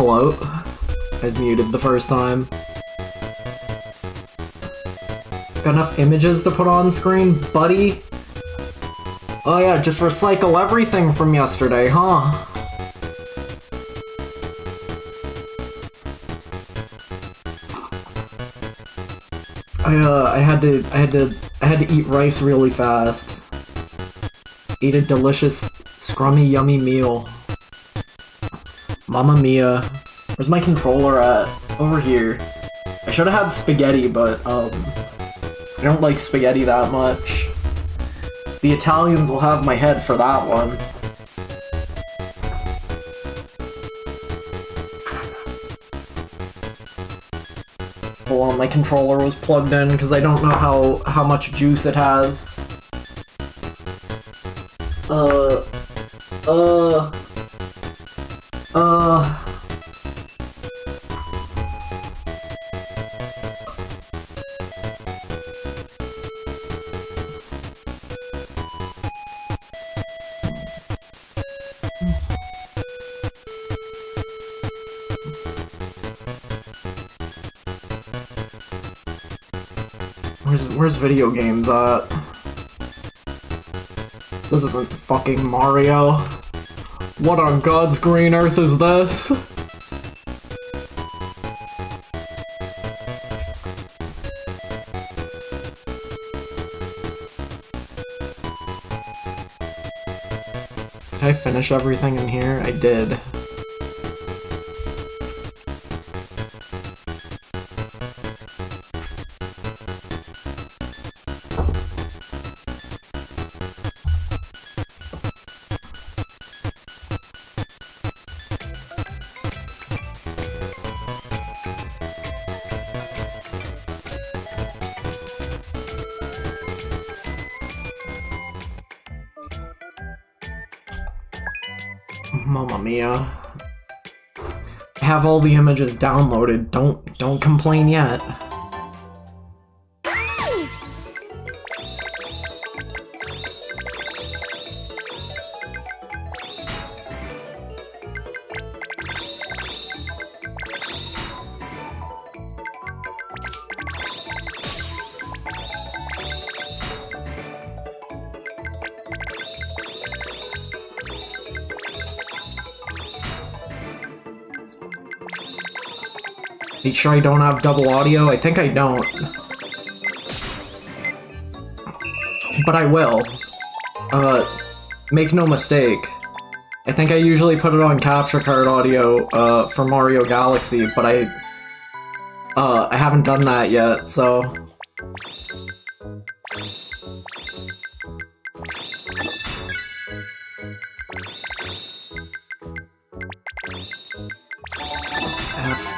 hello? I was muted the first time. Got enough images to put on screen, buddy? Oh yeah, just recycle everything from yesterday, huh? I had to eat rice really fast. Eat a delicious, scrummy, yummy meal. Mamma mia. Where's my controller at? Over here. I should have had spaghetti, but, I don't like spaghetti that much. The Italians will have my head for that one. Hold on, my controller was plugged in because I don't know how much juice it has. Where's video games at? This isn't fucking Mario. What on God's green earth is this? Did I finish everything in here? I did. Mamma mia. I have all the images downloaded. Don't complain yet. Are you sure I don't have double audio? I think I don't. But I will. Make no mistake. I think I usually put it on capture card audio, for Mario Galaxy, but I haven't done that yet, so... F.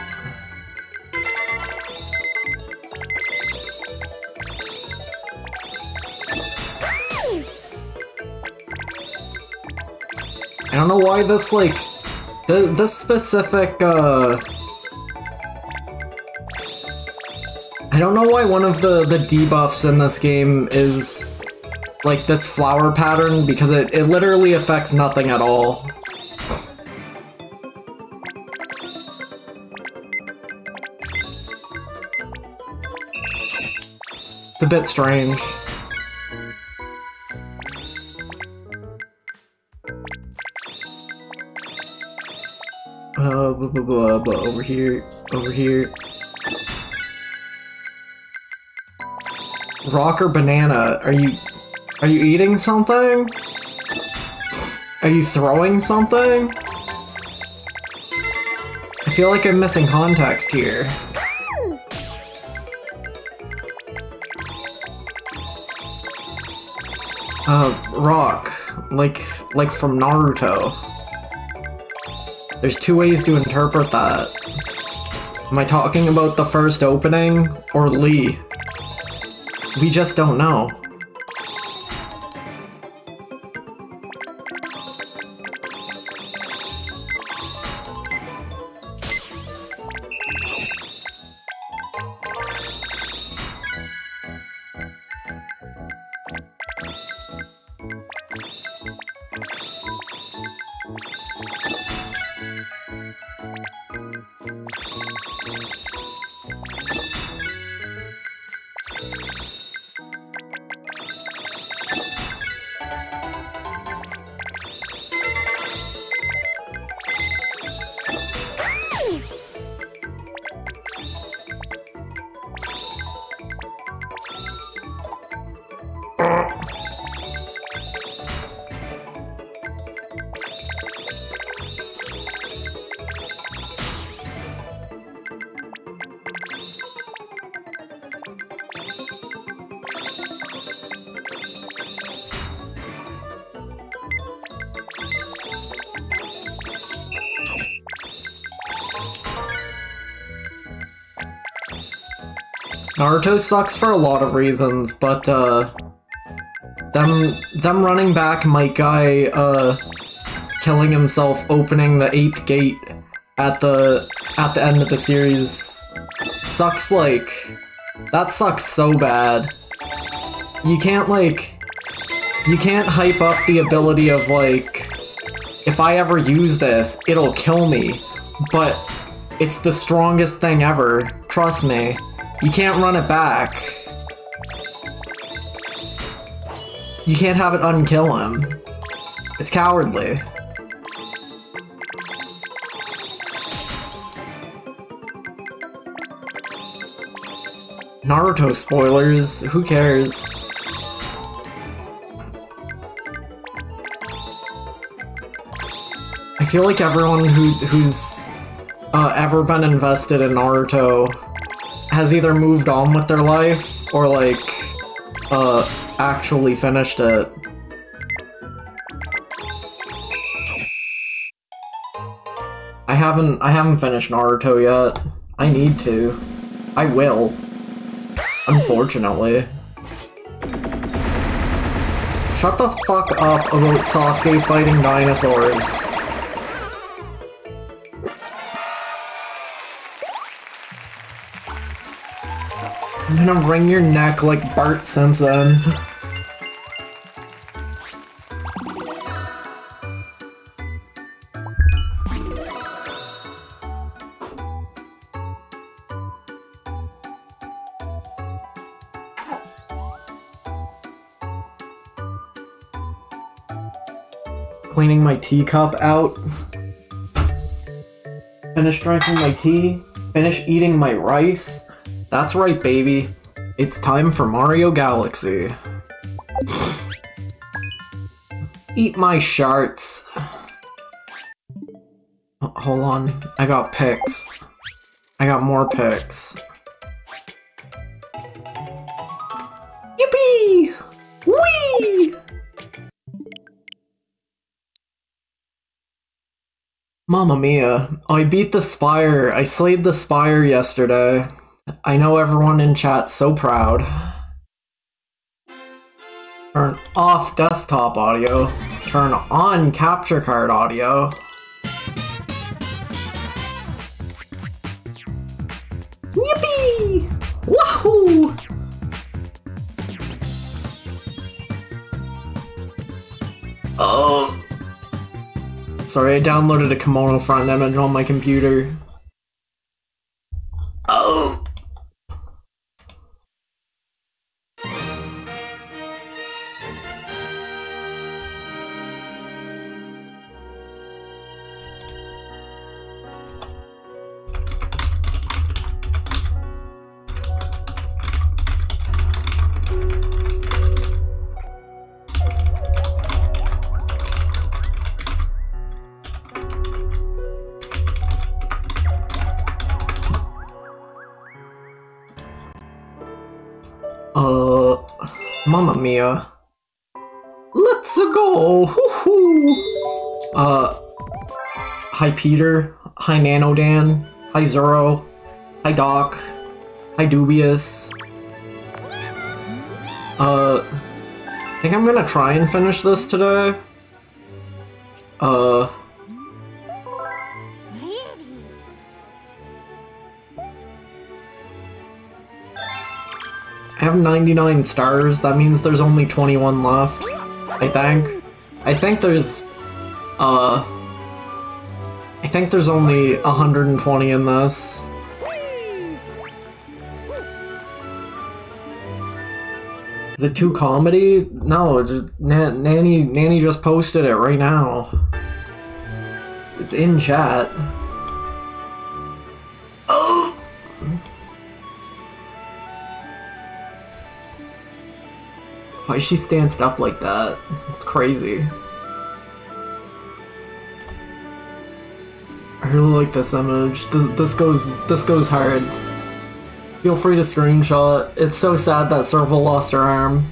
I don't know why this, like, this specific, I don't know why one of the debuffs in this game is, like, this flower pattern, because it literally affects nothing at all. It's a bit strange. Over here, over here. Rock or banana? Are you eating something? Are you throwing something? I feel like I'm missing context here. Rock. Like from Naruto. There's two ways to interpret that. Am I talking about the first opening, or Lee? We just don't know. Naruto sucks for a lot of reasons, but them running back Might Guy killing himself opening the 8th gate at the end of the series sucks. Like, that sucks so bad. You can't hype up the ability of, like, if I ever use this, it'll kill me. But it's the strongest thing ever. Trust me. You can't run it back. You can't have it unkill him. It's cowardly. Naruto spoilers, who cares? I feel like everyone who's ever been invested in Naruto has either moved on with their life or, like, actually finished it. I haven't finished Naruto yet. I need to. I will. Unfortunately. Shut the fuck up about Sasuke fighting dinosaurs. I'm gonna wring your neck like Bart Simpson. Cleaning my teacup out. Finish drinking my tea. Finish eating my rice. That's right, baby. It's time for Mario Galaxy. Eat my sharts. Oh, hold on. I got picks. I got more picks. Yippee! Whee! Mamma mia. I beat the Spire. I slayed the Spire yesterday. I know everyone in chat's so proud. Turn off desktop audio. Turn on capture card audio. Yippee! Wahoo! Oh. Sorry, I downloaded a kimono front image on my computer. Oh. Mamma mia. Let's go! Hoo-hoo! Hi Peter. Hi Nanodan. Hi Zoro. Hi Doc. Hi Dubious. I think I'm gonna try and finish this today. I have 99 stars, that means there's only 21 left, I think. I think there's only 120 in this. Is it too comedy? No, just, Nanny just posted it right now. It's in chat. Oh! Why is she stanced up like that? It's crazy. I really like this image. This goes hard. Feel free to screenshot. It's so sad that Serval lost her arm.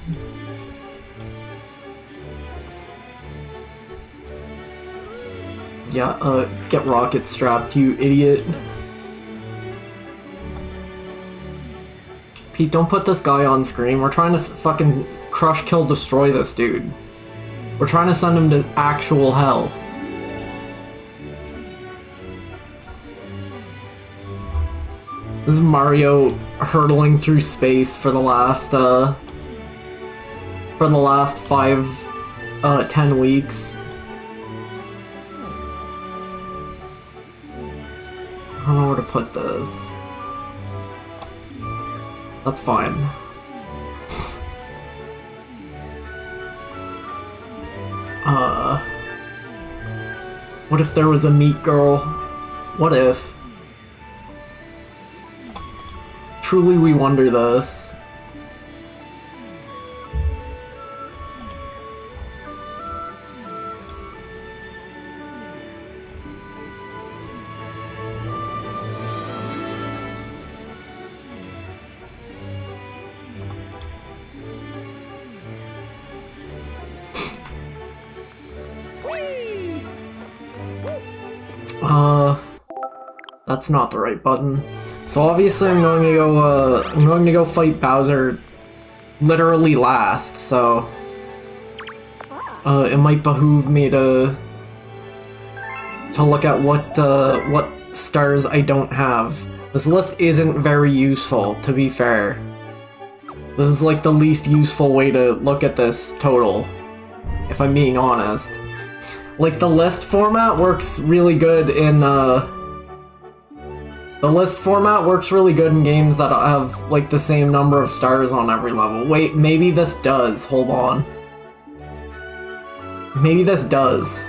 Yeah, get rocket strapped, you idiot. Pete, don't put this guy on screen. We're trying to fucking crush, kill, destroy this dude. We're trying to send him to actual hell. This is Mario hurtling through space for the last 10 weeks. I don't know where to put this. That's fine. What if there was a meat girl? What if? Truly we wonder this. That's not the right button. So obviously I'm going to go fight Bowser literally last, so it might behoove me to look at what stars I don't have. This list isn't very useful, to be fair. This is like the least useful way to look at this total, if I'm being honest. Like, the list format works really good in, games that have, like, the same number of stars on every level. Wait, maybe this does. Hold on. Maybe this does.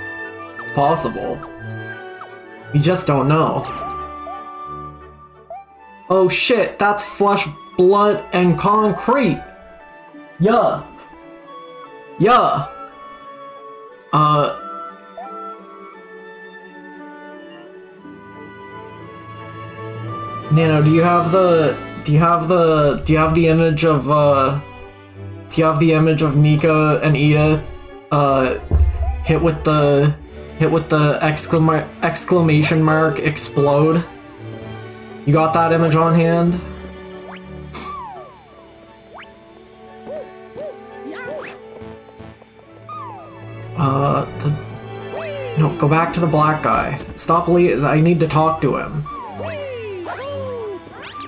It's possible. We just don't know. Oh shit, that's flesh, blood, and concrete! Yeah. Yeah. Nano, do you have the image of Mika and Edith hit with the exclamation mark explode? You got that image on hand? No, go back to the black guy. Stop I need to talk to him.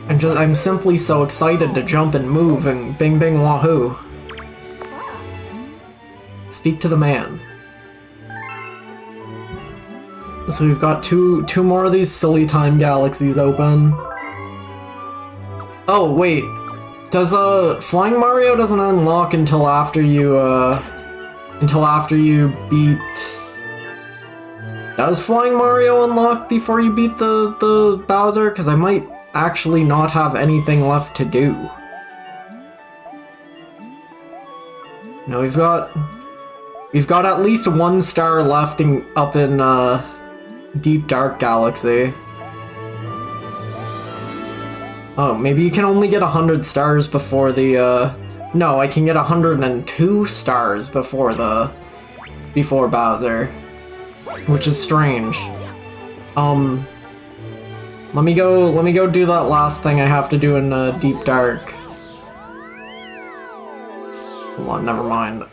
I'm simply so excited to jump and move and bing bing wahoo. Speak to the man. So we've got two more of these silly time galaxies open. Oh wait, does Flying Mario doesn't unlock until after you beat. Does Flying Mario unlock before you beat the Bowser? Because I might actually not have anything left to do. No, we've got at least 1 star left up in Deep Dark Galaxy. Oh, maybe you can only get 100 stars before the no, I can get 102 stars before Bowser, which is strange. Let me go do that last thing I have to do in Deep Dark. Hold on, never mind.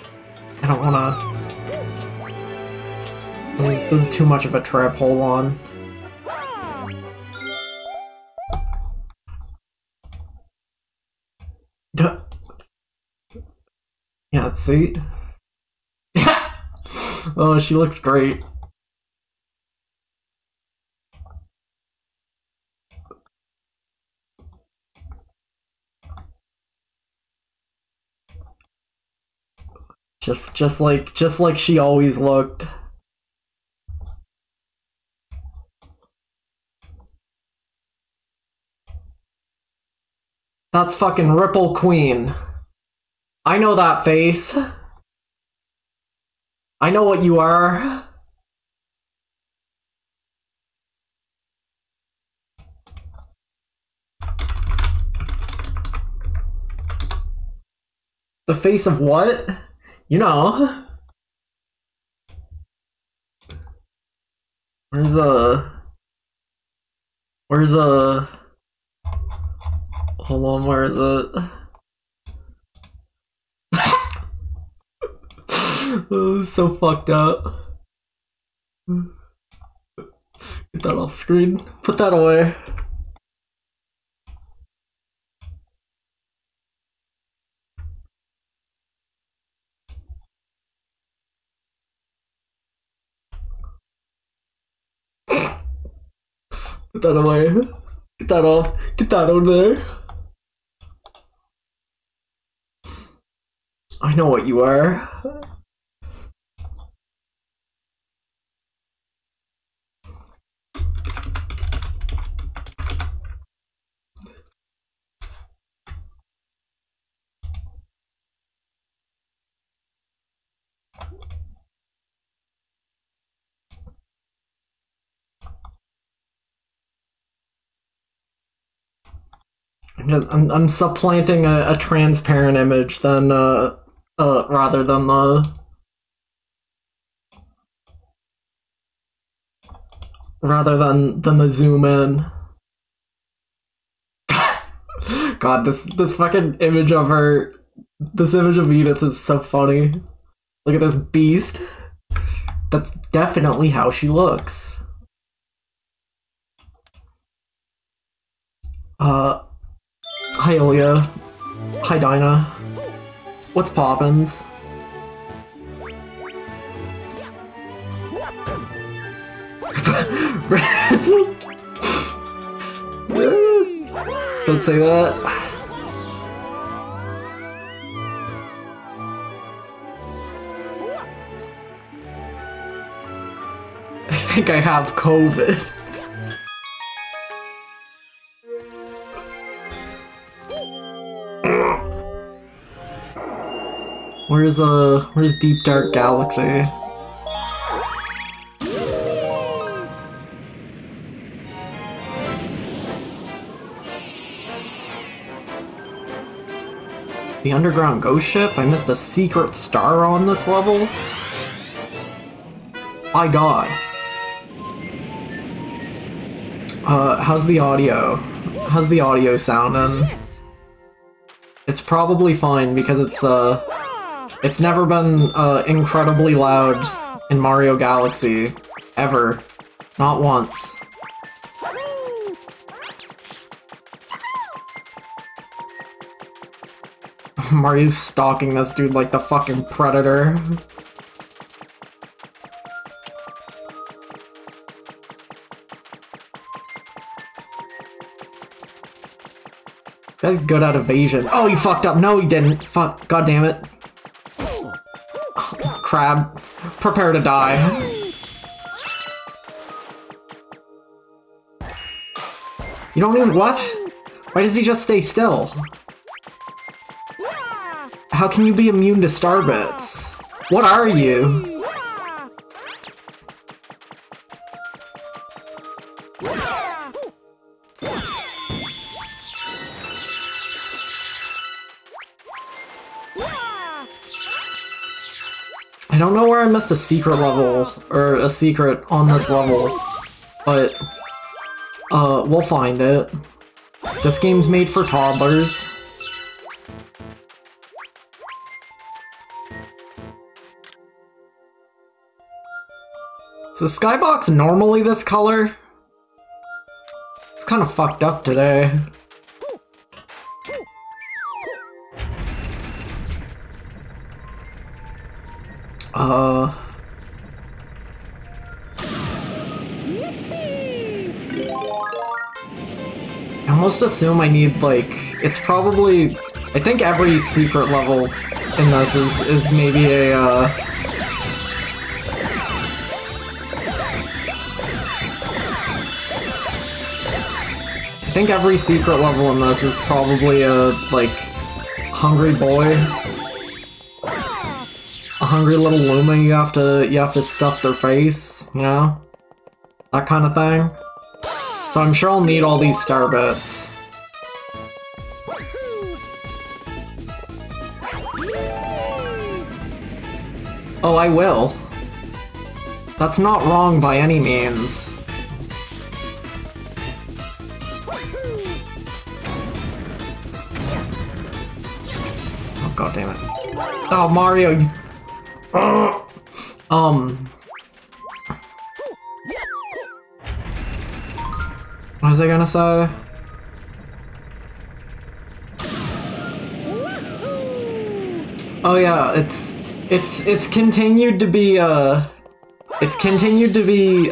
I don't wanna... This is too much of a trip, hold on. Yeah, let's see. Oh, she looks great. Just like she always looked. That's fucking Ripple Queen. I know that face. I know what you are. The face of what? You know. Where's Hold on, where is it? Oh, so fucked up. Get that off screen. Put that away. Put that away. Get that off. Get that out of there. I know what you are. I'm supplanting a transparent image then rather than the zoom in. God, this fucking image of her, this image of Edith is so funny. Look at this beast. That's definitely how she looks. Hi Ilya. Hi Dinah. What's poppins'? Don't say that. I think I have COVID. Where's Deep Dark Galaxy? The underground ghost ship? I missed a secret star on this level? My god. How's the audio? How's the audio sounding? It's probably fine because it's never been incredibly loud in Mario Galaxy, ever. Not once. Mario's stalking this dude like the fucking Predator. This guy's good at evasion. Oh, you fucked up. No, he didn't. Fuck. God damn it. Crab. Prepare to die. You don't even- what? Why does he just stay still? How can you be immune to star bits? What are you? I don't know where I missed a secret level, or a secret on this level, but we'll find it. This game's made for toddlers. Is the skybox normally this color? It's kind of fucked up today. I almost assume I need, like, it's probably, I think every secret level in this is maybe a, I think every secret level in this is probably a, like, hungry boy. A hungry little Luma you have to stuff their face, you know? That kind of thing. So I'm sure I'll need all these star bits. Oh, I will. That's not wrong by any means. Oh, god damn it. Oh, Mario, you... What was I gonna say? Oh yeah, it's continued to be, it's continued to be,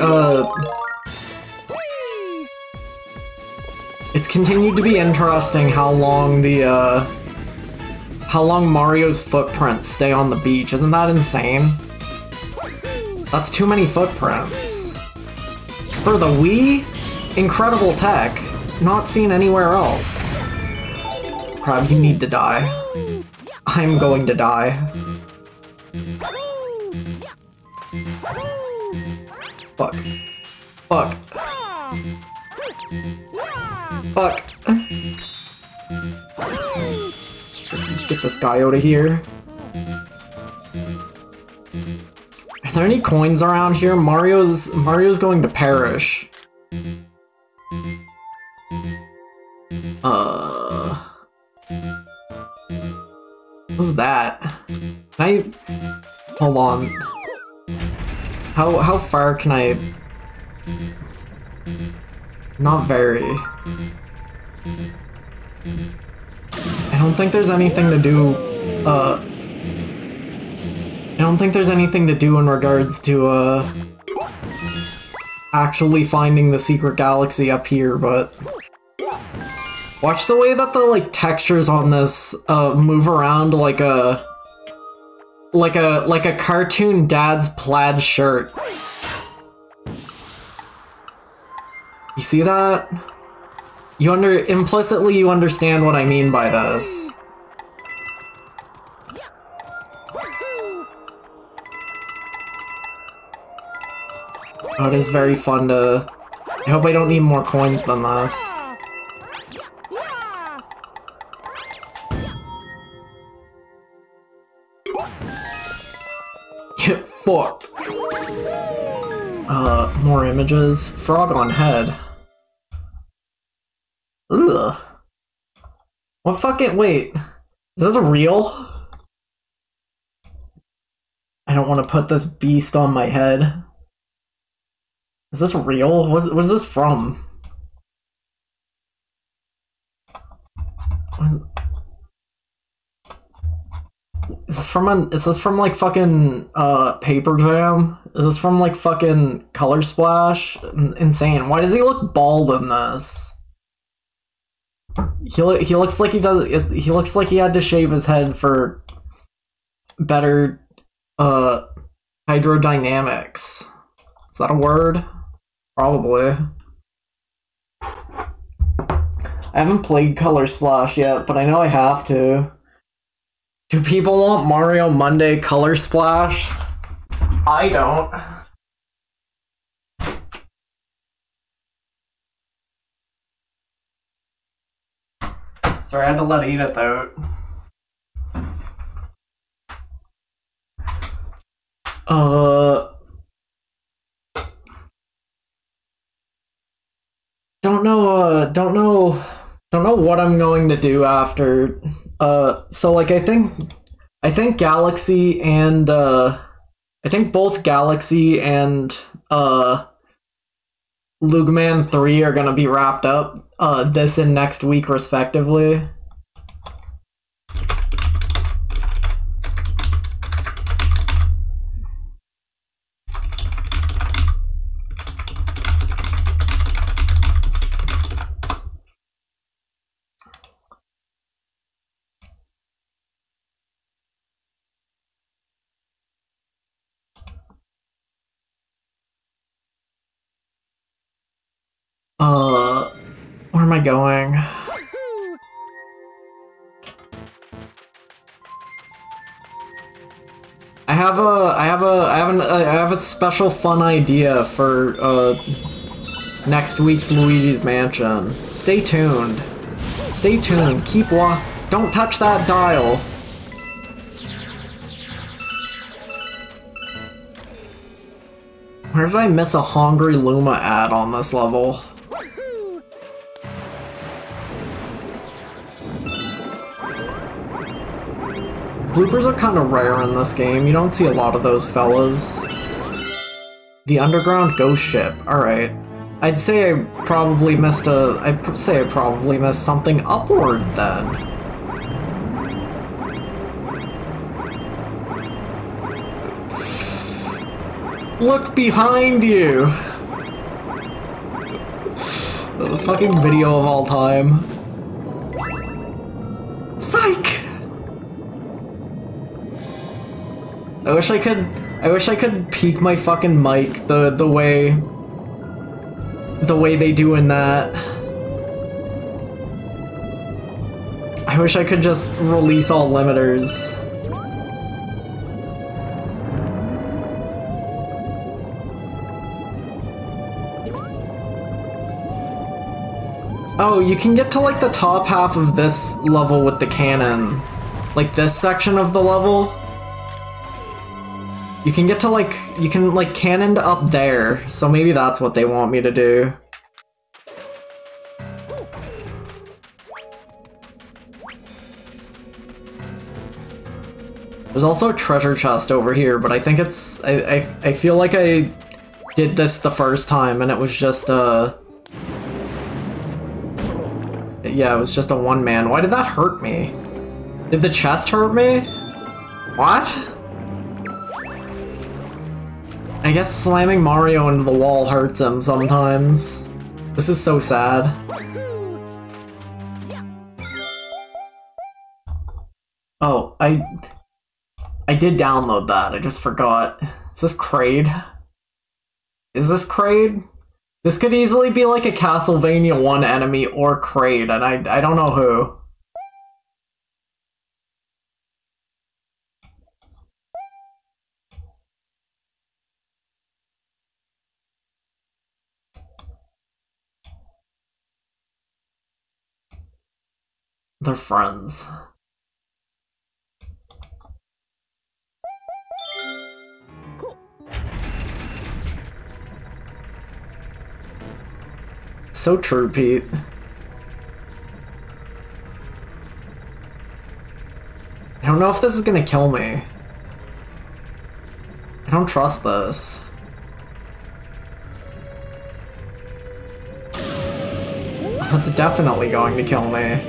it's continued to be interesting how long the, how long Mario's footprints stay on the beach. Isn't that insane? That's too many footprints. For the Wii? Incredible tech. Not seen anywhere else. Crab, you need to die. I'm going to die. Fuck. Fuck. Fuck. Let's get this guy out of here. Are there any coins around here? Mario's going to perish. What was that? Can I... Hold on. How far can I... Not very. I don't think there's anything to do, I don't think there's anything to do in regards to, actually finding the secret galaxy up here, but... Watch the way that the, like, textures on this, move around like a cartoon dad's plaid shirt. You see that? Implicitly you understand what I mean by this. Oh, it is very fun to... I hope I don't need more coins than this. Get fucked. More images. Frog on head. Ugh. What fucking- wait. Is this real? I don't want to put this beast on my head. Is this real? What is this from? Is this from like fucking Paper Jam? Is this from like fucking Color Splash? Insane. Why does he look bald in this? He looks like he looks like he had to shave his head for better hydrodynamics. Is that a word? Probably. I haven't played Color Splash yet, but I know I have to. Do people want Mario Monday Color Splash? I don't. Sorry, I had to let Edith out. Don't know what I'm going to do after. So like I think Galaxy and I think both Galaxy and Lugeman 3 are gonna be wrapped up this and next week respectively. Where am I going? I have a special fun idea for next week's Luigi's Mansion. Stay tuned. Stay tuned. Don't touch that dial. Where did I miss a Hungry Luma ad on this level? Bloopers are kind of rare in this game. You don't see a lot of those fellas. The underground ghost ship. Alright. I'd say I probably missed something upward then. Look behind you! The fucking video of all time. Psych! I wish I could peek my fucking mic the way they do in that. I wish I could just release all limiters. Oh, you can get to like the top half of this level with the cannon. Like this section of the level. You can get to like, you can like cannon up there, so maybe that's what they want me to do. There's also a treasure chest over here, but I think it's, I feel like I did this the first time and it was just yeah, it was just a one-man. Why did that hurt me? Did the chest hurt me? What? I guess slamming Mario into the wall hurts him sometimes. This is so sad. Oh, I did download that, I just forgot. Is this Kraid? Is this Kraid? This could easily be like a Castlevania 1 enemy or Kraid, and I don't know who. They're friends. So true, Pete. I don't know if this is gonna kill me. I don't trust this. It's definitely going to kill me.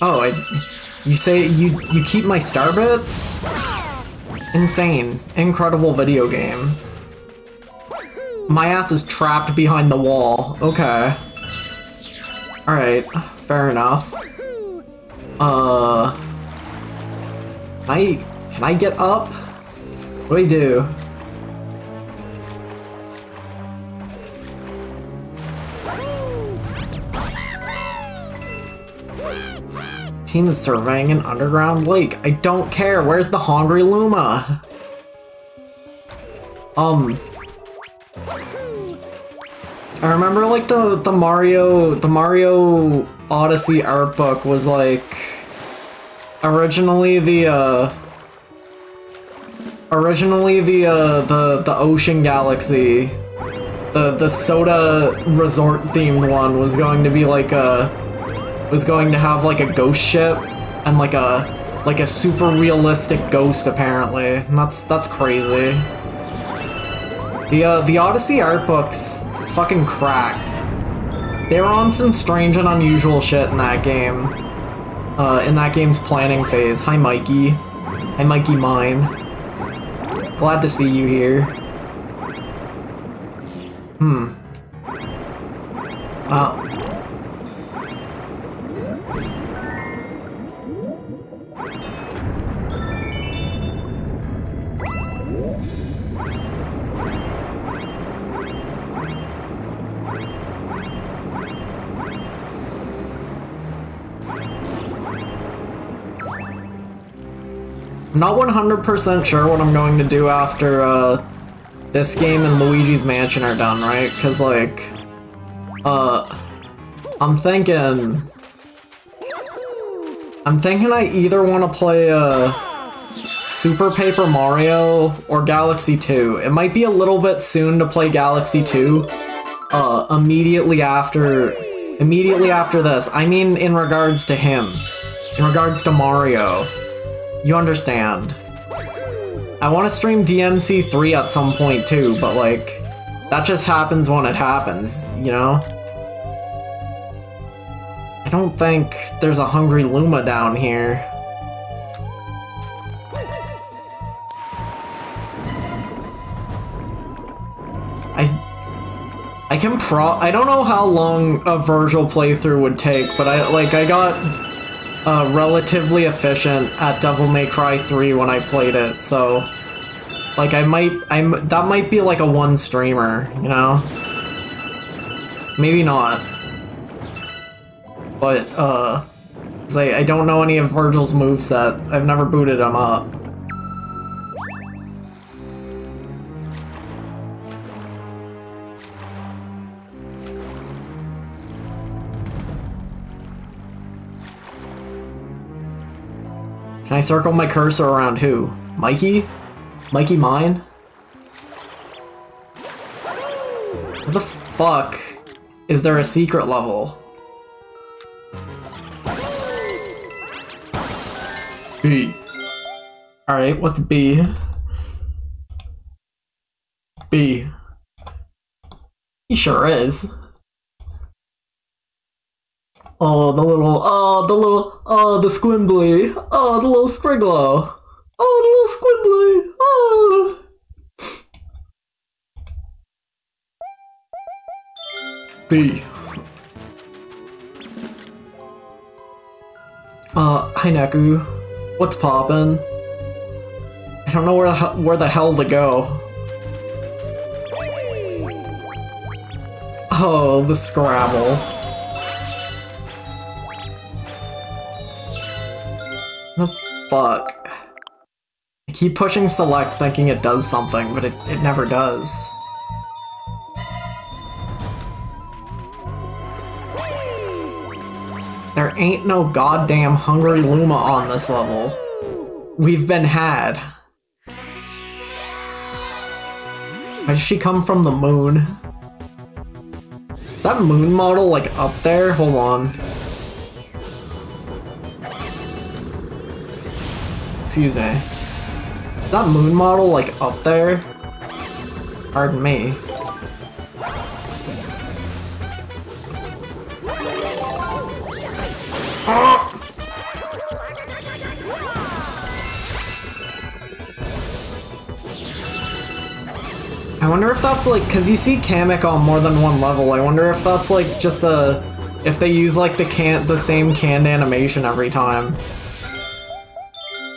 Oh, you say you keep my star bits? Insane. Incredible video game. My ass is trapped behind the wall. Okay. Alright, fair enough. Can I get up? What do I do? Team is surveying an underground lake. I don't care. Where's the Hungry Luma? I remember like the Mario Odyssey art book was like originally the Ocean Galaxy, the soda resort themed one was going to be like was going to have like a ghost ship and like a super realistic ghost apparently. And that's crazy. The Odyssey art books fucking cracked. They were on some strange and unusual shit in that game. In that game's planning phase. Hi Mikey. Hi Mikey Mine. Glad to see you here. I'm not 100% sure what I'm going to do after this game and Luigi's Mansion are done, right? Because like, I'm thinking I either want to play Super Paper Mario or Galaxy 2. It might be a little bit soon to play Galaxy 2. Immediately after this. I mean in regards to him. In regards to Mario. You understand. I want to stream DMC3 at some point too, but like, that just happens when it happens, you know? I don't think there's a Hungry Luma down here. I don't know how long a Virgil playthrough would take, but I got relatively efficient at Devil May Cry 3 when I played it, so like that might be like a one streamer, you know? Maybe not. But I don't know any of Virgil's moveset. I've never booted him up. Can I circle my cursor around who? Mikey? Mikey mine? What the fuck? Is there a secret level? B. Alright, what's B? B. He sure is. Oh, the squimbly. Oh, the little scrigglo. Oh, the little squimbly. Oh. B. Hi Neku. What's poppin'? I don't know where the hell to go. Oh, the Scrabble. The fuck? I keep pushing select thinking it does something, but it never does. There ain't no goddamn Hungry Luma on this level. We've been had. Why does she come from the moon? Is that moon model like up there? Hold on. Excuse me. Is that moon model like up there? Pardon me. I wonder if that's like, cause you see Kamek on more than one level, I wonder if that's like just if they use like the same canned animation every time.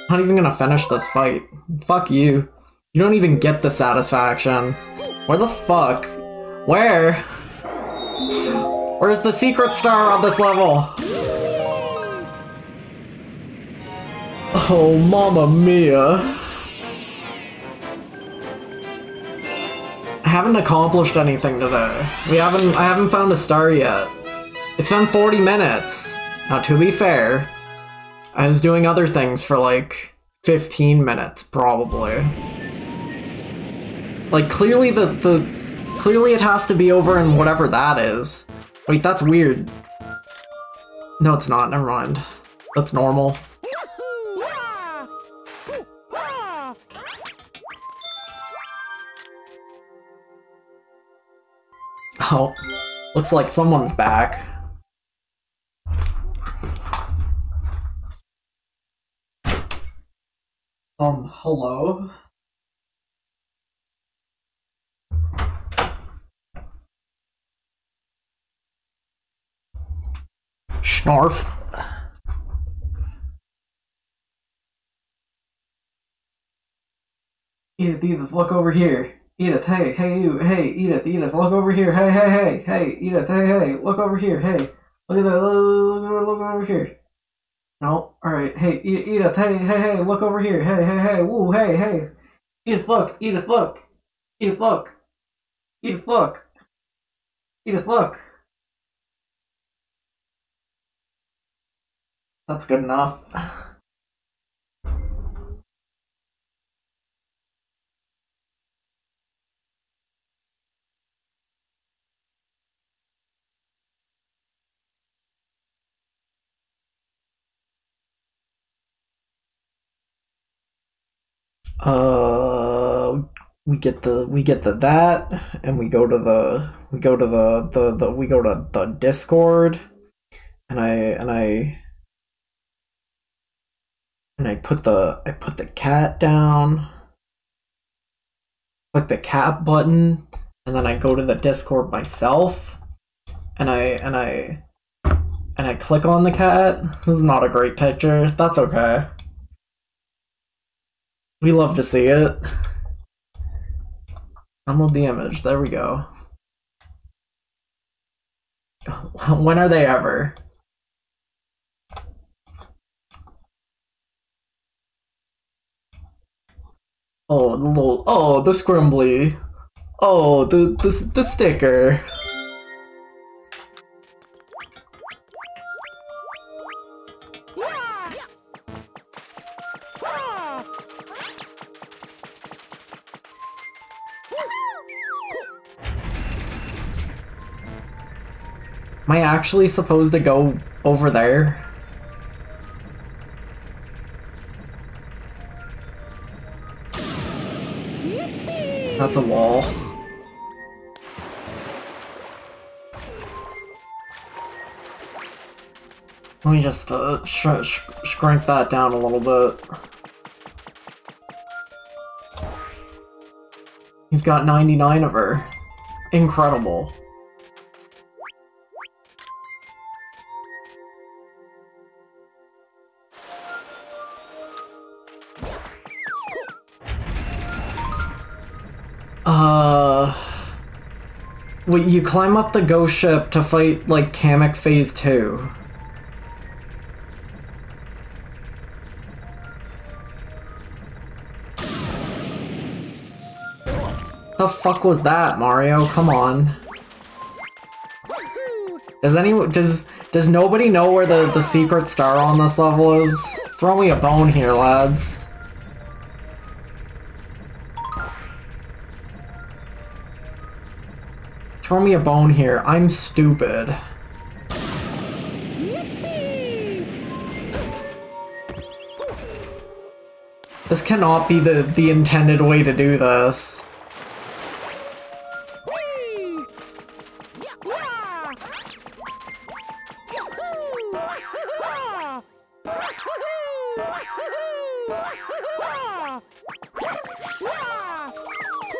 I'm not even gonna finish this fight. Fuck you. You don't even get the satisfaction. Where the fuck? Where? Where's the secret star on this level? Oh, mamma mia. I haven't accomplished anything today. I haven't found a star yet. It's been 40 minutes. Now, to be fair, I was doing other things for like 15 minutes, probably. Like, clearly clearly it has to be over in whatever that is. Wait, that's weird. No, it's not. Never mind. That's normal. Oh, looks like someone's back. Hello? Snarf. Edith, look over here. Edith, hey, you, hey, Edith, look over here, hey, Edith, hey, look over here, hey, look at that, look over here. No, alright, hey, Edith, hey, look over here, hey, woo, hey, Edith, look, Edith, look, Edith, look, Edith, look, Edith, look. That's good enough. We get the that, and we go to the Discord, and I put the cat down, click the cat button, and then I go to the Discord myself, and I click on the cat. This is not a great picture. That's okay. We love to see it. Download the image. There we go. When are they ever? Oh, the scrimbly. Oh, the sticker. Am I actually supposed to go over there? That's a wall. Let me just shrink that down a little bit. You've got 99 of her. Incredible. Wait, you climb up the ghost ship to fight, like, Kamek Phase 2. The fuck was that, Mario? Come on. Does nobody know where the secret star on this level is? Throw me a bone here, lads. Throw me a bone here. I'm stupid. This cannot be the intended way to do this.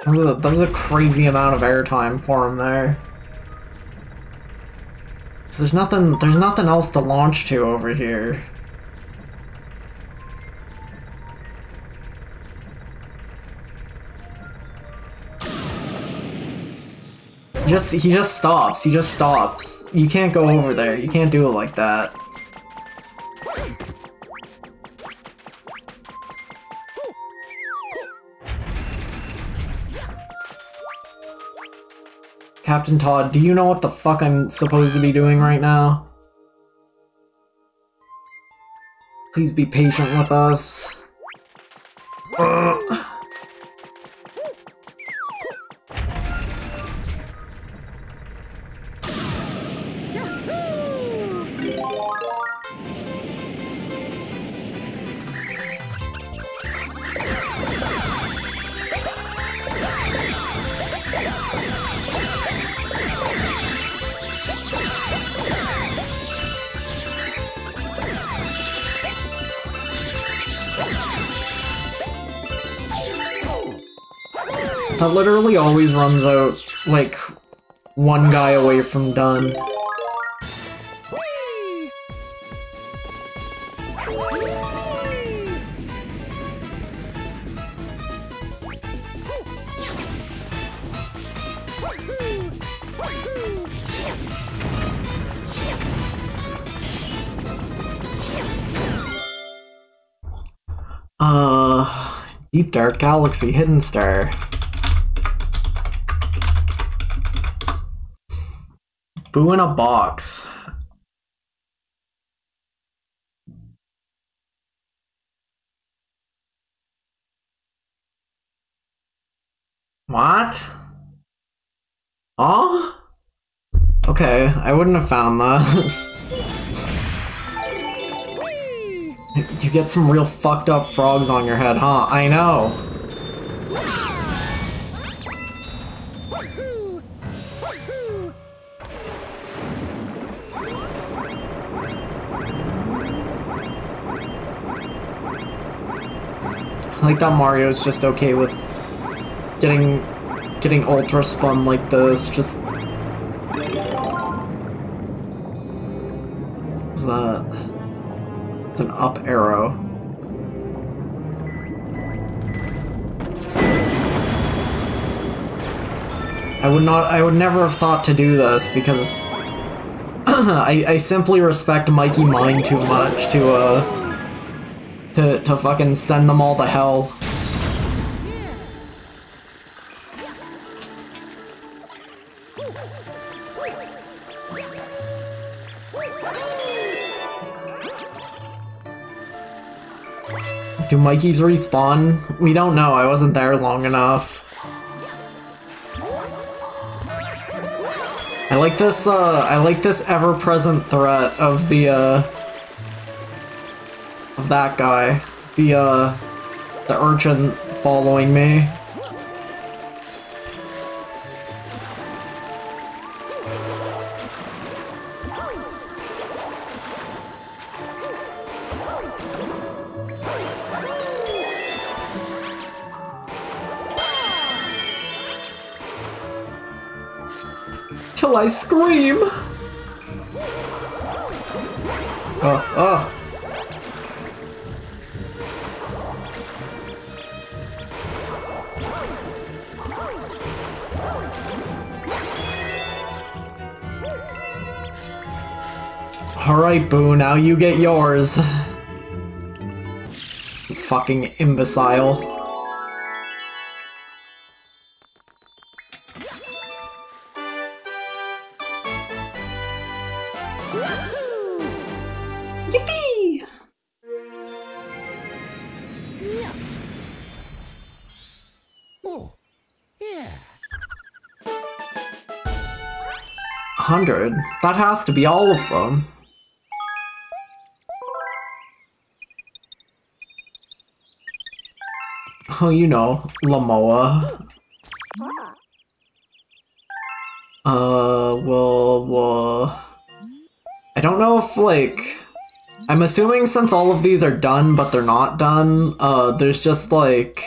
That was a crazy amount of airtime for him there. So there's nothing else to launch to over here. He just stops. You can't go over there. You can't do it like that. Captain Todd, do you know what the fuck I'm supposed to be doing right now? Please be patient with us. That literally always runs out, like, one guy away from done. Deep Dark Galaxy Hidden Star. Boo in a box. What? Oh? Okay, I wouldn't have found this. You get some real fucked up frogs on your head, huh? I know. I like that Mario's just okay with getting ultra spun like this. Just what's that? It's an up arrow. I would never have thought to do this because I simply respect Mikey Mine too much to fucking send them all to hell. Do Mikeys respawn? We don't know, I wasn't there long enough. I like this ever-present threat of the, of that guy. The urchin following me. Till I scream! Oh. Alright, Boo, now you get yours. You fucking imbecile. Yippee! Oh, yeah. 100? That has to be all of them. Oh, you know, Lamoa. Well... I don't know if, like... I'm assuming since all of these are done, but they're not done, there's just, like...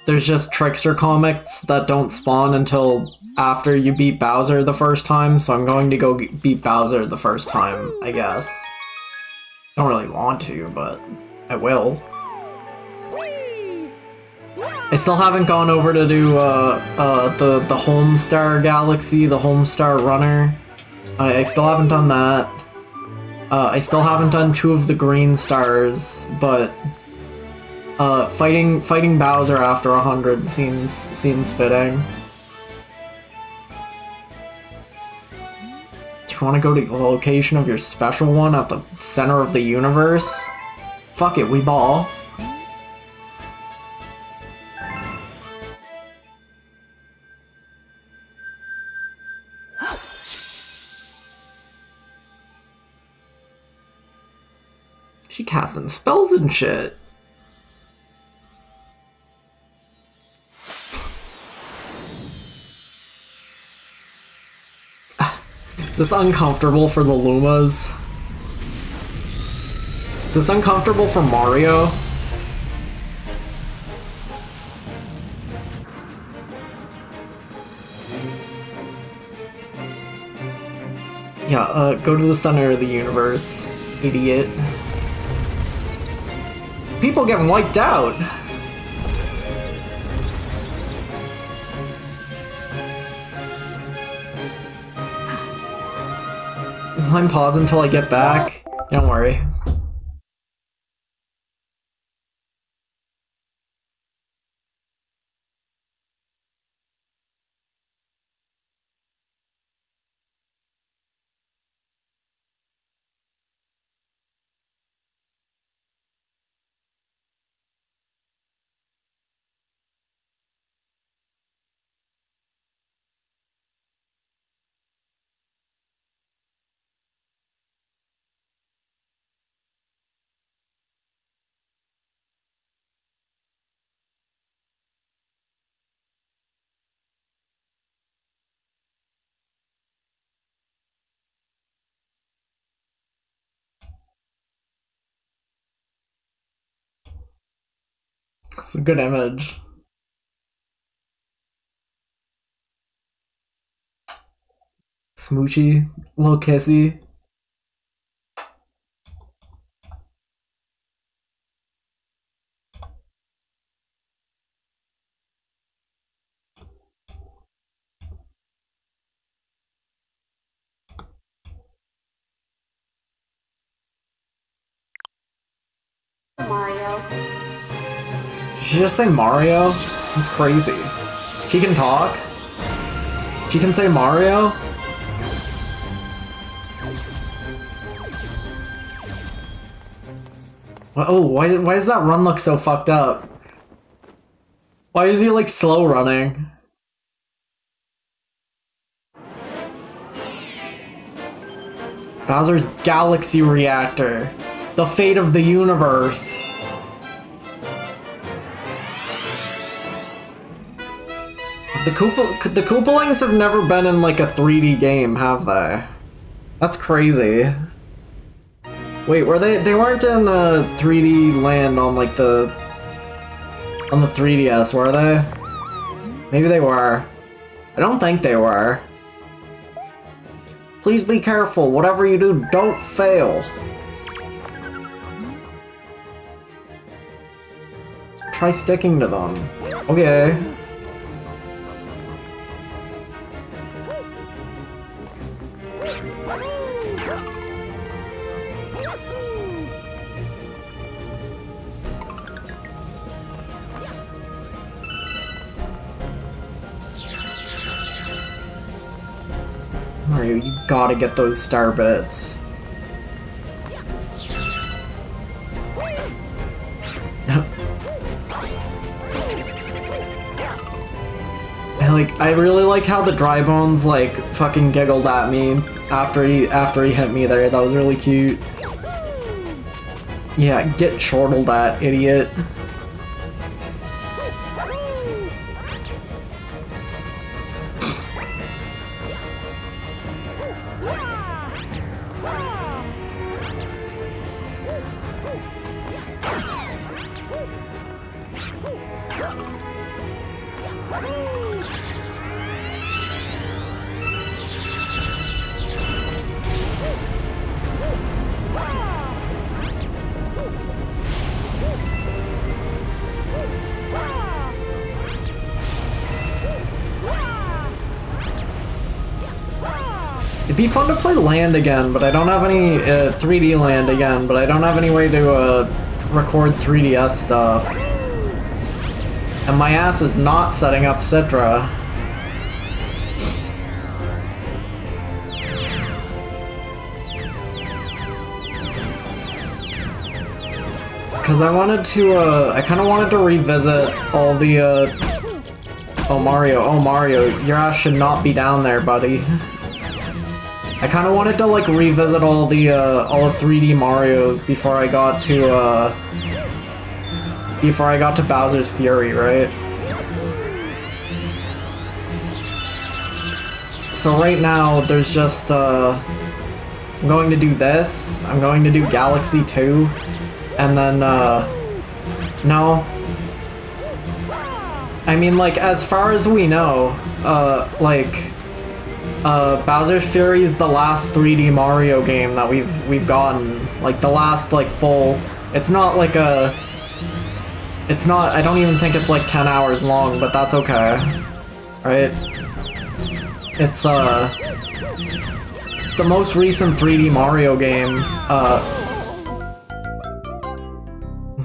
There's just Trickster comics that don't spawn until after you beat Bowser the first time, so I'm going to go beat Bowser the first time, I guess. Don't really want to, but I will. I still haven't gone over to do, the Homestar Galaxy, the Homestar Runner. I still haven't done that. I still haven't done 2 of the green stars, but fighting Bowser after 100 seems fitting. Do you want to go to the location of your special one at the center of the universe? Fuck it, we ball. She casting spells and shit. Is this uncomfortable for the Lumas? Is this uncomfortable for Mario? Yeah, go to the center of the universe, idiot. People getting wiped out! I'm pausing until I get back. Don't worry. It's a good image. Smoochy, little kissy. Mario. Did she just say Mario? That's crazy. She can talk? She can say Mario? Oh, why does that run look so fucked up? Why is he like slow running? Bowser's Galaxy Reactor. The fate of the universe. The Koopalings have never been in like a 3D game, have they? That's crazy. Wait, were they? They weren't in 3D land on like the 3DS, were they? Maybe they were. I don't think they were. Please be careful. Whatever you do, don't fail. Try sticking to them. Okay. Mario, you gotta get those star bits. I really like how the Dry Bones like fucking giggled at me after he hit me there. That was really cute. Yeah, get chortled at, idiot. It'd be fun to play Land again, but I don't have any 3D Land again, but I don't have any way to record 3DS stuff. And my ass is not setting up Citra. Cause I wanted to, I kinda wanted to revisit all the, oh Mario, your ass should not be down there, buddy. I kind of wanted to like revisit all the 3D Marios before I got to Bowser's Fury, right? So right now there's just I'm going to do this. I'm going to do Galaxy 2, and then no. I mean, like, as far as we know, Bowser's Fury is the last 3D Mario game that we've gotten. Like, the last, like, full... It's not like a... It's not... I don't even think it's, like, 10 hours long, but that's okay. Right? It's the most recent 3D Mario game.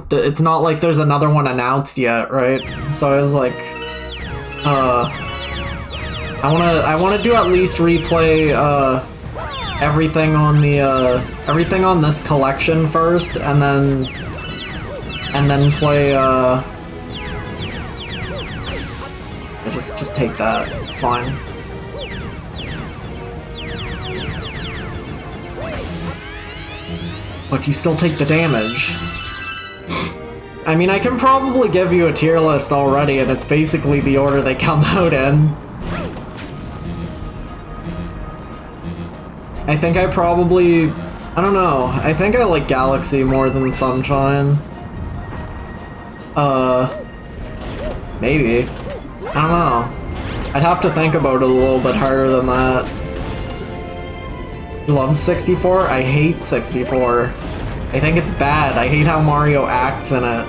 It's not like there's another one announced yet, right? So I was like... I wanna do at least replay everything on the everything on this collection first, and then play just take that. It's fine. But you still take the damage. I mean, I can probably give you a tier list already, and it's basically the order they come out in. I think I probably... I don't know. I think I like Galaxy more than Sunshine. Maybe. I don't know. I'd have to think about it a little bit harder than that. You love 64? I hate 64. I think it's bad. I hate how Mario acts in it.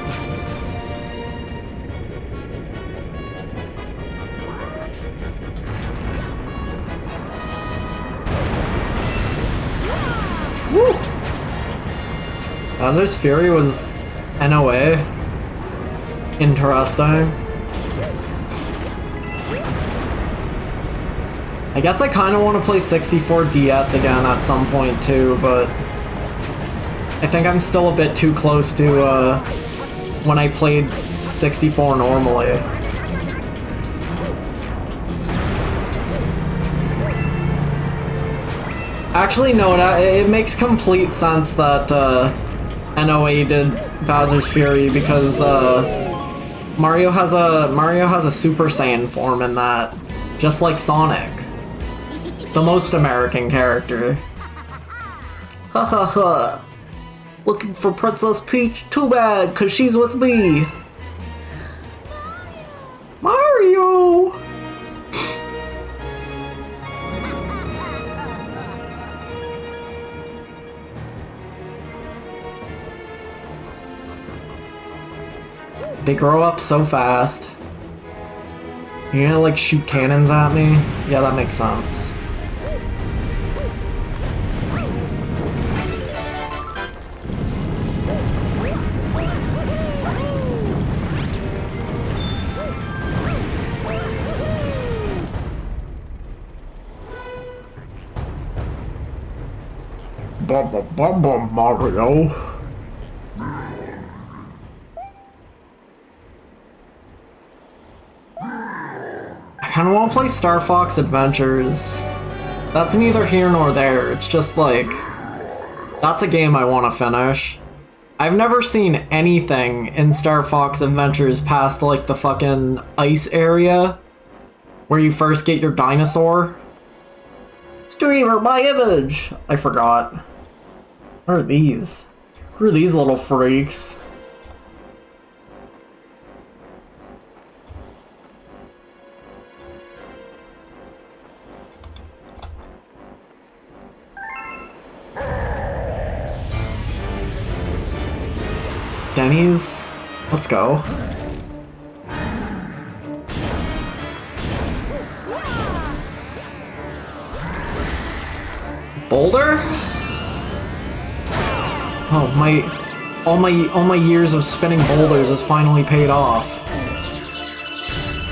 Woo! Bowser's Fury was NOA. Interesting. I guess I kind of want to play 64 DS again at some point too, but I think I'm still a bit too close to when I played 64 normally. Actually, no, it makes complete sense that NOA did Bowser's Fury because Mario has a Super Saiyan form in that, just like Sonic. The most American character. Ha ha ha. Looking for Princess Peach? Too bad, cause she's with me. Mario! They grow up so fast. You're gonna like shoot cannons at me? Yeah, that makes sense. Mario. I kinda wanna play Star Fox Adventures. That's neither here nor there, it's just like... That's a game I wanna finish. I've never seen anything in Star Fox Adventures past like the fucking ice area where you first get your dinosaur. Streamer, my image! I forgot. What are these? Who are these little freaks? Denny's? Let's go. Boulder? Oh, all my years of spinning boulders has finally paid off.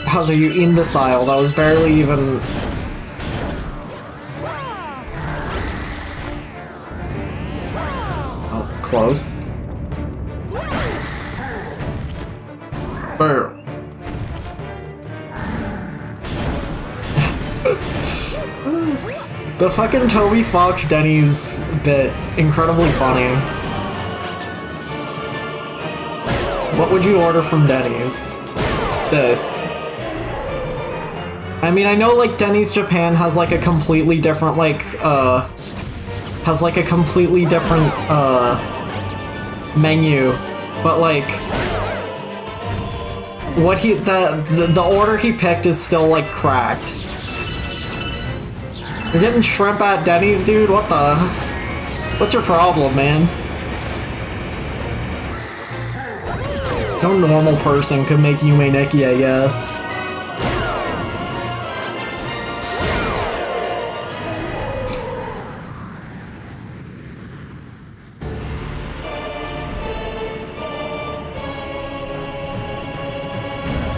Bowser, you imbecile, that was barely even... Oh, close. Burr. The fucking Toby Fox Denny's bit, incredibly funny. What would you order from Denny's? This. I mean, I know like Denny's Japan has like a completely different menu, but like what the order he picked is still like cracked. You're getting shrimp at Denny's, dude? What the? What's your problem, man? No normal person could make Yume Nikki, I guess.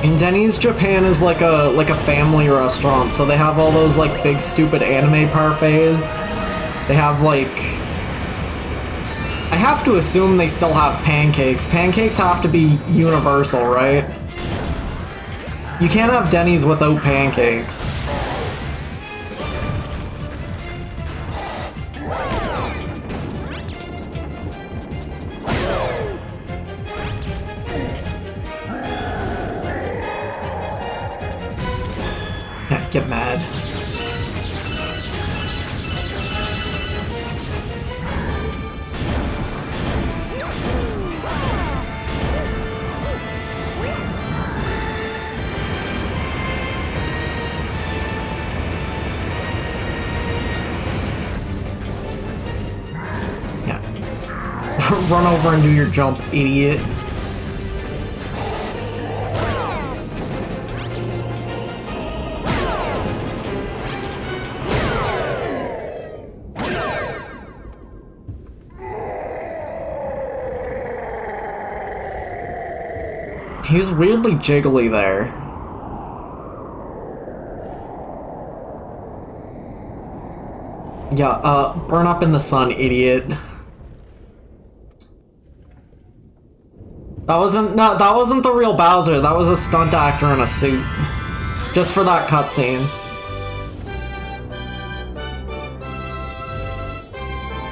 And Denny's Japan is like a family restaurant, so they have all those like big stupid anime parfaits. They have like... I have to assume they still have pancakes. Pancakes have to be universal, right? You can't have Denny's without pancakes. Get mad. run over and do your jump, idiot. He's weirdly jiggly there. Yeah, burn up in the sun, idiot. That wasn't the real Bowser, that was a stunt actor in a suit. Just for that cutscene.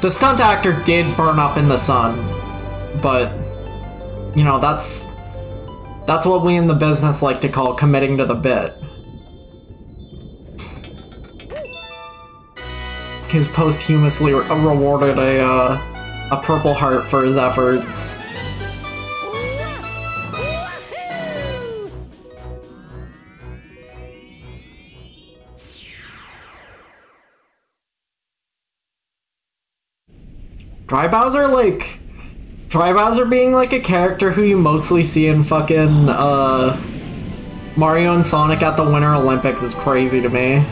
The stunt actor did burn up in the sun, but, you know, that's what we in the business like to call committing to the bit. He's posthumously rewarded a Purple Heart for his efforts. Dry Bowser being like a character who you mostly see in fucking Mario and Sonic at the Winter Olympics is crazy to me.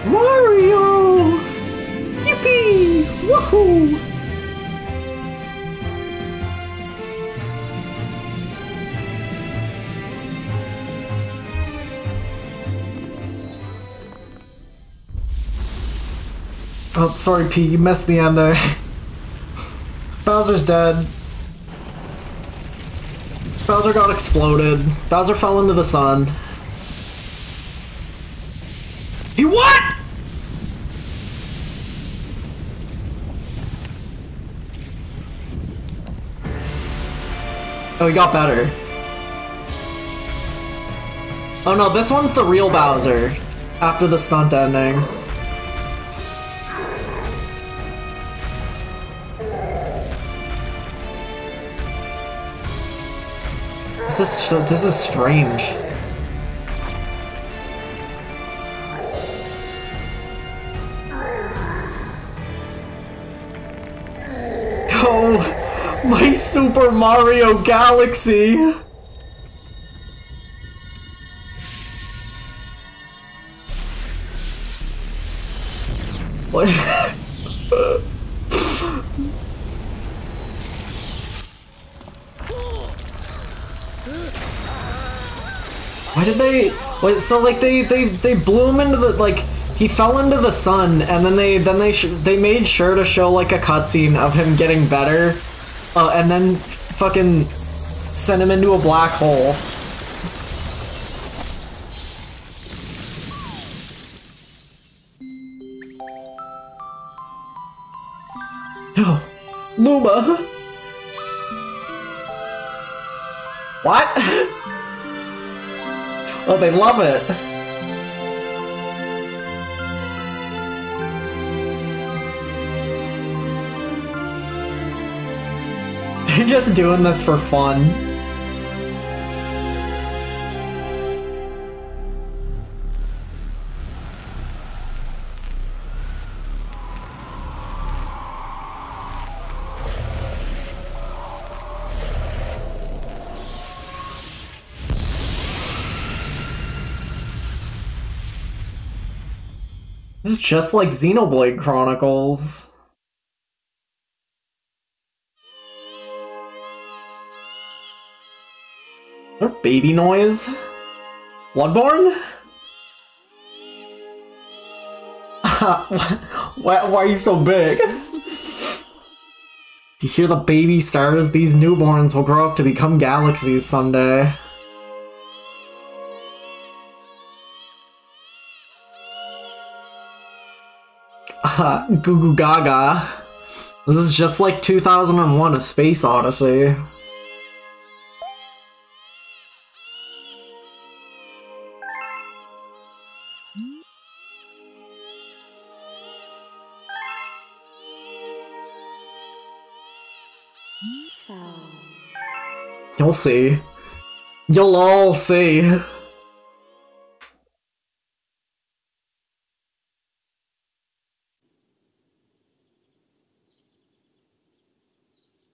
Mario! Yippee! Woohoo! Oh, sorry, Pete, you missed the ending. Bowser's dead. Bowser got exploded. Bowser fell into the sun. He what?! Oh, he got better. Oh no, this one's the real Bowser. After the stunt ending. This is strange. Oh, my Super Mario Galaxy! What? Why did they? Wait, so like they blew him into the like he fell into the sun and then they made sure to show like a cutscene of him getting better, and then fucking send him into a black hole. Oh, Luma. What? Oh, they love it. They're just doing this for fun. This is just like Xenoblade Chronicles. Is there baby noise? Bloodborne? why are you so big? You hear the baby stars? These newborns will grow up to become galaxies someday. Goo Goo Gaga. This is just like 2001: A Space Odyssey. You'll see. You'll all see.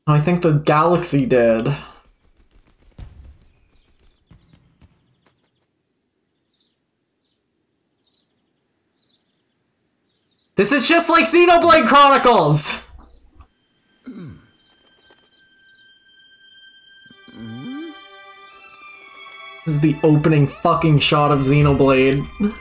I think the Galaxy did. This is just like Xenoblade Chronicles! This is the opening fucking shot of Xenoblade.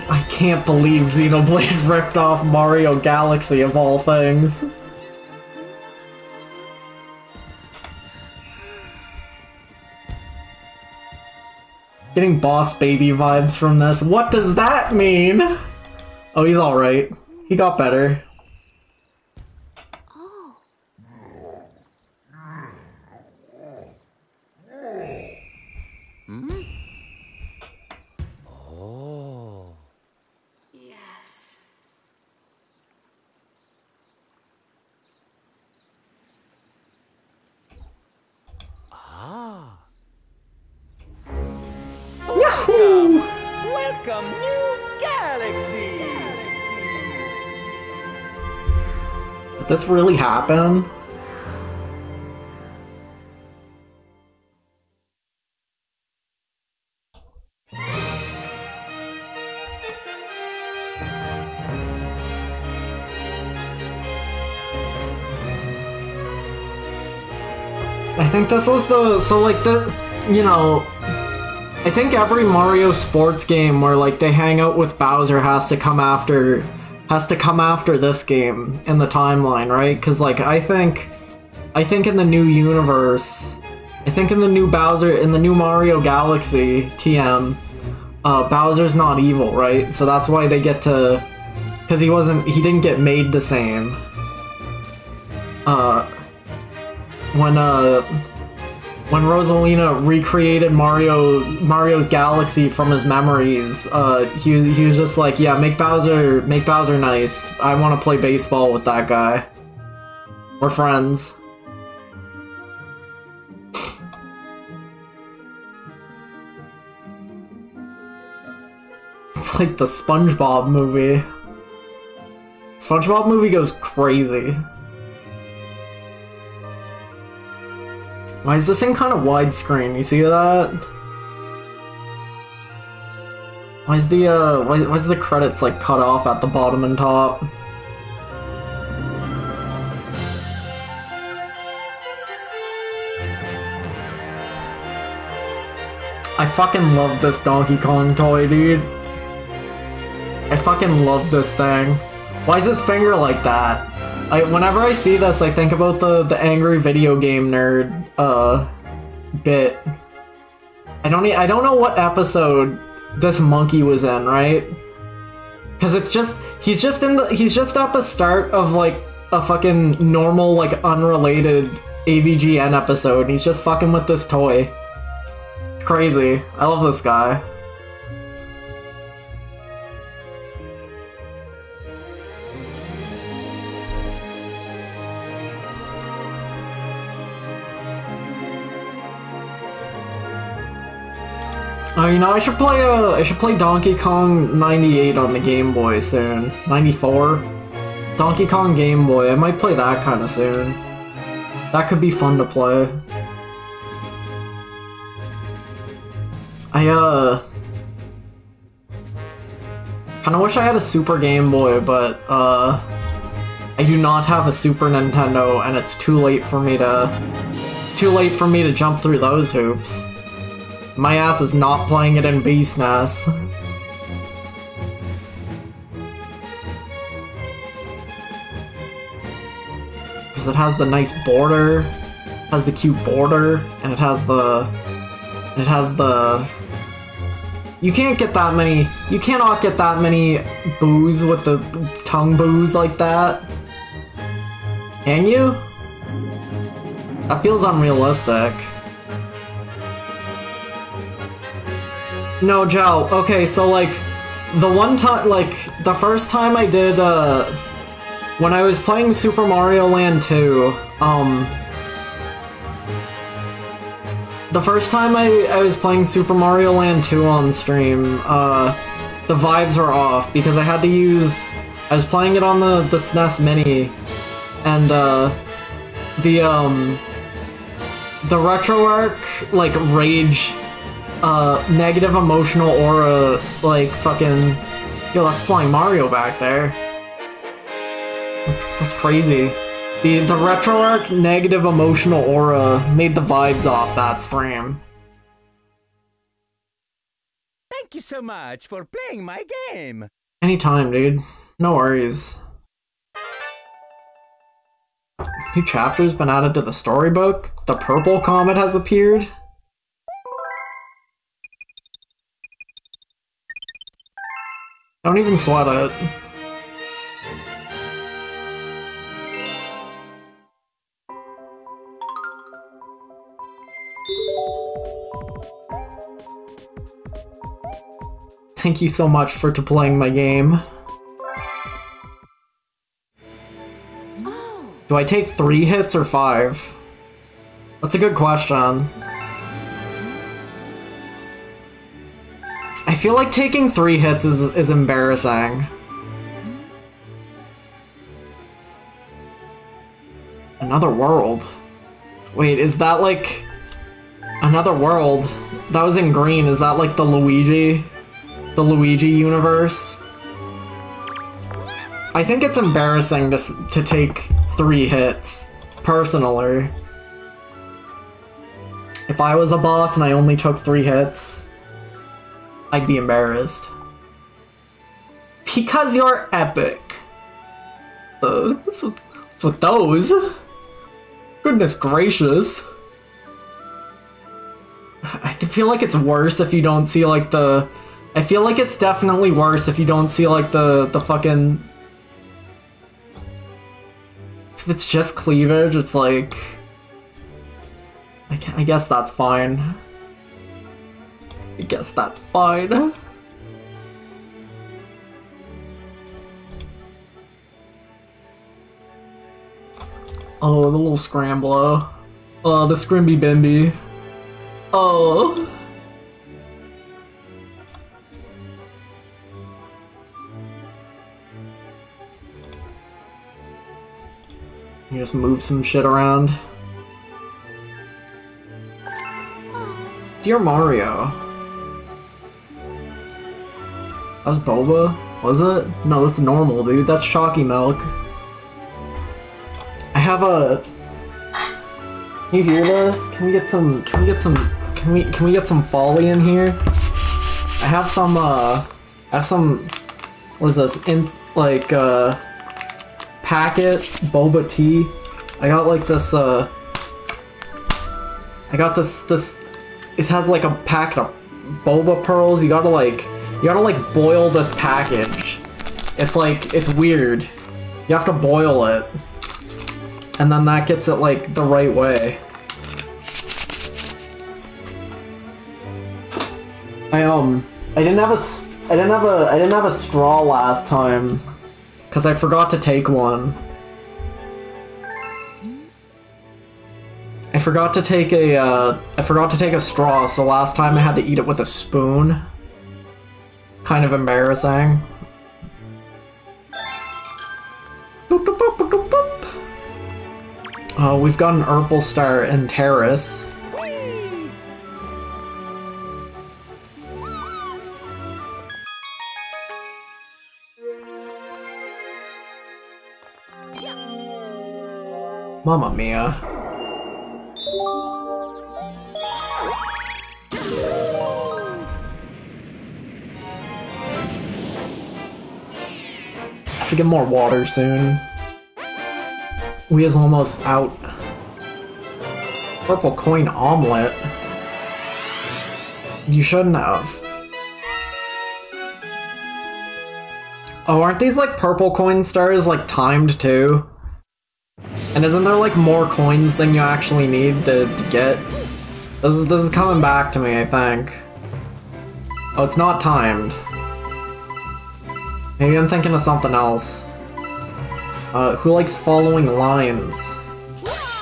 I can't believe Xenoblade ripped off Mario Galaxy of all things. Getting Boss Baby vibes from this. What does that mean? Oh, he's alright. He got better. Yes. Yahoo! Welcome, New Galaxy! Did this really happen? I think this was the, so like the, you know, I think every Mario sports game where like they hang out with Bowser has to come after this game in the timeline, right? Because like I think in the new universe, I think in the new Bowser, in the new Mario Galaxy TM, Bowser's not evil, right? So that's why they get to, because he didn't get made the same. When Rosalina recreated Mario's Galaxy from his memories, he was just like, yeah, make Bowser nice. I want to play baseball with that guy. We're friends. It's like the SpongeBob movie. SpongeBob movie goes crazy. Why is this thing kind of widescreen? You see that? Why is the credits like cut off at the bottom and top? I fucking love this Donkey Kong toy, dude. I fucking love this thing. Why is his finger like that? Whenever I see this, I think about the angry video game nerd bit. I don't know what episode this monkey was in, right? Because he's just at the start of like a fucking normal like unrelated AVGN episode, and he's just fucking with this toy. It's crazy. I love this guy. You know, I should play Donkey Kong 98 on the Game Boy soon. 94? Donkey Kong Game Boy, I might play that kind of soon. That could be fun to play. I kinda wish I had a Super Game Boy, but, I do not have a Super Nintendo, and it's too late for me to jump through those hoops. My ass is not playing it in Beast NES. Because it has the nice border, has the cute border, and it has the... You cannot get that many boos with the tongue boos like that. Can you? That feels unrealistic. No, Joe. Okay, so like, the one time, like, the first time I did, when I was playing Super Mario Land 2, the first time I was playing Super Mario Land 2 on stream, the vibes were off because I had to use, I was playing it on the SNES Mini, and, the RetroArch, like, rage, negative emotional aura, like, fucking... Yo, that's Flying Mario back there. That's crazy. The RetroArch negative emotional aura made the vibes off that stream. Thank you so much for playing my game. Anytime, dude. No worries. New chapter's been added to the storybook. The purple comet has appeared. Don't even sweat it. Thank you so much for playing my game. Do I take 3 hits or 5? That's a good question. I feel like taking 3 hits is embarrassing. Another world. Wait, is that like... Another world? That was in green, is that like the Luigi? The Luigi universe? I think it's embarrassing to take 3 hits, personally. If I was a boss and I only took 3 hits, I'd be embarrassed. Because you're epic. What's with those? Goodness gracious. I feel like it's worse if you don't see like the... I feel like it's definitely worse if you don't see like the fucking... If it's just cleavage, it's like... I guess that's fine. I guess that's fine. Oh, the little scrambler. Oh, the Scrimby Bimby. Oh. You just move some shit around. Dear Mario. That was Boba? Was it? No, that's normal, dude. That's Chalky Milk. I have a... Can you hear this? Can we get some... Can we get some folly in here? I have some, what is this? Like, packet boba tea. I got like this, I got this, it has like a packet of boba pearls. You gotta like boil this package. It's like, it's weird. You have to boil it. And then that gets it like the right way. I didn't have a straw last time because I forgot to take one. I forgot to take a straw, so last time I had to eat it with a spoon. Kind of embarrassing. Oh, we've got an Urple Star and Terrace. Mamma mia. I have to get more water soon. We is almost out. Purple coin omelet. You shouldn't have. Oh, aren't these like purple coin stars like timed too? And isn't there like more coins than you actually need to get? This is coming back to me, I think. Oh, it's not timed. Maybe I'm thinking of something else. Who likes following lines?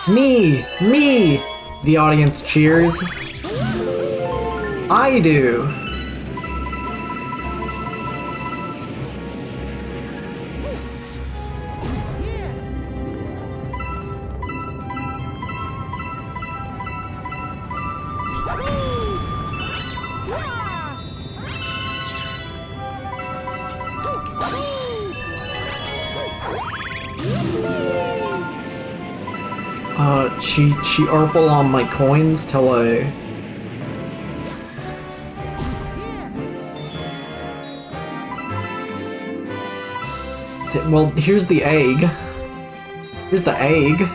Me! Me! The audience cheers. I do! She Urple on my coins till I... Well, here's the egg. Here's the egg.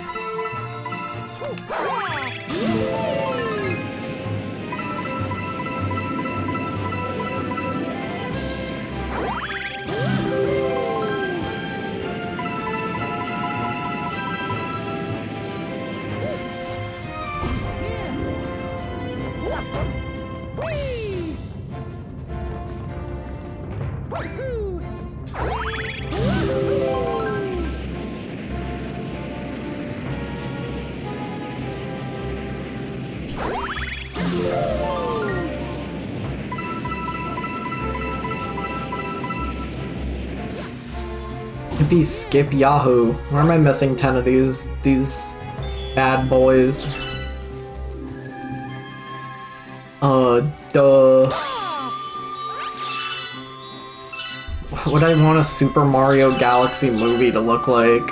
Be Skip Yahoo. Why am I missing 10 of these bad boys? Duh. What would I want a Super Mario Galaxy movie to look like? I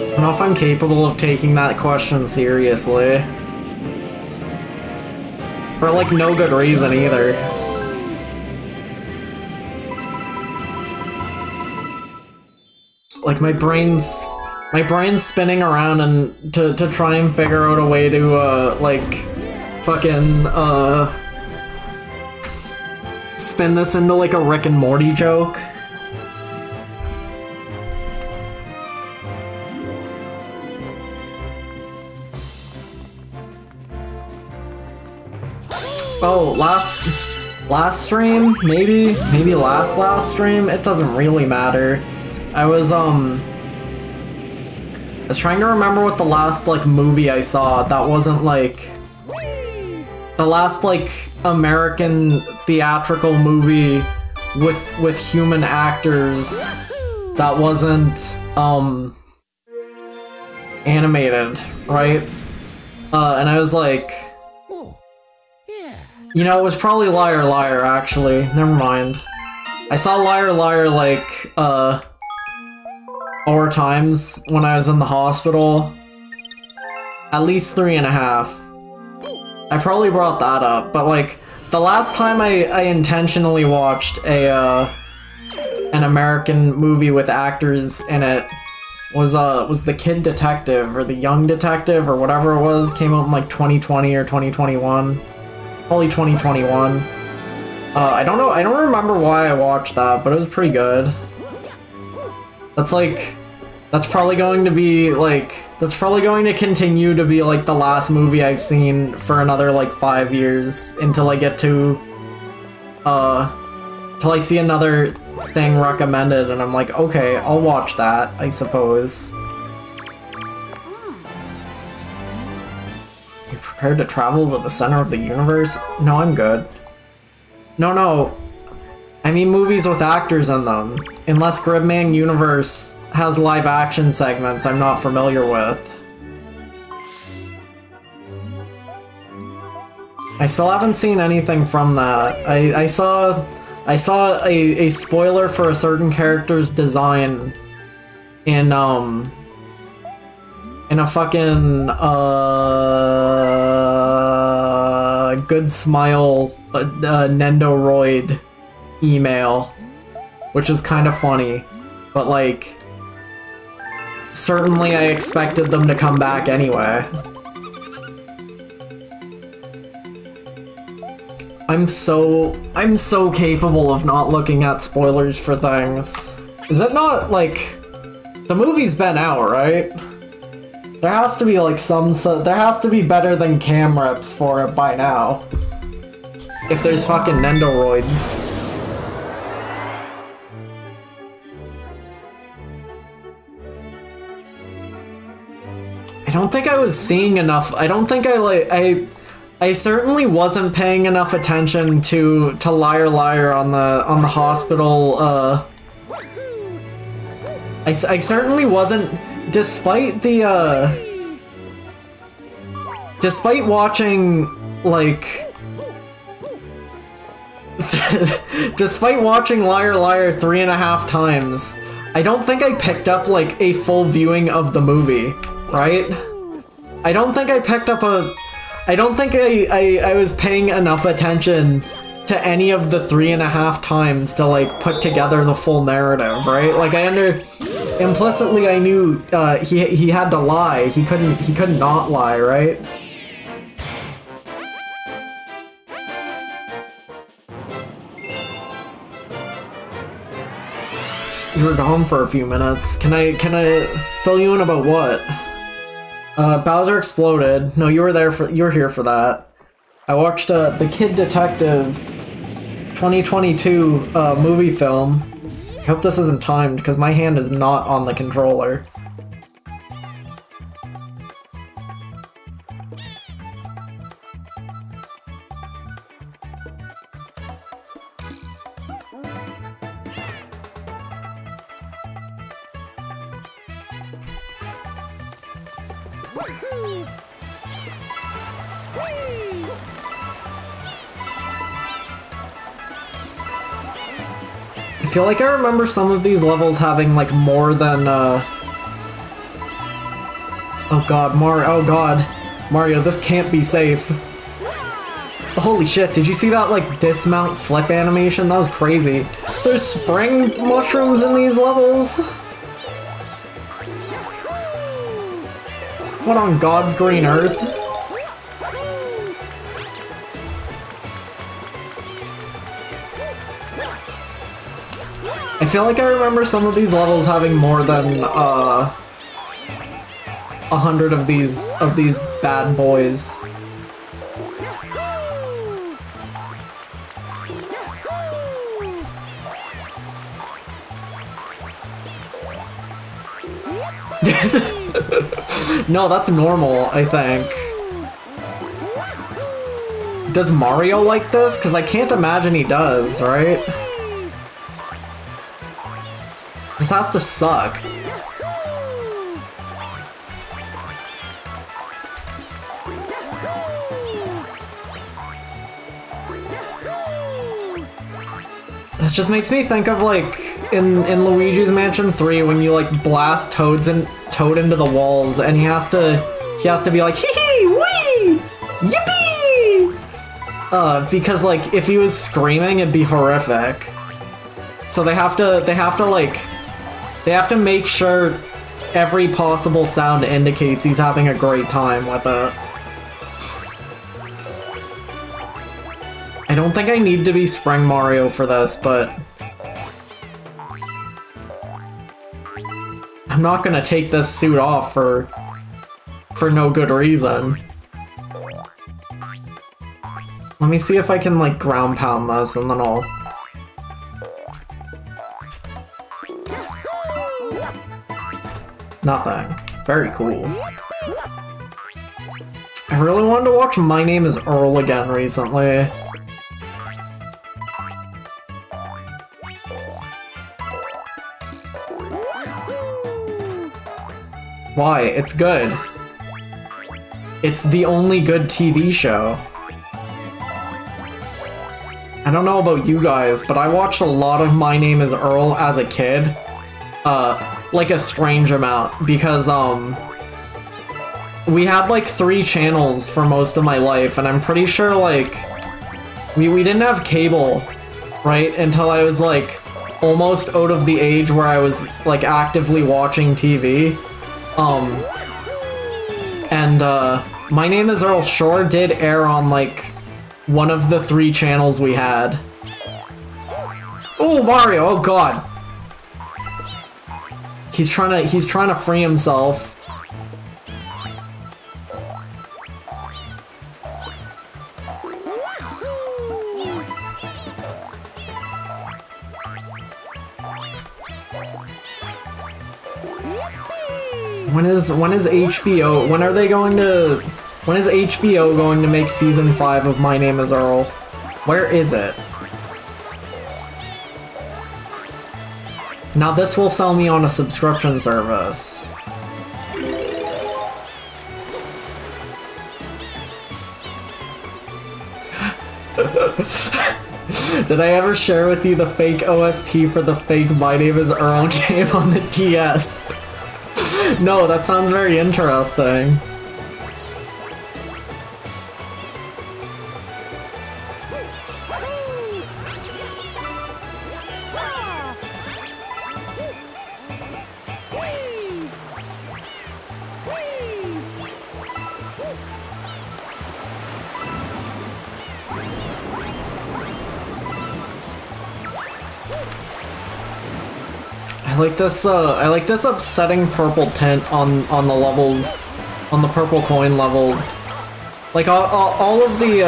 don't know if I'm capable of taking that question seriously. For like no good reason either. Like my brain's spinning around and to try and figure out a way to like fucking spin this into like a Rick and Morty joke. Oh, last stream? Maybe last stream? It doesn't really matter. I was trying to remember what the last, like, movie I saw that wasn't, like... The last, like, American theatrical movie with human actors that wasn't, animated, right? And I was like... You know, it was probably Liar Liar, actually. Never mind. I saw Liar Liar, like, 4 times when I was in the hospital. At least 3.5. I probably brought that up, but, like, the last time I intentionally watched an American movie with actors in it was The Kid Detective, or The Young Detective, or whatever it was. Came out in, like, 2020 or 2021. Probably 2021. I don't know, I don't remember why I watched that, but it was pretty good. That's probably going to be, like, that's probably going to continue to be, like, the last movie I've seen for another, like, 5 years, until I get to, till I see another thing recommended, and I'm like, okay, I'll watch that, I suppose. Prepared to travel to the center of the universe? No, I'm good. No. I mean movies with actors in them. Unless Gridman Universe has live action segments I'm not familiar with. I still haven't seen anything from that. I saw a spoiler for a certain character's design in a fucking, Good Smile, Nendoroid email, which is kind of funny, but, like, certainly I expected them to come back anyway. I'm so capable of not looking at spoilers for things. Is it not, like, the movie's been out, right? There has to be like there has to be better than cam reps for it by now. If there's fucking Nendoroids. I don't think I was seeing enough. I don't think I certainly wasn't paying enough attention to Liar Liar on the hospital. I certainly wasn't, despite watching like despite watching Liar Liar 3.5 times. I don't think I picked up like a full viewing of the movie, right? I don't think I picked up I don't think I was paying enough attention to any of the 3.5 times to like put together the full narrative, right? Like implicitly I knew he had to lie. He couldn't not lie, right? You were gone for a few minutes. Can I fill you in about what? Bowser exploded. No, you were here for that. I watched the Kid Detective 2022 movie film. I hope this isn't timed because my hand is not on the controller. I feel like I remember some of these levels having like more than oh god, Mario, this can't be safe. Holy shit, did you see that like dismount flip animation? That was crazy. There's spring mushrooms in these levels? What on God's green earth? I feel like I remember some of these levels having more than 100 of these bad boys. No, that's normal, I think. Does Mario like this? Because I can't imagine he does, right? This has to suck. This just makes me think of like in Luigi's Mansion 3 when you like blast Toad into the walls and he has to be like hee hee wee yippee because like if he was screaming it'd be horrific. So they have to make sure every possible sound indicates he's having a great time with it. I don't think I need to be Spring Mario for this, but I'm not gonna take this suit off for no good reason. Let me see if I can like ground pound this and then I'll... Nothing. Very cool. I really wanted to watch My Name is Earl again recently. Why? It's good. It's the only good TV show. I don't know about you guys, but I watched a lot of My Name is Earl as a kid. Like a strange amount, because, we had like 3 channels for most of my life, and I'm pretty sure, like, we didn't have cable, right, until I was, like, almost out of the age where I was, like, actively watching TV. My Name is Earl sure did air on, like, one of the 3 channels we had. Oh, Mario! Oh, God! He's trying to free himself. When is HBO? When are they going to? When is HBO going to make season 5 of My Name Is Earl? Where is it? Now this will sell me on a subscription service. Did I ever share with you the fake OST for the fake My Name Is Earl game on the DS? No, that sounds very interesting. I like this upsetting purple tint on the levels, on the purple coin levels. Like all of the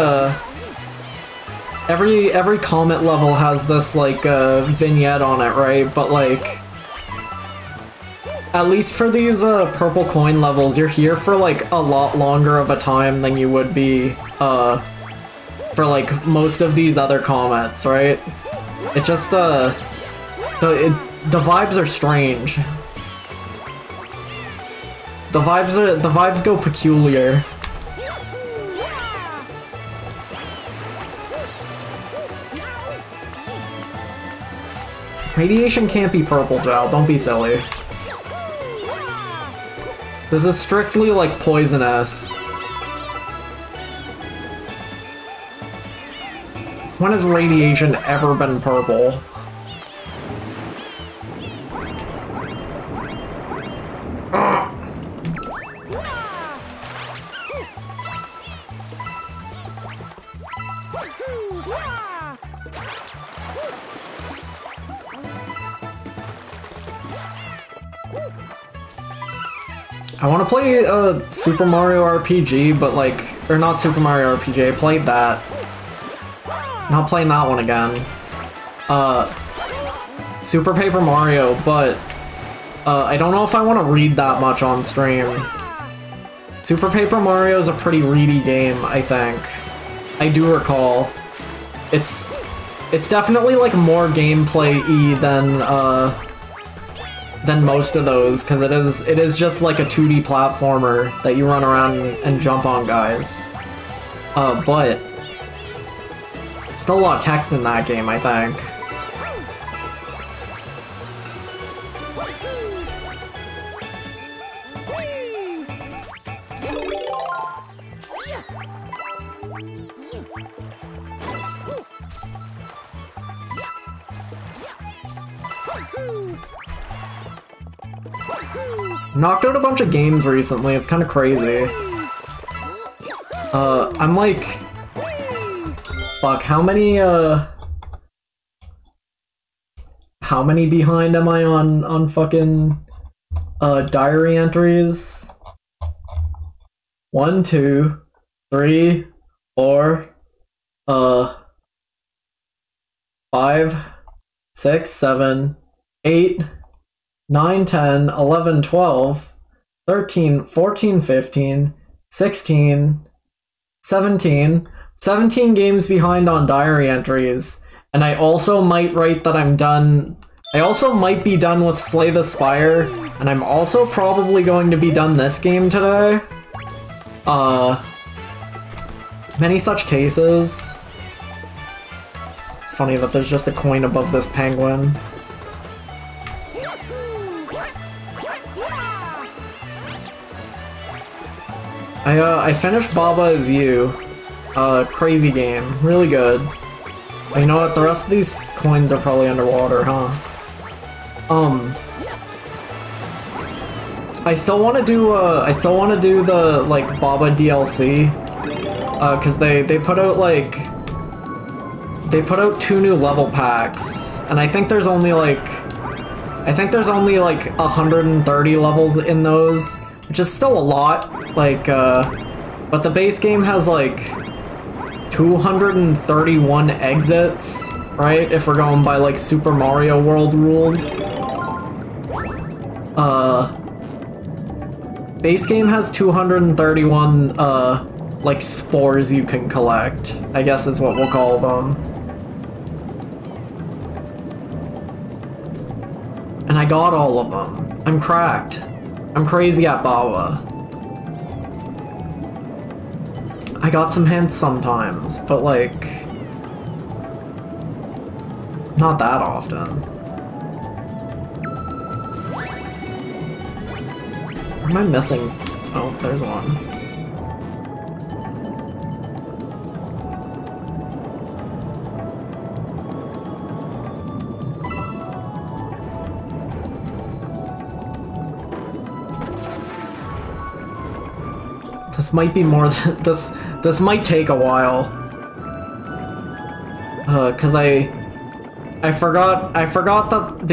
every comet level has this like vignette on it, right? But like at least for these purple coin levels, you're here for like a lot longer of a time than you would be for like most of these other comets, right? It just the vibes are strange. The vibes go peculiar. Radiation can't be purple, Joe. Don't be silly. This is strictly like poisonous. When has radiation ever been purple? I want to play Super Mario RPG, but like, or not Super Mario RPG, I played that. Not playing that one again. Super Paper Mario, but I don't know if I want to read that much on stream. Super Paper Mario is a pretty ready game, I think. I do recall. It's definitely like more gameplay-y than most of those, because it is just like a 2D platformer that you run around and jump on guys. But still a lot of text in that game, I think. Knocked out a bunch of games recently, it's kind of crazy. I'm like... Fuck, how many behind am I on fucking, diary entries? 1, 2, 3, 4, 5, 6, 7, 8, 9, 10, 11, 12, 13, 14, 15, 16, 17 games behind on diary entries, and I also might write that I'm done. I also might be done with Slay the Spire, and I'm also probably going to be done this game today. Many such cases. It's funny that there's just a coin above this penguin. I finished Baba Is You. Crazy game. Really good. But you know what? The rest of these coins are probably underwater, huh? I still want to do the like Baba DLC, cause they put out like 2 new level packs, and I think there's only like 130 levels in those, which is still a lot. Like, but the base game has like 231 exits, right? If we're going by like Super Mario World rules. Base game has 231, like, spores you can collect, I guess is what we'll call them. And I got all of them. I'm cracked. I'm crazy at Bawa. I got some hints sometimes, but like... not that often. Where am I missing? Oh, there's one. This might be more than this might take a while. Cause I forgot that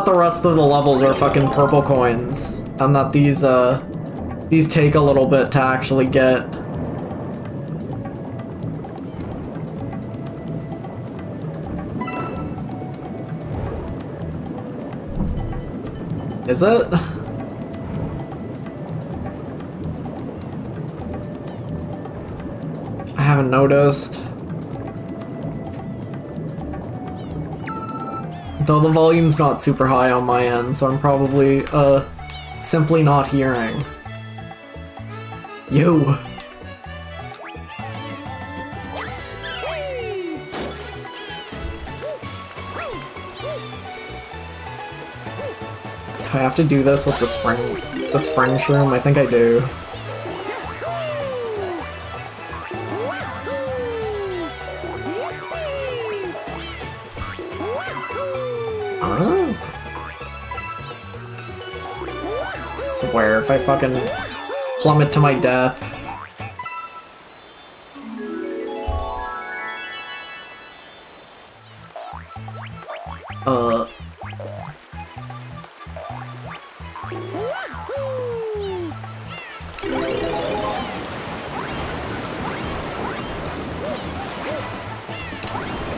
the rest of the levels are fucking purple coins, and that these take a little bit to actually get. Is it? I haven't noticed. Though the volume's not super high on my end, so I'm probably, simply not hearing. Yo! Do I have to do this with the spring shroom? I think I do. Swear if I fucking plummet to my death.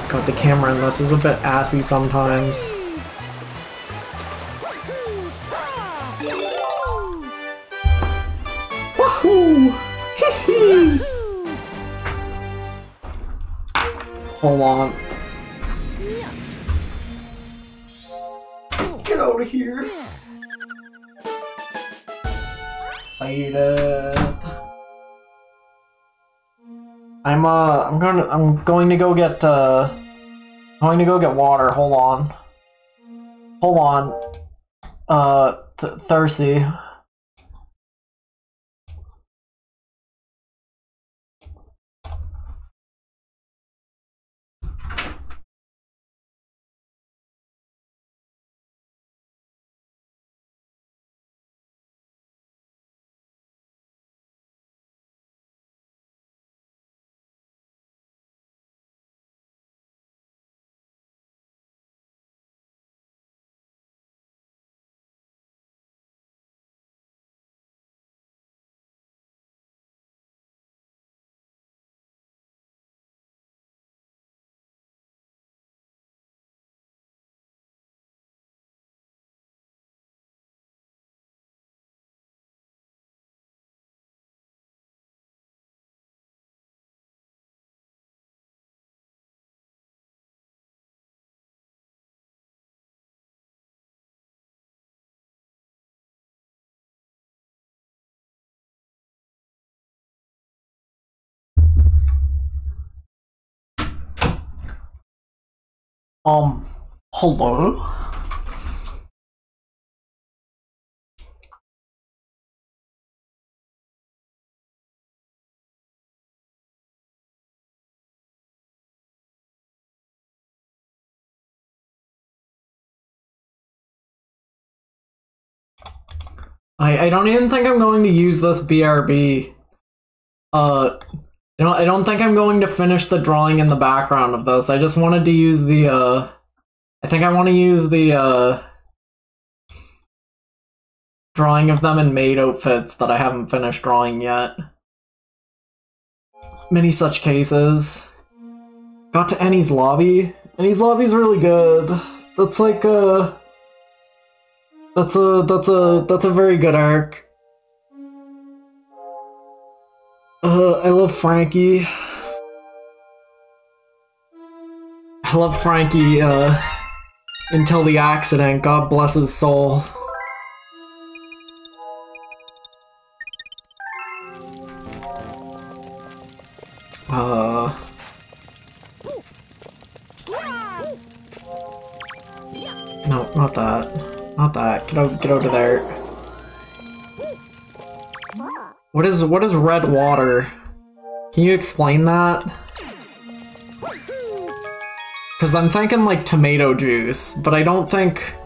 God, the camera in this is a bit assy sometimes. Hold on. Get out of here. Fight it. I'm going to go get water. Hold on. Hold on. Thirsty. Hello? I don't even think I'm going to use this BRB. You know, I don't think I'm going to finish the drawing in the background of this. I just wanted to use the, I think I want to use the, drawing of them in maid outfits that I haven't finished drawing yet. Many such cases. Got to Annie's lobby. Annie's lobby's really good. That's like, That's a very good arc. I love Frankie. I love Frankie, until the accident, God bless his soul. No, not that. Not that. Get out of there. What is red water? Can you explain that? Cause I'm thinking like tomato juice, but I don't think...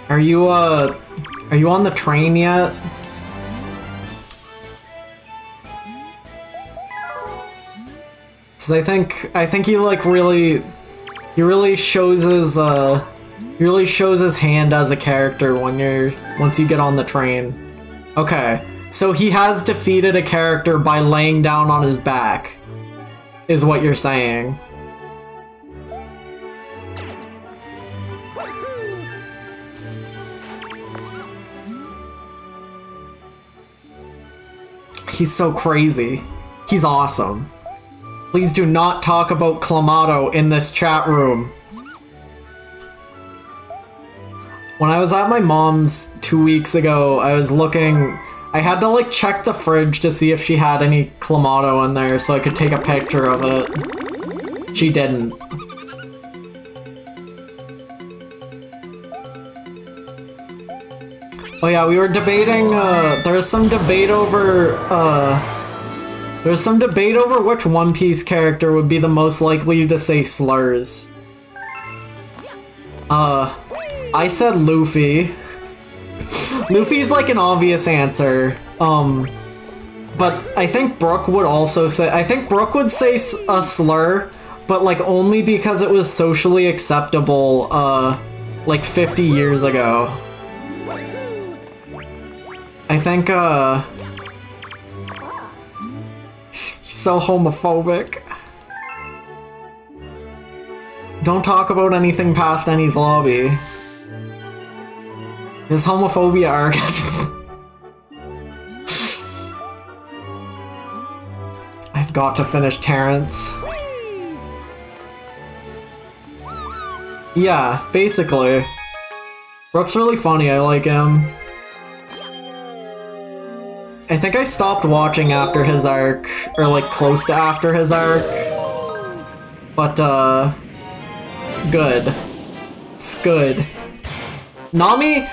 Are you on the train yet? Cause I think he like really shows his hand as a character once you get on the train. Okay, so he has defeated a character by laying down on his back, is what you're saying. He's so crazy. He's awesome. Please do not talk about Clamato in this chat room. When I was at my mom's 2 weeks ago, I was looking... I had to like check the fridge to see if she had any Clamato in there so I could take a picture of it. She didn't. Oh yeah, we were debating, there was some debate over which One Piece character would be the most likely to say slurs. I said Luffy. Luffy's like an obvious answer, but I think Brook would also say, I think Brook would say a slur, but like only because it was socially acceptable, like 50 years ago. I think, he's so homophobic. Don't talk about anything past Enies Lobby. His homophobia arc. I've got to finish Terrence. Yeah, basically. Brook's really funny, I like him. I think I stopped watching after his arc, or like close to after his arc. But it's good. It's good. Nami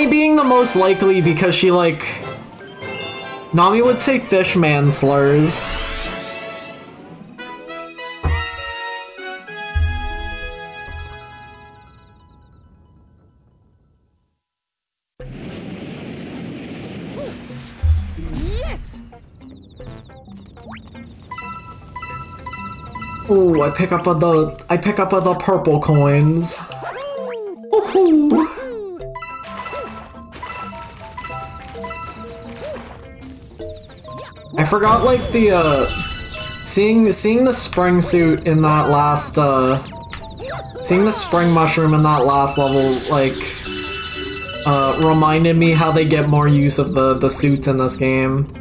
being the most likely because she like... Nami would say fishman slurs. Ooh, I pick up the purple coins. Woohoo! I forgot like the seeing the spring suit in that last seeing the spring mushroom in that last level like reminded me how they get more use of the suits in this game.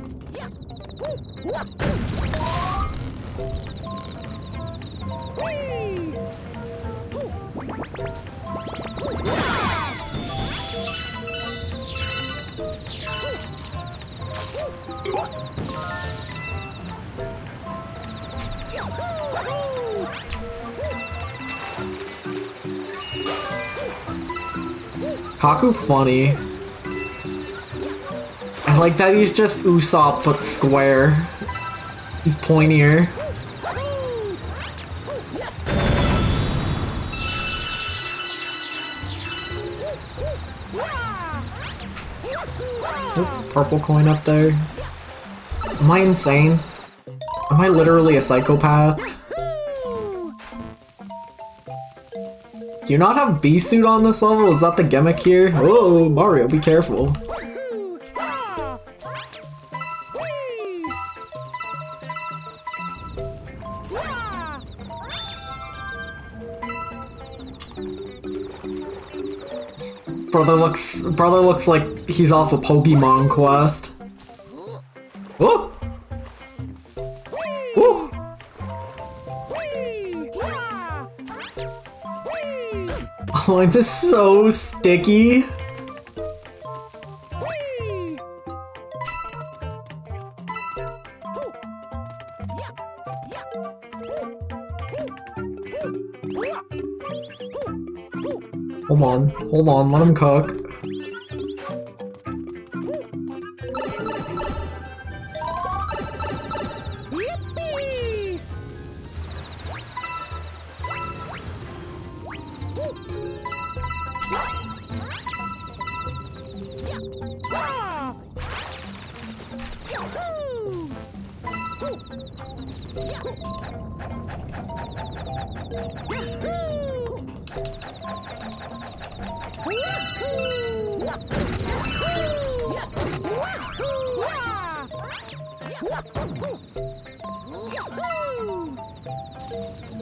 Kaku funny. I like that he's just Usopp but square. He's pointier. Oh, purple coin up there. Am I insane? Am I literally a psychopath? Do you not have B-suit on this level? Is that the gimmick here? Oh, Mario, be careful. Brother looks like he's off a Pokemon quest. Ooh! Ooh! Oh, I'm just so sticky. Hold on, let him cook.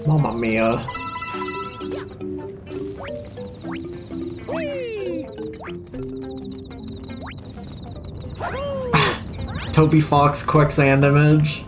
Mamma mia. Toby Fox quicksand image.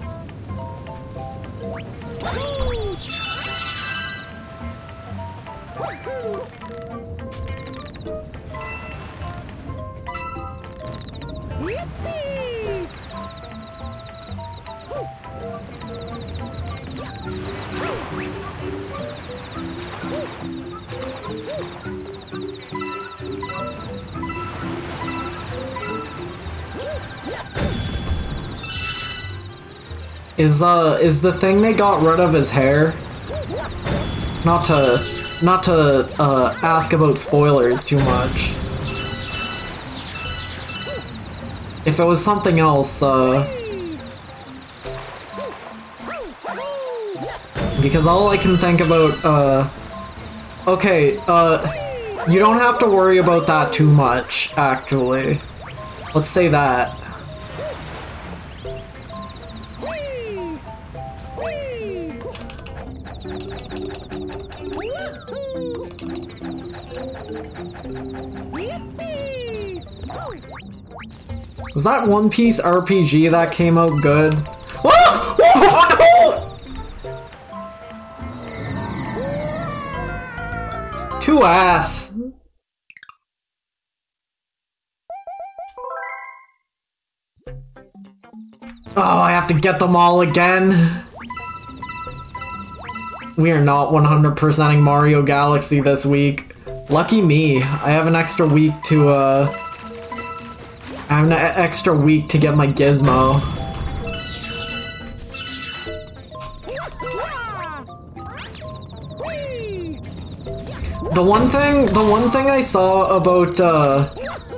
Is the thing they got rid of his hair? Not to ask about spoilers too much. If it was something else, because all I can think about, okay, you don't have to worry about that too much, actually. Let's say that. Was that One Piece RPG that came out good? Oh! Oh, no! Two ass. Oh, I have to get them all again. We are not 100%ing Mario Galaxy this week. Lucky me. I have an extra week to, I have an extra week to get my gizmo. The one thing I saw about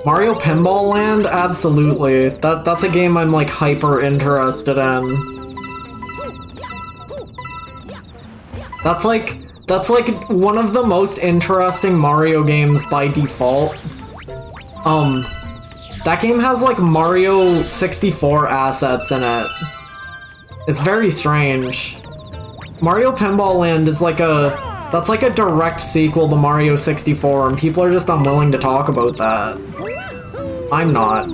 Mario Pinball Land, absolutely. That's a game I'm like hyper interested in. That's like one of the most interesting Mario games by default. That game has like Mario 64 assets in it. It's very strange. Mario Pinball Land is like that's like a direct sequel to Mario 64, and people are just unwilling to talk about that. I'm not.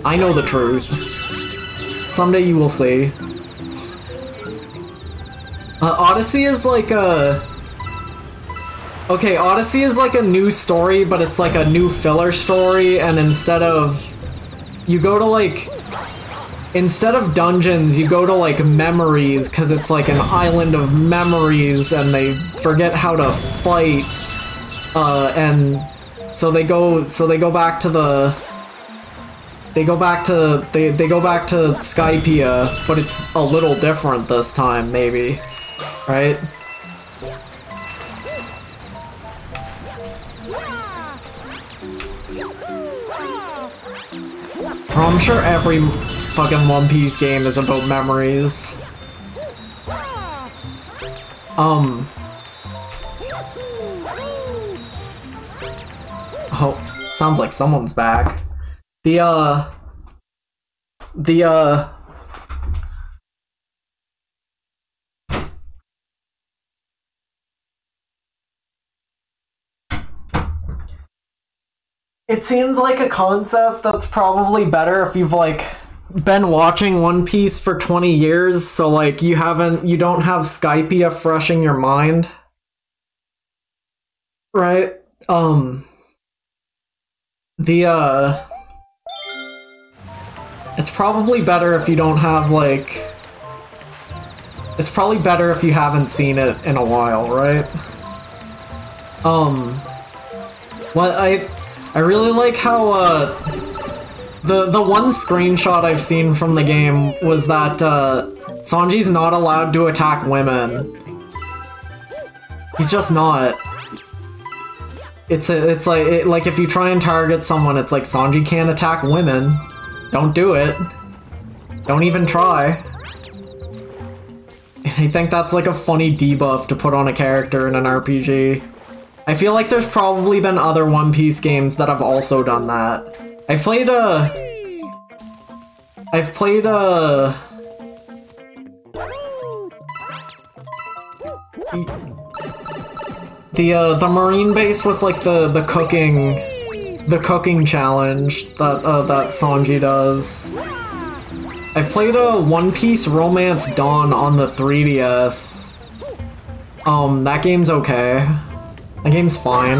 I know the truth. Someday you will see. Odyssey is like a... Okay, Odyssey is like a new story, but it's like a new filler story, and instead of... You go to like... Instead of dungeons, you go to like memories, because it's like an island of memories, and they forget how to fight. And so they go back to the... They go back to Skypiea, but it's a little different this time, maybe. Right? I'm sure every fucking One Piece game is about memories. Oh, sounds like someone's back. It seems like a concept that's probably better if you've, like, been watching One Piece for 20 years, so, like, you don't have Skypiea fresh in your mind. Right? It's probably better if you don't have, like... It's probably better if you haven't seen it in a while, right? Well, I really like how, the one screenshot I've seen from the game was that, Sanji's not allowed to attack women. He's just not. It's like if you try and target someone, it's like, Sanji can't attack women. Don't do it. Don't even try. I think that's like a funny debuff to put on a character in an RPG. I feel like there's probably been other One Piece games that have also done that. I've played the marine base with like the cooking challenge that Sanji does. I've played a One Piece Romance Dawn on the 3DS. That game's okay. That game's fine.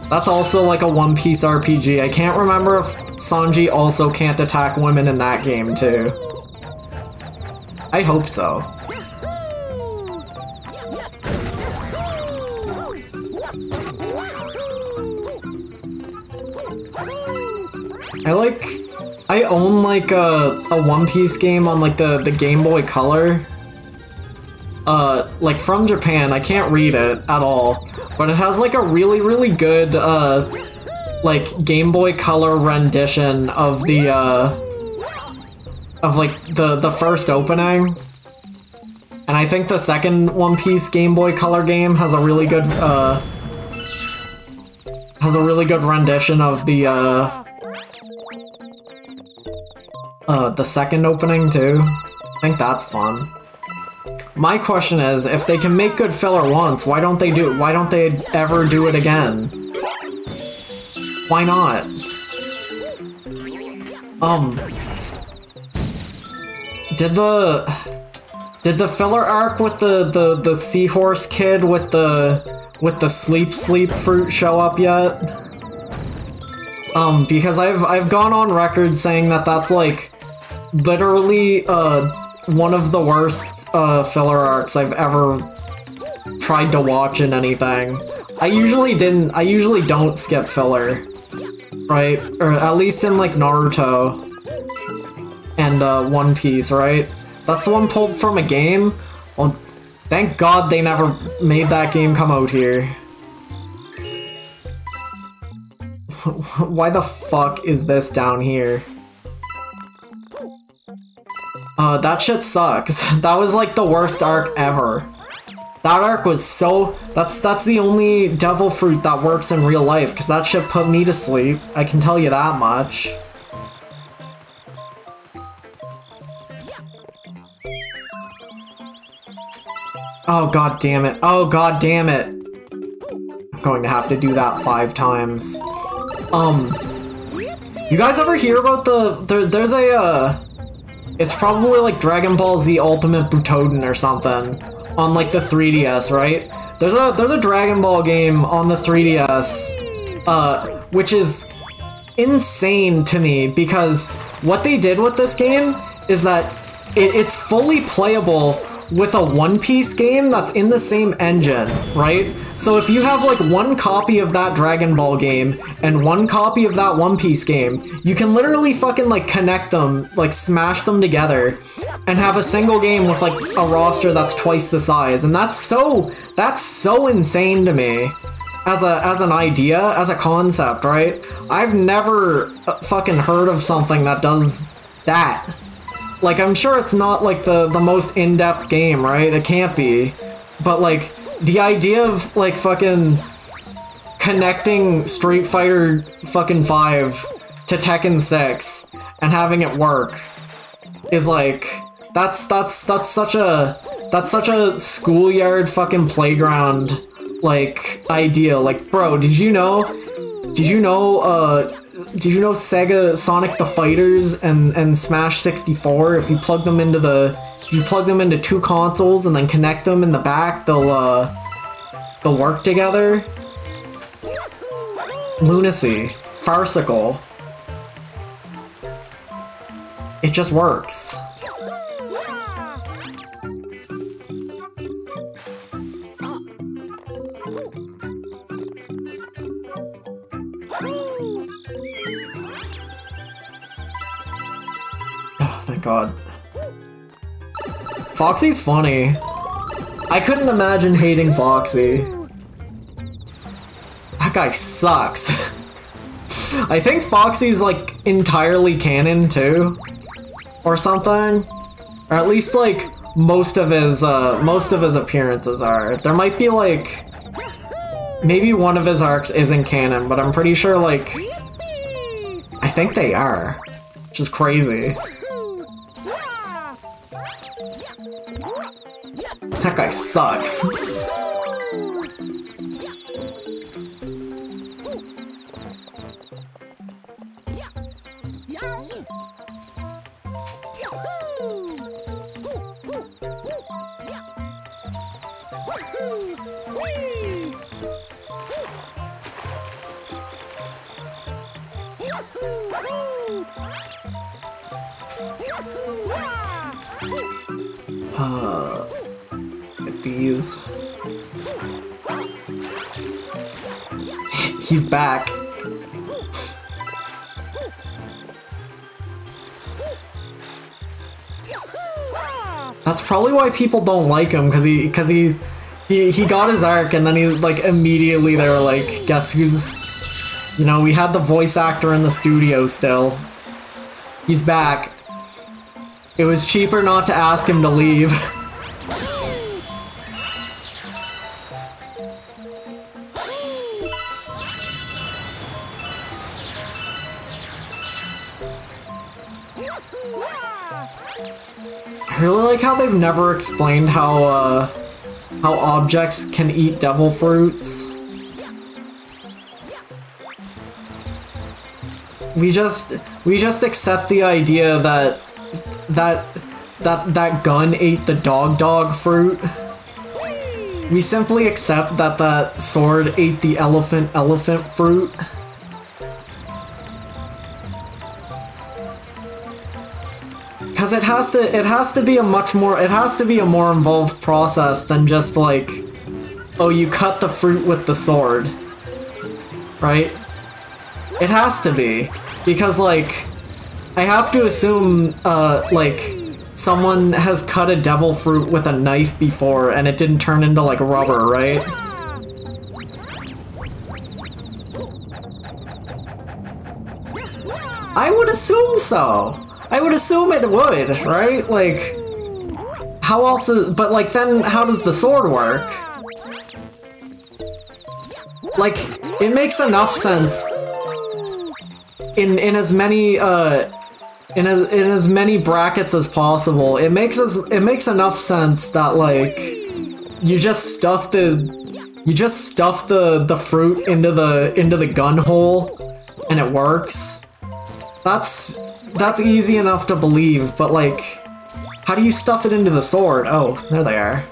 That's also like a One Piece RPG. I can't remember if Sanji also can't attack women in that game too. I hope so. I own like a One Piece game on like the Game Boy Color. Like from Japan. I can't read it at all, but it has like a really, really good like Game Boy Color rendition of the the first opening. And I think the second One Piece Game Boy Color game has a really good rendition of the second opening too. I think that's fun. My question is, if they can make good filler once, why don't they ever do it again? Why not? Did the filler arc with the seahorse kid with the sleep fruit show up yet? Because I've gone on record saying that that's like literally one of the worst filler arcs I've ever tried to watch in anything. I usually don't skip filler, right? Or at least in like Naruto and One Piece, right? That's the one pulled from a game. Well, thank God they never made that game come out here. Why the fuck is this down here? That shit sucks. That was like the worst arc ever. That arc was so... That's the only devil fruit that works in real life, because that shit put me to sleep. I can tell you that much. Oh god damn it. Oh god damn it. I'm going to have to do that 5 times. You guys ever hear about there's a, it's probably like Dragon Ball Z Ultimate Butoden or something on like the 3DS, right? There's a Dragon Ball game on the 3DS, which is insane to me because what they did with this game is that it's fully playable with a One Piece game that's in the same engine, right? So if you have like one copy of that Dragon Ball game and one copy of that One Piece game, you can literally fucking like connect them, like smash them together and have a single game with like a roster that's twice the size. And that's so insane to me as an idea, as a concept, right? I've never fucking heard of something that does that. Like, I'm sure it's not, like, the most in-depth game, right? It can't be. But, like, the idea of, like, fucking connecting Street Fighter fucking 5 to Tekken 6 and having it work is, like, that's such a schoolyard fucking playground like, idea. Like, bro, did you know Sega Sonic the Fighters and Smash 64, if you plug them into two consoles and then connect them in the back, they'll work together? Lunacy. Farcical. It just works. Oh, thank God. Foxy's funny. I couldn't imagine hating Foxy. That guy sucks. I think Foxy's like entirely canon too, or something, or at least like most of his appearances are. There might be like maybe one of his arcs isn't canon, but I'm pretty sure like I think they are, which is crazy. That guy sucks. Get these. He's back. That's probably why people don't like him, because he got his arc and then he like immediately they were like, guess who's, you know, we had the voice actor in the studio still. He's back. It was cheaper not to ask him to leave. I really like how they've never explained how objects can eat devil fruits. We just accept the idea that gun ate the dog fruit. We simply accept that sword ate the elephant fruit. Because it has to be a more involved process than just like, oh, you cut the fruit with the sword, right? It has to be, because like, I have to assume like someone has cut a devil fruit with a knife before and it didn't turn into like rubber, right? I would assume so. I would assume it would, right? Like, how else is... But, like, then how does the sword work? Like, it makes enough sense in as many, in as many brackets as possible. It makes enough sense that, like, you just stuff the fruit into the gun hole and it works. That's easy enough to believe, but like, how do you stuff it into the sword? Oh, there they are.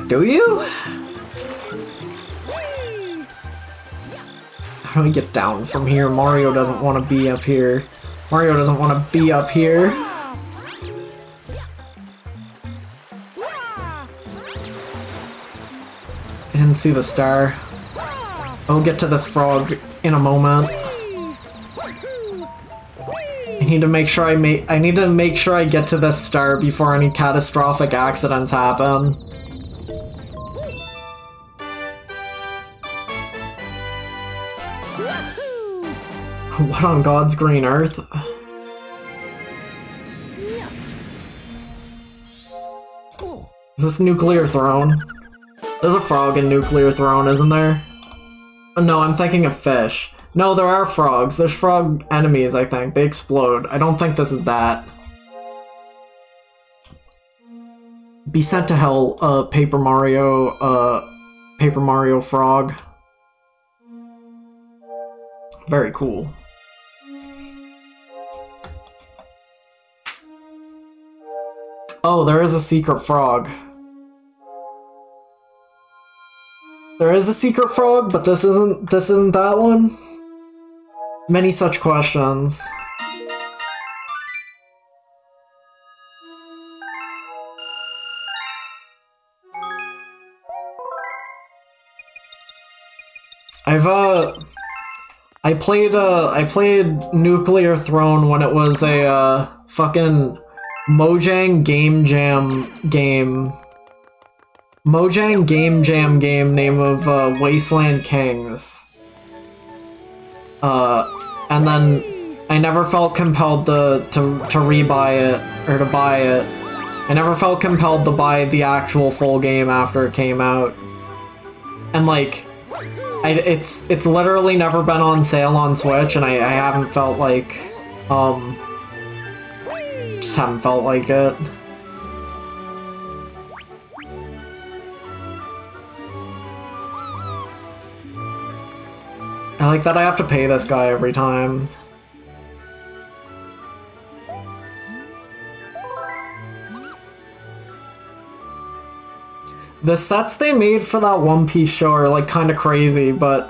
Do you? How do we get down from here? Mario doesn't want to be up here. Mario doesn't want to be up here. I didn't see the star. I'll get to this frog in a moment. I need to make sure I get to this star before any catastrophic accidents happen. What on God's green earth? Is this Nuclear Throne? There's a frog in Nuclear Throne, isn't there? Oh, no, I'm thinking of fish. No, there are frogs. There's frog enemies, I think. They explode. I don't think this is that. Be sent to hell, Paper Mario frog. Very cool. Oh, there is a secret frog. There is a secret frog, but this isn't that one? Many such questions. I played Nuclear Throne when it was a fucking Mojang Game Jam game. Mojang Game Jam game name of Wasteland Kings. And then I never felt compelled to rebuy it or to buy it. I never felt compelled to buy the actual full game after it came out. And like, it's literally never been on sale on Switch, and I haven't felt like, just haven't felt like it. I like that I have to pay this guy every time. The sets they made for that One Piece show are like kind of crazy, but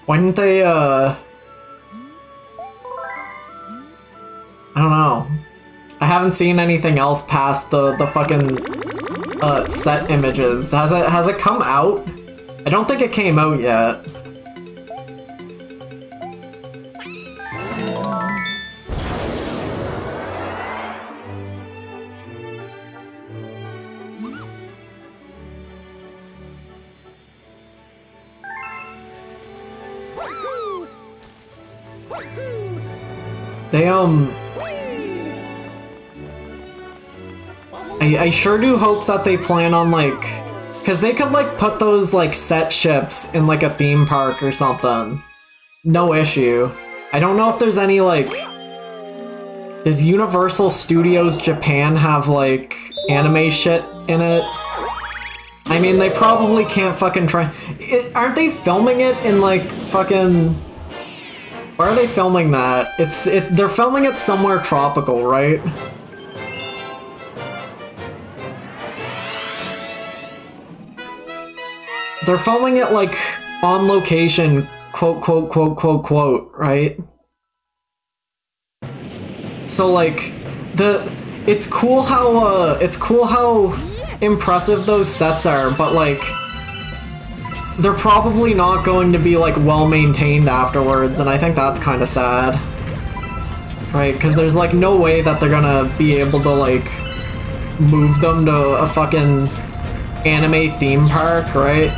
why didn't they I don't know. I haven't seen anything else past the fucking set images. Has it come out? I don't think it came out yet. They, I sure do hope that they plan on, like, because they could, like, put those, like, set ships in, like, a theme park or something. No issue. I don't know if there's any, like, does Universal Studios Japan have, like, anime shit in it? I mean, they probably can't fucking try. Aren't they filming it in, like, fucking... Where are they filming that? They're filming it somewhere tropical, right? They're filming it, like, on location, quote, quote, quote, quote, quote, right? So, like, it's cool how impressive those sets are, but, like, they're probably not going to be, like, well-maintained afterwards, and I think that's kind of sad. Right, because there's, like, no way that they're gonna be able to, like, move them to a fucking anime theme park, right?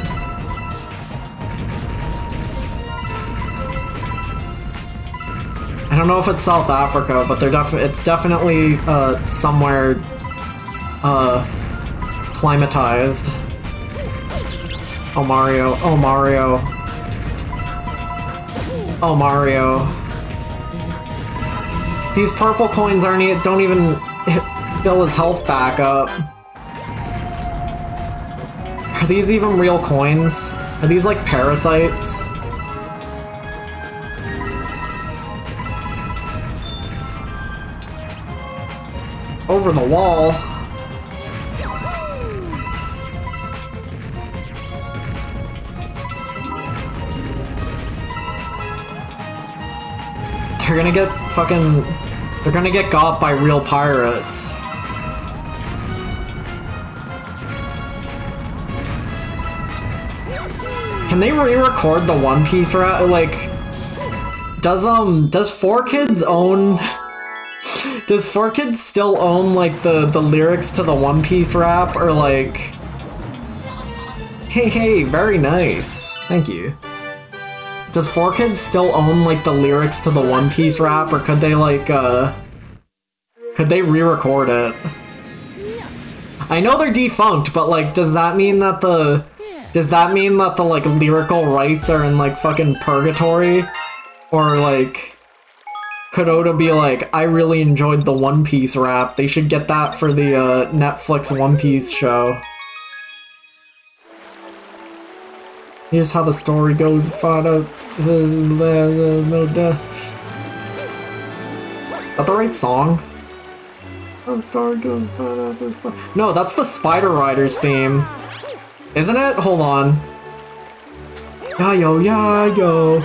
I don't know if it's South Africa, but it's definitely, somewhere, climatized. Oh, Mario. Oh, Mario. Oh, Mario. These purple coins don't even fill his health back up. Are these even real coins? Are these like parasites? Over the wall. They're gonna get got by real pirates. Can they re-record the One Piece rap? Like, does 4Kids own... Does 4Kids still own, like, the lyrics to the One Piece rap? Or, like... Hey, very nice. Thank you. Does 4Kids still own, like, the lyrics to the One Piece rap, or could they, like, could they re-record it? I know they're defunct, but like, does that mean that the like lyrical rights are in like fucking purgatory? Or like, could Oda be like, I really enjoyed the One Piece rap, they should get that for the Netflix One Piece show. Here's how the story goes, Fada. Is that the right song? Oh, story goes, Fada. No, that's the Spider Riders theme. Isn't it? Hold on. Yo,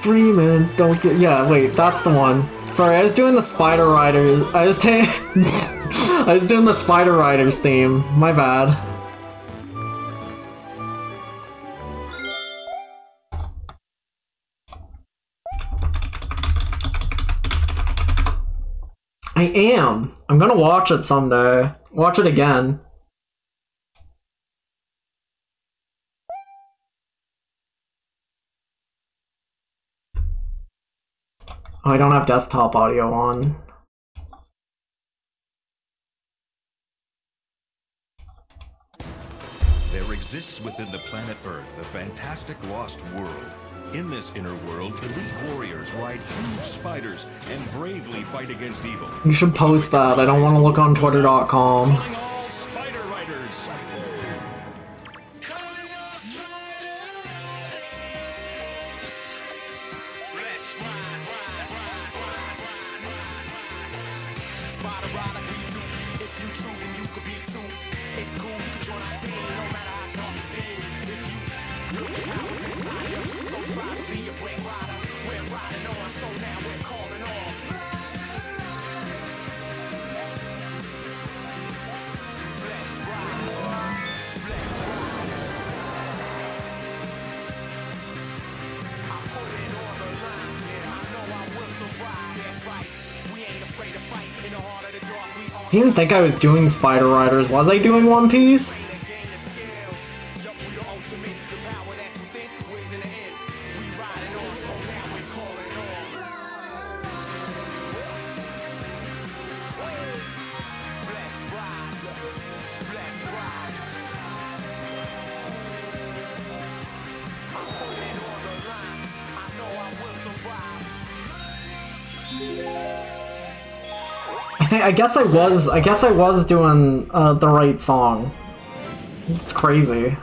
dreamin', don't get. Yeah, wait, that's the one. Sorry, I was doing the Spider Riders. I was doing the Spider Riders theme. My bad. I am. I'm gonna watch it someday. Watch it again. Oh, I don't have desktop audio on. There exists within the planet Earth a fantastic lost world. In this inner world, elite warriors ride huge spiders and bravely fight against evil. You should post that. I don't want to look on twitter.com. Calling all spider riders. He didn't think I was doing Spider Riders. Was I doing One Piece? I guess I was doing the right song. It's crazy.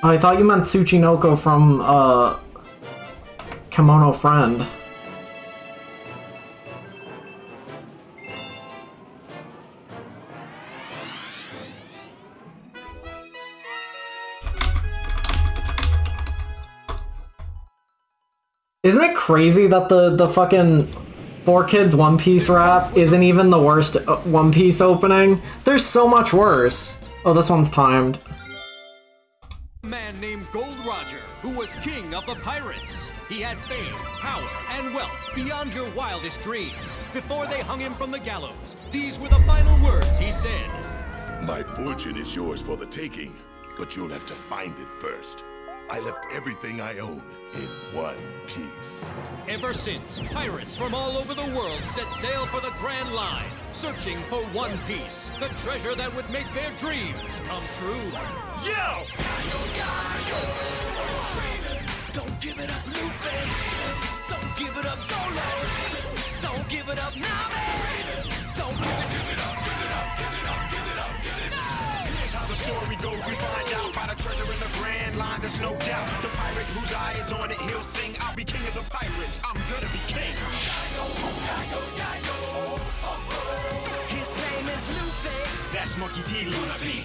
Oh, I thought you meant Tsuchinoko from Kemono Friend. Isn't it crazy that the fucking 4Kids One Piece rap isn't even the worst One Piece opening? There's so much worse. Oh, this one's timed. A man named Gold Roger, who was king of the pirates. He had fame, power, and wealth beyond your wildest dreams. Before they hung him from the gallows, these were the final words he said. My fortune is yours for the taking, but you'll have to find it first. I left everything I own in one piece. Ever since, pirates from all over the world set sail for the Grand Line, searching for One Piece, the treasure that would make their dreams come true. Yo! Don't give it up, Luffy! Don't give it up, Zoro! Don't give it up, Nami! Don't give it up, give it up, give it up, give it up, give it up! Here's how the story goes. We find out about a treasure in the Grand Line. There's no doubt. The pirate whose eye is on it, he'll sing. I'll be king of the pirates. I'm gonna be king. His name is Luffy. That's Monkey D. Luffy.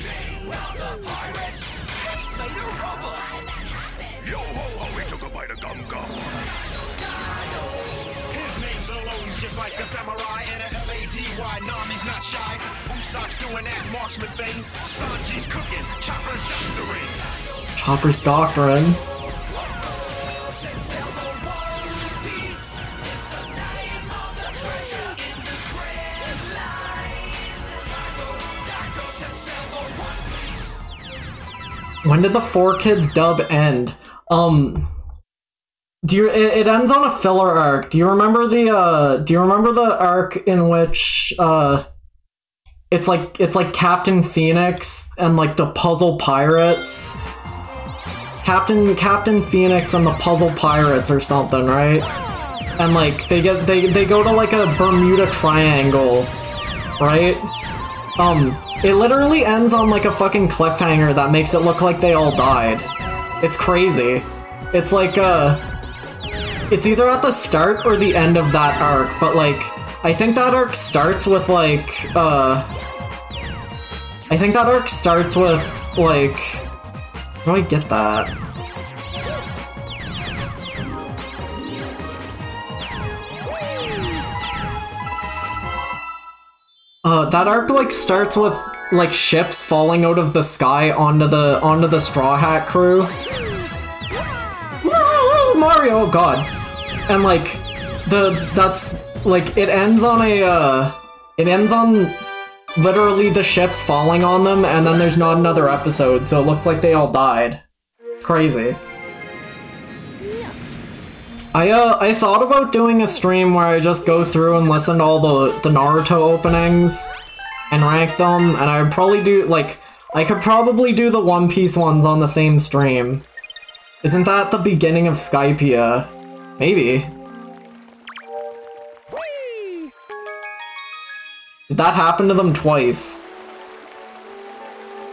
Well, the pirates. He's made of rubber. Yo ho ho, he took a bite of gum gum. His name's alone, just like a samurai and a L-A-D-Y. Nami's not shy. Usopp's doing that marksman thing. Sanji's cooking. Chopper's doctoring. Chopper's doctoring. When did the 4Kids dub end? it ends on a filler arc. Do you remember the arc in which it's like Captain Phoenix and like the Puzzle Pirates? Captain Phoenix and the Puzzle Pirates or something, right? And like they go to like a Bermuda Triangle, right? It literally ends on like a fucking cliffhanger that makes it look like they all died. It's crazy. It's like it's either at the start or the end of that arc, but like I think that arc starts with like how do I get that? That arc like starts with like ships falling out of the sky onto the Straw Hat crew. Mario, oh god. And like that's like it ends on literally the ships falling on them, and then there's not another episode, so it looks like they all died. It's crazy. I thought about doing a stream where I just go through and listen to all the Naruto openings and rank them, and I would probably do, like, I could probably do the One Piece ones on the same stream. Isn't that the beginning of Skypiea? Maybe. Did that happen to them twice?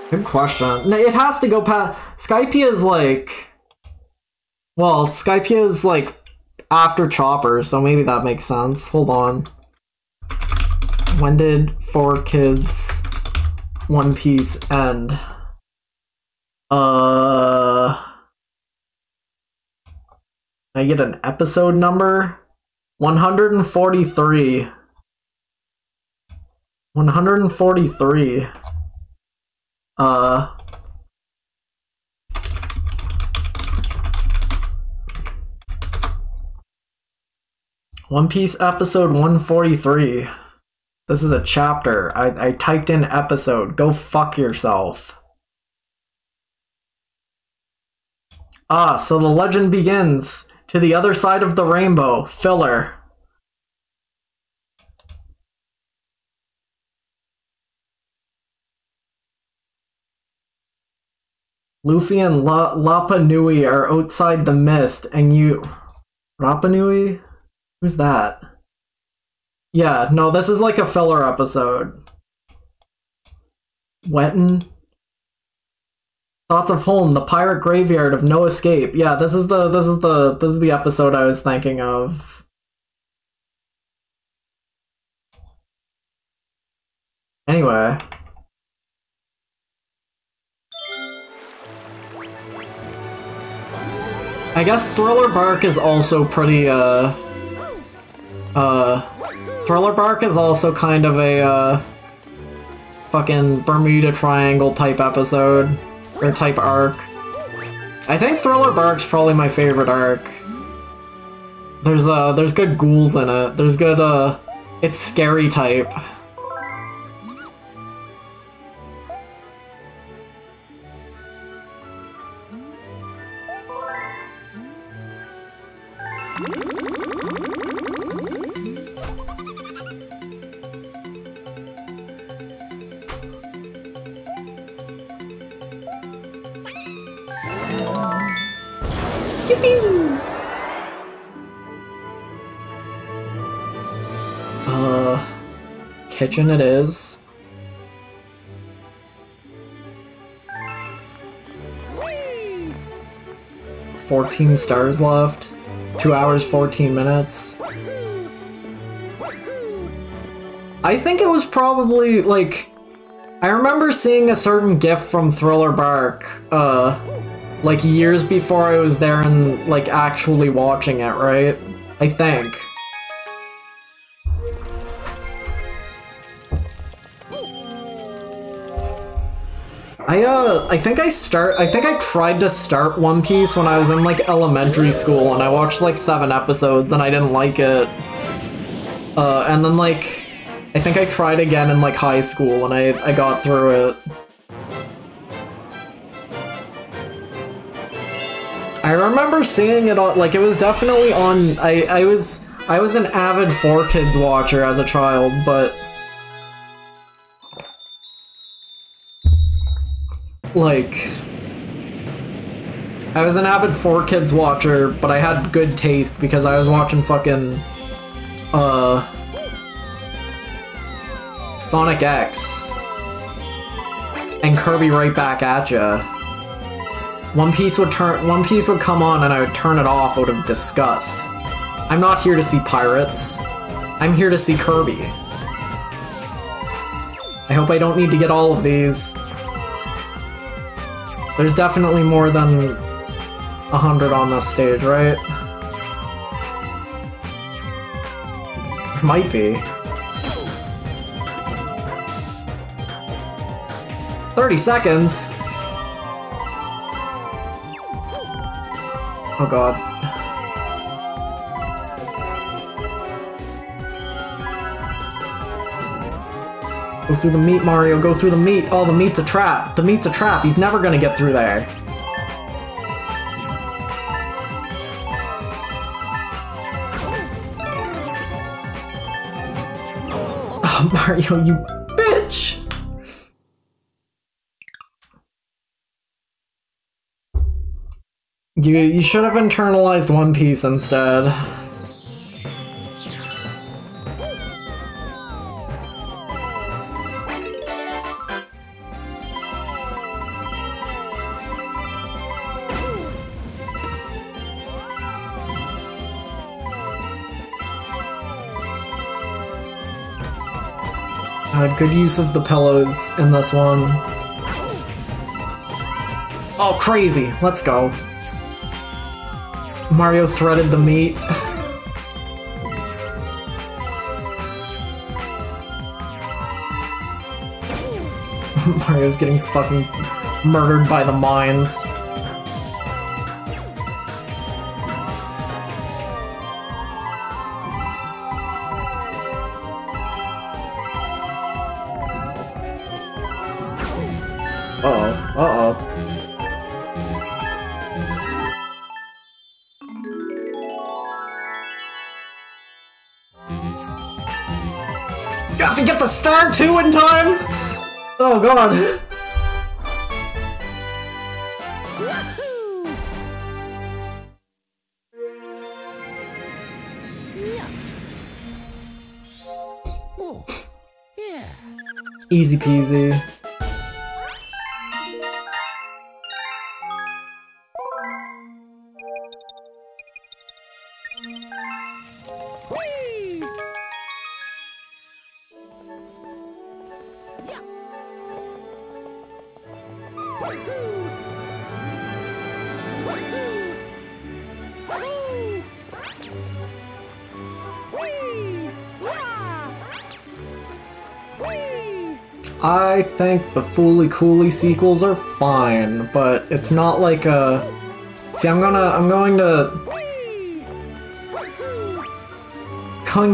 Good question. No, it has to go past... Skypiea is like... Well, Skypiea is like after Chopper, so maybe that makes sense. Hold on. When did 4Kids One Piece end? I get an episode number? 143. 143. One Piece episode 143. This is a chapter. I typed in episode. Go fuck yourself. Ah, so the legend begins. To the other side of the rainbow. Filler. Luffy and Rapa Nui are outside the mist, and you... Rapa Nui? Who's that? Yeah, no, this is like a filler episode. Wetten? Thoughts of Home, the pirate graveyard of no escape. Yeah, this is the episode I was thinking of. Anyway. I guess Thriller Bark is also pretty, Thriller Bark is also kind of a, fucking Bermuda Triangle type episode, or type arc. I think Thriller Bark's probably my favorite arc. There's good ghouls in it. There's good, it's scary type. Kitchen it is. Whee! 14 stars left. 2 hours, 14 minutes. I think it was probably, like... I remember seeing a certain GIF from Thriller Bark, like years before I was there and, like, actually watching it, right? I think. I think I tried to start One Piece when I was in, like, elementary school, and I watched, like, 7 episodes, and I didn't like it. And then, like, I think I tried again in, like, high school, and I got through it. I remember seeing it on, like, it was definitely on, I was an avid 4Kids watcher as a child, but... Like... I was an avid 4Kids watcher, but I had good taste because I was watching fucking... Sonic X. And Kirby Right Back at Ya. One Piece would come on and I would turn it off out of disgust. I'm not here to see pirates. I'm here to see Kirby. I hope I don't need to get all of these. There's definitely more than 100 on this stage, right? Might be. 30 seconds? Oh god. Go through the meat, Mario, go through the meat. Oh, the meat's a trap. The meat's a trap. He's never gonna get through there. Oh, Mario, you bitch! You should have internalized One Piece instead. Good use of the pillows in this one. Oh, crazy! Let's go. Mario threaded the meat. Mario's getting fucking murdered by the mines. Uh-oh, uh-oh. You have to get the star too in time? Oh god. Oh, yeah. Easy peasy. I think the Fooly Cooly sequels are fine, but it's not like a... See, I'm going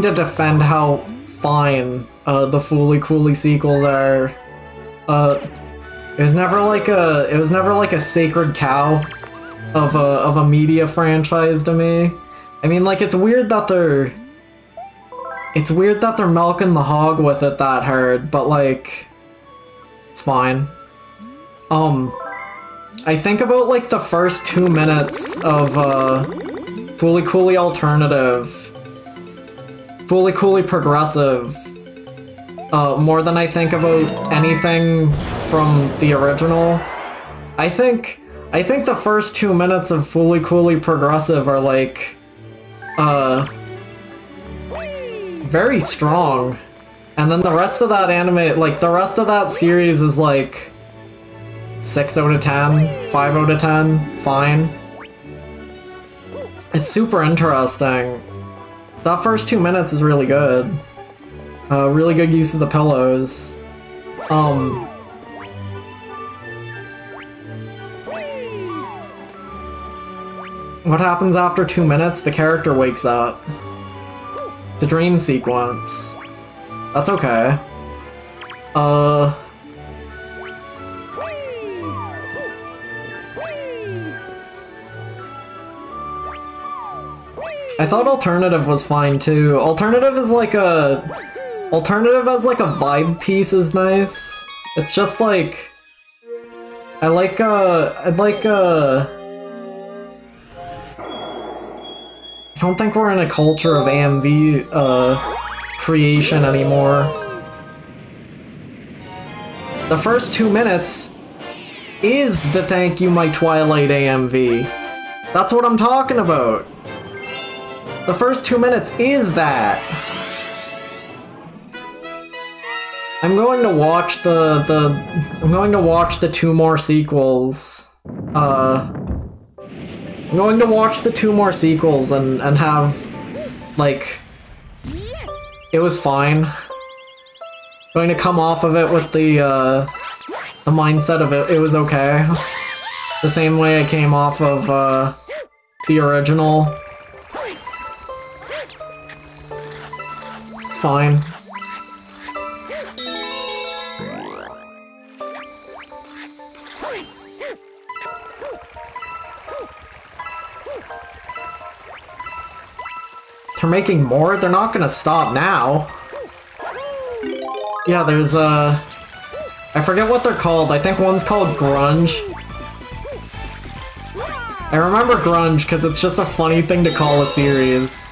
to defend how fine the Fooly Cooly sequels are. It was never like a sacred cow of a media franchise to me. I mean, like, it's weird that they're milking the hog with it that hard, but like, it's fine. I think about like the first 2 minutes of Fooly Cooly Alternative, Fooly Cooly Progressive, more than I think about anything from the original. I think the first 2 minutes of Fooly Cooly Progressive are like, very strong. And then the rest of that anime, like, the rest of that series is like 6 out of 10, 5 out of 10, fine. It's super interesting. That first 2 minutes is really good. Really good use of the pillows. What happens after 2 minutes? The character wakes up. It's a dream sequence. That's okay. I thought Alternative was fine too. Alternative as like a vibe piece is nice. It's just like I don't think we're in a culture of AMV creation anymore. The first 2 minutes is the Thank You My Twilight AMV. That's what I'm talking about. The first 2 minutes is that. I'm going to watch the 2 more sequels. I'm going to watch the 2 more sequels and have, like, it was fine. Going to come off of it with the mindset of it was okay. The same way I came off of, the original. Fine. They're making more? They're not gonna stop now. Yeah, there's I forget what they're called. I think one's called Grunge. I remember Grunge because it's just a funny thing to call a series.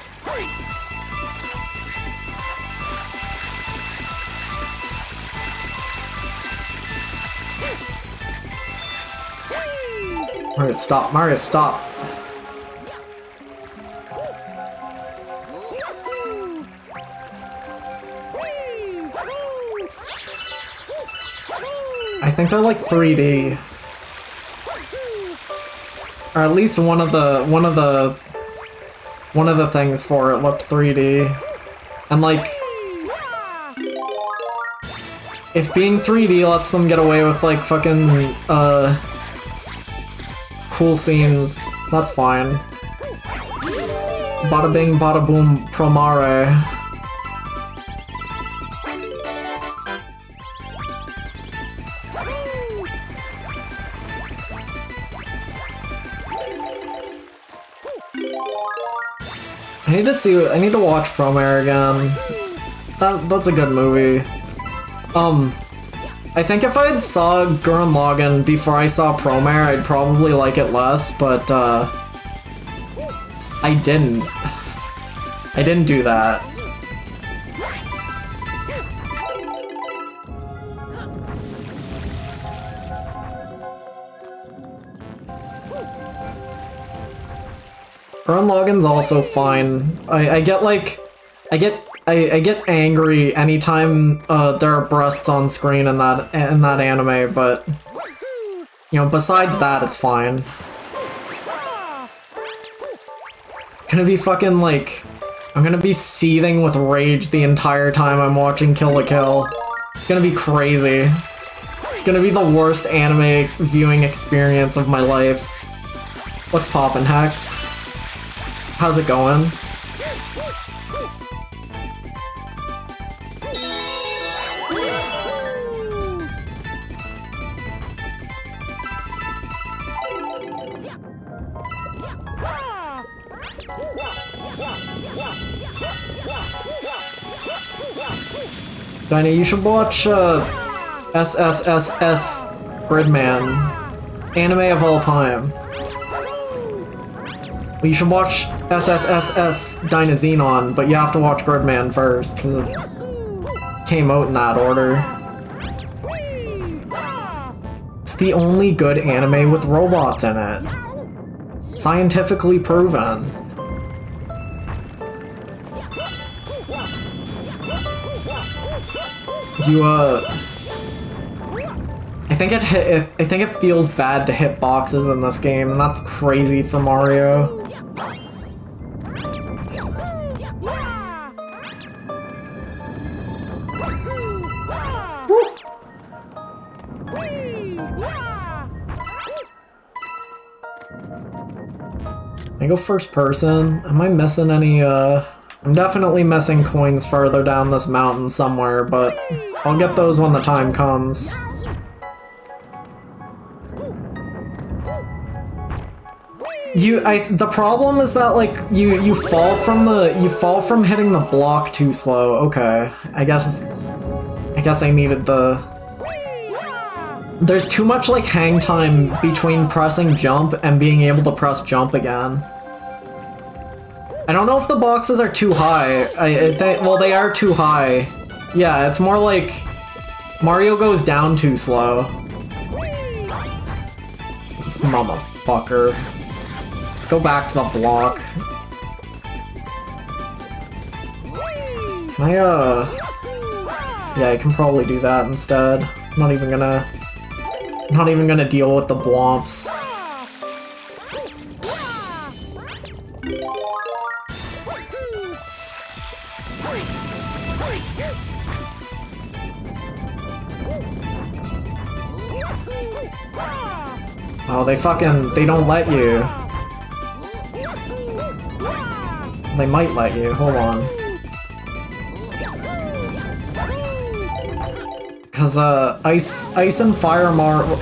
Mario, stop. Mario, stop. I think they're like 3D. Or at least one of the things for it looked 3D. And like, if being 3D lets them get away with like fucking cool scenes, that's fine. Bada bing, bada boom, promare. I need to watch Promare again. That's a good movie. I think if I'd saw Gurren Lagann before I saw Promare, I'd probably like it less, but I didn't. I didn't do that. Gurren Lagann's also fine. I get angry anytime there are breasts on screen in that anime, but you know, besides that, it's fine. Gonna be fucking like, I'm gonna be seething with rage the entire time I'm watching Kill la Kill. It's gonna be crazy. It's gonna be the worst anime viewing experience of my life. What's poppin', Hex? How's it going? Dinah, you should watch SSSS Gridman. Anime of all time. Well, you should watch SSSS Dynazenon, but you have to watch Gridman first, because it came out in that order. It's the only good anime with robots in it. Scientifically proven. I think it feels bad to hit boxes in this game, and that's crazy for Mario. Can I go first person? Am I missing any, I'm definitely missing coins further down this mountain somewhere, but I'll get those when the time comes. The problem is that like you fall from hitting the block too slow. Okay, I guess I needed the. There's too much like hang time between pressing jump and being able to press jump again. I don't know if the boxes are too high. Well, they are too high. Yeah, it's more like Mario goes down too slow. Motherfucker. Let's go back to the block. Yeah, I can probably do that instead. I'm not even gonna deal with the blomps. Oh, they don't let you. They might let you, hold on. Cause Ice and Fire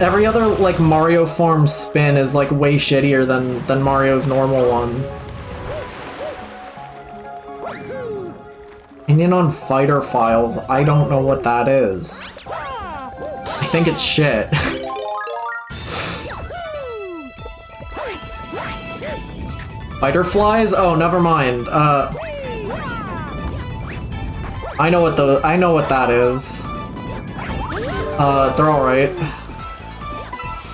every other like Mario form spin is like way shittier than Mario's normal one. Opinion on Fighter Files, I don't know what that is. I think it's shit. Fighter Flies? Oh, never mind. I know what that is. They're alright.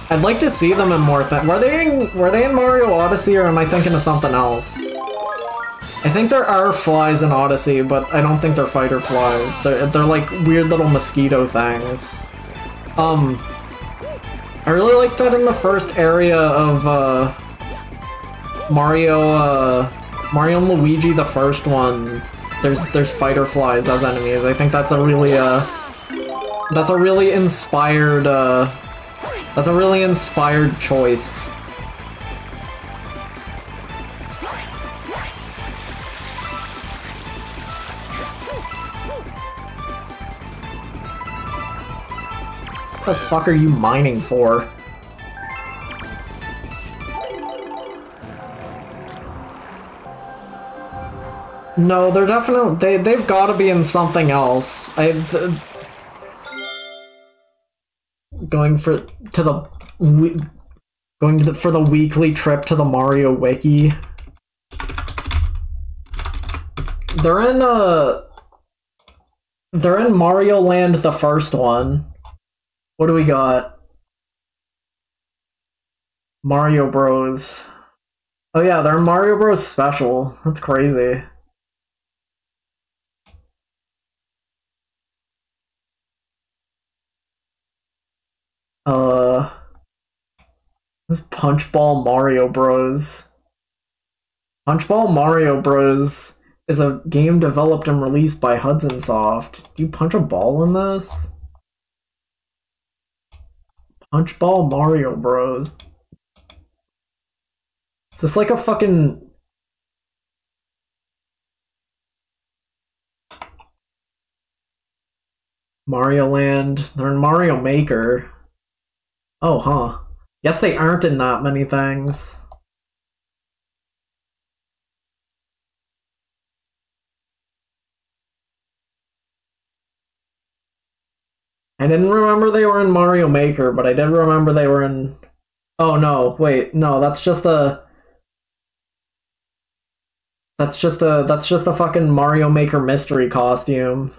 I'd like to see them in more were they in Mario Odyssey, or am I thinking of something else? I think there are flies in Odyssey, but I don't think they're fighter flies. They're like weird little mosquito things. I really like that in the first area of Mario and Luigi, the first one, there's fighter flies as enemies. I think that's a really inspired choice. What the fuck are you mining for? No, they're definitely they've got to be in something else. Going for the weekly trip to the Mario Wiki. They're in Mario Land, the first one. What do we got? Mario Bros. Oh yeah, they're in Mario Bros Special. That's crazy. This Punchball Mario Bros. Punchball Mario Bros is a game developed and released by Hudson Soft. Do you punch a ball in this? Punchball Mario Bros. Is this like a fucking... Mario Land? They're in Mario Maker. Oh, huh. Guess they aren't in that many things. I didn't remember they were in Mario Maker, but I did remember they were in... Oh no, wait, no, that's just a fucking Mario Maker mystery costume.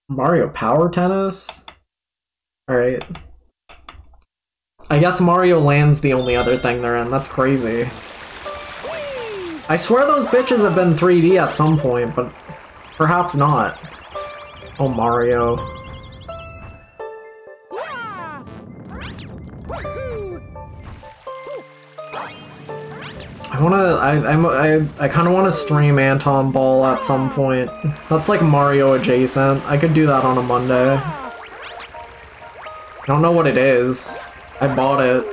Mario Power Tennis? Alright. I guess Mario Land's the only other thing they're in. That's crazy. I swear those bitches have been 3D at some point, but perhaps not. Oh, Mario. I kind of want to stream Anton Ball at some point. That's like Mario adjacent. I could do that on a Monday. I don't know what it is. I bought it.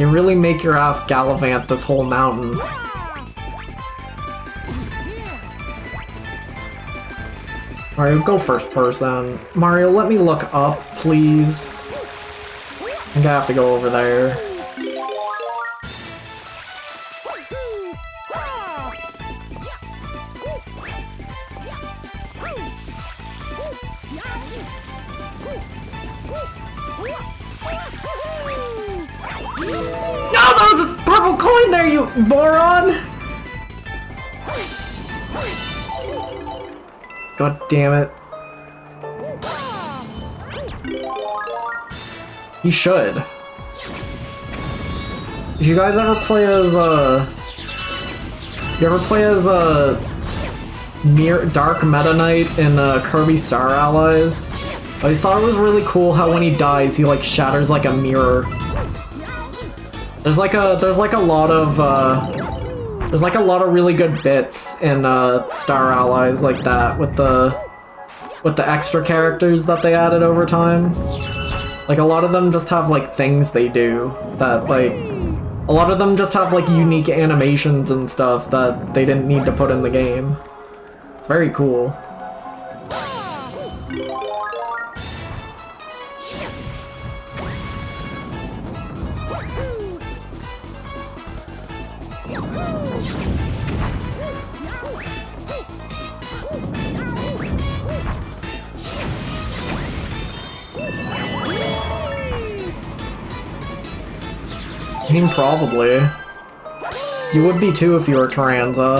They really make your ass gallivant this whole mountain. Mario, go first person. Mario, let me look up, please. I'm gonna have to go over there. No, there was a purple coin there, you moron! God damn it. You should. Did you guys ever play as, You ever play as, Dark Meta Knight in, Kirby Star Allies? I always thought it was really cool how when he dies, he, like, shatters like a mirror. There's like a lot of, there's like a lot of really good bits in, Star Allies like that, with the extra characters that they added over time. Like, a lot of them just have, like, things they do that, like, a lot of them just have, like, unique animations and stuff that they didn't need to put in the game. Very cool. I mean, probably. You would be too if you were Taranza.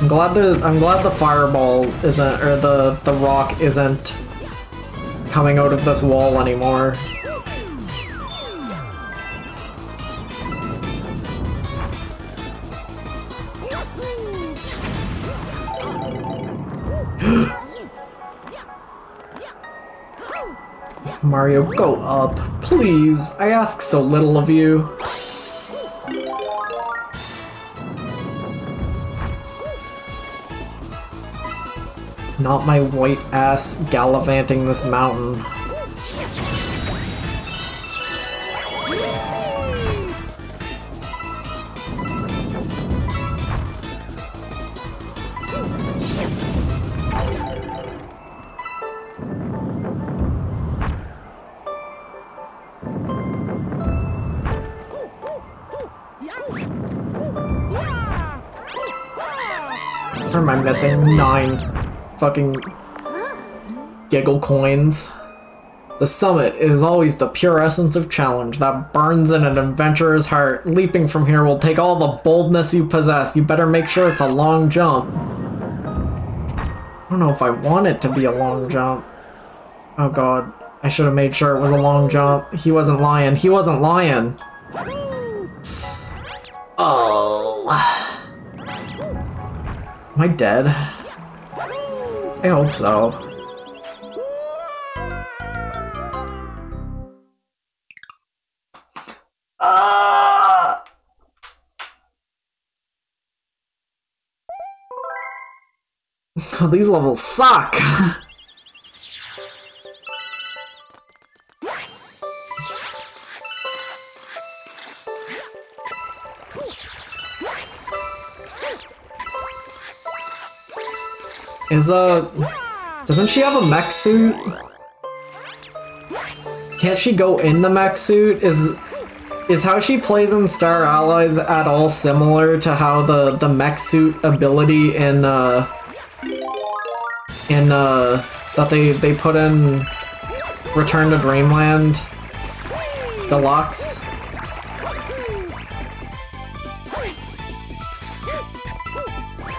I'm glad the fireball isn't, or the rock isn't coming out of this wall anymore. Mario, go up, please. I ask so little of you. Not my white ass gallivanting this mountain. Or am I missing 9 fucking giggle coins? The summit is always the pure essence of challenge that burns in an adventurer's heart. Leaping from here will take all the boldness you possess. You better make sure it's a long jump. I don't know if I want it to be a long jump. Oh god, I should have made sure it was a long jump. He wasn't lying. He wasn't lying. Oh. Am I dead? I hope so. These levels suck! Doesn't she have a mech suit? Can't she go in the mech suit? Is how she plays in Star Allies at all similar to how the mech suit ability in that they put in Return to Dreamland Deluxe?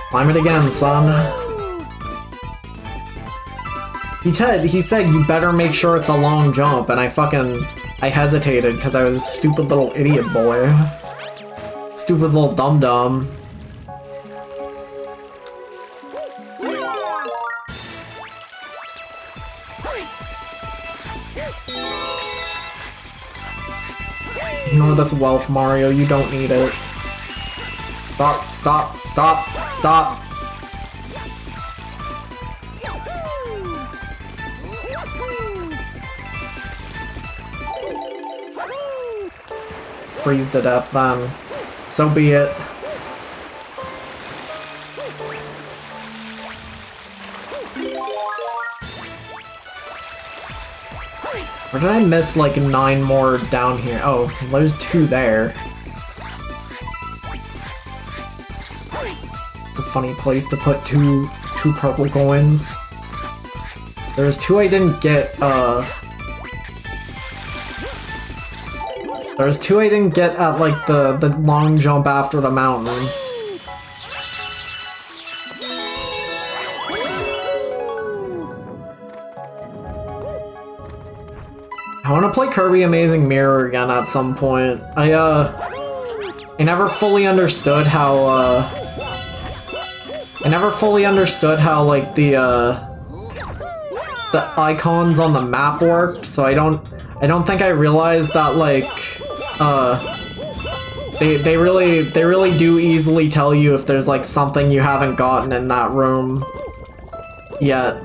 Climb it again, son. He said you better make sure it's a long jump, and I hesitated because I was a stupid little idiot boy. Stupid little dum-dum. Ignore this wealth, Mario, you don't need it. Stop, stop, stop, stop! freeze to death, then so be it. Or did I miss like 9 more down here? Oh, there's 2 there. It's a funny place to put two purple coins. There's 2 I didn't get, There's 2 I didn't get at, like, the long jump after the mountain. I want to play Kirby Amazing Mirror again at some point. I never fully understood how, like, the icons on the map worked, so I don't think I realized that, like, they really do easily tell you if there's, like, something you haven't gotten in that room yet.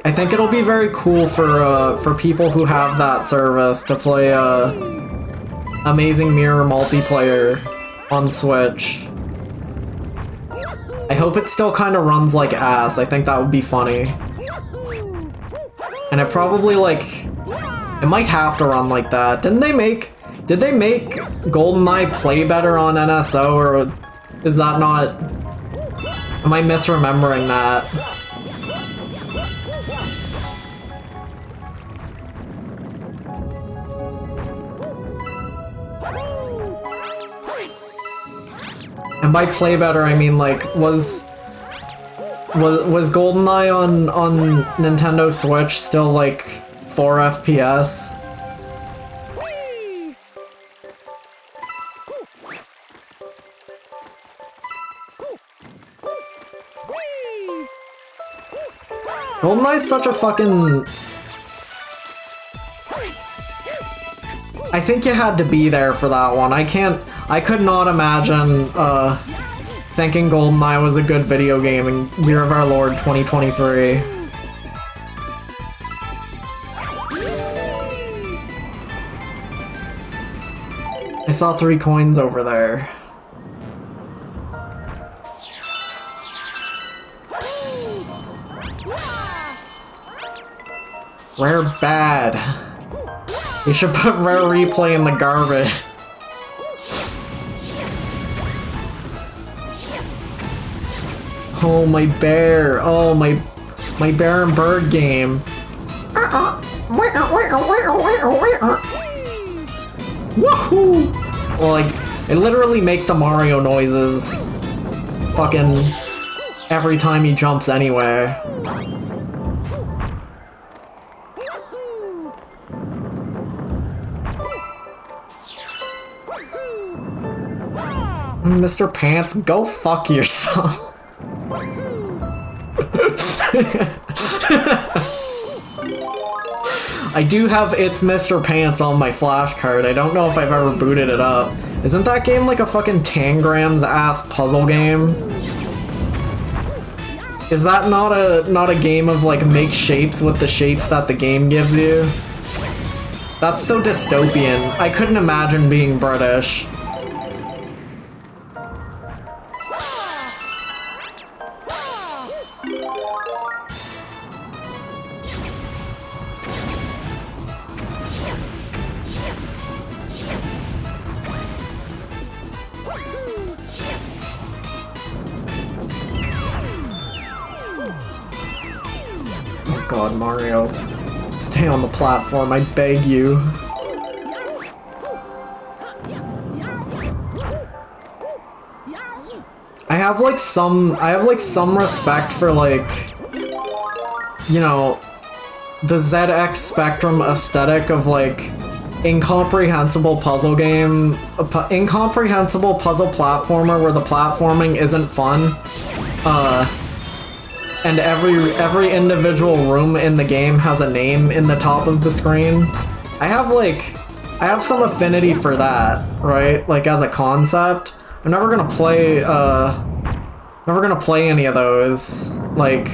I think it'll be very cool for people who have that service to play Amazing Mirror multiplayer on Switch. I hope it still kind of runs like ass. I think that would be funny. And it probably, like, it might have to run like that. Did they make GoldenEye play better on NSO, or is that not... Am I misremembering that? And by play better, I mean, like, was GoldenEye on Nintendo Switch still, like, 4 FPS? GoldenEye's such a fucking... I think you had to be there for that one. I could not imagine, thinking GoldenEye was a good video game in Year of Our Lord 2023. I saw 3 coins over there. Rare bad. You should put Rare Replay in the garbage. Oh, my bear. Oh, my bear and bird game. Woohoo! Well, like, I literally make the Mario noises fucking every time he jumps anywhere. Mr. Pants, go fuck yourself. I do have It's Mr. Pants on my flash card. I don't know if I've ever booted it up. Isn't that game like a fucking Tangrams ass puzzle game? Is that not a game of like make shapes with the shapes that the game gives you? That's so dystopian. I couldn't imagine being British. God, Mario. Stay on the platform, I beg you. I have like some respect for like, you know, the ZX Spectrum aesthetic of like incomprehensible puzzle game, incomprehensible puzzle platformer where the platforming isn't fun. And every individual room in the game has a name in the top of the screen. I have some affinity for that, right? Like as a concept. I'm never gonna play any of those. Like,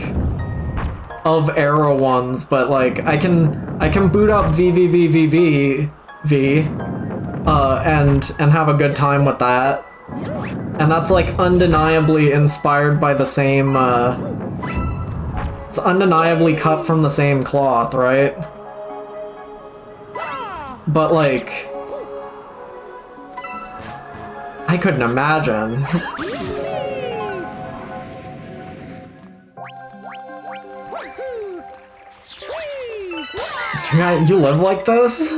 Arrow ones, but like I can boot up VVVVV and have a good time with that. And that's like undeniably inspired by the same it's undeniably cut from the same cloth, right? But like I couldn't imagine. You live like this?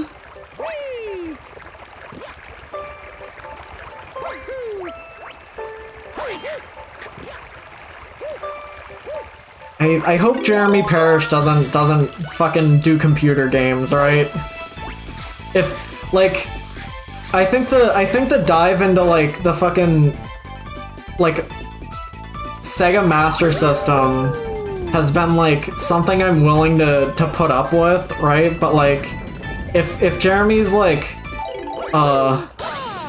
I hope Jeremy Parish doesn't fucking do computer games, right? If like I think the dive into like the fucking like Sega Master System has been like something I'm willing to put up with, right? But like if Jeremy's like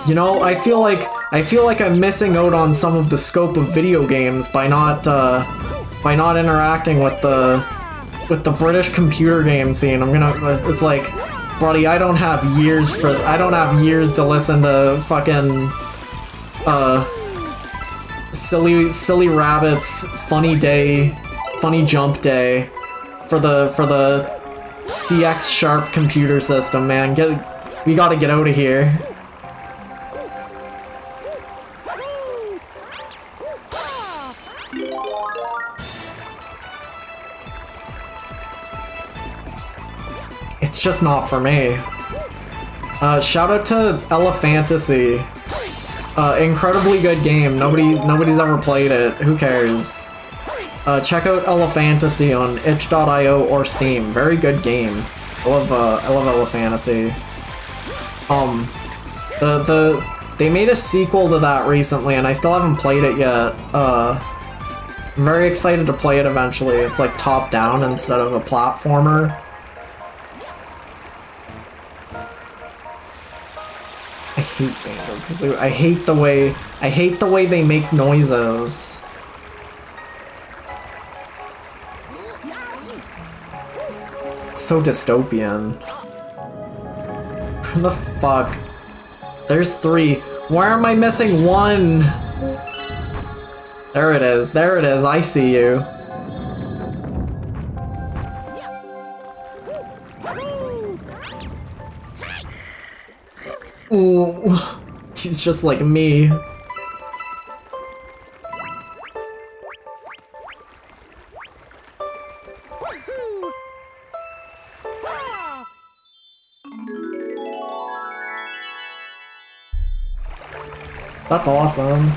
you know, I feel like I'm missing out on some of the scope of video games by not interacting with the British computer game scene. It's like, buddy, I don't have years to listen to fucking silly rabbits funny jump day for the CX Sharp computer system, man. We gotta get out of here. It's just not for me. Shout out to Elephantasy. Incredibly good game. Nobody's ever played it. Who cares? Check out Elephantasy on itch.io or Steam. Very good game. I love Elephantasy. They made a sequel to that recently, and I still haven't played it yet. I'm very excited to play it eventually. It's like top-down instead of a platformer. I hate Banjo-Kazooie. I hate the way they make noises. It's so dystopian. What the fuck? There's 3. Why am I missing 1? There it is. There it is. I see you. Ooh, he's just like me. That's awesome.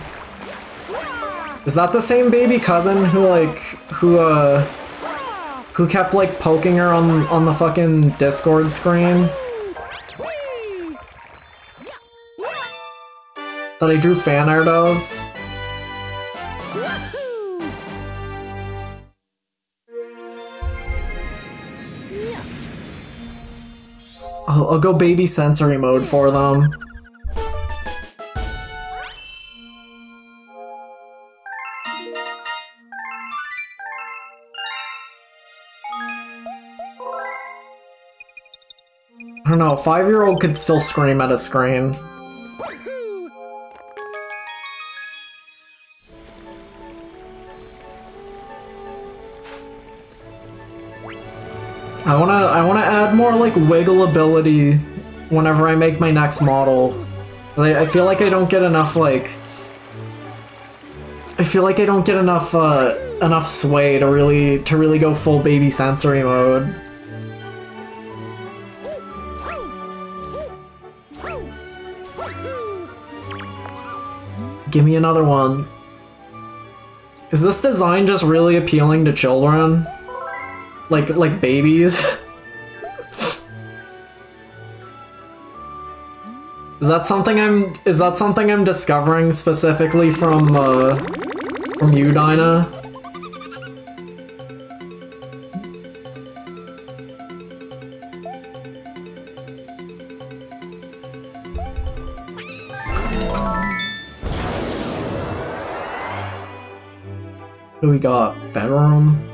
Is that the same baby cousin who kept like poking her on the fucking Discord screen? That I drew fan art of? I'll go baby sensory mode for them. I don't know, a 5-year-old could still scream at a screen. I wanna add more like wiggle ability whenever I make my next model. I feel like I don't get enough enough sway to really go full baby sensory mode. Give me another one. Is this design just really appealing to children? Like babies? Is that something I'm discovering specifically from you, Dinah? Who we got? Bedroom?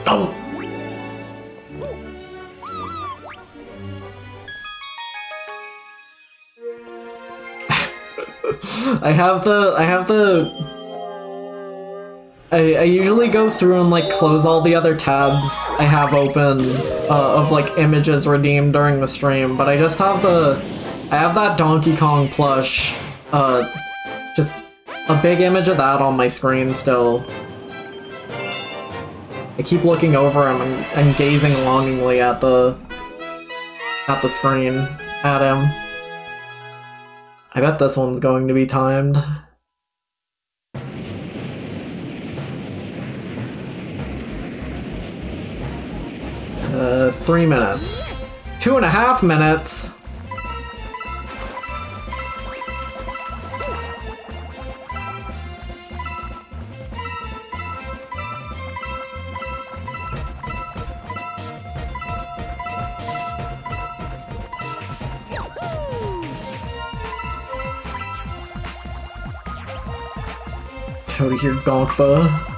Oh! I usually go through and like close all the other tabs I have open of like images redeemed during the stream, but I just have I have that Donkey Kong plush, just a big image of that on my screen still. I keep looking over him and gazing longingly at the screen, at him. I bet this one's going to be timed. 3 minutes. 2.5 minutes! Out of here, Gonkba.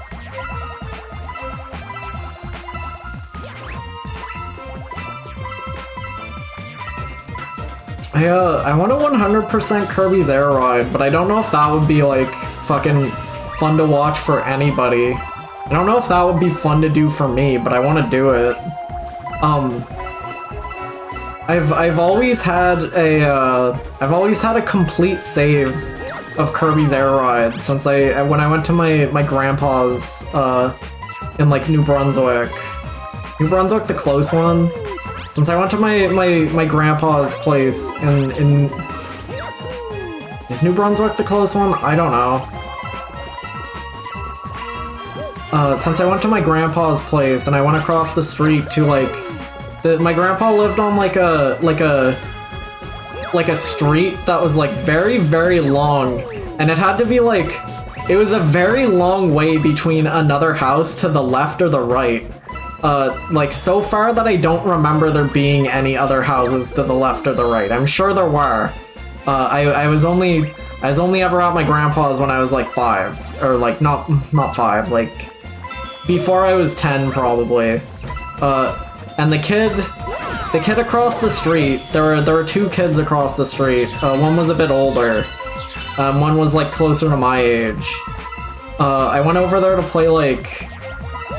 I want a 100% Kirby's Air Ride, but I don't know if that would be, like, fucking fun to watch for anybody. I don't know if that would be fun to do for me, but I want to do it. I've always had a complete save of Kirby's Air Ride since when I went to my grandpa's in like New Brunswick, the close one. Since I went to my grandpa's place in is New Brunswick the close one? I don't know. Since I went to my grandpa's place and I went across the street to like my grandpa lived on like a street that was like very, very long, and it had to be like, it was a very long way between another house to the left or the right. Like so far that I don't remember there being any other houses to the left or the right. I'm sure there were. I was only ever at my grandpa's when I was like 5, or like not 5, like before I was 10 probably. And the kid across the street, there were 2 kids across the street. One was a bit older. One was like closer to my age. I went over there to play like,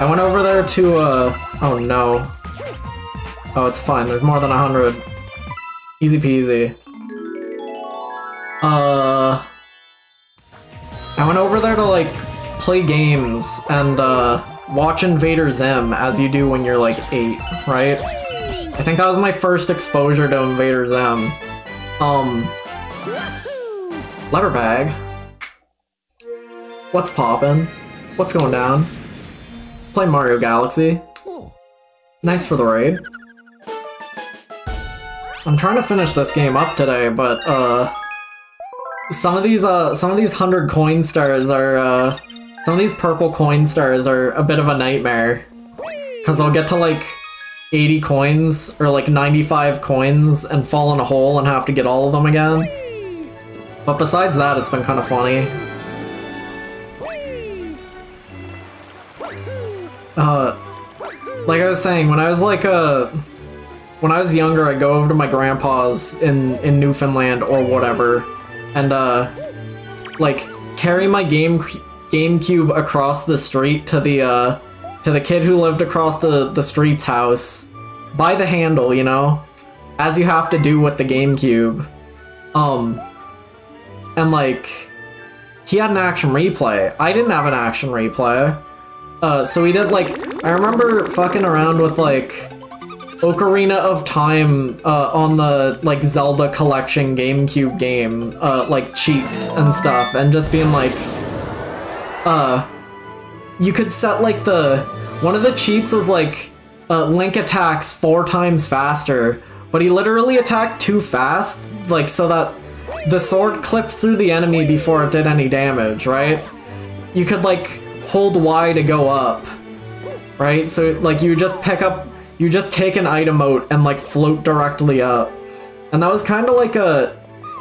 oh no. Oh, it's fine, there's more than 100. Easy peasy. I went over there to like play games and watch Invader Zim, as you do when you're like 8, right? I think that was my first exposure to Invader Zim. Letter bag. What's poppin'? What's going down? Play Mario Galaxy. Thanks for the raid. I'm trying to finish this game up today, but some of these 100 coin stars are some of these purple coin stars are a bit of a nightmare, because I'll get to like 80 coins or like 95 coins and fall in a hole and have to get all of them again. But besides that, it's been kind of funny. Like I was saying, when I was like when I was younger, I'd go over to my grandpa's in Newfoundland or whatever, and like carry my GameCube across the street to the kid who lived across the street's house by the handle, you know, as you have to do with the GameCube. And like he had an action replay. I didn't have an action replay. So we did like, I remember fucking around with like Ocarina of Time on the like Zelda collection GameCube game, like cheats and stuff, and just being like, you could set like one of the cheats was like Link attacks 4 times faster, but he literally attacked too fast, like so that the sword clipped through the enemy before it did any damage, right? You could like hold Y to go up, right? So like you just take an item out and like float directly up. And that was kind of like a...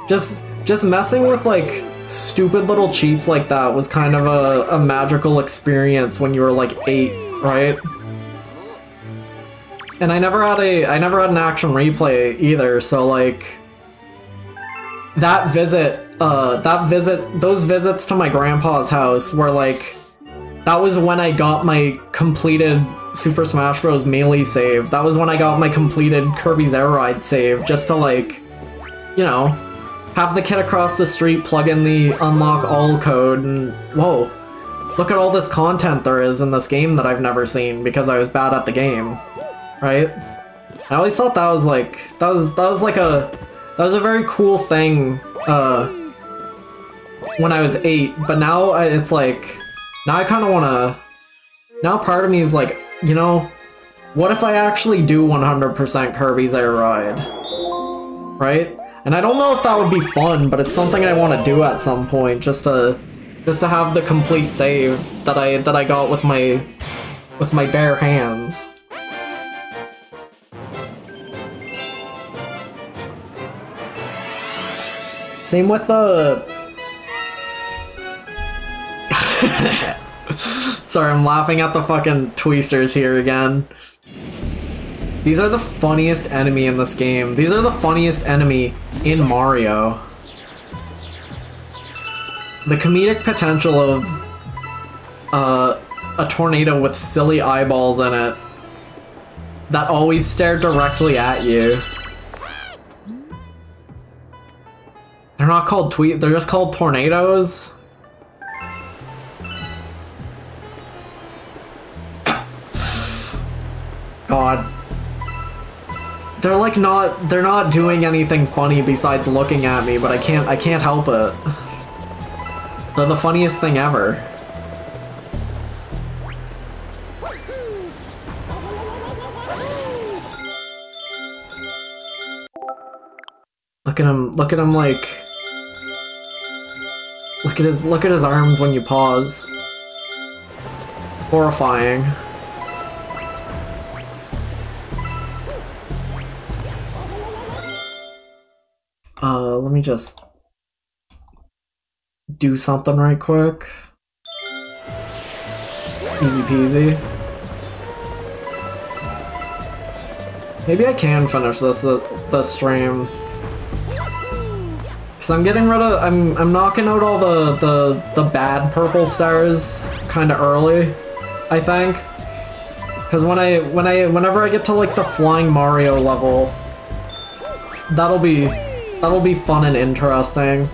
Just messing with, like, stupid little cheats like that was kind of a magical experience when you were, like, 8, right? And I never had an action replay either, so, like... those visits to my grandpa's house were, like... That was when I got my completed Super Smash Bros. Melee save. That was when I got my completed Kirby's Air Ride save, just to, like, you know, have the kid across the street plug in the unlock all code and, whoa, look at all this content there is in this game that I've never seen because I was bad at the game, right? I always thought that was like, that was a very cool thing, when I was 8, but now it's like, now I kind of want to... Now part of me is like, you know, what if I actually do 100% Kirby's Air Ride? Right? And I don't know if that would be fun, but it's something I want to do at some point, just to have the complete save that I got with my bare hands. Same with Sorry, I'm laughing at the fucking tweesters here again. These are the funniest enemy in this game. These are the funniest enemy in Mario. The comedic potential of a tornado with silly eyeballs in it that always stare directly at you. They're not called they're just called tornadoes. God. They're not doing anything funny besides looking at me, but I can't help it. They're the funniest thing ever. Look at him like... Look at his arms when you pause. Horrifying. Let me just do something right quick. Easy peasy. Maybe I can finish this stream. Cause I'm getting rid of I'm knocking out all the bad purple stars kinda early, I think. Cause whenever I get to like the Flying Mario level, that'll be fun and interesting.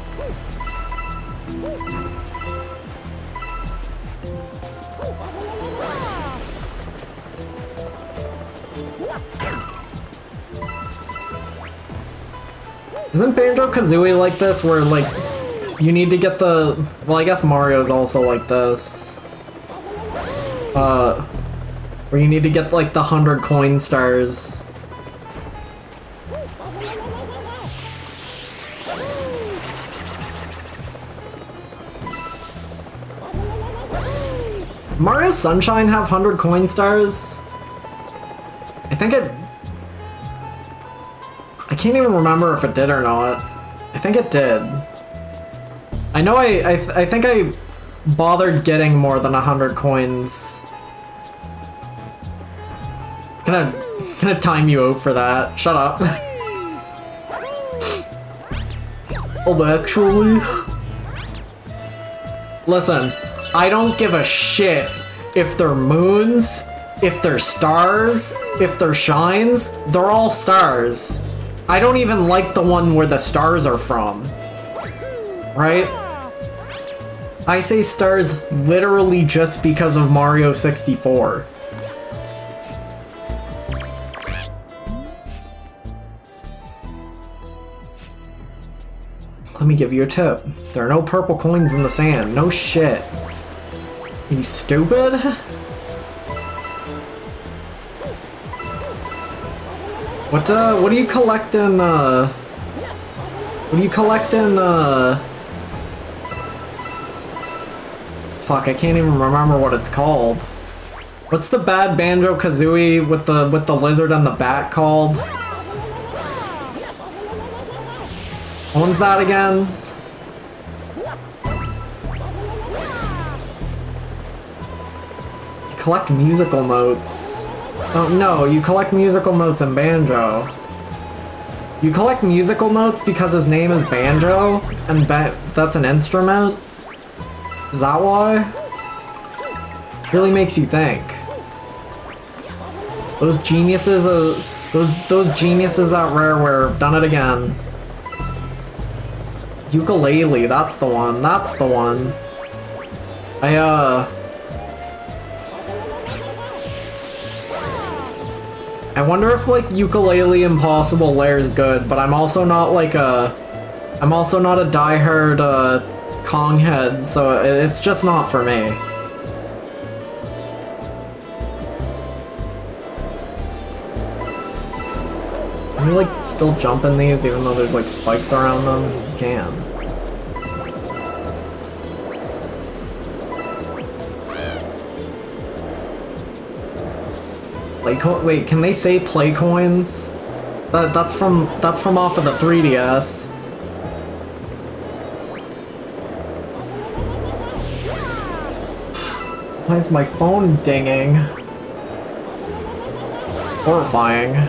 Isn't Banjo-Kazooie like this, where like you need to get the... Well, I guess Mario's also like this. Where you need to get like the 100 coin stars. Mario Sunshine have 100 coin stars? I think it... I can't even remember if it did or not. I think it did. I know I think I bothered getting more than 100 coins. Gonna time you out for that. Shut up. Oh, actually... Listen. I don't give a shit if they're moons, if they're stars, if they're shines, they're all stars. I don't even like the one where the stars are from. Right? I say stars literally just because of Mario 64. Let me give you a tip. There are no purple coins in the sand. No shit. You stupid? What do you collect in, what do you collect in, Fuck, I can't even remember what it's called. What's the bad Banjo-Kazooie with the lizard and the bat called? What one's that again? You collect musical notes. Oh no, you collect musical notes in Banjo. You collect musical notes because his name is Banjo, and that's an instrument? Is that why? Really makes you think. Those geniuses, those geniuses at Rareware have done it again. Ukulele, that's the one. That's the one. I wonder if like Ukulele Impossible Lair's good, but I'm also not like a diehard Kong head, so it's just not for me. Can you like still jump in these even though there's like spikes around them? You can. Wait, can they say play coins? That's from off of the 3DS. Why is my phone dinging? Horrifying.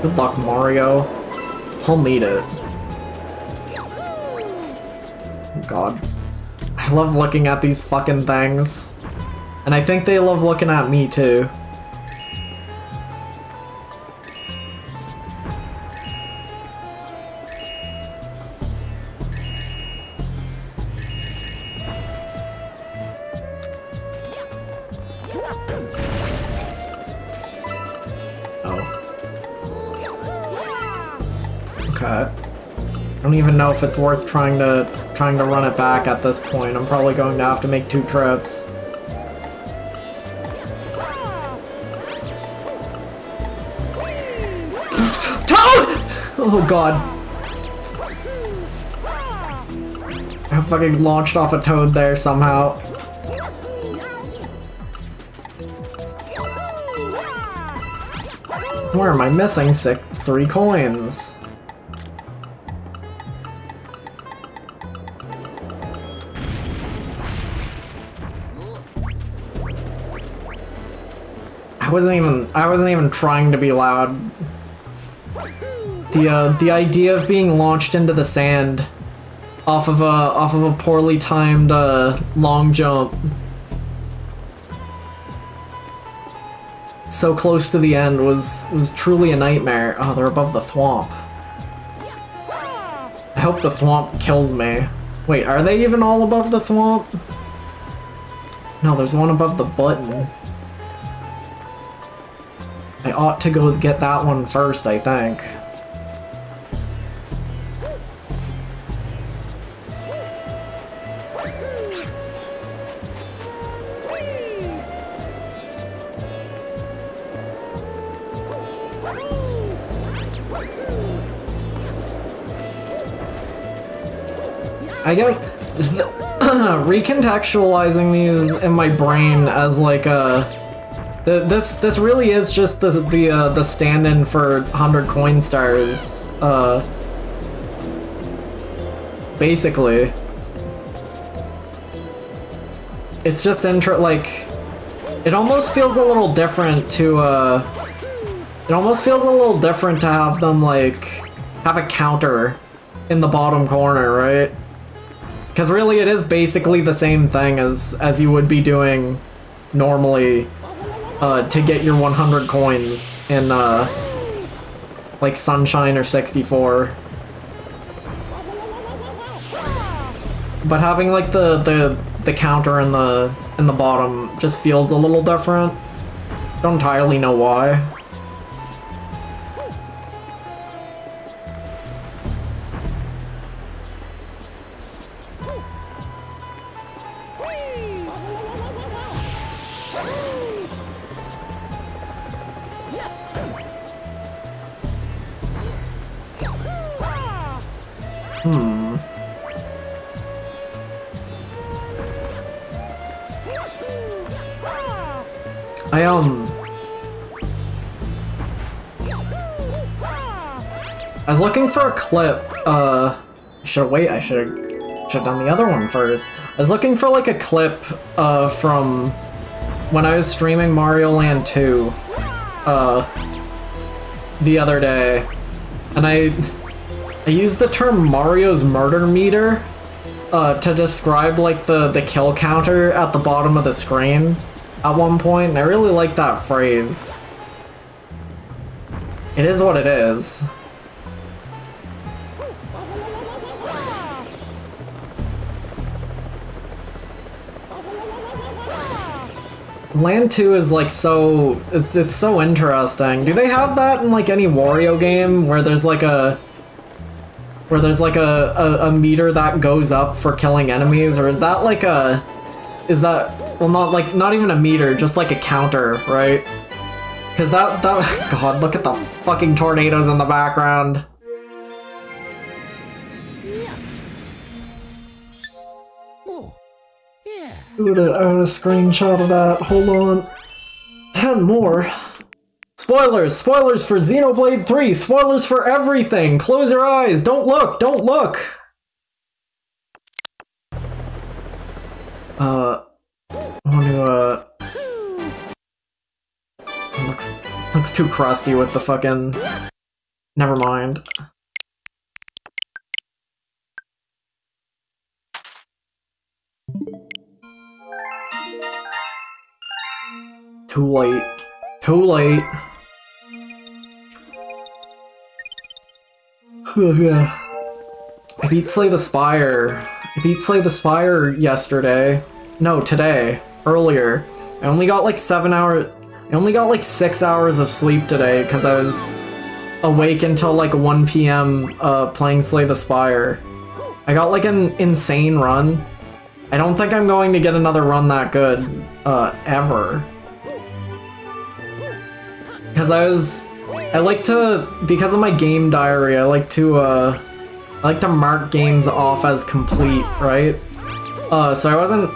Good luck, Mario. He'll need it. Oh God. I love looking at these fucking things. And I think they love looking at me too. I don't even know if it's worth trying to run it back at this point. I'm probably going to have to make 2 trips. Toad! Oh God. I fucking launched off a Toad there somehow. Where am I missing 3 coins? I wasn't even trying to be loud. The idea of being launched into the sand off of a poorly timed long jump so close to the end was truly a nightmare. Oh, they're above the thwomp. I hope the thwomp kills me. Wait, are they even all above the thwomp? No, there's one above the button. I ought to go get that one first, I think. I get recontextualizing these in my brain as like a this really is just the stand-in for 100 coin stars. Basically, it's just like it almost feels a little different to have them like have a counter in the bottom corner, right? Because really it is basically the same thing as you would be doing normally to get your 100 coins in like Sunshine or 64. But having like the counter in the bottom just feels a little different. Don't entirely know why. I was looking for a clip, I should've done the other one first. I was looking for like a clip, from when I was streaming Mario Land 2, the other day, and I used the term Mario's murder meter, to describe like the kill counter at the bottom of the screen at one point, and I really like that phrase. It is what it is. Land 2 is like so... It's so interesting. Do they have that in like any Wario game where there's like a... Where there's like a meter that goes up for killing enemies, or is that like a... Is that... Well, not even a meter, just like a counter, right? Because that... God, look at the fucking tornadoes in the background. I would a screenshot of that. Hold on. 10 more. Spoilers! Spoilers for Xenoblade 3! Spoilers for everything! Close your eyes! Don't look! Don't look! I want to, looks too crusty with the fucking... Never mind. Too late. Too late. Yeah. I beat Slay the Spire. I beat Slay the Spire yesterday. No, today. Earlier. I only got like 7 hours. I only got like 6 hours of sleep today because I was awake until like 1 PM playing Slay the Spire. I got like an insane run. I don't think I'm going to get another run that good ever. Because I like to, because of my game diary, I like to mark games off as complete, right? So I wasn't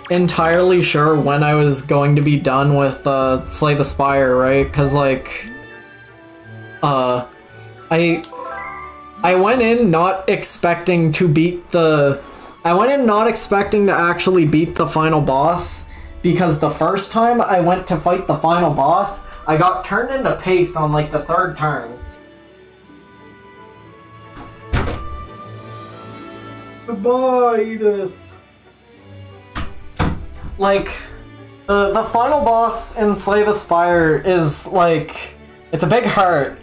entirely sure when I was going to be done with Slay the Spire, right? Because like, I went in not expecting to beat the, I went in not expecting to actually beat the final boss, because the first time I went to fight the final boss, I got turned into paste on like the 3rd turn. Goodbye, Edith. Like, the final boss in Slay the Spire is like, it's a big heart,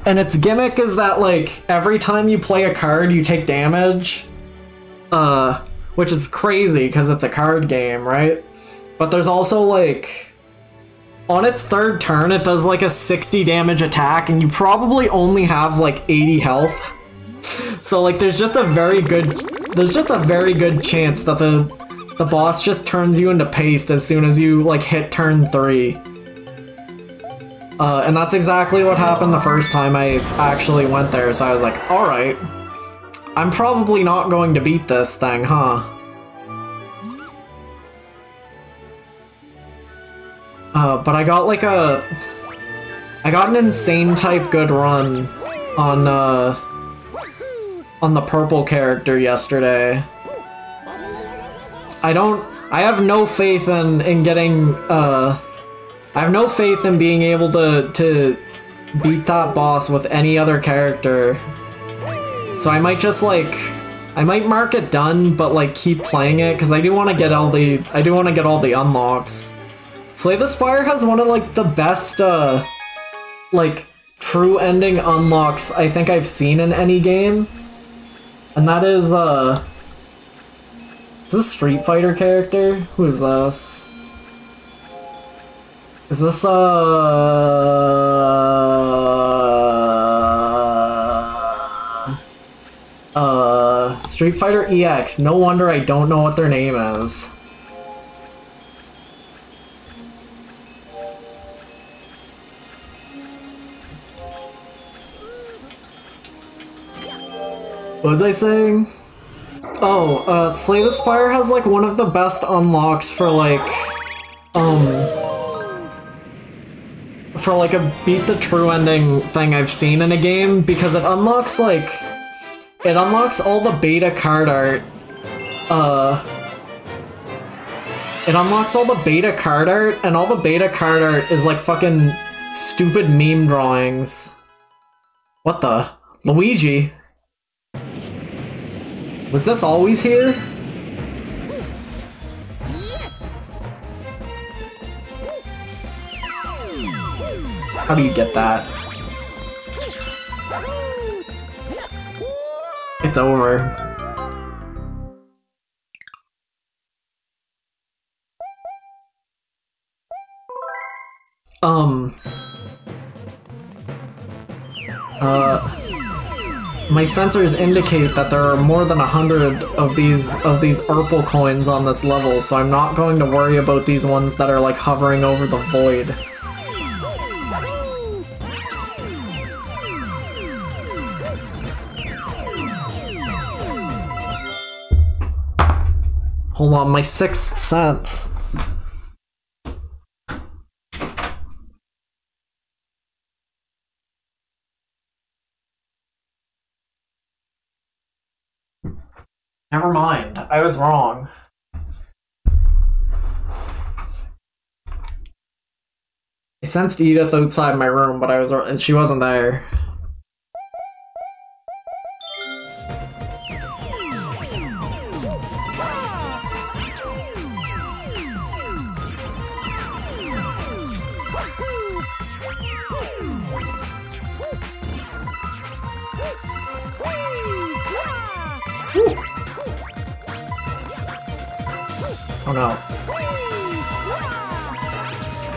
and its gimmick is that like every time you play a card you take damage, which is crazy because it's a card game, right? But there's also like, on its 3rd turn, it does like a 60 damage attack, and you probably only have like 80 health. So like, there's just a very good chance that the boss just turns you into paste as soon as you like hit turn 3. And that's exactly what happened the first time I actually went there. So I was like, all right, I'm probably not going to beat this thing, huh? But I got like I got an insane type good run on the purple character yesterday. I have no faith in getting, I have no faith in being able to beat that boss with any other character. So I might just like, I might mark it done, but like keep playing it, because I do want to get all the unlocks. Slay the Spire has one of like the best like true ending unlocks I think I've seen in any game. And that is this a Street Fighter character? Who is this? Is this Street Fighter EX? No wonder I don't know what their name is. What was I saying? Oh, Slay the Spire has like one of the best unlocks for like, for like a beat the true ending thing I've seen in a game, because it unlocks like all the beta card art. It unlocks all the beta card art, and all the beta card art is like fucking stupid meme drawings. What the? Luigi? Was this always here? How do you get that? It's over. My sensors indicate that there are more than 100 of these Urple coins on this level, so I'm not going to worry about these ones that are like hovering over the void. Hold on, my sixth sense. Never mind, I was wrong. I sensed Edith outside my room, but she wasn't there. Oh no.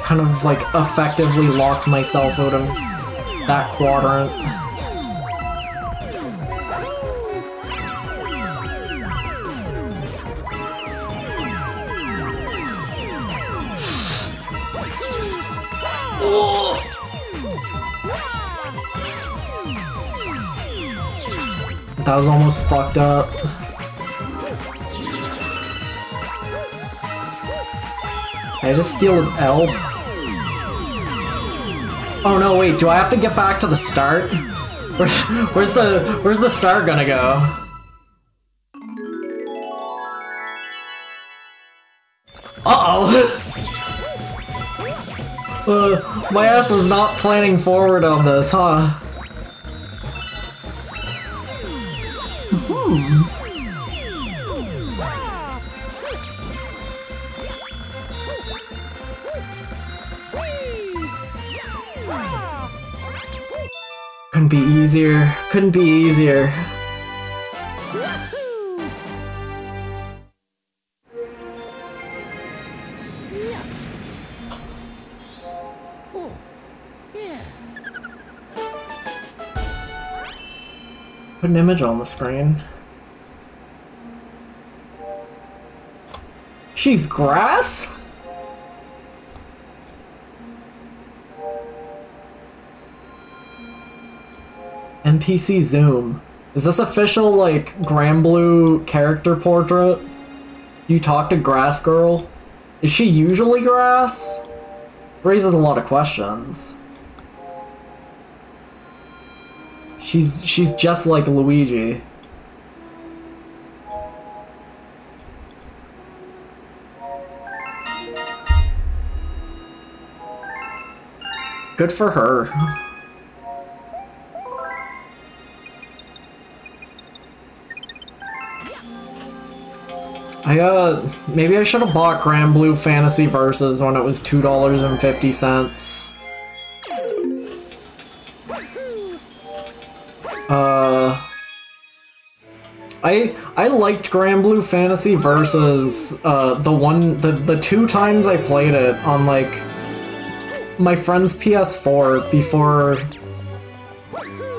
Kind of like effectively locked myself out of that quadrant. That was almost fucked up. Can I just steal his L? Oh no, wait, do I have to get back to the start? Where's the star gonna go? Uh-oh! My ass was not planning forward on this, huh? Couldn't be easier. Couldn't be easier. Put an image on the screen. She's grass? NPC zoom. Is this official, like, Granblue character portrait? You talk to Grass Girl? Is she usually grass? Raises a lot of questions. She's just like Luigi. Good for her. Maybe I should have bought Granblue Fantasy Versus when it was $2.50. I liked Granblue Fantasy Versus, the two times I played it on, like, my friend's PS4 before...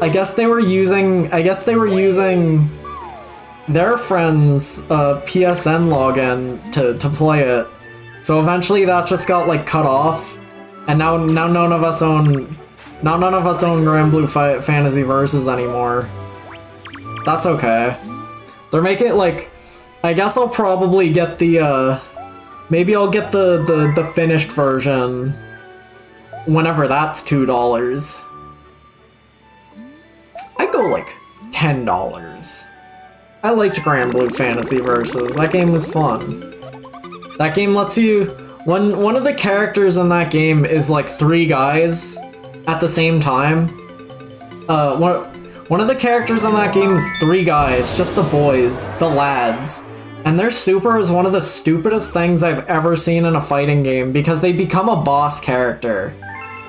I guess they were using their friend's PSN login to play it. So eventually that just got like cut off, and now none of us own Granblue Fantasy Versus anymore. That's okay. They're making it like, I guess I'll probably get the maybe I'll get the finished version whenever that's $2. I'd go like $10. I liked Granblue Fantasy Versus. That game was fun. That game lets you... One of the characters in that game is like 3 guys at the same time. One of the characters in that game is 3 guys, just the boys, the lads. And their super is one of the stupidest things I've ever seen in a fighting game because they become a boss character,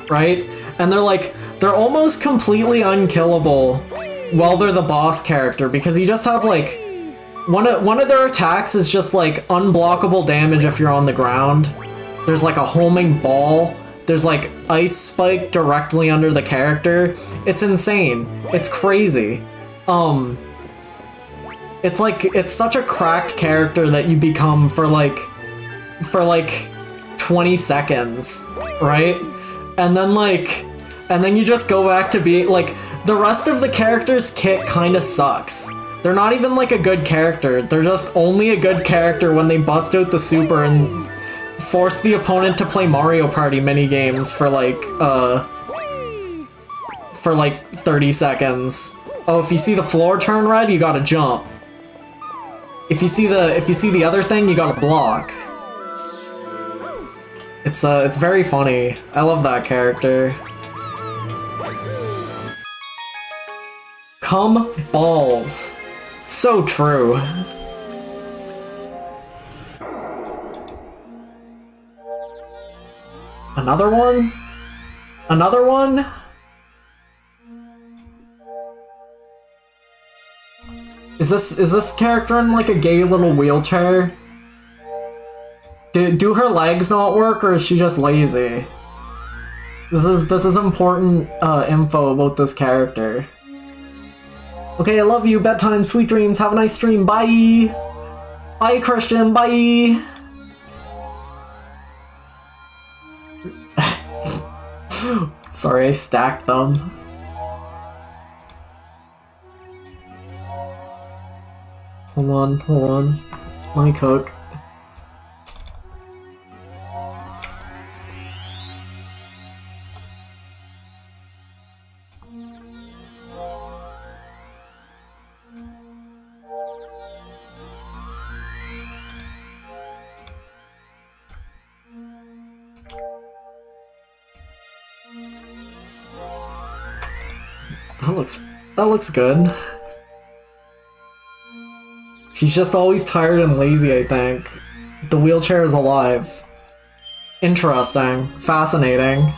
right? And they're almost completely unkillable while they're the boss character because you just have like, one of their attacks is just like unblockable damage if you're on the ground. There's like a homing ball. There's like ice spike directly under the character. It's insane. It's crazy. It's such a cracked character that you become for like 20 seconds, right? And then you just go back to be like, the rest of the character's kit kinda sucks. They're not even like a good character. They're just only a good character when they bust out the super and force the opponent to play Mario Party minigames for like 30 seconds. Oh, if you see the floor turn red, you gotta jump. If you see the other thing, you gotta block. It's very funny. I love that character. Come balls. So true. Another one? Another one? Is this character in like a gay little wheelchair? Do her legs not work or is she just lazy? This is important info about this character. Okay, I love you, bedtime, sweet dreams, have a nice stream, bye! Bye, Christian, bye! Sorry, I stacked them. Hold on. Let me cook. That looks good. She's just always tired and lazy, I think. The wheelchair is alive. Interesting. Fascinating.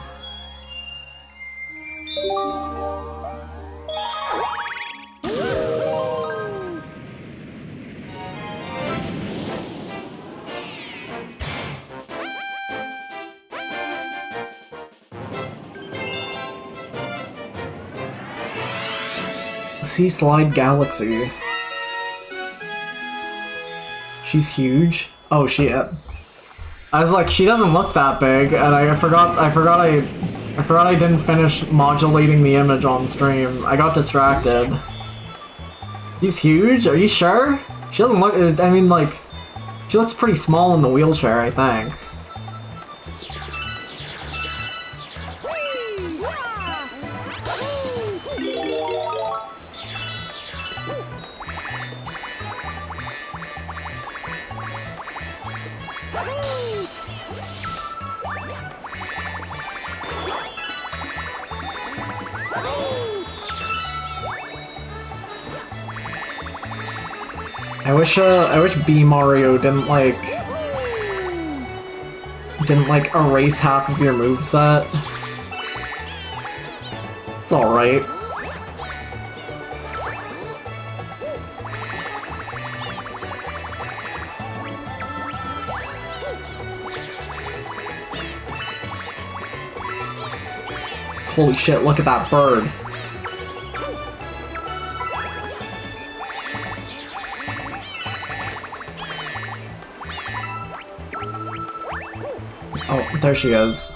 Sea Slide Galaxy. She's huge. Oh shit. I was like, she doesn't look that big, and I forgot I didn't finish modulating the image on stream. I got distracted. He's huge? Are you sure? She doesn't look, I mean like, she looks pretty small in the wheelchair, I think. I wish B Mario didn't like erase half of your moveset. It's alright. Holy shit, look at that bird. Oh, there she is.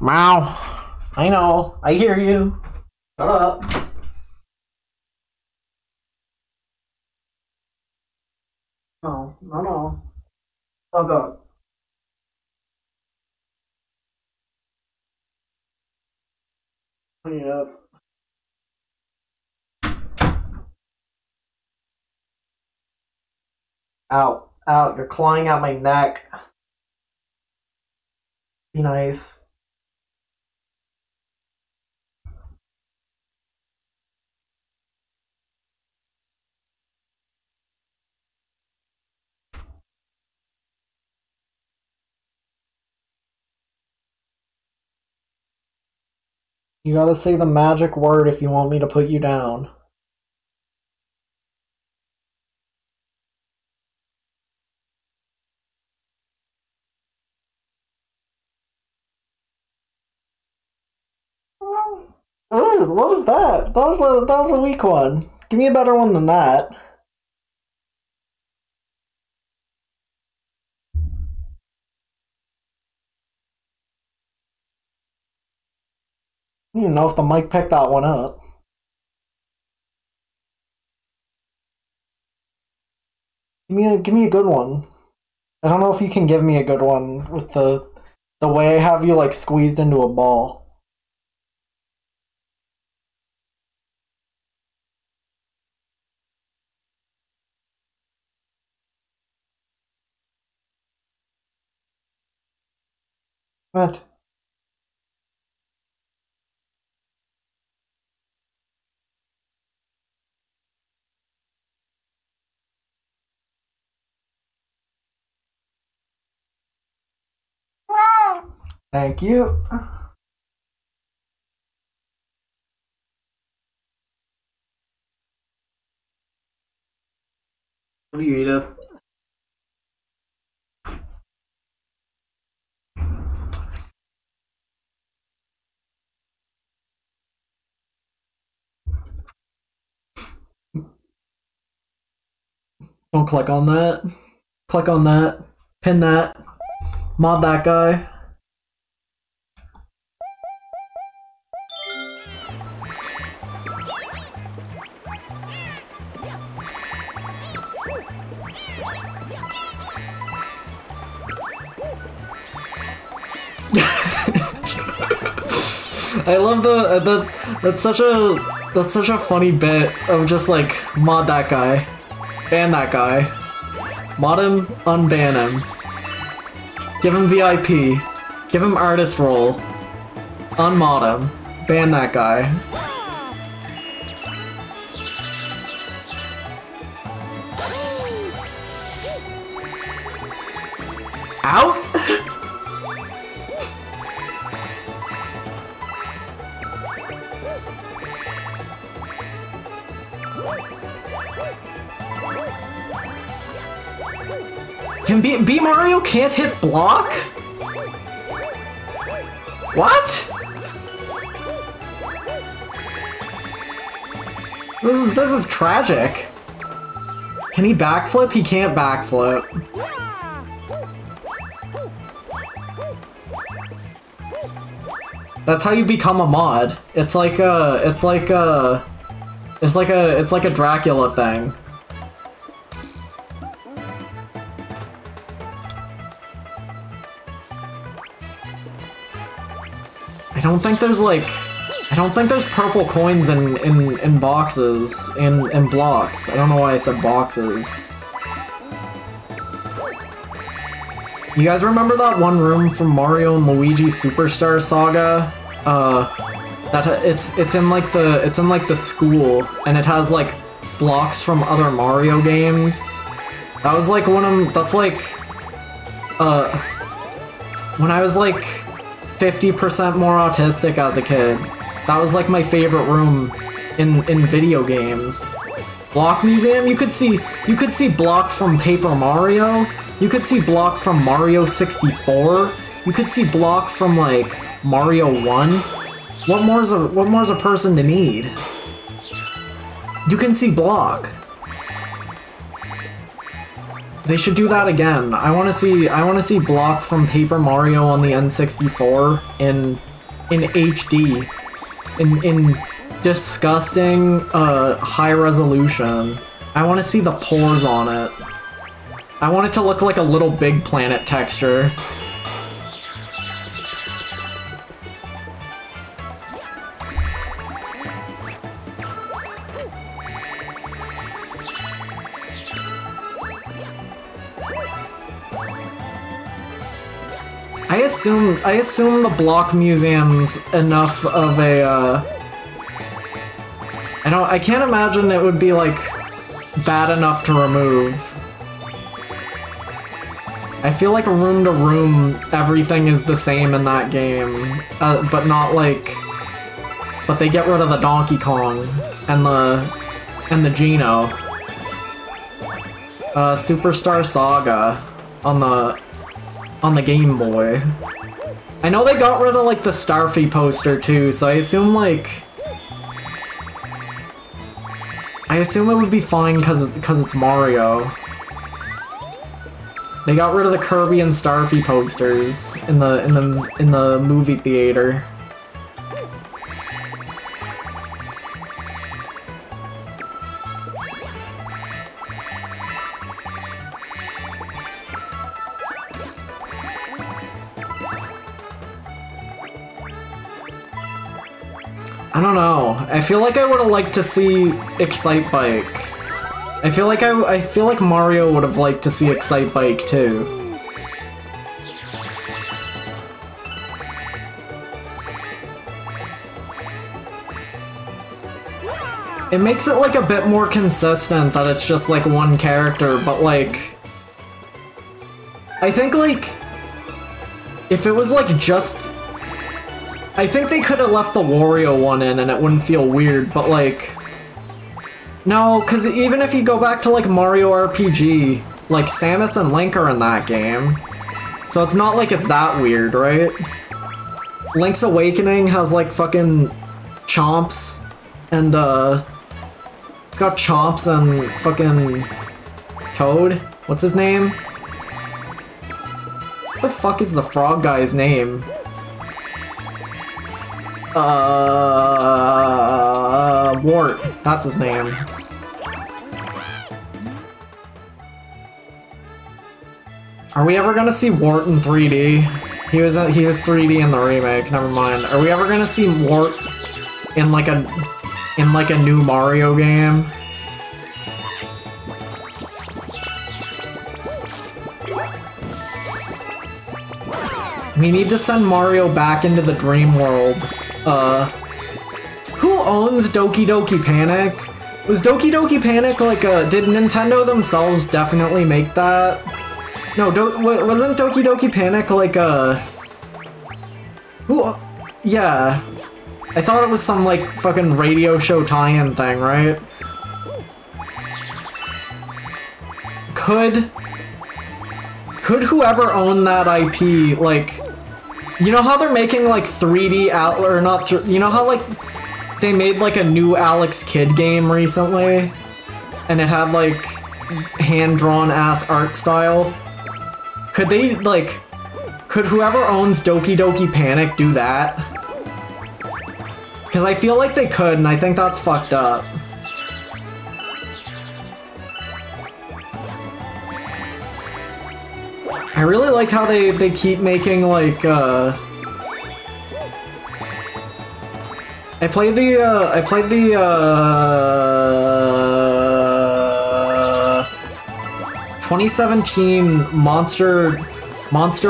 Meow. I know. I hear you. Shut up. No. Oh god. Yeah. Ow. Ow, you're clawing at my neck. Be nice. You gotta say the magic word if you want me to put you down. Oh, what was that? That was a weak one. Give me a better one than that. I don't even know if the mic picked that one up. Give me a good one. I don't know if you can give me a good one with the way I have you like squeezed into a ball. What? Thank you. Love you, Edith. Don't click on that. Click on that. Pin that. Mod that guy. I love that's such a funny bit of just like mod that guy, ban that guy, mod him, unban him, give him VIP, give him artist role, unmod him, ban that guy. Out? Can B Mario can't hit block? What? This is tragic. Can he backflip? He can't backflip. That's how you become a mod. It's like a Dracula thing. I don't think there's purple coins in boxes, in blocks. I don't know why I said boxes. You guys remember that one room from Mario and Luigi Superstar Saga? It's in like the school, and it has like blocks from other Mario games. That was like that's like when I was like 50% more autistic as a kid. That was like my favorite room in video games. Block Museum, you could see block from Paper Mario. You could see block from Mario 64. You could see block from like Mario 1. What more is a person to need? You can see block. They should do that again. I want to see block from Paper Mario on the N64 in HD, in disgusting high resolution. I want to see the pores on it. I want it to look like a Little Big Planet texture. assume the block museum's enough of a, I can't imagine it would be, like, bad enough to remove. I feel like room to room, everything is the same in that game, but not like... But they get rid of the Donkey Kong and the Geno. Superstar Saga on the Game Boy. I know they got rid of like the Starfy poster too, so I assume it would be fine because it's Mario. They got rid of the Kirby and Starfy posters in the movie theater. I don't know. I feel like I would have liked to see Excite Bike. I feel like Mario would have liked to see Excite Bike too. It makes it like a bit more consistent that it's just like one character, but like I think like if it was like just I think they could have left the Wario one in and it wouldn't feel weird, but like... No, because even if you go back to like Mario RPG, like Samus and Link are in that game. So it's not like it's that weird, right? Link's Awakening has like fucking Chomps and it's got Chomps and fucking Toad. What's his name? What the fuck is the frog guy's name? Wart. That's his name. Are we ever gonna see Wart in 3D? He was 3D in the remake. Never mind. Are we ever gonna see Wart in like a new Mario game? We need to send Mario back into the dream world. Who owns Doki Doki Panic? Was Doki Doki Panic like did Nintendo themselves definitely make that? No, wasn't Doki Doki Panic like who? Yeah. I thought it was some like fucking radio show tie-in thing, right? Could whoever owned that IP, like, you know how they're making like 3D or not? You know how like they made like a new Alex Kidd game recently, and it had like hand-drawn ass art style. Could they like? Could whoever owns Doki Doki Panic do that? Because I feel like they could, and I think that's fucked up. I really like how they keep making like I played the 2017 Monster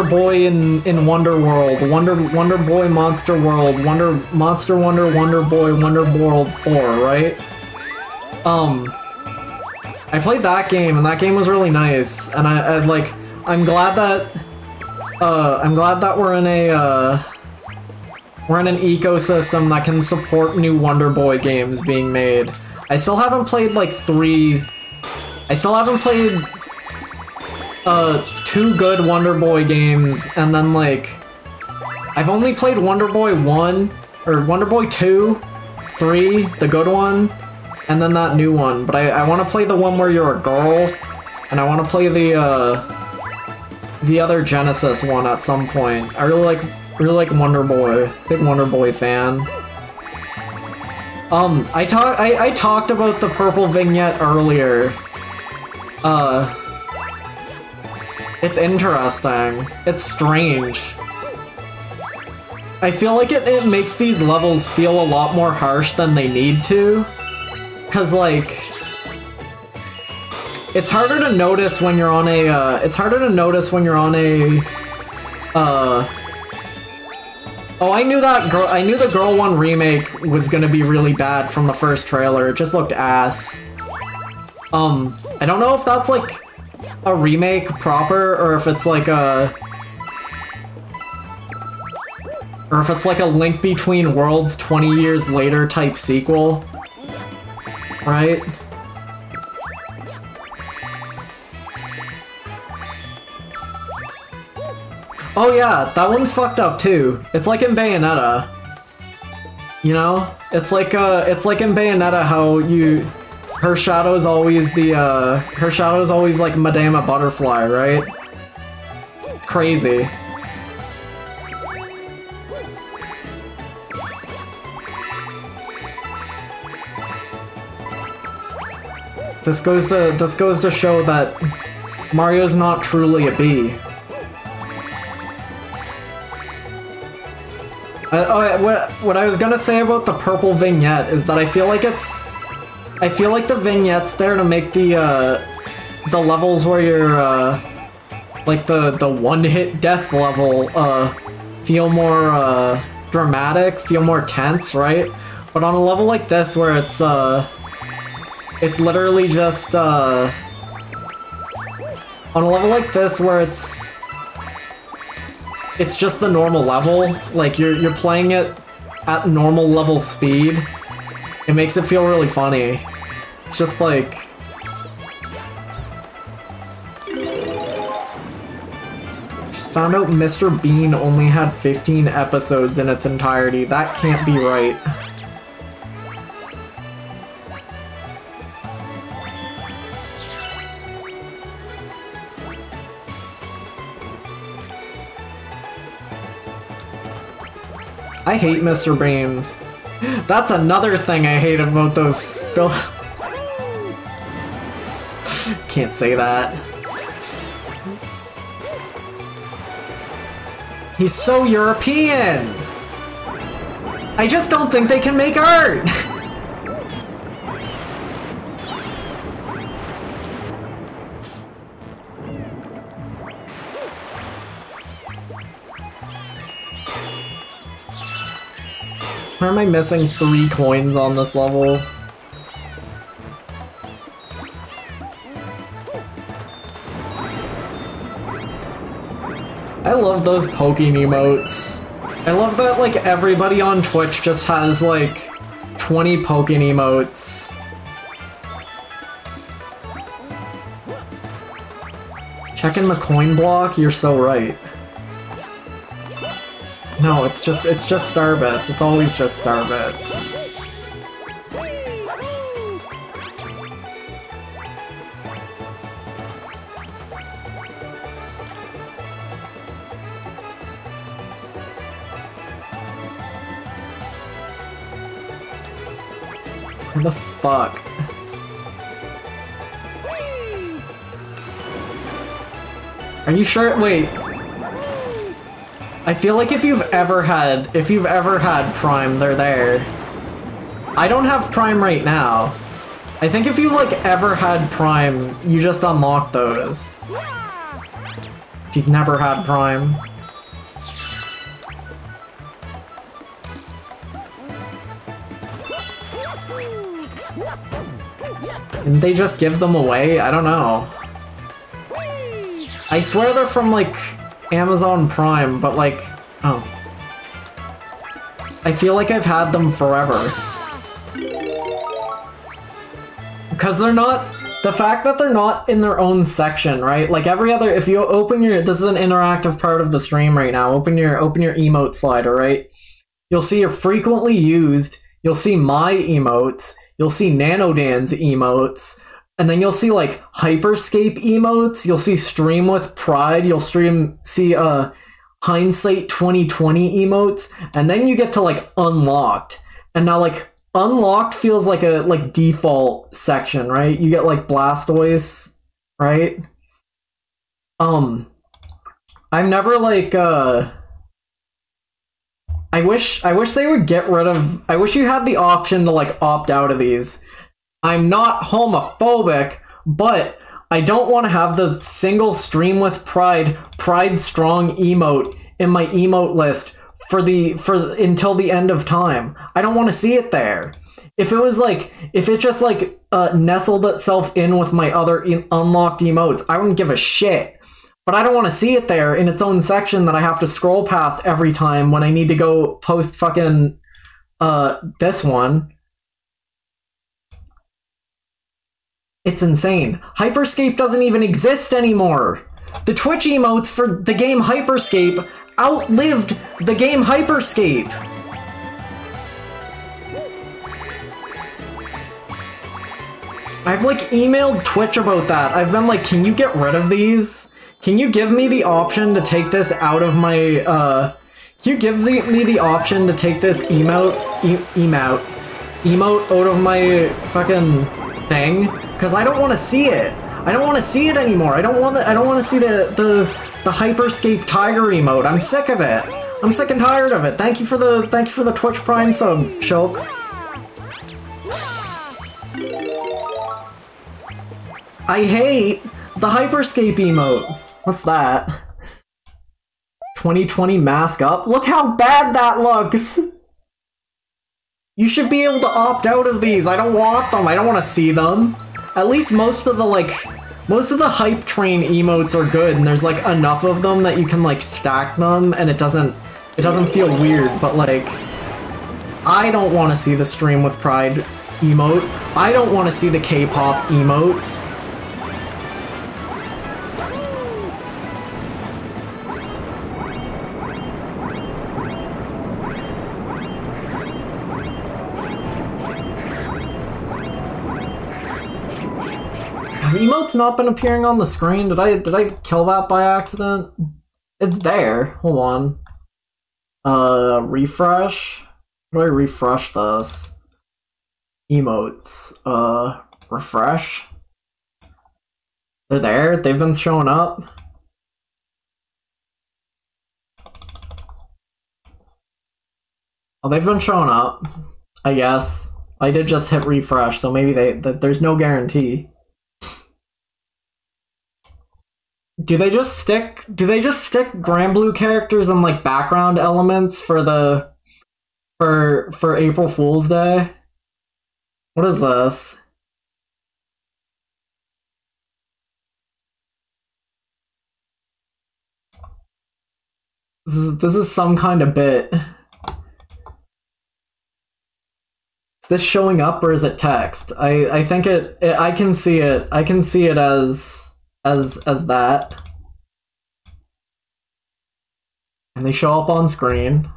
Boy in Wonder World, Wonder Boy Monster World, Monster Wonder Boy Wonder World 4, right? I played that game, and that game was really nice, and I'm glad that we're in an ecosystem that can support new Wonder Boy games being made. I still haven't played like 2 good Wonder Boy games, and then like I've only played Wonder Boy 1 or Wonder Boy 2, 3, the good one, and then that new one. But I want to play the one where you're a girl, and I want to play the other Genesis one at some point. I really like Wonder Boy. Big Wonder Boy fan. I talked about the purple vignette earlier. It's interesting. It's strange. I feel like it makes these levels feel a lot more harsh than they need to. 'Cause like it's harder to notice when you're on a Oh, I knew that girl. I knew the Girl 1 remake was gonna be really bad from the first trailer. It just looked ass. I don't know if that's like a remake proper or if it's like a Link Between Worlds 20 years later type sequel, right? Oh yeah, that one's fucked up too. It's like in Bayonetta. You know? It's like in Bayonetta how her shadow's always like Madama Butterfly, right? Crazy. This goes to show that Mario's not truly a bee. What I was gonna say about the purple vignette is that I feel like the vignette's there to make the levels where you're like the one-hit death level feel more dramatic, feel more tense, right? But on a level like this where it's literally just on a level like this where it's just the normal level, like you're playing it at normal level speed. It makes it feel really funny. It's just like... Just found out Mr. Bean only had 15 episodes in its entirety. That can't be right. I hate Mr. Bean. That's another thing I hate about those Can't say that. He's so European! I just don't think they can make art! Why am I missing 3 coins on this level? I love those poking emotes. I love that like everybody on Twitch just has like 20 poking emotes. Checking the coin block? You're so right. No, it's just Starbits. It's always just Starbits. What the fuck? Are you sure? Wait. I feel like if you've ever had Prime, they're there. I don't have Prime right now. I think if you like ever had Prime, you just unlock those. If you've never had Prime. Didn't they just give them away? I don't know. I swear they're from like Amazon Prime, but like, oh. I feel like I've had them forever. Because they're not, the fact that they're not in their own section, right? Like every other, if you open your, this is an interactive part of the stream right now, open your emote slider, right? You'll see your frequently used, you'll see my emotes, you'll see Nanodan's emotes, and then you'll see like Hyperscape emotes, you'll see Stream with Pride, you'll see Hindsight 2020 emotes, and then you get to like Unlocked. And now like Unlocked feels like a default section, right? You get like Blastoise, right? I've never like I wish they would get rid of, I wish you had the option to like opt out of these. I'm not homophobic, but I don't want to have the single Stream with Pride Strong emote in my emote list until the end of time. I don't want to see it there. If it just like nestled itself in with my other unlocked emotes, I wouldn't give a shit. But I don't want to see it there in its own section that I have to scroll past every time when I need to go post fucking this one. It's insane. Hyperscape doesn't even exist anymore. The Twitch emotes for the game Hyperscape outlived the game Hyperscape. I've like emailed Twitch about that. I've been like, can you get rid of these? Can you give me the option to take this out of my, can you give me the option to take this emote out of my fucking thing? Because I don't want to see it. I don't want to see it anymore. I don't want to see the Hyperscape Tiger emote. I'm sick of it. I'm sick and tired of it. Thank you for the Twitch Prime sub, Shulk. I hate the Hyperscape emote. What's that? 2020 mask up? Look how bad that looks! You should be able to opt out of these. I don't want them. I don't want to see them. At least most of the hype train emotes are good, and there's like enough of them that you can like stack them and it doesn't feel weird, but like I don't want to see the Stream with Pride emote. I don't want to see the K-pop emotes. Have emotes not been appearing on the screen? Did I kill that by accident? It's there. Hold on. Refresh. How do I refresh this? Emotes. Refresh. They're there. They've been showing up. Oh, they've been showing up. I guess. I did just hit refresh, so maybe there's no guarantee. Do they just stick Granblue characters and like background elements for April Fool's Day? What is this? This is some kind of bit. Is this showing up or is it text? I think I can see it. I can see it as that. And they show up on screen.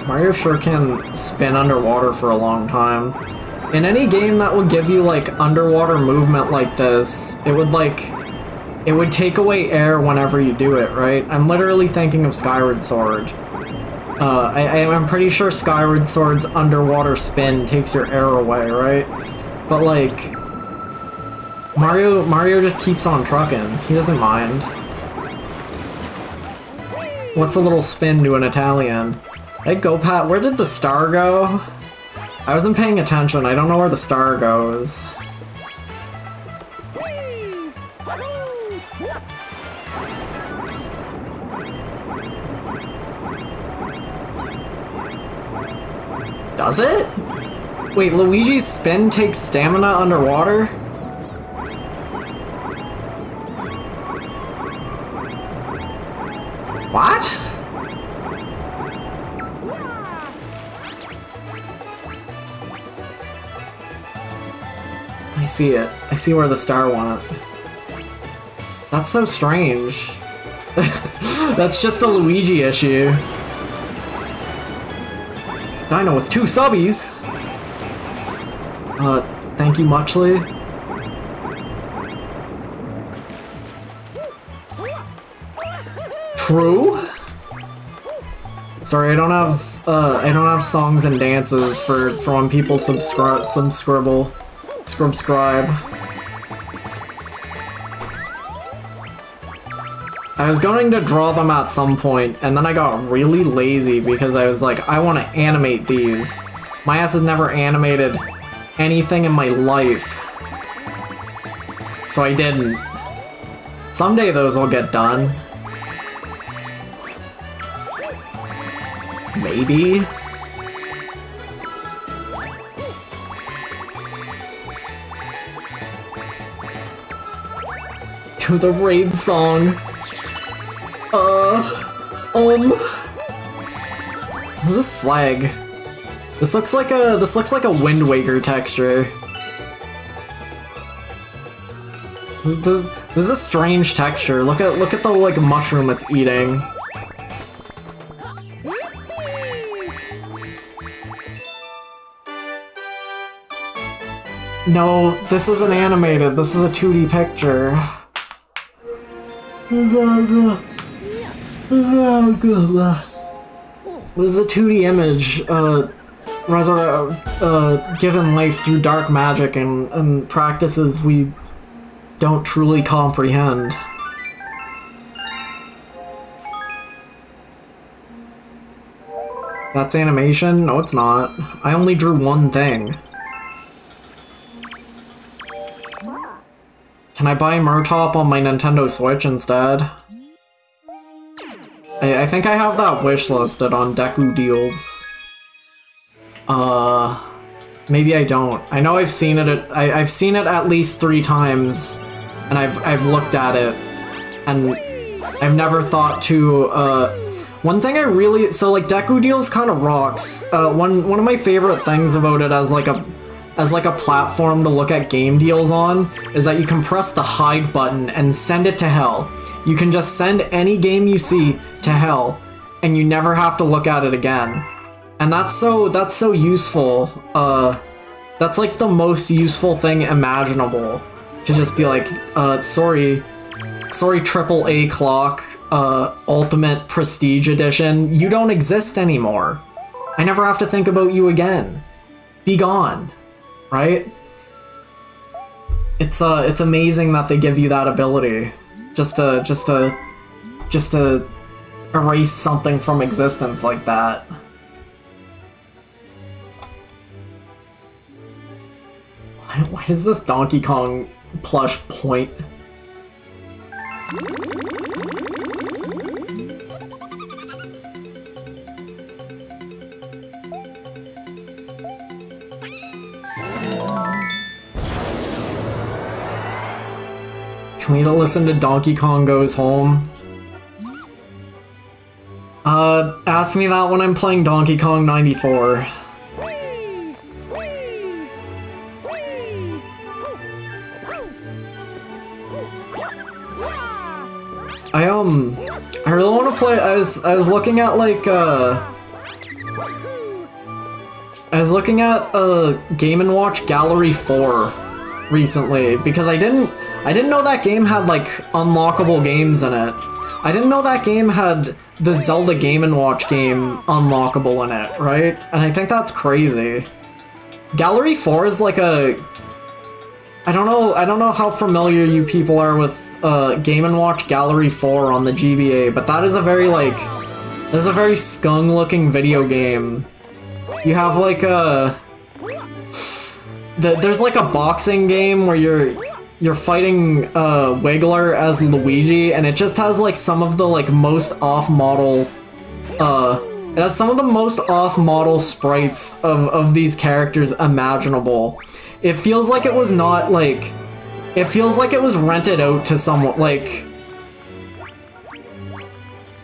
Mario sure can spin underwater for a long time. In any game that would give you like underwater movement like this, it would take away air whenever you do it, right? I'm literally thinking of Skyward Sword. I'm pretty sure Skyward Sword's underwater spin takes your air away, right? But like, Mario just keeps on trucking. He doesn't mind. What's a little spin to an Italian? Hey, go Pat, where did the star go? I wasn't paying attention, I don't know where the star goes. Does it? Wait, Luigi's spin takes stamina underwater? What? I see it. I see where the star went. That's so strange. That's just a Luigi issue. Dino with 2 subbies! Thank you, Muchly. True? Sorry, I don't have songs and dances for when people subscribe. I was going to draw them at some point, and then I got really lazy because I was like, I want to animate these. My ass has never animated anything in my life. So I didn't. Someday those will get done. Maybe? To the raid song. What's this flag? This looks like a Wind Waker texture. This is a strange texture. Look at the like mushroom it's eating. No, this isn't animated. This is a 2D picture. This is a 2D image, given life through dark magic and practices we don't truly comprehend. That's animation? No, it's not. I only drew one thing. Can I buy Murtop on my Nintendo Switch instead? I think I have that wish listed on Deku Deals. Maybe I don't. I know I've seen it I've seen it at least 3 times, and I've looked at it, and I've never thought to, one thing I really, so like Deku Deals kind of rocks. One of my favorite things about it as like a platform to look at game deals on is that you can press the hide button and send it to hell. You can just send any game you see to hell, and you never have to look at it again. And that's so useful. That's like the most useful thing imaginable. To just be like, sorry AAA clock, Ultimate Prestige Edition, you don't exist anymore. I never have to think about you again. Be gone. Right? It's amazing that they give you that ability. Just to erase something from existence like that. Why does this Donkey Kong plush point? Can we listen to Donkey Kong Goes Home? Ask me that when I'm playing Donkey Kong 94. I really want to play. I was looking at like Game & Watch Gallery 4 recently because I didn't know that game had like unlockable games in it. I didn't know that game had the Zelda Game & Watch game unlockable in it, right? And I think that's crazy. Gallery 4 is like a... I don't know how familiar you people are with Game & Watch Gallery 4 on the GBA, but that is a very like... That's a very skung looking video game. You have like a... There's like a boxing game where you're fighting Wiggler as Luigi, and it just has like some of the like most off-model it has some of the most off-model sprites of these characters imaginable. It feels like it was not like, it feels like it was rented out to someone, like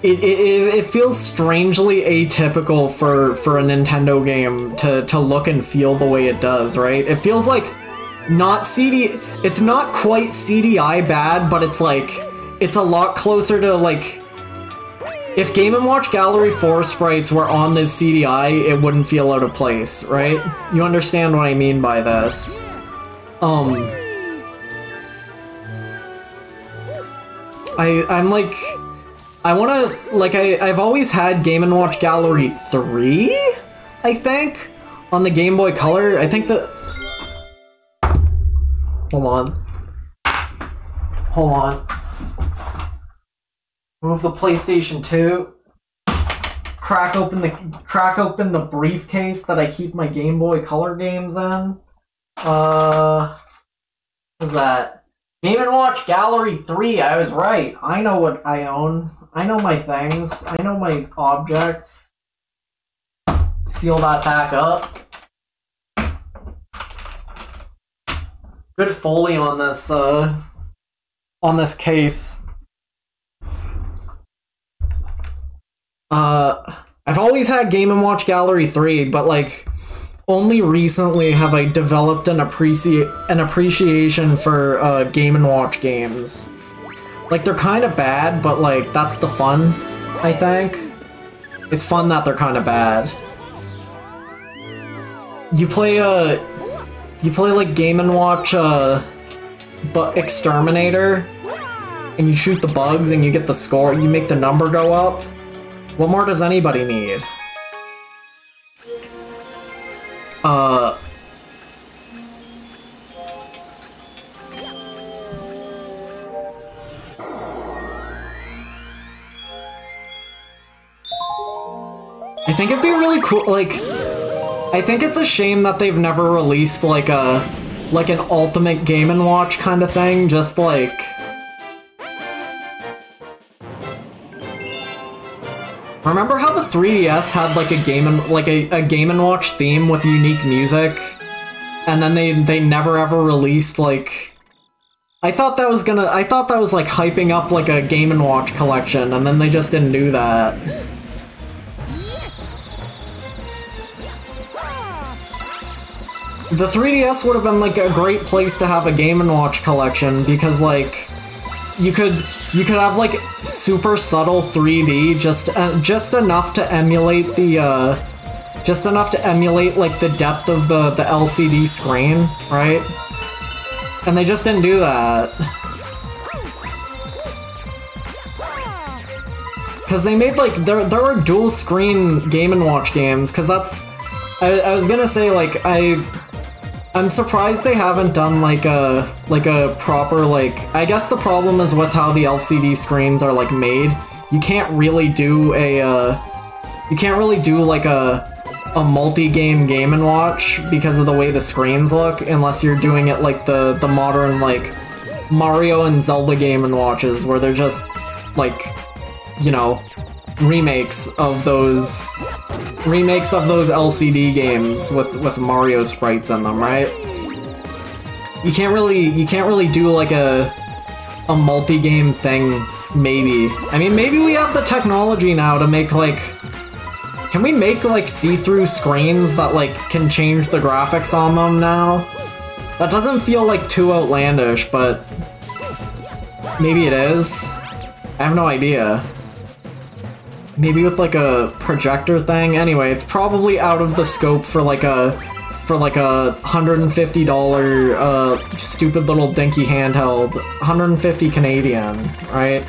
it feels strangely atypical for a Nintendo game to look and feel the way it does, right? It feels like not CD, it's not quite CDI bad, but it's like, it's a lot closer to like, if Game & Watch Gallery 4 sprites were on this CDI, it wouldn't feel out of place, right? You understand what I mean by this. I'm like, I wanna, like, I've always had Game & Watch Gallery 3, I think, on the Game Boy Color. I think that... Hold on. Move the PlayStation 2. Crack open the briefcase that I keep my Game Boy Color games in. What's that? Game & Watch Gallery 3, I was right. I know what I own. I know my things. I know my objects. Seal that back up. Good Foley on this case. I've always had Game & Watch Gallery 3, but like only recently have I developed an appreciation for Game & Watch games. Like they're kind of bad, but like that's the fun, I think. It's fun that they're kind of bad. You play like Game & Watch but Exterminator, and you shoot the bugs and you get the score, you make the number go up. What more does anybody need? I think it'd be really cool, like, I think it's a shame that they've never released like an ultimate Game & Watch kind of thing, just like... Remember how the 3DS had like a Game & Watch theme with unique music? And then they never ever released like... I thought that was like hyping up like a Game & Watch collection, and then they just didn't do that. The 3DS would have been like a great place to have a Game & Watch collection, because like you could have like super subtle 3D, just enough to emulate the like the depth of the LCD screen, right? And they just didn't do that. Cause they made like there were dual screen Game & Watch games, cause that's I was gonna say like I'm surprised they haven't done like a proper like, I guess the problem is with how the LCD screens are like made. You can't really do like a multi-game Game & Watch because of the way the screens look, unless you're doing it like the modern like Mario and Zelda Game & Watches, where they're just like, you know, remakes of those LCD games with Mario sprites in them, right? You can't really do like a multi-game thing, maybe. I mean, maybe we have the technology now to make like... Can we make like see-through screens that like can change the graphics on them now? That doesn't feel like too outlandish, but maybe it is. I have no idea. Maybe with like a projector thing. Anyway, it's probably out of the scope for like a $150 stupid little dinky handheld. 150 Canadian, right?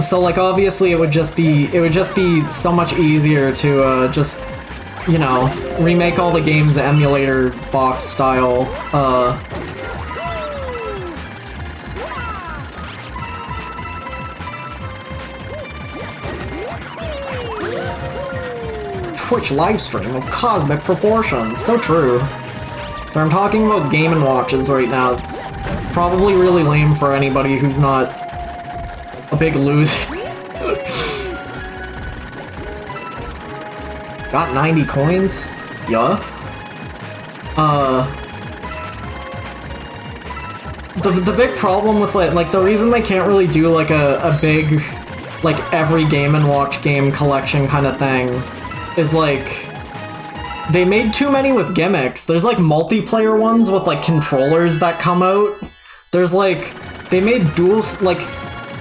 So like obviously it would just be so much easier to just, you know, remake all the games emulator box style. Twitch livestream of cosmic proportions. So true. But I'm talking about Game & Watches right now. It's probably really lame for anybody who's not a big loser. Got 90 coins? Yeah. The big problem with like the reason they can't really do like a big like every Game & Watch game collection kind of thing is like they made too many with gimmicks. There's like multiplayer ones with like controllers that come out. There's like they made dual like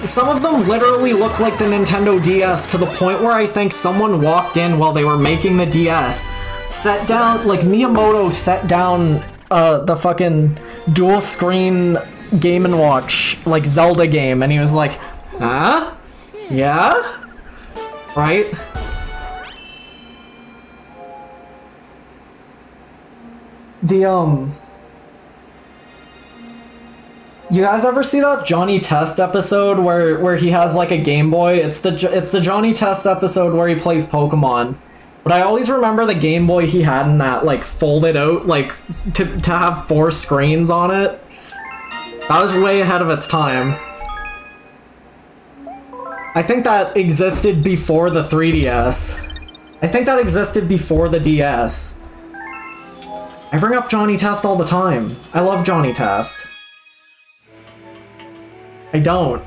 some of them literally look like the Nintendo DS, to the point where I think someone walked in while they were making the DS, set down, like Miyamoto set down the fucking dual screen Game & Watch like Zelda game, and he was like, huh? Yeah? Right? You guys ever see that Johnny Test episode where he has like a Game Boy? It's the Johnny Test episode where he plays Pokemon. But I always remember the Game Boy he had in that, like, folded out, like, to have 4 screens on it. That was way ahead of its time. I think that existed before the 3DS. I think that existed before the DS. I bring up Johnny Test all the time. I love Johnny Test. I don't.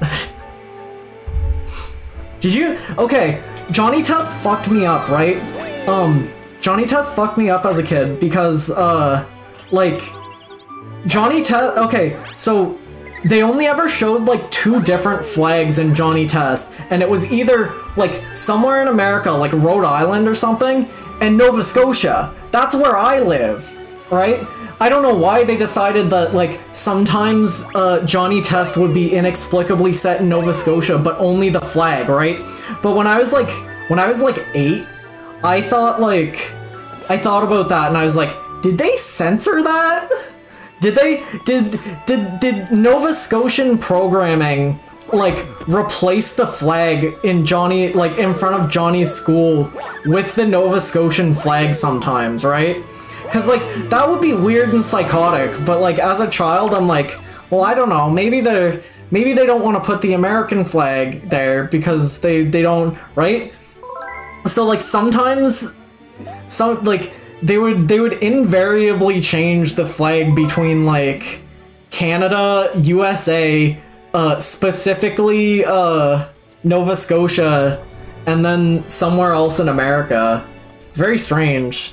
Did you? Okay, Johnny Test fucked me up, right? Johnny Test fucked me up as a kid because, like, Johnny Test, okay, so they only ever showed, like, 2 different flags in Johnny Test, and it was either, like, somewhere in America, like Rhode Island or something, and Nova Scotia. That's where I live, right? I don't know why they decided that, like, sometimes Johnny Test would be inexplicably set in Nova Scotia, but only the flag, right? But when I was like 8, I thought about that and I was like, did they censor that? Did Nova Scotian programming, like, replace the flag in Johnny, like, in front of Johnny's school with the Nova Scotian flag sometimes, right? Because, like, that would be weird and psychotic, but, like, as a child, I'm like, well, I don't know, maybe they don't want to put the American flag there because they don't, right? So, like, sometimes, they would invariably change the flag between, like, Canada, USA, specifically, Nova Scotia, and then somewhere else in America. It's very strange.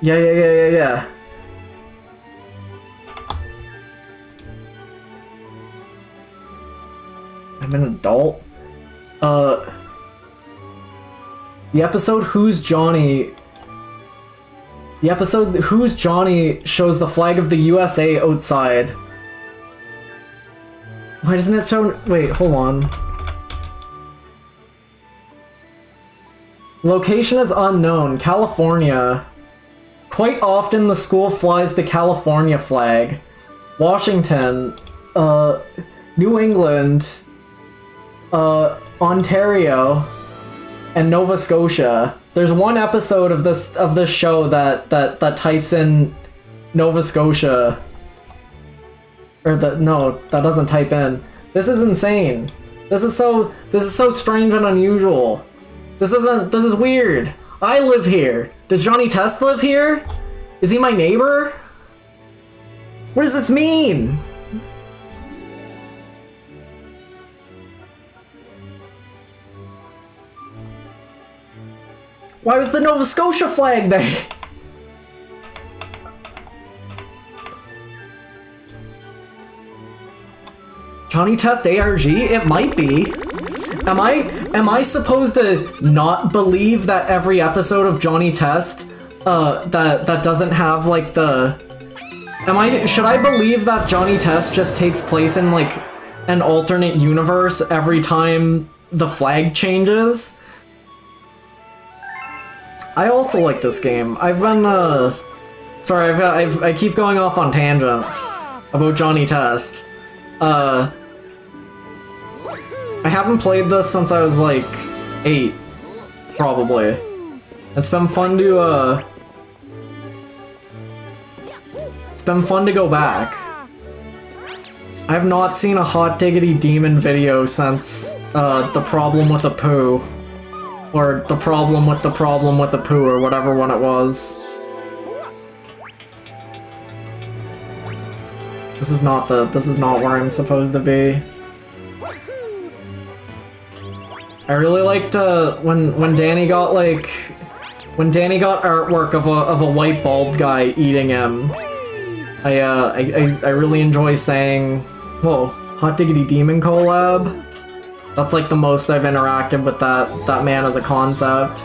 Yeah. I'm an adult. The episode Who's Johnny? The episode Who's Johnny shows the flag of the USA outside. Why doesn't it show? Wait, hold on. Location is unknown. California. Quite often the school flies the California flag. Washington, New England, Ontario, and Nova Scotia. There's one episode of this show that types in Nova Scotia. No, that doesn't type in. This is insane. This is so strange and unusual. This is weird. I live here. Does Johnny Test live here? Is he my neighbor? What does this mean? Why was the Nova Scotia flag there? Johnny Test ARG? It might be. Am I supposed to not believe that every episode of Johnny Test that doesn't have, like, the... Should I believe that Johnny Test just takes place in, like, an alternate universe every time the flag changes? I also like this game. I've been, sorry, I keep going off on tangents about Johnny Test. I haven't played this since I was, like, 8, probably. It's been fun to, it's been fun to go back. I have not seen a Hot Diggity Demon video since, The Problem with the Poo. Or The Problem with the Poo, or whatever one it was. This is not where I'm supposed to be. I really liked when Danny got artwork of a white bald guy eating him. I really enjoy saying, whoa, Hot Diggity Demon collab? That's like the most I've interacted with that man as a concept.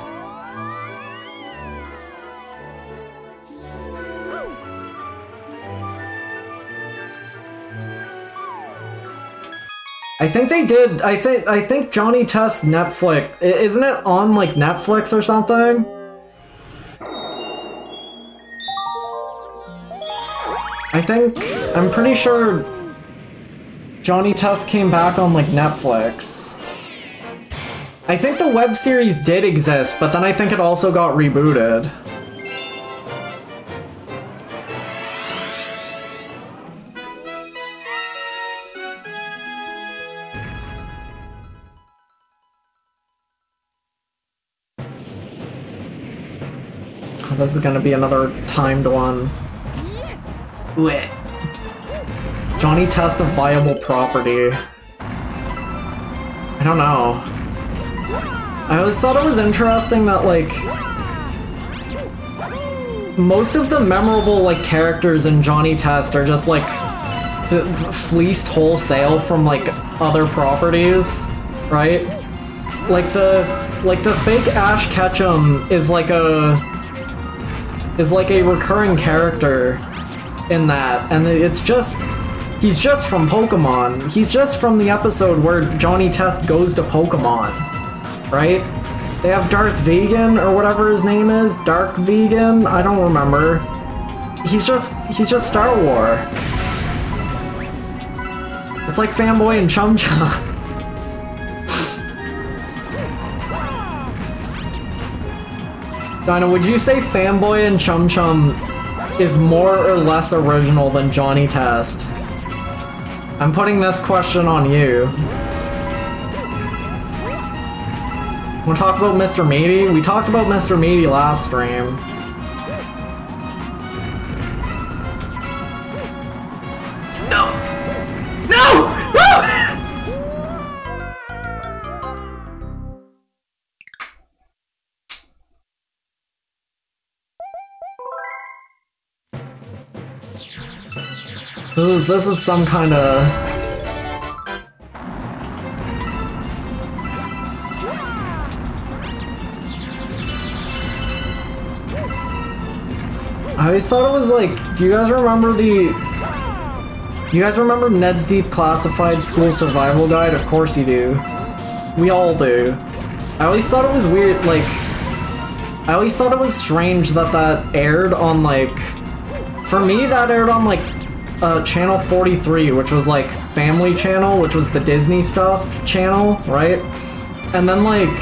I think they did. I think Johnny Test Netflix, isn't it on, like, Netflix or something? I'm pretty sure Johnny Test came back on like Netflix. I think the web series did exist, but then I think it also got rebooted. Oh, this is gonna be another timed one. Blech. Johnny Test a viable property. I don't know. I always thought it was interesting that, like, most of the memorable, like, characters in Johnny Test are just, like, fleeced wholesale from, like, other properties, right? Like the fake Ash Ketchum is like a recurring character in that, and it's just, he's just from Pokemon. He's just from the episode where Johnny Test goes to Pokemon, right? They have Darth Vegan, or whatever his name is, Dark Vegan, I don't remember. He's just Star Wars. It's like Fanboy and Chum Chum. Dinah, would you say Fanboy and Chum Chum is more or less original than Johnny Test? I'm putting this question on you. Wanna talk about Mr. Meaty? We talked about Mr. Meaty last stream. No! No! No! This is some kind of... I always thought it was like, do you guys remember Ned's Deep Classified School Survival Guide? Of course you do. We all do. I always thought it was weird, like, I always thought it was strange that that aired on, like, for me that aired on, like, channel 43, which was like Family Channel, which was the Disney stuff channel, right? And then like,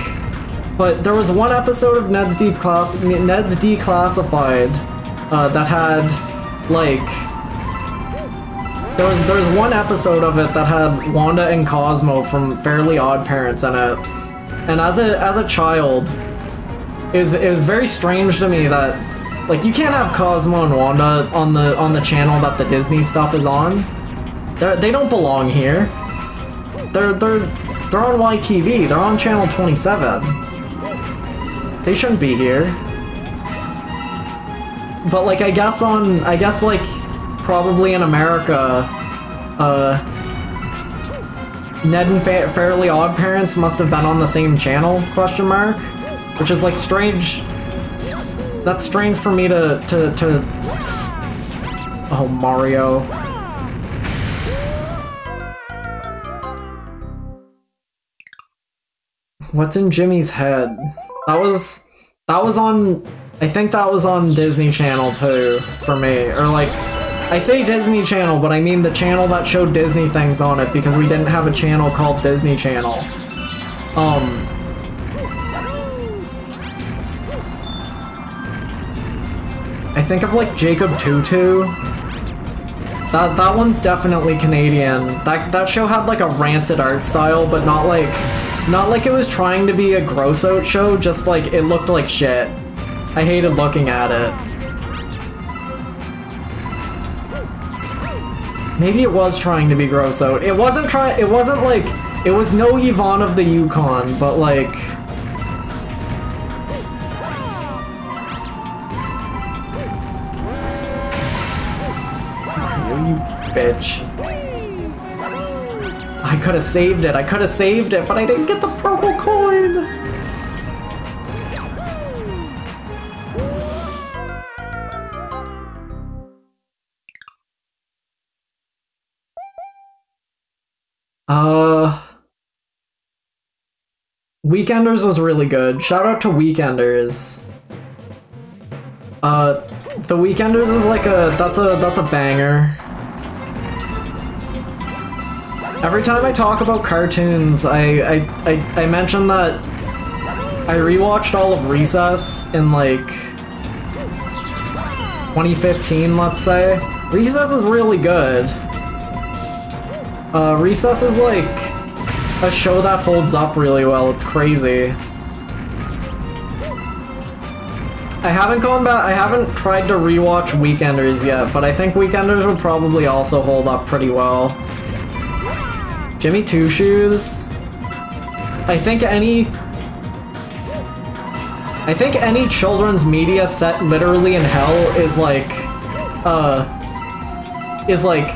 but there was one episode of Ned's Declassified that had like, there was one episode of it that had Wanda and Cosmo from Fairly Odd Parents in it, and as a child, it was very strange to me that, like, you can't have Cosmo and Wanda on the channel that the Disney stuff is on. They don't belong here. They're on YTV. They're on channel 27. They shouldn't be here. But like, I guess like probably in America, Ned and Fairly Odd Parents must have been on the same channel? Question mark. Which is like strange. That's strange for me to... Oh, Mario. What's in Jimmy's head? That was on... I think that was on Disney Channel too, for me. Or like, I say Disney Channel, but I mean the channel that showed Disney things on it, because we didn't have a channel called Disney Channel. I think of like Jacob Tutu. That one's definitely Canadian. That show had like a rancid art style, but not like it was trying to be a gross out show, just like it looked like shit. I hated looking at it. Maybe it was trying to be gross out. It was no Yvonne of the Yukon, but like, you bitch. I could have saved it, but I didn't get the purple coin! Weekenders was really good. Shout out to Weekenders. The Weekenders is like that's a banger. Every time I talk about cartoons, I mention that I rewatched all of Recess in like 2015, let's say. Recess is really good. Recess is like a show that holds up really well. It's crazy. I haven't gone back, I haven't tried to rewatch Weekenders yet, but I think Weekenders would probably also hold up pretty well. Jimmy Two Shoes. I think any children's media set literally in hell is like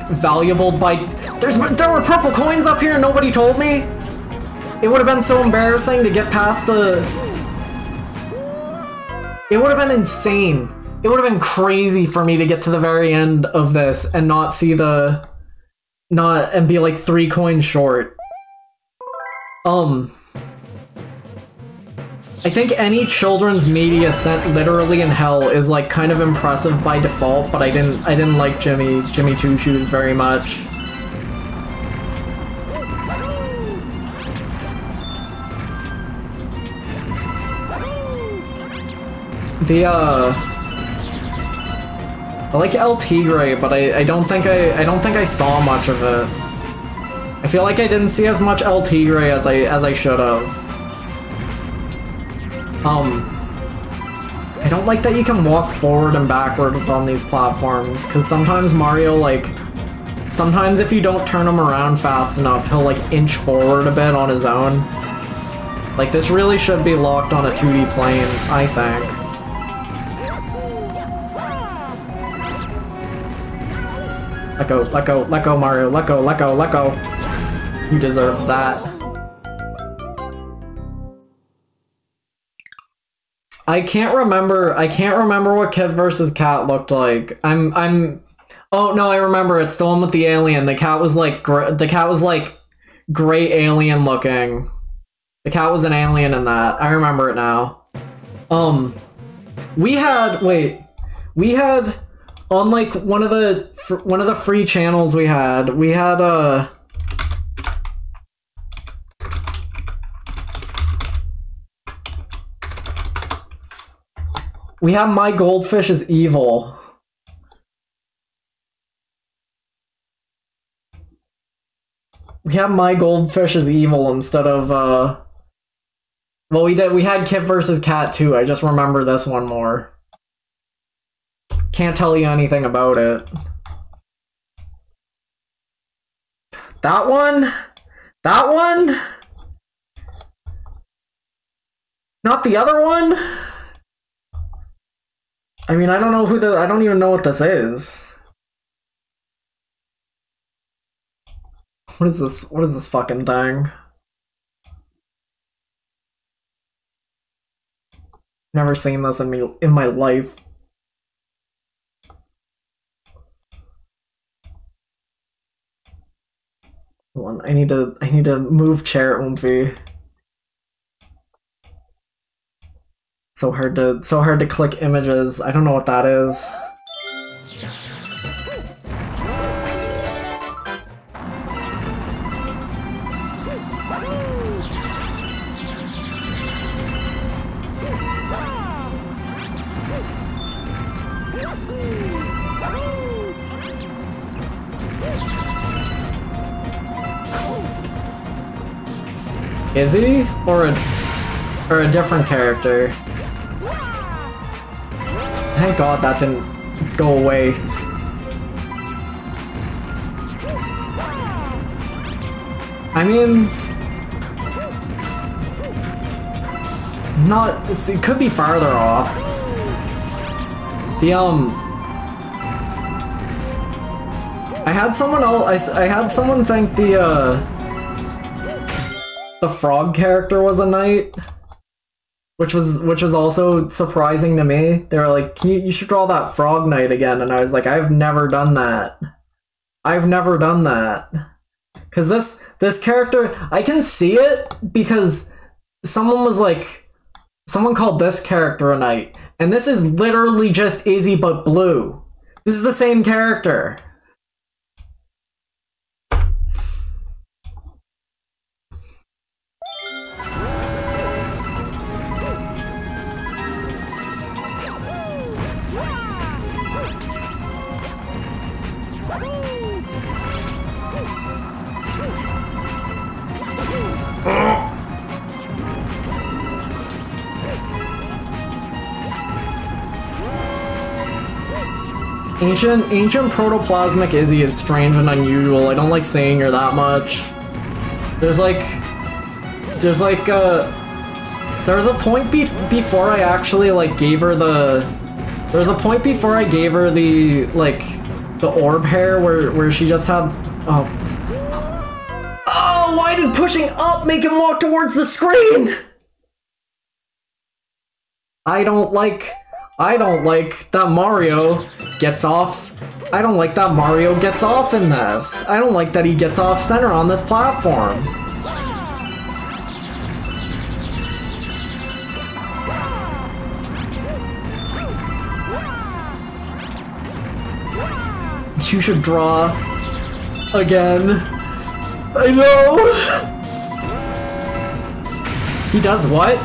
valuable by there were purple coins up here and nobody told me. It would have been so embarrassing to get past the it would have been insane. It would have been crazy for me to get to the very end of this and not see the and be like 3 coins short. I think any children's media sent literally in hell is like kind of impressive by default, but I didn't like Jimmy Two Shoes very much. I like El Tigre, but I don't think I saw much of it. I feel like I didn't see as much El Tigre as I should have. I don't like that you can walk forward and backwards on these platforms, because sometimes Mario, like, sometimes if you don't turn him around fast enough, he'll like inch forward a bit on his own. Like, this really should be locked on a 2D plane, I think. Let go, let go, let go, Mario, let go, let go, let go. You deserve that. I can't remember what Kid vs. Kat looked like. Oh no, I remember, it's the one with the alien. The cat was like gray alien looking. The cat was an alien in that. I remember it now. We had on like one of the free channels we had My Goldfish is Evil. We had My Goldfish is Evil instead of well, we had Kid vs. Kat too. I just remember this one more. Can't tell you anything about it. That one? That one? Not the other one? I mean, I don't even know what this is. What is this fucking thing? Never seen this in my life. Hold on, I need to move chair oomphy. So hard to click images. I don't know what that is. Is he? Or a different character? Thank God that didn't go away. I mean, it could be farther off. I had someone think the frog character was a knight, which was also surprising to me. They were like, you should draw that frog knight again, and I was like, I've never done that. I've never done that. Cause this character, I can see it because someone called this character a knight, And this is literally just Izzy but blue. This is the same character. Ancient protoplasmic Izzy is strange and unusual. I don't like saying her that much. There's a point before I actually like gave her the. There's a point before I gave her the like the orb hair where she just had. Oh, why did pushing up make him walk towards the screen? I don't like that Mario gets off. I don't like that Mario gets off in this. I don't like that he gets off center on this platform. You should draw again. I know. He does what?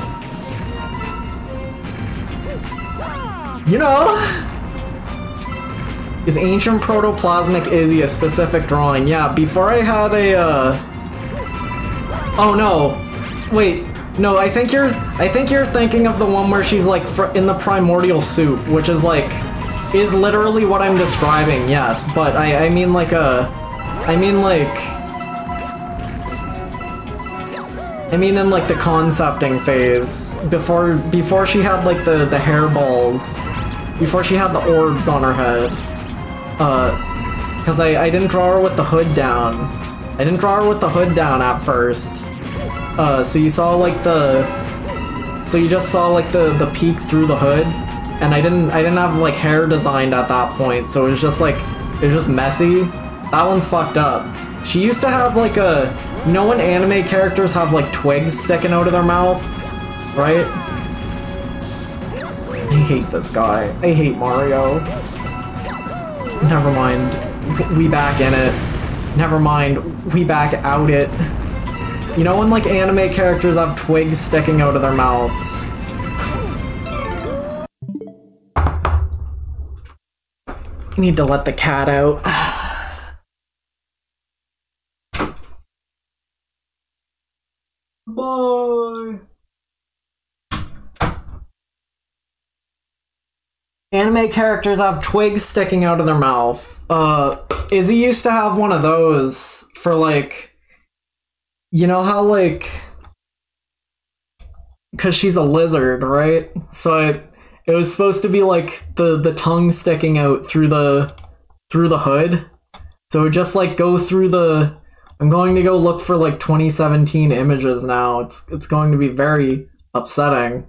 You know? Is Ancient Protoplasmic Izzy a specific drawing? Yeah, before I had a, Oh no. Wait. No, I think you're thinking of the one where she's like in the primordial soup, which is like, is literally what I'm describing, yes, but I mean like in like the concepting phase, before she had like the hairballs, before she had the orbs on her head, because I didn't draw her with the hood down. I didn't draw her with the hood down at first, so you saw like you just saw like the peek through the hood, and I didn't have like hair designed at that point, so it was just messy. That one's fucked up. She used to have like you know when anime characters have like twigs sticking out of their mouth, right? I hate this guy. I hate Mario. Never mind. We back in it. Never mind. We back out it. You know when like anime characters have twigs sticking out of their mouths? I need to let the cat out. Bye. Anime characters have twigs sticking out of their mouth. Izzy used to have one of those for like, you know how like, because she's a lizard, right? So it was supposed to be like the tongue sticking out through the hood. So it would just like go through the. I'm going to go look for like 2017 images now. It's going to be very upsetting.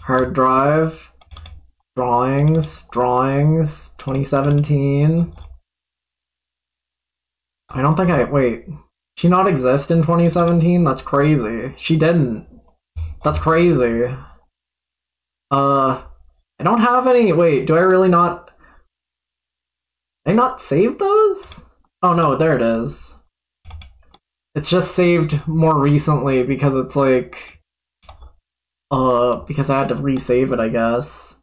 Hard drive, drawings, 2017. I don't think wait. She not exist in 2017? That's crazy. She didn't. That's crazy. I don't have any. Wait, do I really not? Did I not save those? Oh no, there it is. It's just saved more recently because it's like, because I had to resave it, I guess.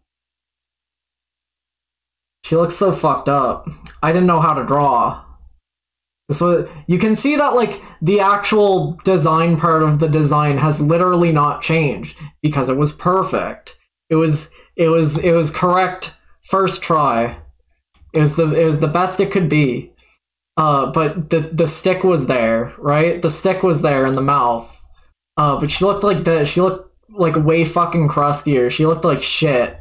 She looks so fucked up. I didn't know how to draw. So you can see that like the actual design part of the design has literally not changed because it was perfect. It was correct first try. It was the best it could be. But the stick was there, right? The stick was there in the mouth. But she looked like she looked like way fucking crustier. She looked like shit.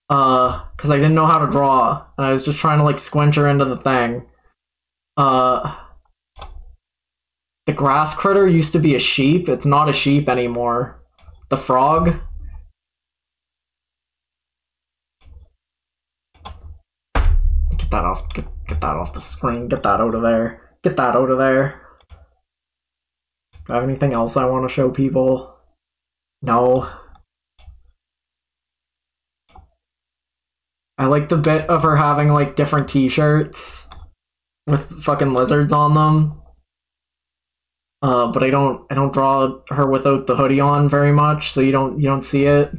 Cause I didn't know how to draw, and I was just trying to like squinch her into the thing. The grass critter used to be a sheep. It's not a sheep anymore. The frog. Get that off. Get that off the screen. Get that out of there. Get that out of there. Do I have anything else I want to show people? No. I like the bit of her having like different t-shirts with fucking lizards on them. But I don't draw her without the hoodie on very much, so you don't see it.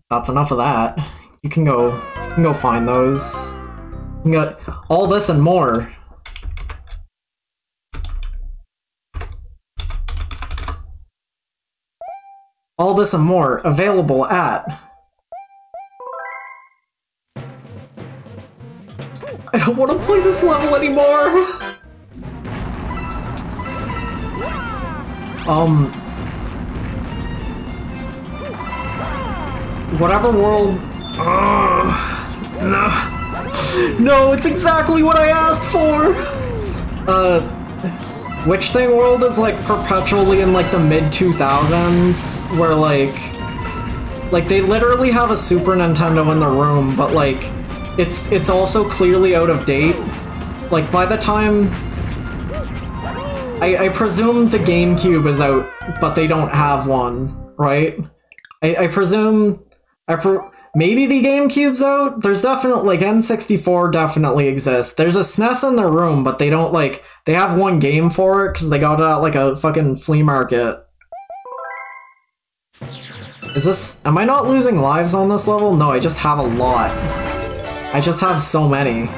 That's enough of that. You can go find those. You can get all this and more. All this and more available at... I don't want to play this level anymore! Whatever world... No. No, it's exactly what I asked for! Witch Thing World is like perpetually in like the mid-2000s, where like they literally have a Super Nintendo in the room, but like it's also clearly out of date. Like by the time I presume the GameCube is out, but they don't have one, right? I presume maybe the GameCube's out? There's definitely, like, N64 definitely exists. There's a SNES in the room, but they don't, like, they have one game for it, because they got it at, like, a fucking flea market. Is this... Am I not losing lives on this level? No, I just have a lot. I just have so many.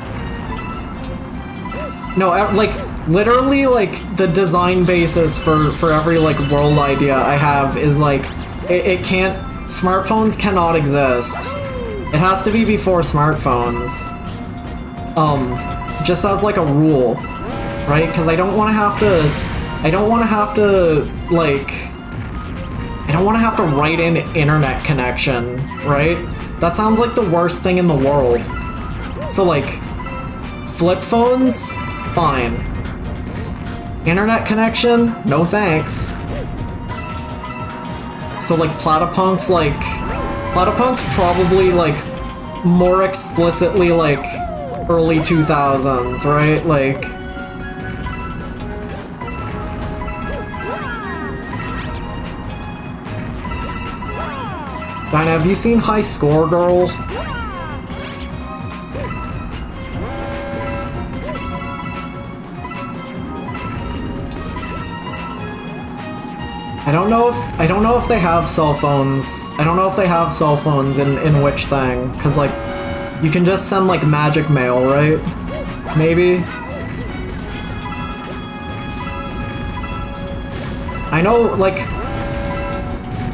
No, like, literally, like, the design basis for every, like, world idea I have is, like, it can't... Smartphones cannot exist. It has to be before smartphones. Just as like a rule, right? Because I don't want to have to, like, I don't want to have to write in internet connection, right? That sounds like the worst thing in the world. So like, flip phones, fine. Internet connection, no thanks. So like Platypunk's probably like more explicitly like early 2000s, right? Like Dinah, have you seen High Score Girl? I don't know if they have cell phones. I don't know if they have cell phones in Witch Thing, because like you can just send like magic mail, right? Maybe. I know like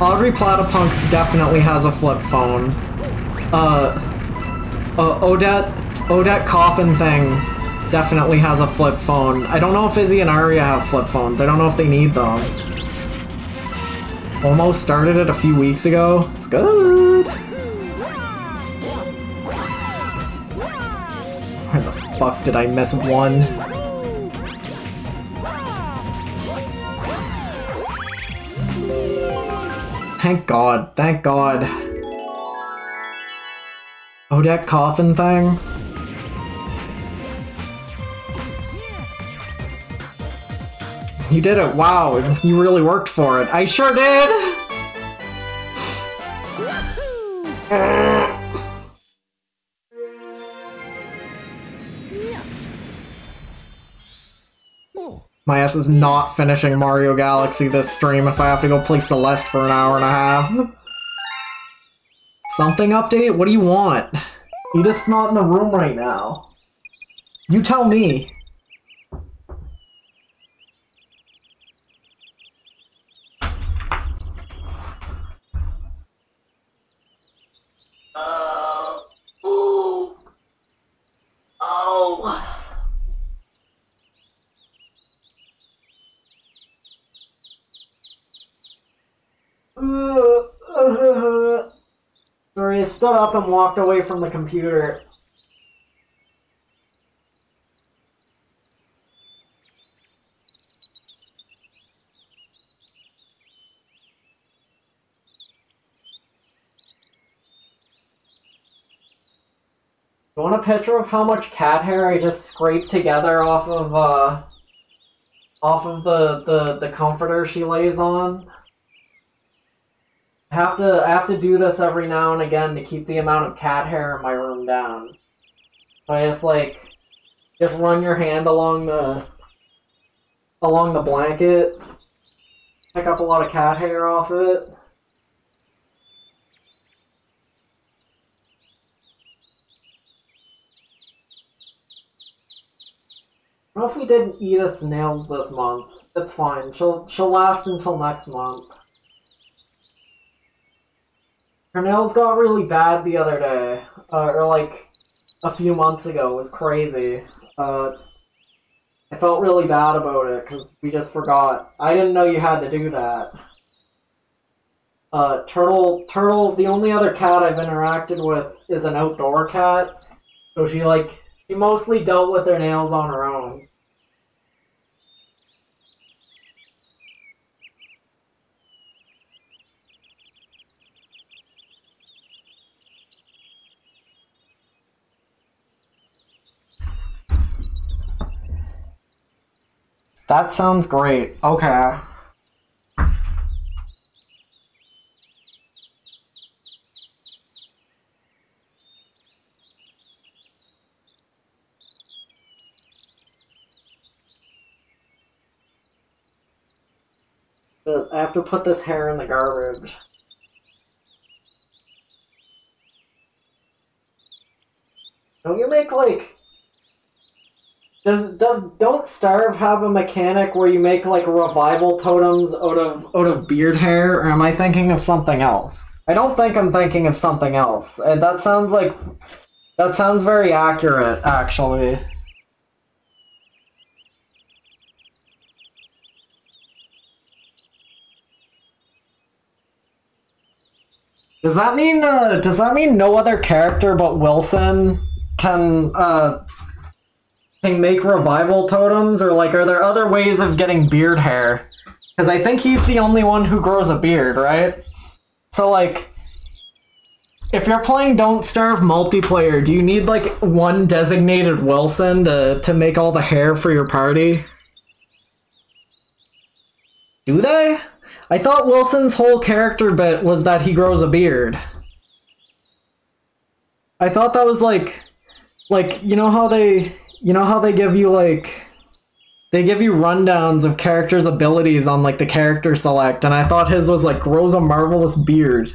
Audrey Platypunk definitely has a flip phone. Odette Coffin Thing definitely has a flip phone. I don't know if Izzy and Aria have flip phones. I don't know if they need them. Almost started it a few weeks ago. It's good. Where the fuck did I miss one? Thank God. Thank God. Odette Coffin Thing? You did it, wow, you really worked for it. I sure did! My ass is not finishing Mario Galaxy this stream if I have to go play Celeste for an hour and a half. Something update? What do you want? Edith's not in the room right now. You tell me. Ooh. Oh. Sorry, I stood up and walked away from the computer. You want a picture of how much cat hair I just scraped together off of off of the comforter she lays on. I have to do this every now and again to keep the amount of cat hair in my room down. So I just run your hand along the blanket, pick up a lot of cat hair off of it. I don't know if we did Edith's nails this month. It's fine. She'll last until next month. Her nails got really bad the other day, or like a few months ago. It was crazy. I felt really bad about it because we just forgot. I didn't know you had to do that. Turtle, the only other cat I've interacted with is an outdoor cat, so she mostly dealt with her nails on her own. That sounds great. Okay. I have to put this hair in the garbage. Don't you make like... Don't Starve have a mechanic where you make like revival totems out of beard hair, or am I thinking of something else? I don't think I'm thinking of something else. And that sounds very accurate, actually. Does that mean no other character but Wilson can make revival totems, or like are there other ways of getting beard hair? Because I think he's the only one who grows a beard, right? So like, if you're playing Don't Starve multiplayer, do you need like one designated Wilson to make all the hair for your party? Do they? I thought Wilson's whole character bit was that he grows a beard. I thought that was like you know how they give you they give you rundowns of characters' abilities on like the character select, and I thought his was like grows a marvelous beard.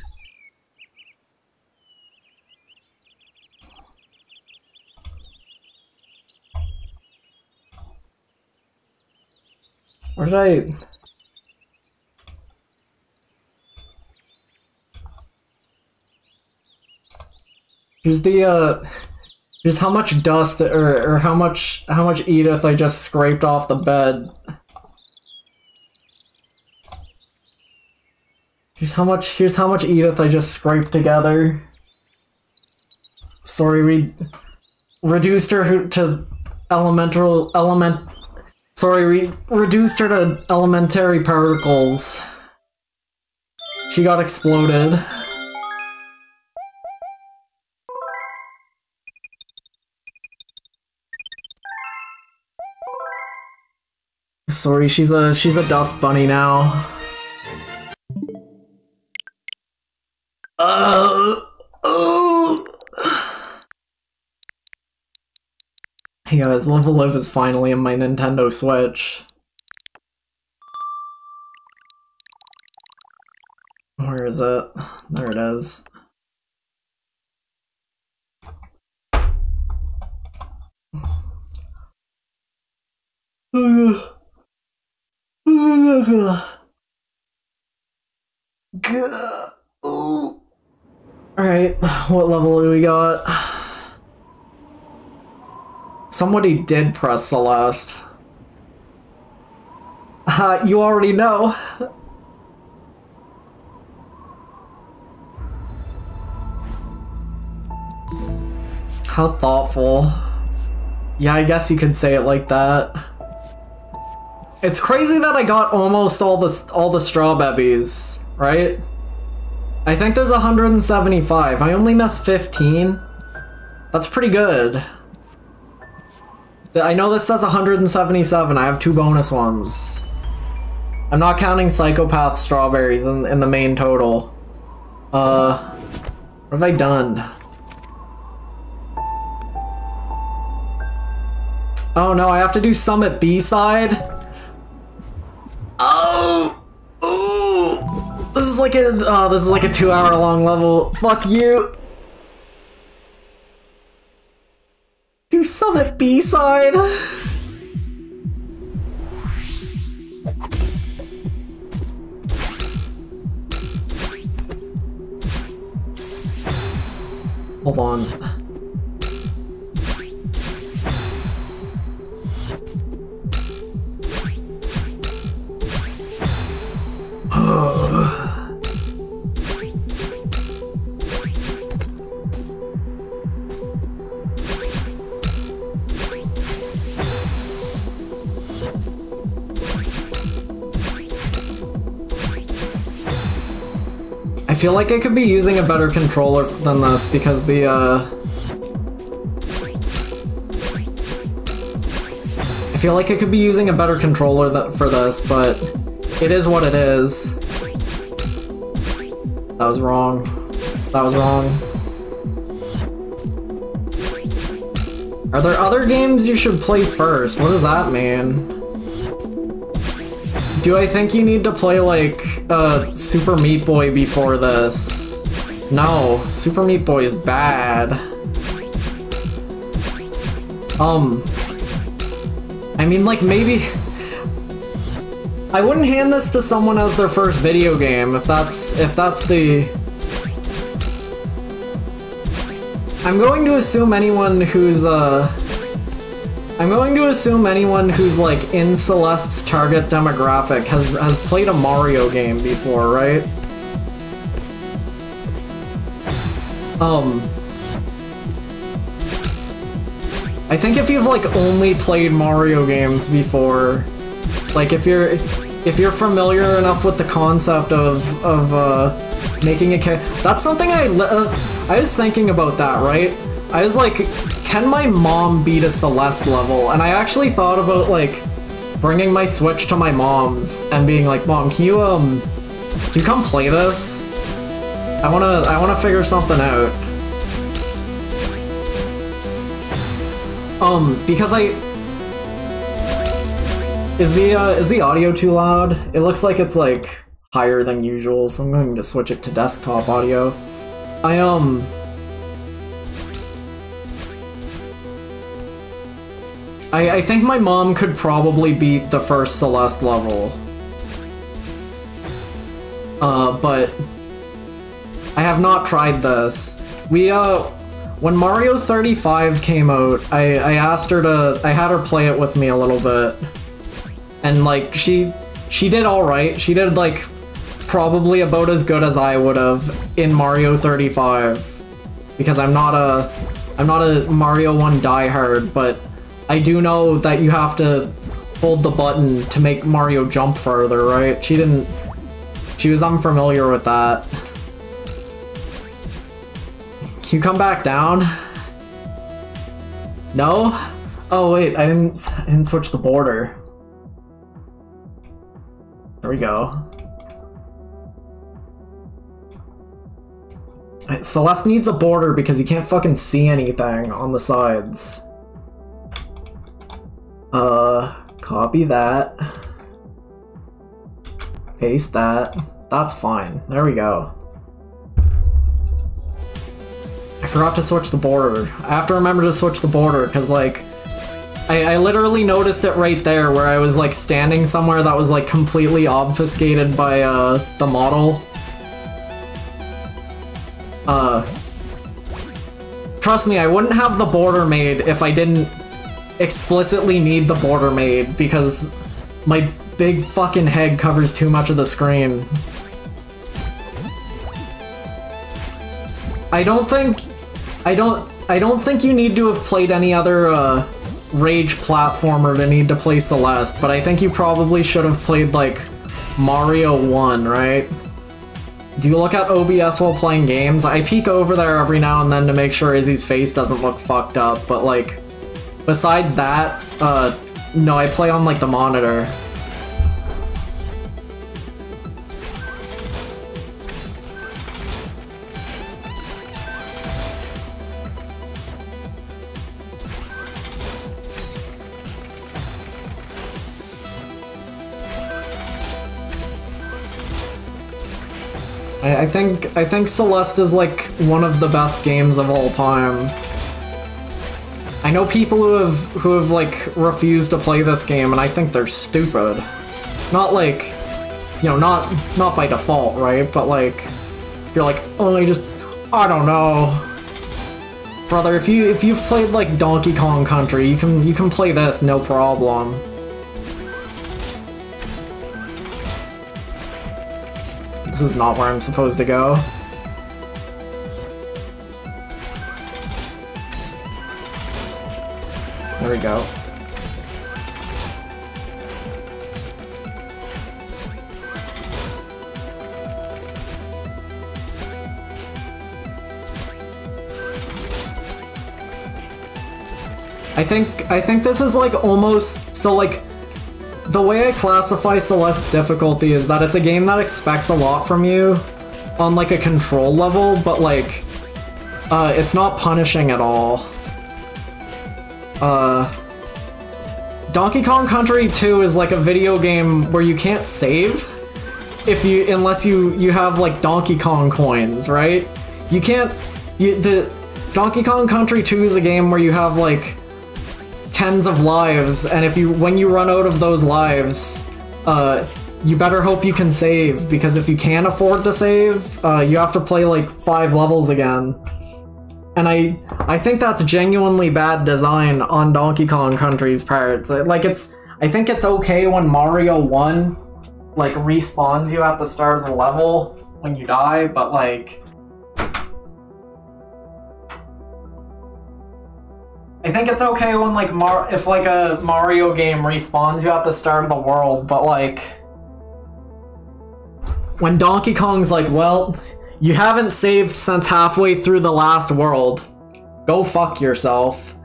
Where did I... Here's how much dust or how much Edith I just scraped off the bed. Here's how much Edith I just scraped together. Sorry, we reduced her to reduced her to elementary particles. She got exploded. Sorry, she's a dust bunny now. Hey guys, Live a Live is finally in my Nintendo Switch. Where is it? There it is. Alright, what level do we got? Somebody did press Celeste. You already know. How thoughtful. Yeah, I guess you could say it like that. It's crazy that I got almost all the straw babies, right? I think there's 175. I only missed 15. That's pretty good. I know this says 177. I have 2 bonus ones. I'm not counting Psychopath Strawberries in the main total. What have I done? Oh no, I have to do Summit B-side? Oh! Ooh! This is like a 2-hour-long level. Fuck you! Do Summit B-side? Hold on. I feel like I could be using a better controller than this because the I feel like I could be using a better controller for this, but it is what it is. That was wrong. That was wrong. Are there other games you should play first? What does that mean? Do I think you need to play, like, Super Meat Boy before this? No, Super Meat Boy is bad. I mean, like, maybe... I wouldn't hand this to someone as their first video game, if that's the... I'm going to assume anyone who's, like, in Celeste's target demographic has played a Mario game before, right? I think if you've, like, only played Mario games before, like, if you're familiar enough with the concept of making a character, that's something I was thinking about that, right? I was like, can my mom beat a Celeste level? And I actually thought about, like, bringing my Switch to my mom's and being like, Mom, can you come play this? I wanna figure something out. Because is the audio too loud? It looks like it's, like, higher than usual, so I'm going to switch it to desktop audio. I think my mom could probably beat the first Celeste level. But I have not tried this. When Mario 35 came out, I asked her I had her play it with me a little bit. And, like, she did alright. She did, like, probably about as good as I would have in Mario 35. Because I'm not a Mario 1 diehard, but I do know that you have to hold the button to make Mario jump further, right? She was unfamiliar with that. Can you come back down? No? Oh wait, I didn't switch the border. There we go. Celeste needs a border because you can't fucking see anything on the sides. Copy that. Paste that. That's fine. There we go. I forgot to switch the border. I have to remember to switch the border, because, like, I literally noticed it right there, where I was, like, standing somewhere that was, like, completely obfuscated by, the model. Trust me, I wouldn't have the border made if I didn't explicitly need the border made, because my big fucking head covers too much of the screen. I don't think you need to have played any other Rage platformer to need to play Celeste, but I think you probably should have played, like, Mario 1, right? Do you look at OBS while playing games? I peek over there every now and then to make sure Izzy's face doesn't look fucked up, but, like, Besides that, no, I play on like the monitor. I think Celeste is like one of the best games of all time. I know people who have like refused to play this game, and I think they're stupid. Not like, you know, not by default, right? But like, you're like, oh, I don't know, brother. If you've played like Donkey Kong Country, you can play this no problem. This is not where I'm supposed to go. There we go. I think this is like almost, so like, the way I classify Celeste difficulty is that it's a game that expects a lot from you on like a control level, but like, it's not punishing at all. Donkey Kong Country 2 is like a video game where you can't save unless you have like Donkey Kong coins, right? You can't, the Donkey Kong Country 2 is a game where you have like tens of lives, and when you run out of those lives, you better hope you can save, because if you can't afford to save, you have to play like 5 levels again. And I think that's genuinely bad design on Donkey Kong Country's part. Like, I think it's okay when Mario 1 like respawns you at the start of the level when you die, but like, I think it's okay when like if like a Mario game respawns you at the start of the world, but like, when Donkey Kong's like, well, you haven't saved since halfway through the last world, go fuck yourself.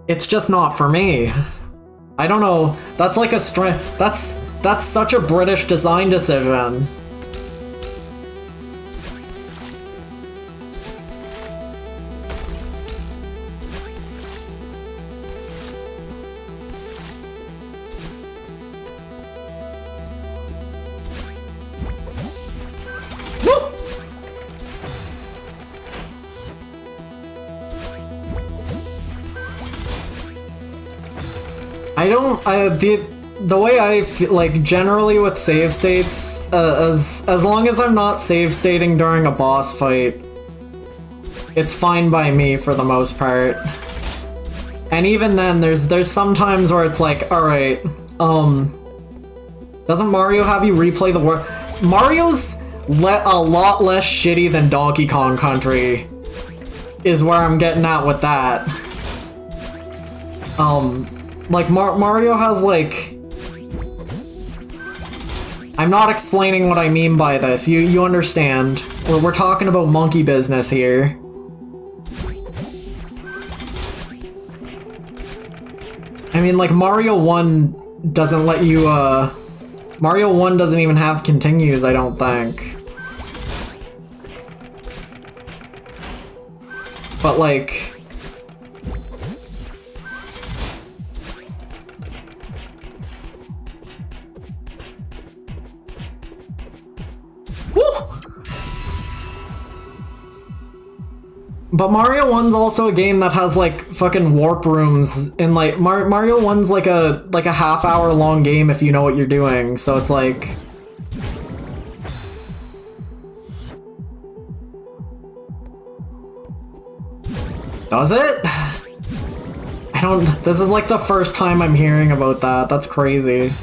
It's just not for me. I don't know, that's like a that's such a British design decision. The way I feel, like, generally with save states, as long as I'm not save stating during a boss fight, it's fine by me for the most part. And even then, there's some times where it's like, alright, doesn't Mario have you replay the world? Mario's a lot less shitty than Donkey Kong Country, is where I'm getting at with that. Like, Mario has, like... I'm not explaining what I mean by this, you understand. We're talking about monkey business here. I mean, like, Mario 1 doesn't let you, Mario 1 doesn't even have continues, I don't think. But, like... But Mario 1's also a game that has like fucking warp rooms, and like Mario 1's like a half-hour long game if you know what you're doing, so it's like... Does it? I don't... This is like the first time I'm hearing about that. That's crazy.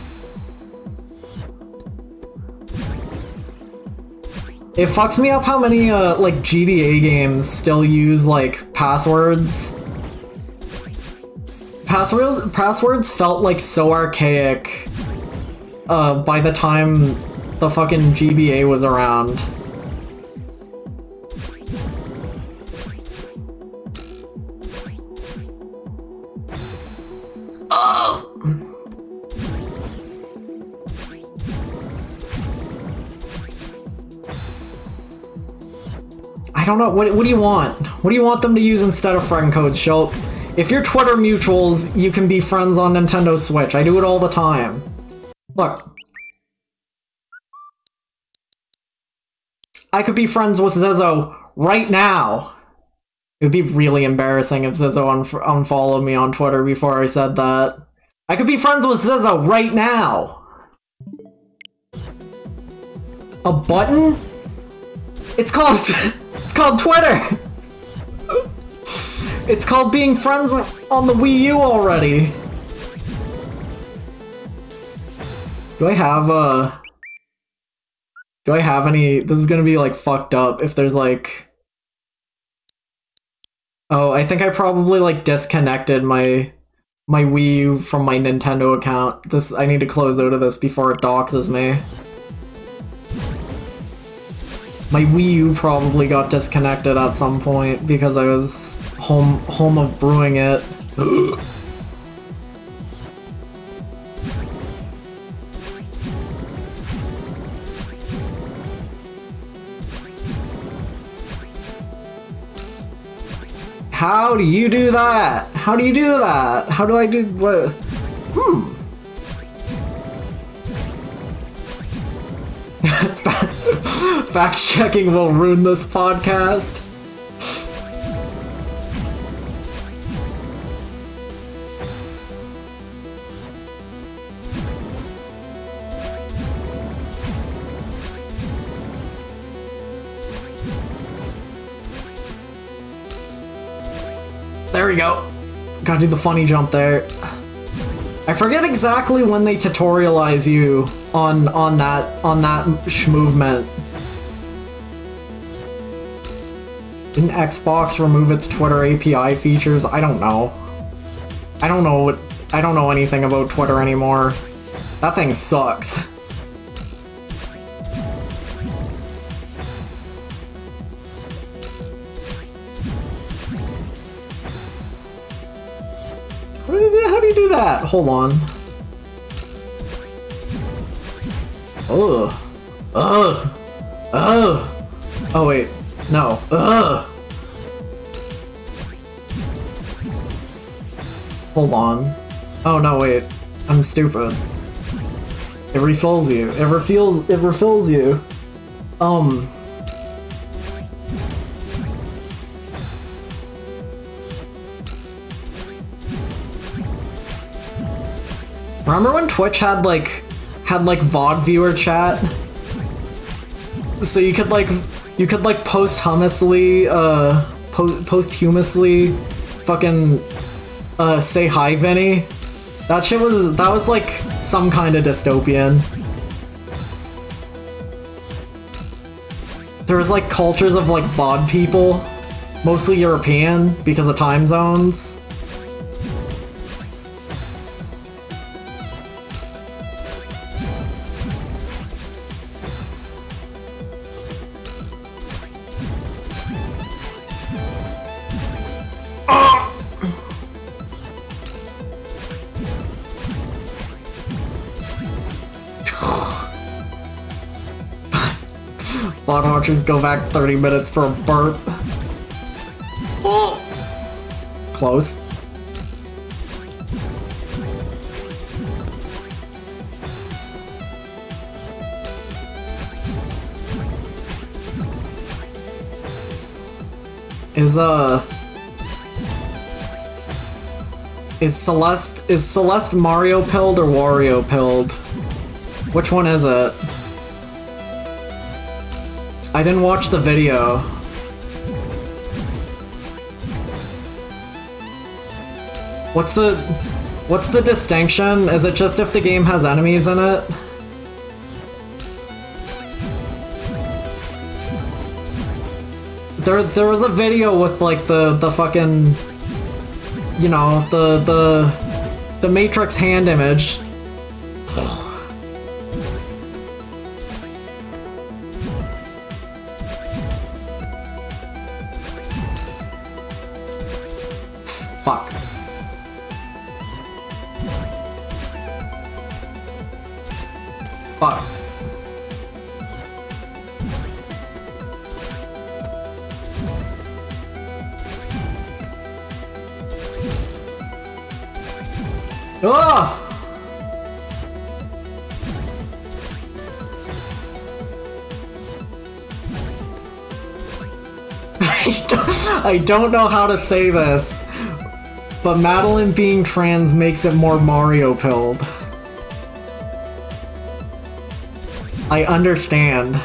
It fucks me up how many, like, GBA games still use, like, passwords. Passwords felt, like, so archaic, by the time the fucking GBA was around. don't know. What do you want? What do you want them to use instead of friend codes, Shulk? If you're Twitter mutuals, you can be friends on Nintendo Switch. I do it all the time. Look. I could be friends with Zizzo right now. It would be really embarrassing if Zizzo unfollowed me on Twitter before I said that. I could be friends with Zizzo right now. A button? It's called Twitter. It's called being friends on the Wii U already. Do I have any? This is gonna be like fucked up if there's like. Oh, I think I probably like disconnected my Wii U from my Nintendo account. I need to close out of this before it doxes me. My Wii U probably got disconnected at some point because I was home of brewing it. How do you do that? How do you do that? How do I do what? Fact checking will ruin this podcast. There we go. Gotta do the funny jump there. I forget exactly when they tutorialize you on that movement. Didn't Xbox remove its Twitter API features? I don't know. I don't know anything about Twitter anymore. That thing sucks. How do you do that? Hold on. Ugh. Ugh. Ugh. Oh wait. No. Ugh. Hold on. Oh no, wait. I'm stupid. It refills you. It refills you. Remember when Twitch had like VOD viewer chat? So you could posthumously fucking say hi, Vinny. That was like some kind of dystopian. There was like cultures of like VOD people, mostly European because of time zones. VOD watchers go back 30 minutes for a burp. Close. Is Celeste Mario pilled or Wario pilled? Which one is it? I didn't watch the video. What's the distinction? Is it just if the game has enemies in it? There was a video with like the fucking, you know, the Matrix hand image. Fuck. Fuck. Ugh! I don't know how to say this, but Madeline being trans makes it more Mario-pilled. I understand.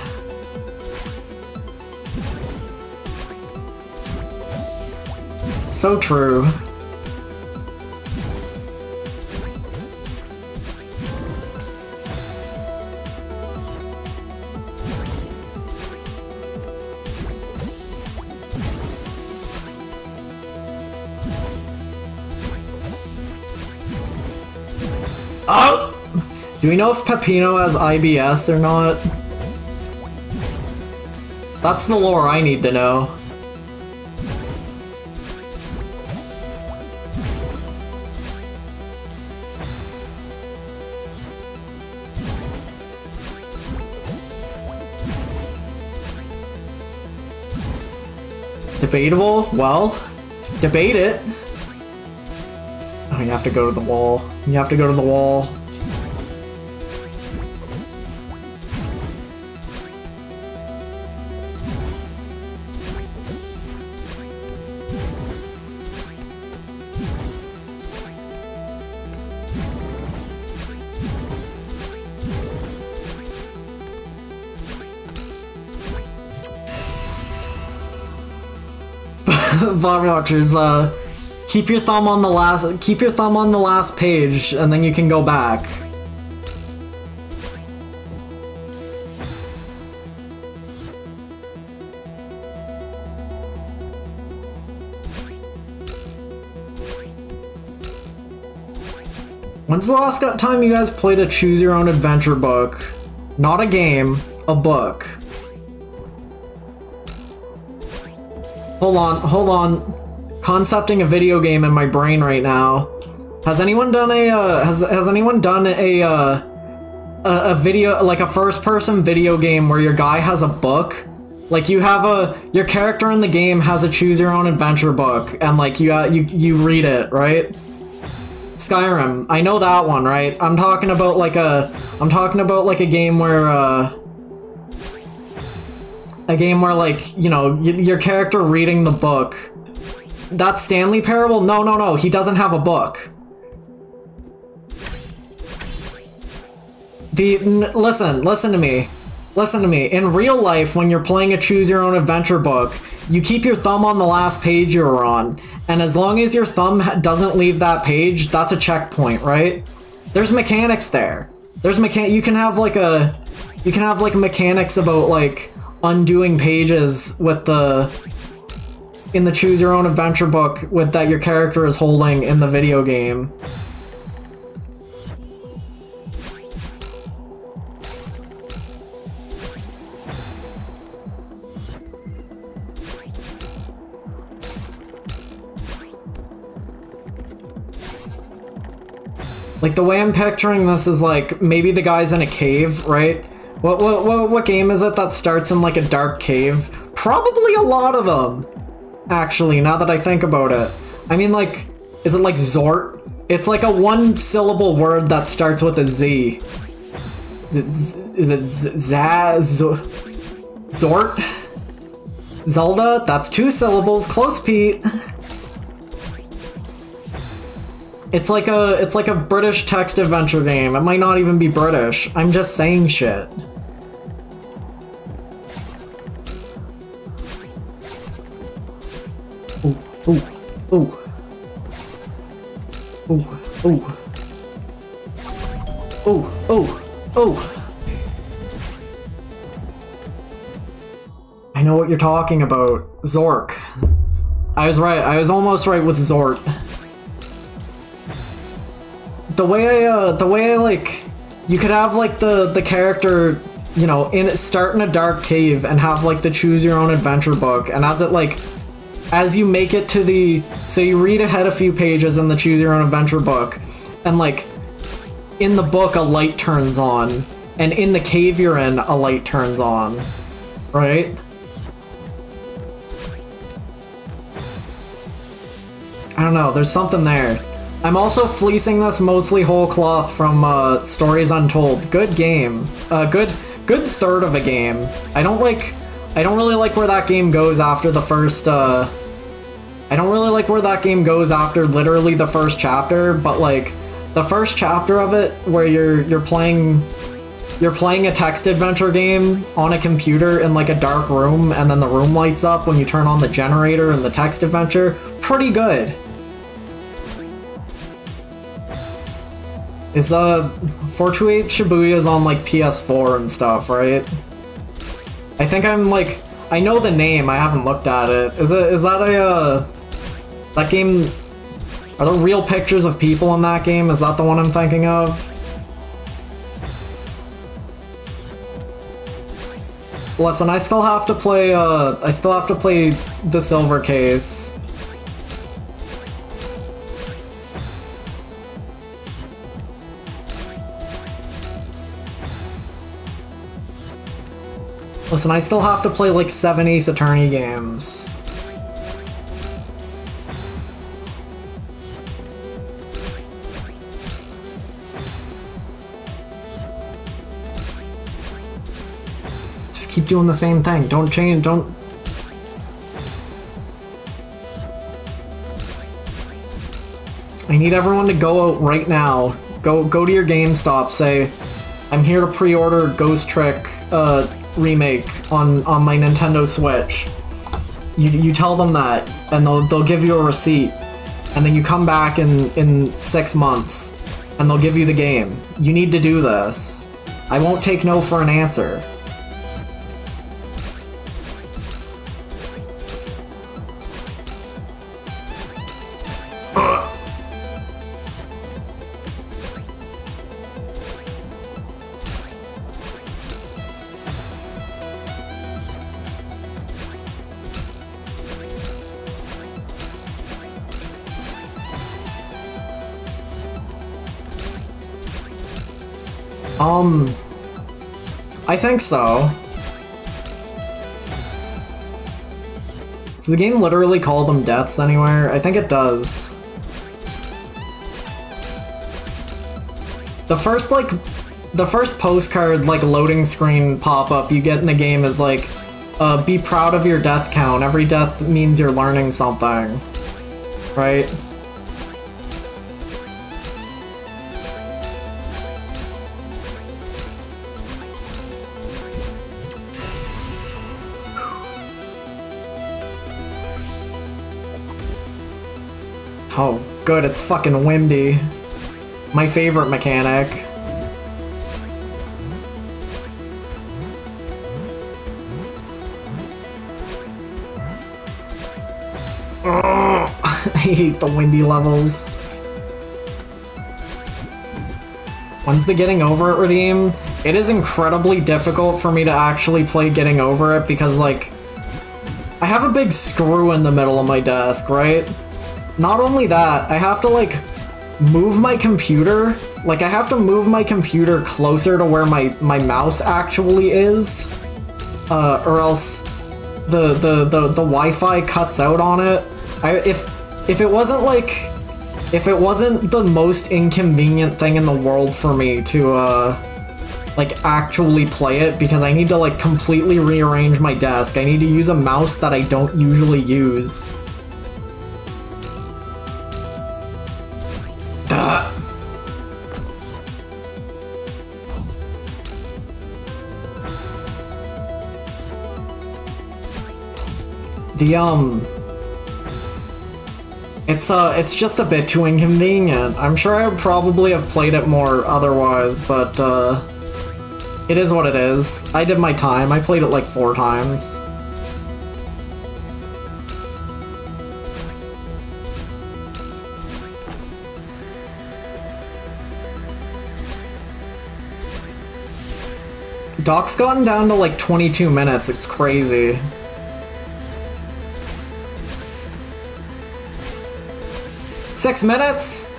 So true. Oh! Do we know if Peppino has IBS or not? That's the lore I need to know. Debatable? Well, debate it. Oh, you have to go to the wall. You have to go to the wall. VOD watchers, keep your thumb on the last page, and then you can go back. When's the last time you guys played a choose your own adventure book? Not a game, a book. Hold on. Concepting a video game in my brain right now. Has anyone done has anyone done a video, like a first-person video game where your guy has a book? Like your character in the game has a choose your own adventure book, and like you read it, right? Skyrim, I know that one, right? I'm talking about like a game where like, you know, your character reading the book. That's Stanley Parable? No, he doesn't have a book. Listen to me. In real life, when you're playing a choose your own adventure book, you keep your thumb on the last page you're on, and as long as your thumb doesn't leave that page, that's a checkpoint, right? There's mechanics there. You can have mechanics about like undoing pages with in the choose your own adventure book with that your character is holding in the video game. Like, the way I'm picturing this is like, maybe the guy's in a cave, right? What game is it that starts in like a dark cave? Probably a lot of them, actually, now that I think about it. I mean, like, is it like Zort? It's like a one-syllable word that starts with a Z. Is it Zort? Zelda? That's 2 syllables. Close, Pete. It's like a British text adventure game. It might not even be British. I'm just saying shit. Ooh. I know what you're talking about. Zork. I was right. I was almost right with Zort. The way I like, you could have like the character, you know, start in a dark cave and have like the choose your own adventure book, and as you make it to so you read ahead a few pages in the choose your own adventure book, and like in the book a light turns on, and in the cave you're in a light turns on, right? I don't know, there's something there. I'm also fleecing this mostly whole cloth from Stories Untold. Good game. Good third of a game. I don't really like where that game goes after the first I don't really like where that game goes after literally the first chapter, but like the first chapter of it where you're playing a text adventure game on a computer in like a dark room, and then the room lights up when you turn on the generator in the text adventure. Pretty good. Is 428 Shibuya's on like PS4 and stuff, right? I think I know the name, I haven't looked at it. Is that that game, are there real pictures of people in that game? Is that the one I'm thinking of? Listen, I still have to play the Silver Case. Listen, I still have to play like 7 Ace Attorney games. Just keep doing the same thing. Don't change, don't... I need everyone to go out right now. Go to your GameStop, say, I'm here to pre-order Ghost Trick, remake on my Nintendo Switch. You tell them that, and they'll give you a receipt, and then you come back in 6 months, and they'll give you the game. You need to do this. I won't take no for an answer. I think so. Does the game literally call them deaths anywhere? I think it does. The first postcard, like, loading screen pop-up you get in the game is like, be proud of your death count. Every death means you're learning something. Right? Oh, good, it's fucking Wimby. My favorite mechanic. Ugh, I hate the Wimby levels. When's the Getting Over It redeem? It is incredibly difficult for me to actually play Getting Over It because, like, I have a big screw in the middle of my desk, right? Not only that, I have to, like, move my computer. Like, I have to move my computer closer to where my mouse actually is. Or else the Wi-Fi cuts out on it. If it wasn't, like... If it wasn't the most inconvenient thing in the world for me to, like, actually play it, because I need to, like, completely rearrange my desk. I need to use a mouse that I don't usually use. It's just a bit too inconvenient. I'm sure I would probably have played it more otherwise, but, it is what it is. I did my time. I played it like 4 times. Doc's gotten down to like 22 minutes. It's crazy. Six minutes?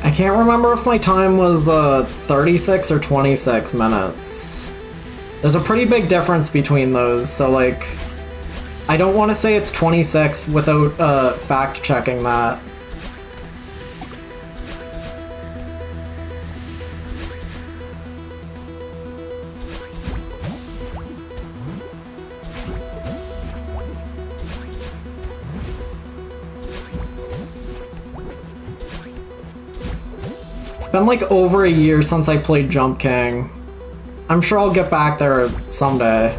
I can't remember if my time was 36 or 26 minutes. There's a pretty big difference between those, so like, I don't want to say it's 26 without fact checking that. It's been like over a year since I played Jump King. I'm sure I'll get back there someday.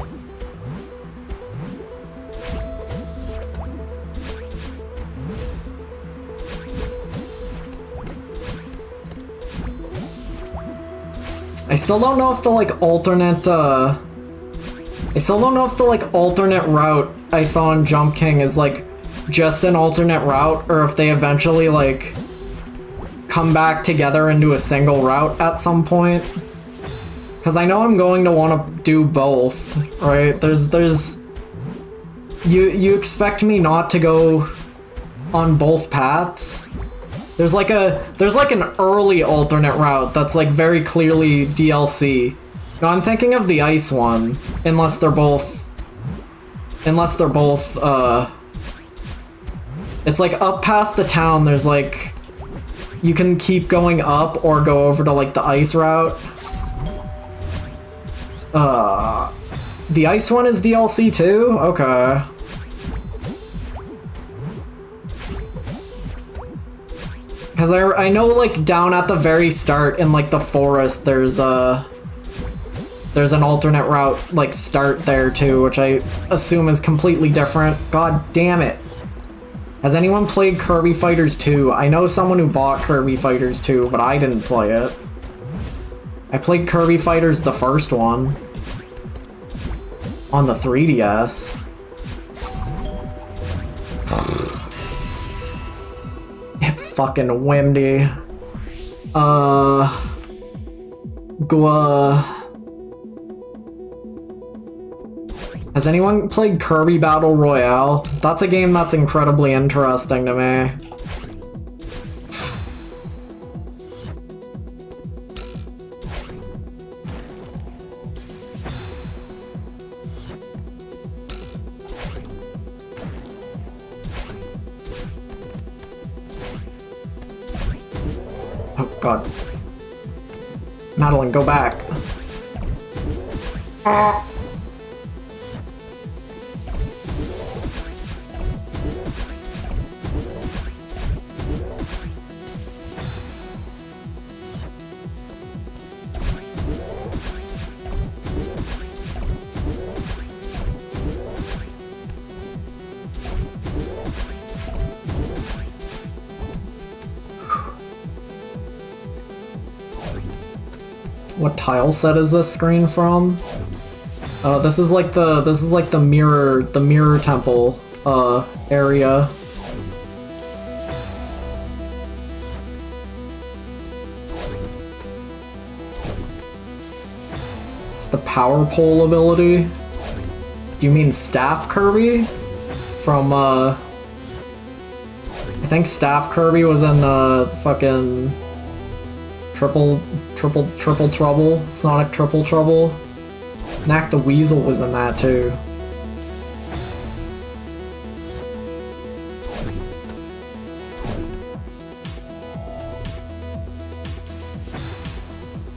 I still don't know if the like alternate route I saw in Jump King is like just an alternate route, or if they eventually like come back together into a single route at some point. Because I know I'm going to want to do both, right? You expect me not to go on both paths? There's like an early alternate route that's like very clearly DLC. No, I'm thinking of the ice one, unless they're both, it's like up past the town, there's like, you can keep going up or go over to like the ice route. The ice one is DLC too? Okay. Because I know like down at the very start in like the forest there's an alternate route like start there too, which I assume is completely different. God damn it. Has anyone played Kirby Fighters 2? I know someone who bought Kirby Fighters 2, but I didn't play it. I played Kirby Fighters the first one on the 3DS. Fucking Wimdy. Has anyone played Kirby Battle Royale? That's a game that's incredibly interesting to me. Oh god. Madeline, go back. What tile set is this screen from? This is like the mirror temple area. It's the power pole ability. Do you mean Staff Kirby? From I think Staff Kirby was in fucking Triple Trouble, Sonic Triple Trouble. Knack the Weasel was in that too.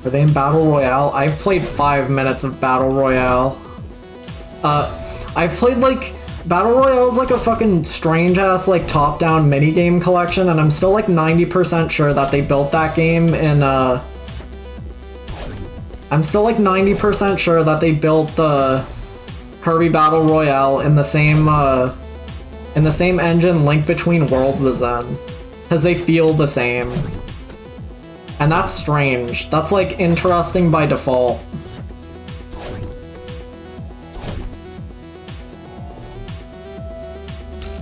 Are they in Battle Royale? I've played 5 minutes of Battle Royale. I've played like Battle Royale is like a fucking strange ass like top-down minigame collection, and I'm still like 90% sure that they built that game in I'm still like 90% sure that they built the Kirby Battle Royale in the same engine Link Between Worlds is in, because they feel the same. And that's strange. That's like interesting by default.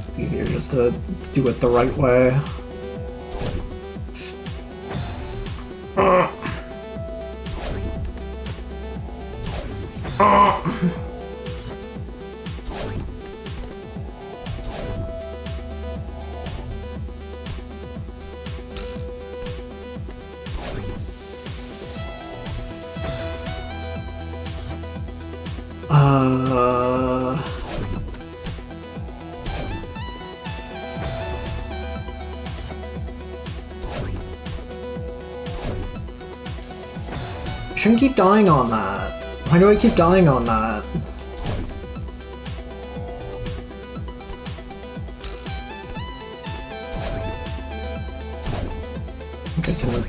It's easier just to do it the right way. Shouldn't keep dying on that. Why do I keep dying on that? Okay, can I...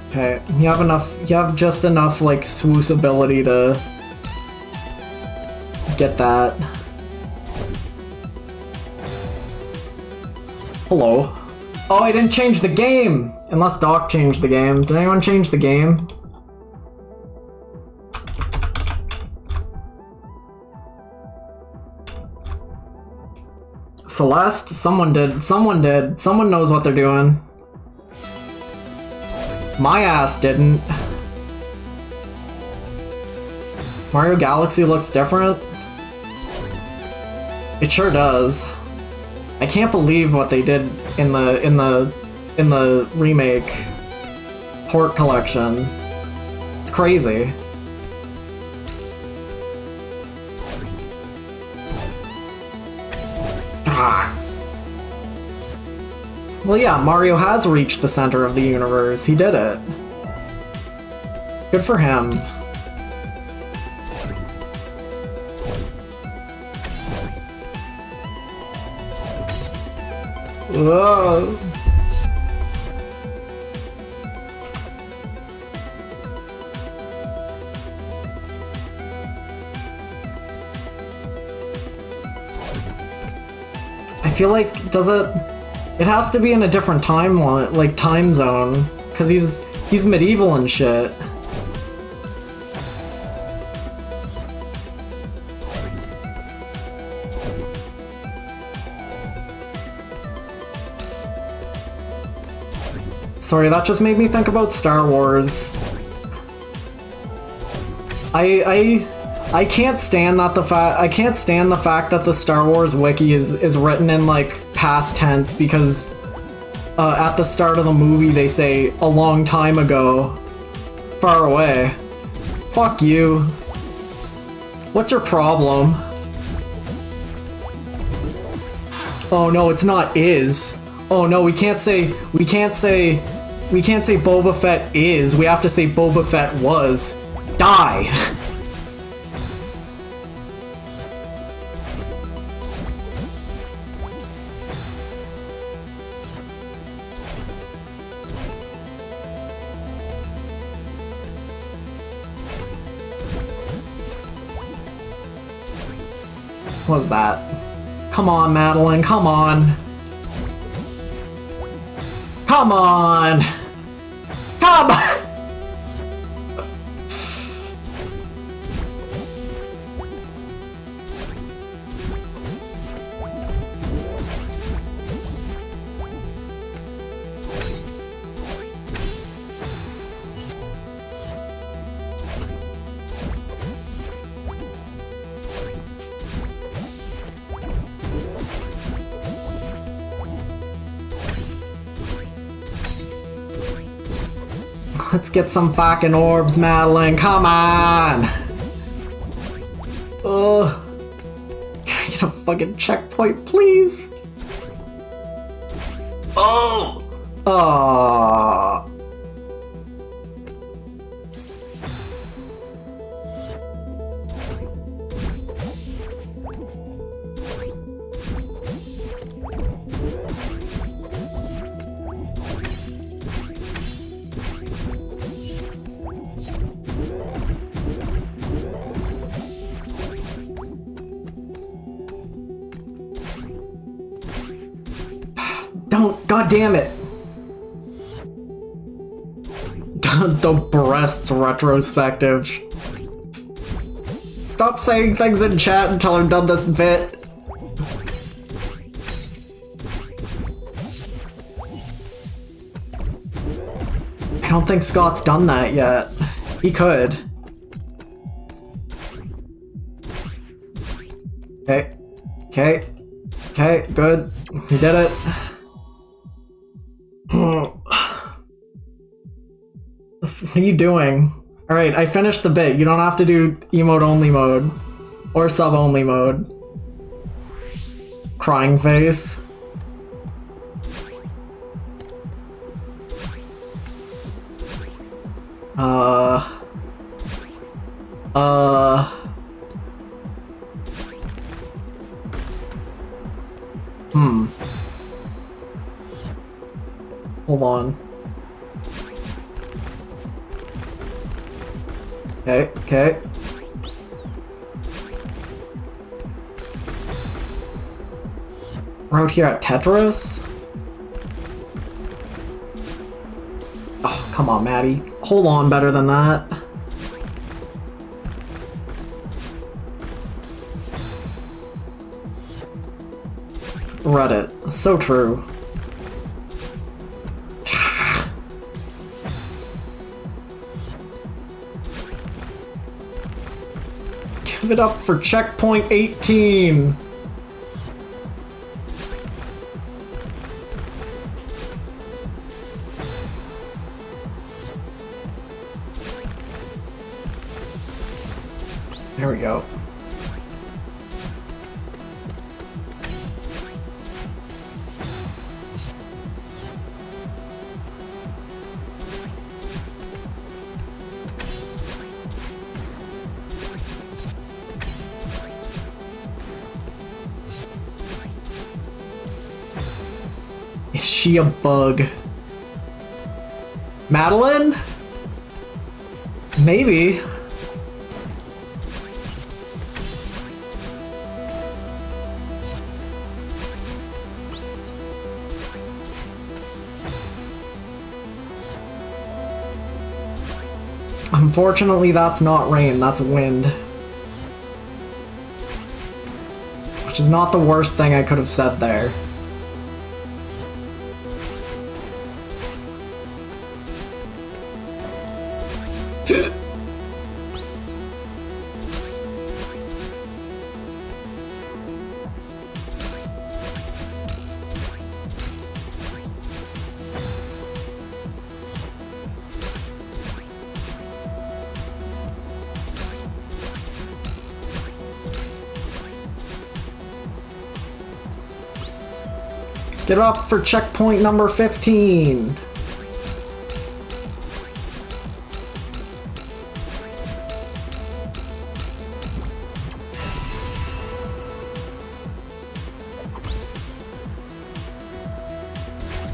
Okay, you have enough, you have just enough, like, swoosh ability to get that. Hello. Oh, I didn't change the game! Unless Doc changed the game. Did anyone change the game? Celeste? Someone did. Someone did. Someone knows what they're doing. My ass didn't. Mario Galaxy looks different. It sure does. I can't believe what they did in the remake port collection. It's crazy. Ah. Well, yeah, Mario has reached the center of the universe. He did it. Good for him. Whoa. I feel like, does it... It has to be in a different timeline, like time zone, because he's medieval and shit. Sorry, that just made me think about Star Wars. I can't stand that I can't stand the fact that the Star Wars wiki is written in like past tense, because at the start of the movie they say a long time ago, far away. Fuck you. What's your problem? Oh no, it's not is. Oh no, we can't say Boba Fett is. We have to say Boba Fett was. Die. What was that? Come on, Madeline, come on. Come on! Come on! Let's get some fucking orbs, Madeline. Come on! Ugh. Can I get a fucking checkpoint, please? Oh! Oh. Don't, god damn it! The breasts retrospective. Stop saying things in chat until I've done this bit. I don't think Scott's done that yet. He could. Okay. Okay. Okay, good. He did it. What are you doing? Alright, I finished the bit. You don't have to do emote only mode. Or sub only mode. Crying face. Hold on. Okay. We're out here at Tetris? Oh, come on, Maddie. Hold on better than that. Reddit. So true. Give it up for checkpoint 18. There we go. Is she a bug? Madeline? Maybe. Unfortunately, that's not rain, that's wind. Which is not the worst thing I could have said there. Get up for checkpoint number 15.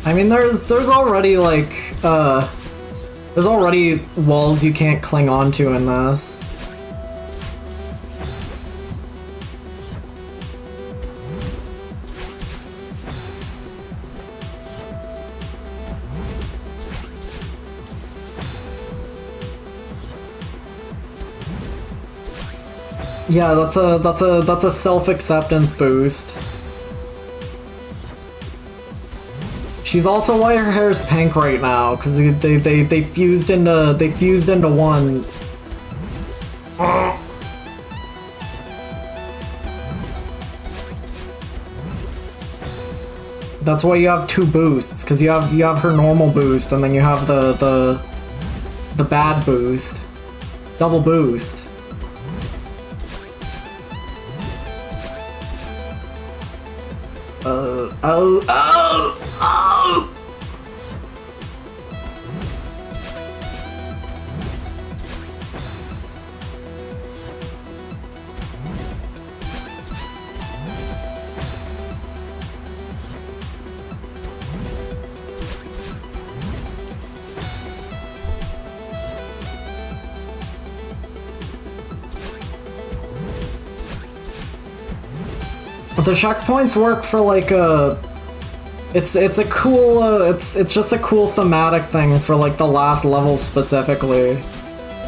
I mean, there's already like there's already walls you can't cling onto in this. Yeah, that's a self-acceptance boost. She's also why her hair's pink right now, because they fused into one. That's why you have two boosts, because you have her normal boost and then you have the bad boost. Double boost. Oh! But the checkpoints work for like a... It's a cool, it's just a cool thematic thing for like the last level specifically.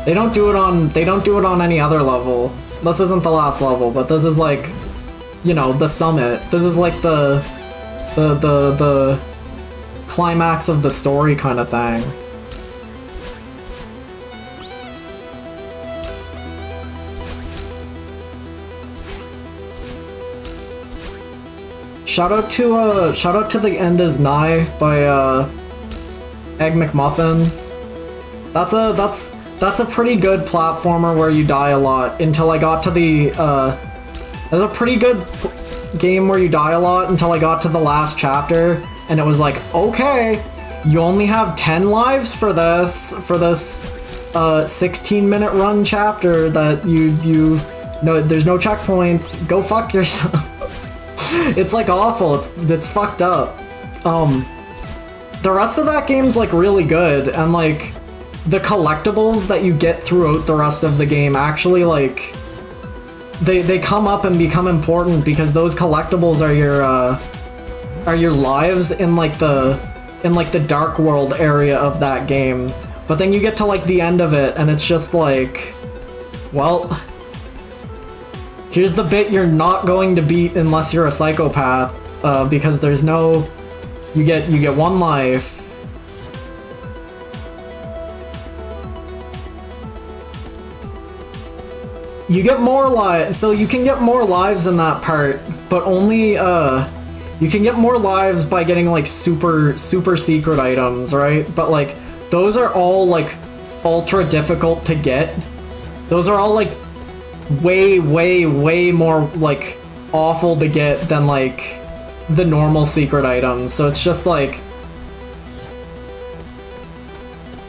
They don't do it on any other level. This isn't the last level, but this is like, you know, the summit. This is like the climax of the story kind of thing. Shout out to The End Is Nigh by Egg McMuffin. That's a pretty good platformer where you die a lot until I got to the, there's a pretty good game where you die a lot until I got to the last chapter, and it was like, okay, you only have 10 lives for this 16-minute run chapter that no, there's no checkpoints, go fuck yourself. It's like awful, it's fucked up. The rest of that game's like really good, and like the collectibles that you get throughout the rest of the game actually like they come up and become important because those collectibles are your lives in like the dark world area of that game. But then you get to like the end of it and it's just like, well, here's the bit you're not going to beat unless you're a psychopath, because there's no, you get 1 life. You get more lives, so you can get more lives in that part, but only, you can get more lives by getting, like, super secret items, right? But, like, those are all, like, ultra difficult to get. Those are all, like, way more, like, awful to get than, like, the normal secret items. So it's just, like,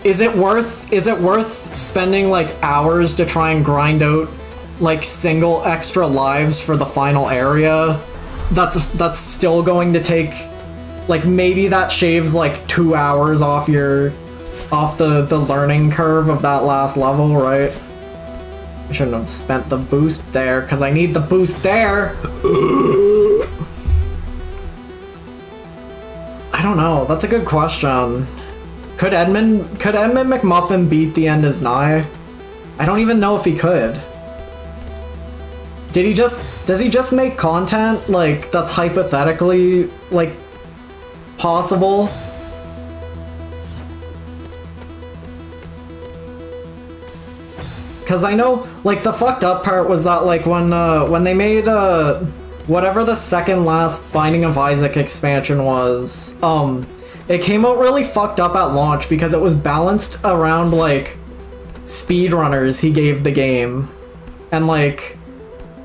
is it worth spending, like, hours to try and grind out like single extra lives for the final area? That's still going to take, like, maybe that shaves like 2 hours off the learning curve of that last level, right? I shouldn't have spent the boost there because I need the boost there. I don't know, that's a good question. Could Edmund McMuffin beat The End Is Nigh? I don't even know if he could. Does he just make content, like, that's hypothetically, like, possible? Because I know, like, the fucked up part was that, like, when they made, whatever the second last Binding of Isaac expansion was, it came out really fucked up at launch because it was balanced around, like, speedrunners he gave the game. And, like,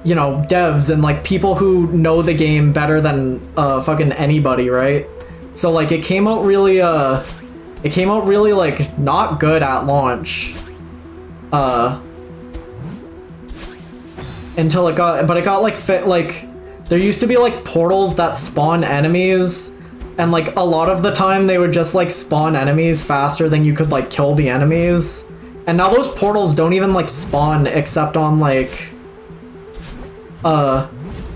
you know, devs and, like, people who know the game better than fucking anybody, right? So, like, it came out really, like, not good at launch. Until it got, but it got, like, like, there used to be, like, portals that spawn enemies, and, like, a lot of the time they would just, like, spawn enemies faster than you could, like, kill the enemies. And now those portals don't even, like, spawn except on, like, an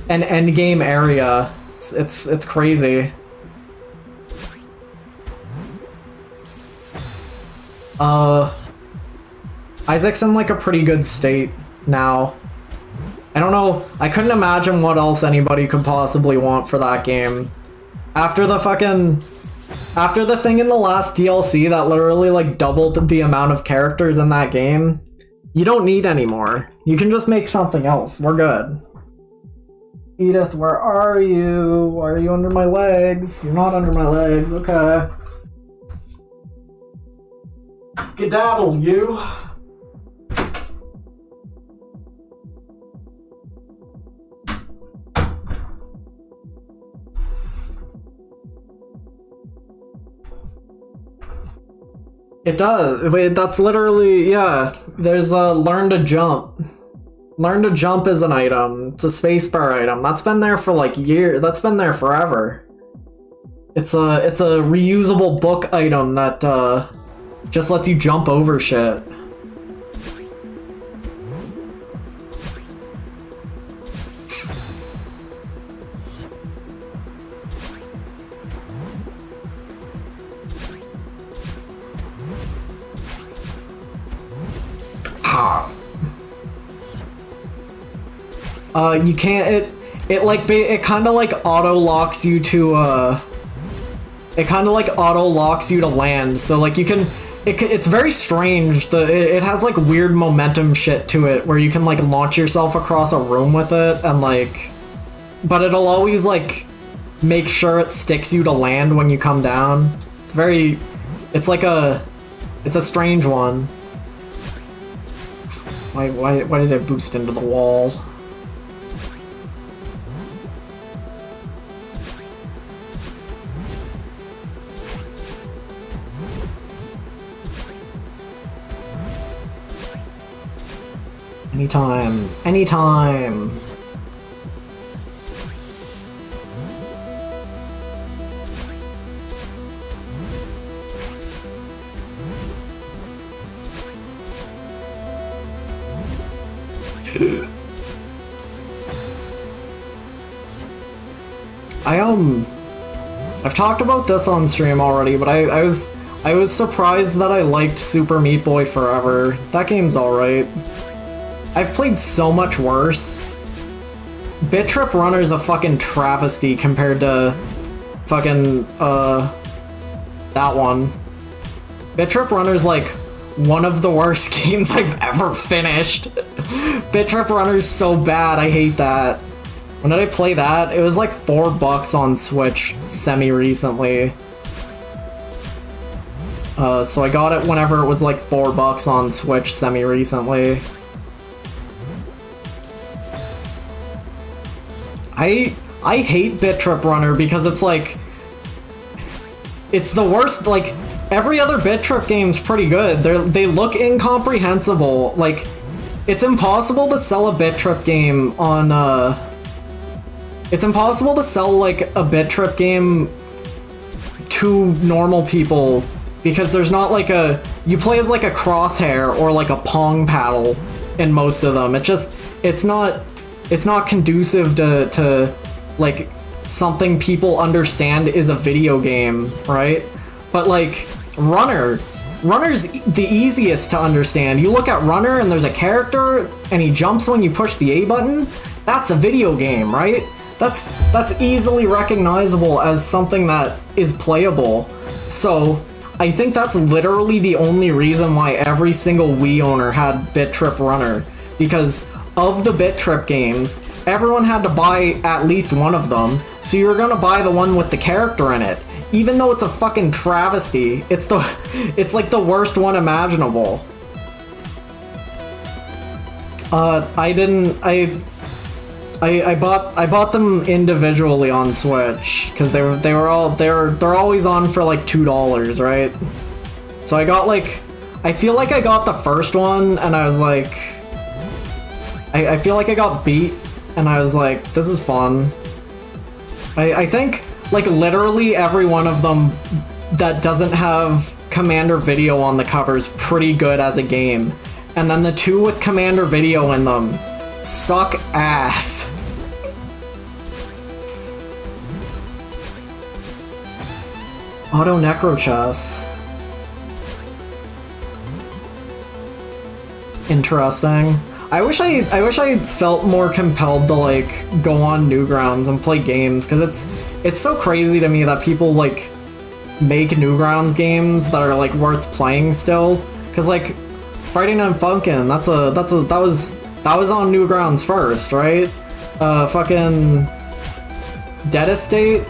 endgame area. It's crazy. Isaac's in, like, a pretty good state now. I don't know, I couldn't imagine what else anybody could possibly want for that game. After the thing in the last DLC that literally, like, doubled the amount of characters in that game, you don't need any more. You can just make something else. We're good. Edith, where are you? Are you under my legs? You're not under my legs, okay. Skedaddle, you. It does. Wait, that's literally, yeah. There's a learn to jump. Learn to jump is an item. It's a spacebar item. That's been there for like years. That's been there forever. It's a reusable book item that just lets you jump over shit. You can't, it kind of like auto-locks you to, it kind of like auto-locks you to land, so like you can, it's very strange, it has like weird momentum shit to it, where you can like launch yourself across a room with it, and like, but it'll always like make sure it sticks you to land when you come down. It's very, it's like a, It's a strange one. Why did it boost into the wall? Anytime. Anytime. I've talked about this on stream already, but I was surprised that I liked Super Meat Boy Forever. That game's alright. I've played so much worse. Bit Trip Runner's a fucking travesty compared to fucking that one. Bit Trip Runner's like one of the worst games I've ever finished. Bit Trip Runner's so bad, I hate that. When did I play that? It was like $4 on Switch semi-recently. So I got it whenever it was like $4 on Switch semi-recently. I hate Bit Trip Runner because it's like... It's the worst, like, every other Bit Trip game's pretty good. They look incomprehensible. Like, it's impossible to sell a Bit Trip game on, It's impossible to sell, like, a Bit Trip game to normal people because there's not, like, a... You play as, like, a crosshair or, like, a Pong paddle in most of them. It's not conducive to, like, something people understand is a video game, right? But, like, Runner's the easiest to understand. You look at Runner and there's a character and he jumps when you push the A button. That's a video game, right? That's easily recognizable as something that is playable. So I think that's literally the only reason why every single Wii owner had Bit Trip Runner, because of the Bit Trip games, everyone had to buy at least one of them, so you were gonna buy the one with the character in it. Even though it's a fucking travesty, it's like the worst one imaginable. I bought them individually on Switch because they're always on for like $2, right? So I got like, I feel like I got the first one and I was like, I feel like I got beat and I was like, this is fun. I think like literally every one of them that doesn't have Commander Video on the cover is pretty good as a game, and then the two with Commander Video in them suck ass. Auto Necro Chess. Interesting. I wish I felt more compelled to like go on Newgrounds and play games, because it's so crazy to me that people like make Newgrounds games that are like worth playing still. Because like Friday Night Funkin', that was on Newgrounds first, right? Fucking Dead Estate,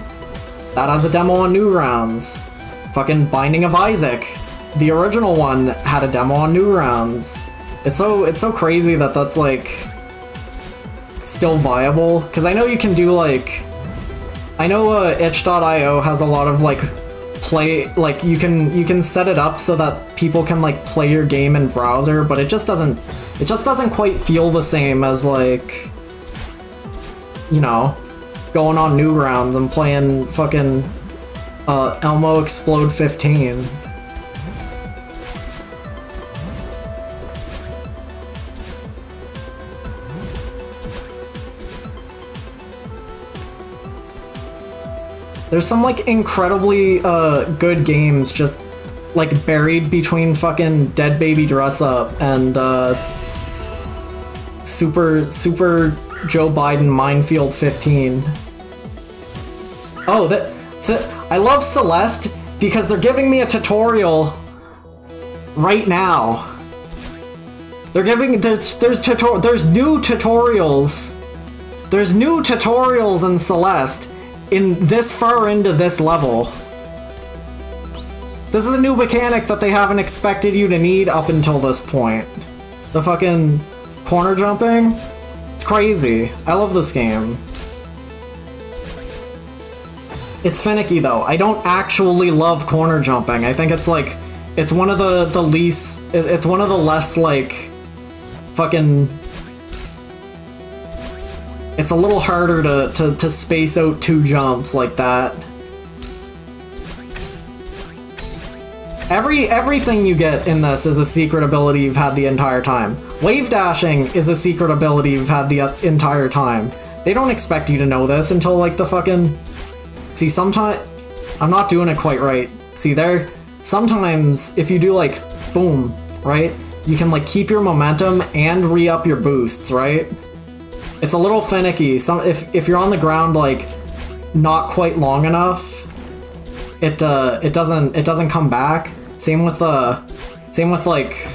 that has a demo on Newgrounds. Fucking Binding of Isaac, the original one, had a demo on Newgrounds. It's so crazy that that's like still viable, because I know you can do like, I know itch.io has a lot of like you can set it up so that people can like play your game in browser, but it just doesn't quite feel the same as like, you know, going on Newgrounds and playing fucking Elmo Explode 15. There's some like incredibly good games just like buried between fucking Dead Baby Dress Up and Super Joe Biden Minefield 15. Oh, I love Celeste because they're giving me a tutorial right now. They're giving there's new tutorials. There's new tutorials in Celeste in this far into this level. This is a new mechanic that they haven't expected you to need up until this point. The fucking corner jumping? It's crazy. I love this game. It's finicky though. I don't actually love corner jumping. I think it's like, it's one of the least, it's one of the less like, fucking, it's a little harder to space out 2 jumps like that. Everything you get in this is a secret ability you've had the entire time. Wave dashing is a secret ability you've had the entire time. They don't expect you to know this until like the fucking... See, sometimes... I'm not doing it quite right. See, there... Sometimes, if you do like, boom, right? You can like keep your momentum and re-up your boosts, right? It's a little finicky. If you're on the ground like, not quite long enough, it doesn't come back. Same with like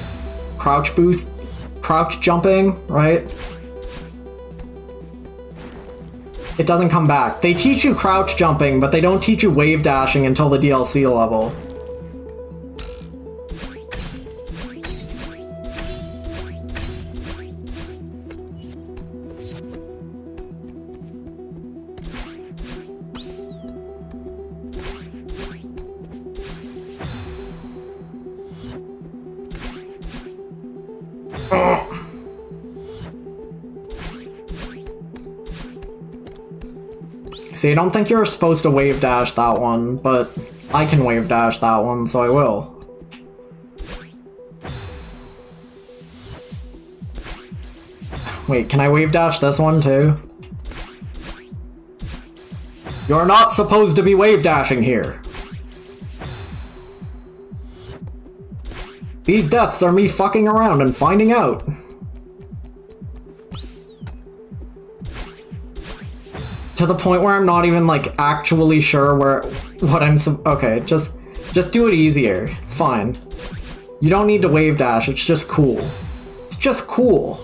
crouch jumping, right? It doesn't come back. They teach you crouch jumping, but they don't teach you wave dashing until the DLC level. See, I don't think you're supposed to wave dash that one, but I can wave dash that one, so I will. Wait, can I wave dash this one too? You're not supposed to be wave dashing here. These deaths are me fucking around and finding out. To the point where I'm not even like actually sure what I'm okay, just do it easier. It's fine. You don't need to wave dash, it's just cool. It's just cool.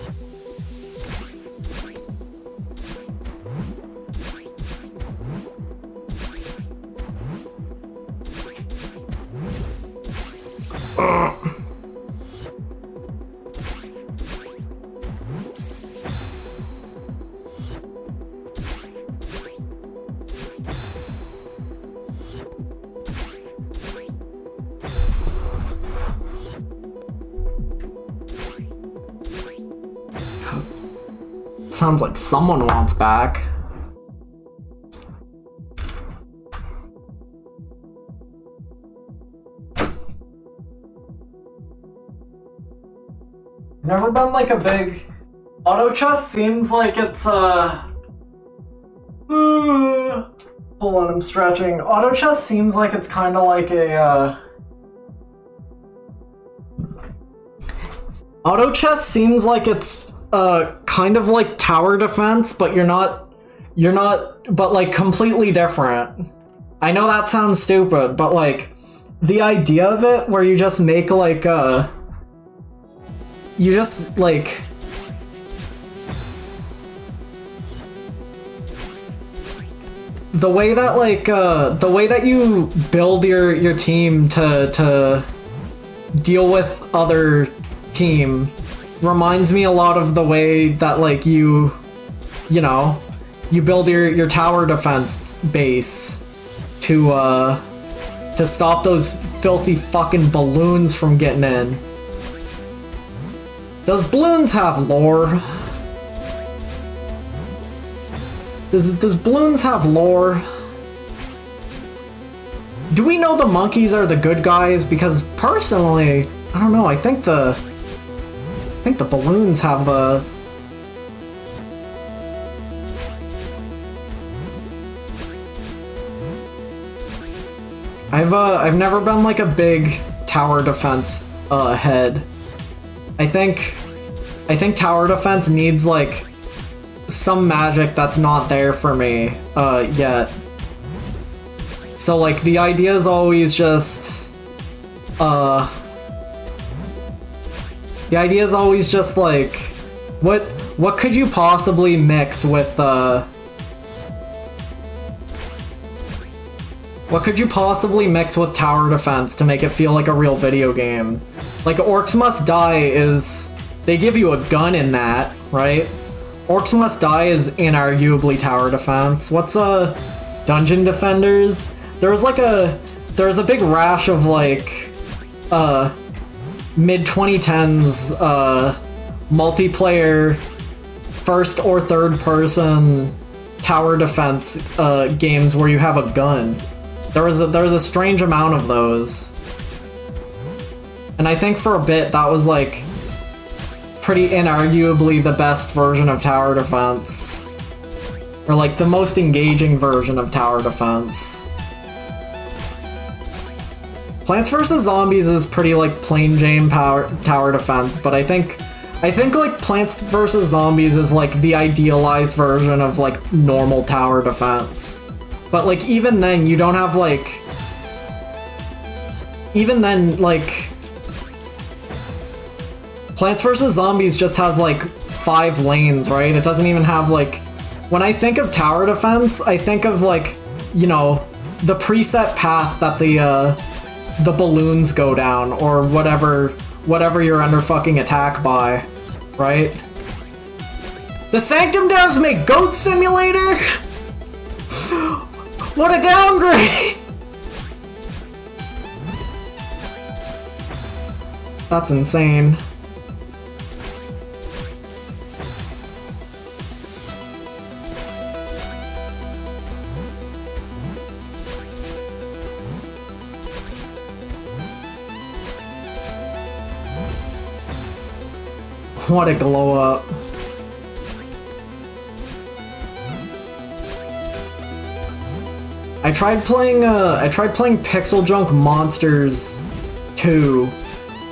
Sounds like someone wants back. Never been like a big... Auto chess seems like it's hold on, I'm stretching. Auto chess seems like it's kind of like a Auto chess seems like it's kind of like tower defense, but you're not, but like completely different. I know that sounds stupid, but like the idea of it where you just make like you just like the way that like the way that you build your team to deal with other team reminds me a lot of the way that like you know, you build your tower defense base to stop those filthy fucking balloons from getting in. Does balloons have lore? Does balloons have lore? Do we know the monkeys are the good guys? Because personally, I don't know, I think the balloons have the... I've never been like a big tower defense head. I think tower defense needs like some magic that's not there for me yet. So like the idea is always just like what could you possibly mix with What could you possibly mix with tower defense to make it feel like a real video game? Like, Orcs Must Die is... They give you a gun in that, right? Orcs Must Die is inarguably tower defense. What's, Dungeon Defenders? There was a big rash of, like, mid-2010s, multiplayer, first or third person tower defense, games where you have a gun. There was a strange amount of those. And I think for a bit that was, like, pretty inarguably the best version of tower defense. Or, like, the most engaging version of tower defense. Plants vs. Zombies is pretty, like, plain Jane tower defense, but I think, like, Plants vs. Zombies is, like, the idealized version of, like, normal tower defense. But, like, even then, you don't have, like... Even then, like... Plants vs. Zombies just has, like, 5 lanes, right? It doesn't even have, like... When I think of tower defense, I think of, like, you know, the preset path that the balloons go down, or whatever you're under fucking attack by, right? The Sanctum devs make Goat Simulator? What a downgrade! That's insane. What a glow up. I tried playing Pixel Junk Monsters 2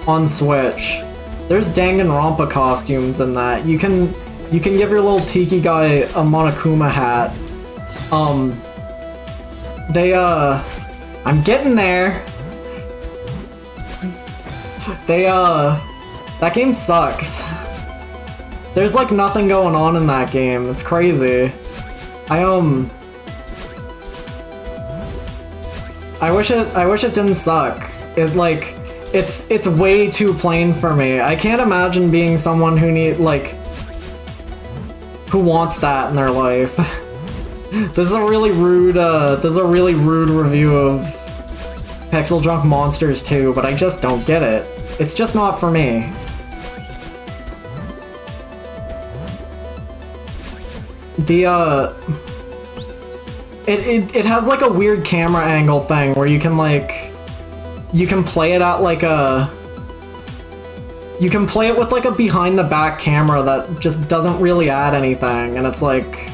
on Switch. There's Danganronpa costumes in that. You can give your little tiki guy a Monokuma hat. I'm getting there. That game sucks. There's like nothing going on in that game. It's crazy. I wish it didn't suck. It's way too plain for me. I can't imagine being someone who who wants that in their life. This is a really rude review of Pixel Junk Monsters 2, but I just don't get it. It's just not for me. It has like a weird camera angle thing where you can play it at like you can play it with like a behind the back camera that just doesn't really add anything, and it's like,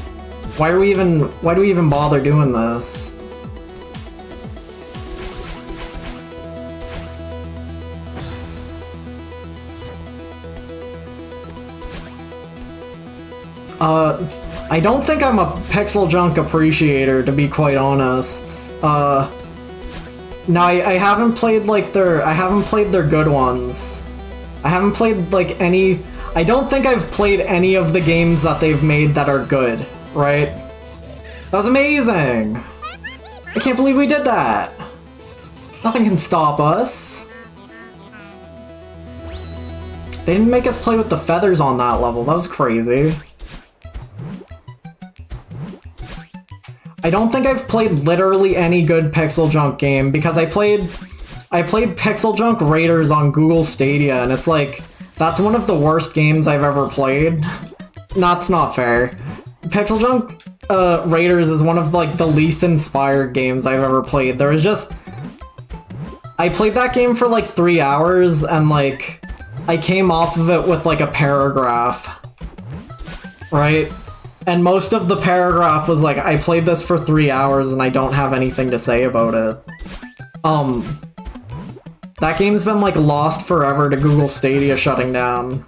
why do we even bother doing this? I don't think I'm a Pixel Junk appreciator, to be quite honest. No, I haven't played like their good ones. I haven't played like any. I don't think I've played any of the games that they've made that are good, right? That was amazing! I can't believe we did that! Nothing can stop us. They didn't make us play with the feathers on that level, that was crazy. I don't think I've played literally any good Pixel Junk game, because I played Pixel Junk Raiders on Google Stadia, and it's like, that's one of the worst games I've ever played. That's not fair. Pixel Junk Raiders is one of like the least inspired games I've ever played. There was just... I played that game for like 3 hours, and like, I came off of it with like a paragraph. Right? And most of the paragraph was like, I played this for 3 hours and I don't have anything to say about it. That game's been like lost forever to Google Stadia shutting down.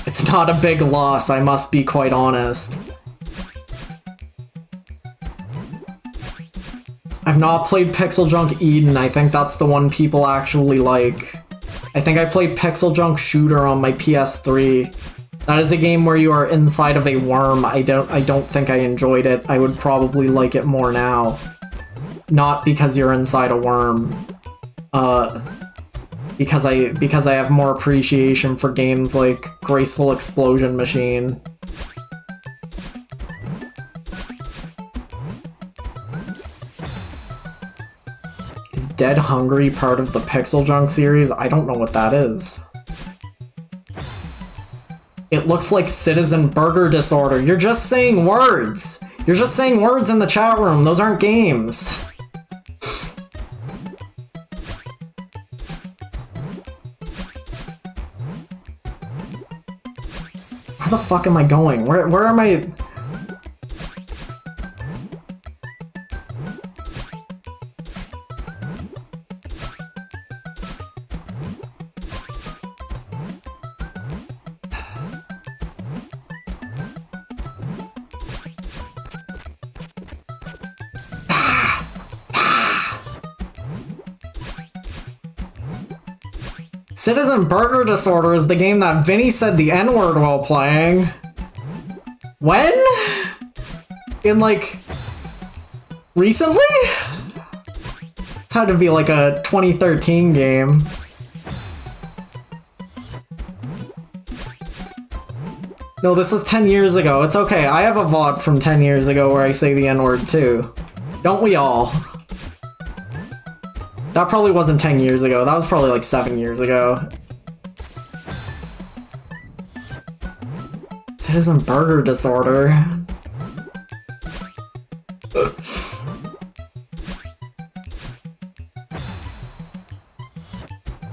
It's not a big loss, I must be quite honest. I've not played Pixel Junk Eden, I think that's the one people actually like. I think I played Pixel Junk Shooter on my PS3. That is a game where you are inside of a worm. I don't think I enjoyed it. I would probably like it more now. Not because you're inside a worm. Because I have more appreciation for games like Graceful Explosion Machine. Is Dead Hungry part of the Pixel Junk series? I don't know what that is. It looks like Citizen Burger Disorder. You're just saying words! You're just saying words in the chat room. Those aren't games. Where the fuck am I going? Where am I? Citizen Burger Disorder is the game that Vinny said the N-word while playing. When? In, like, recently? It's had to be like a 2013 game. No, this was 10 years ago. It's okay. I have a VOD from 10 years ago where I say the N-word too. Don't we all? That probably wasn't 10 years ago. That was probably like 7 years ago. Citizen Burger Disorder.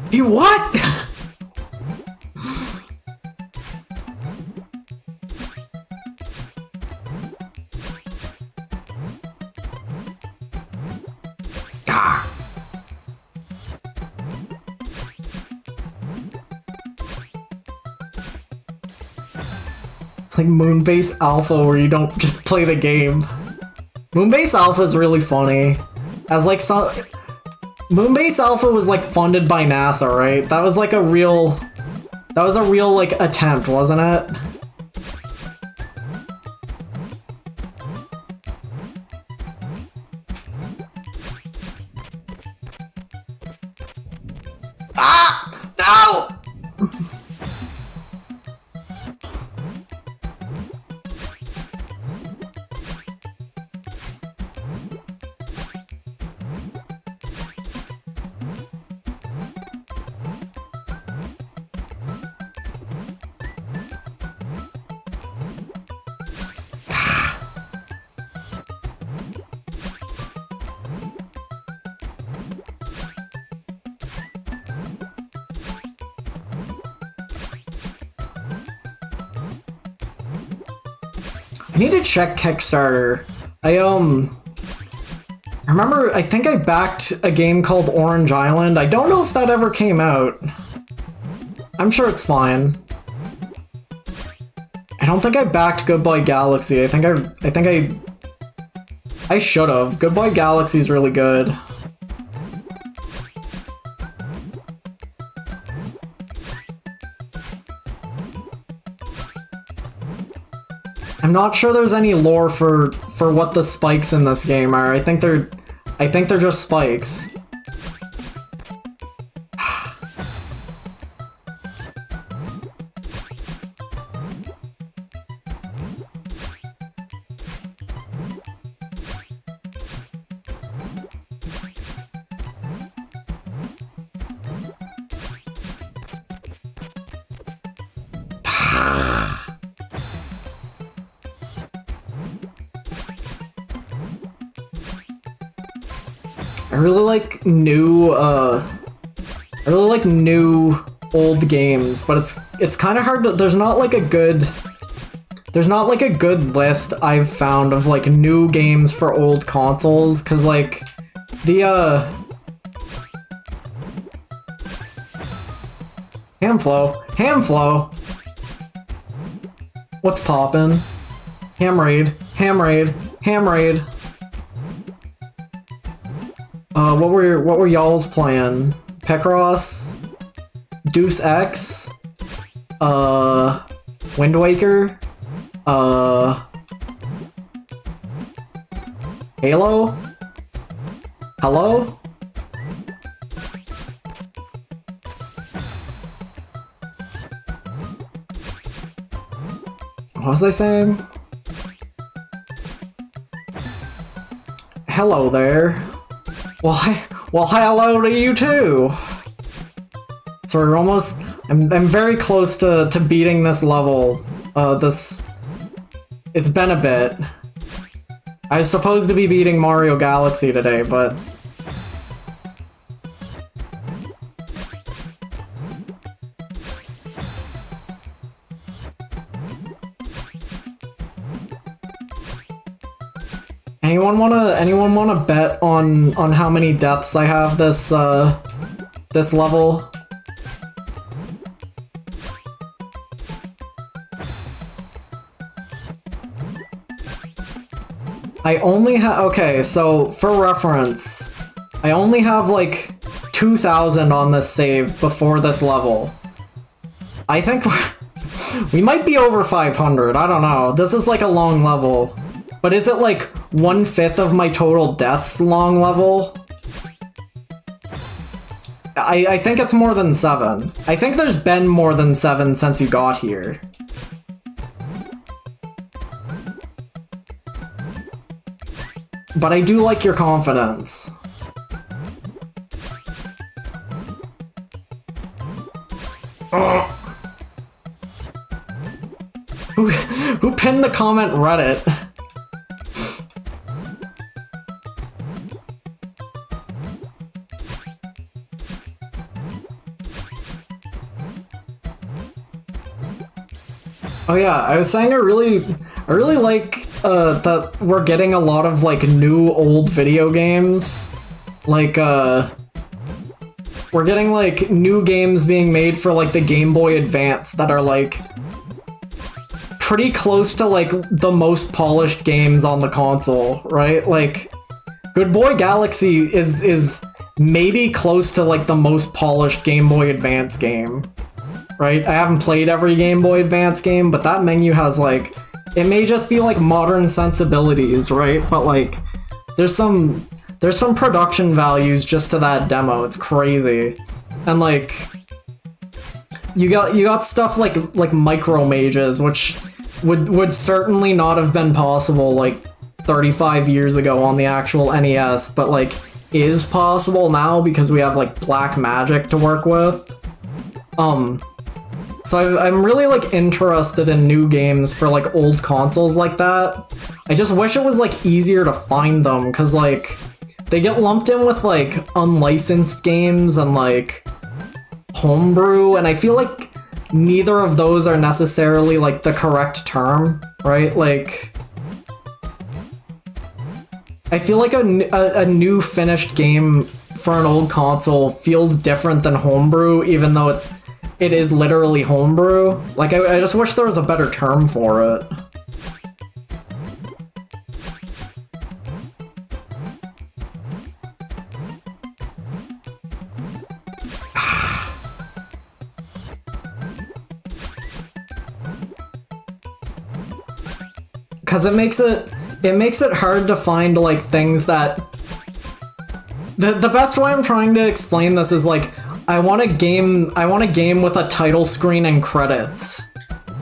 You what? Like Moonbase Alpha where you don't just play the game. Moonbase Alpha is really funny. As like some... Moonbase Alpha was like funded by NASA, right? That was like a real... That was a real like attempt, wasn't it? Ah! No! I need to check Kickstarter. I remember, I think I backed a game called Orange Island. I don't know if that ever came out. I'm sure it's fine. I don't think I backed Goodbye Galaxy. I should have. Goodbye Galaxy is really good. I'm not sure there's any lore for what the spikes in this game are. I think they're just spikes. I really like new old games, but it's kind of hard to, there's not like a good list I've found of like new games for old consoles, cuz like the Hamflow. What's poppin'? Ham Raid. What were y'all's playing? Picross? Deus Ex? Wind Waker? Halo? Hello? What was I saying? Hello there. Well, hello to you too. So we're almost... I'm very close to beating this level. It's been a bit. I was supposed to be beating Mario Galaxy today, but... Anyone wanna bet on how many deaths I have this this level? I only have, okay, so for reference, I only have like 2,000 on this save before this level. I think we might be over 500, I don't know. This is like a long level. But is it like 1/5 of my total deaths long level? I think it's more than 7. I think there's been more than 7 since you got here. But I do like your confidence. Who pinned the comment Reddit? Oh yeah, I was saying I really like that we're getting a lot of like new old video games. Like we're getting like new games being made for like the Game Boy Advance that are like pretty close to like the most polished games on the console, right? Like Good Boy Galaxy is maybe close to like the most polished Game Boy Advance game. Right? I haven't played every Game Boy Advance game, but that menu has like, it may just be like modern sensibilities, right? But like, there's some production values just to that demo. It's crazy. And like, you got stuff like Micro Mages, which would certainly not have been possible like 35 years ago on the actual NES, but like is possible now because we have like Black Magic to work with. So I'm really like interested in new games for like old consoles like that. I just wish it was like easier to find them, cause like they get lumped in with like unlicensed games and like homebrew, and I feel like neither of those are necessarily like the correct term, right? Like I feel like a new finished game for an old console feels different than homebrew, even though it is literally homebrew. Like, I just wish there was a better term for it. Cause it makes it hard to find like things that the best way I'm trying to explain this is like I want a game with a title screen and credits,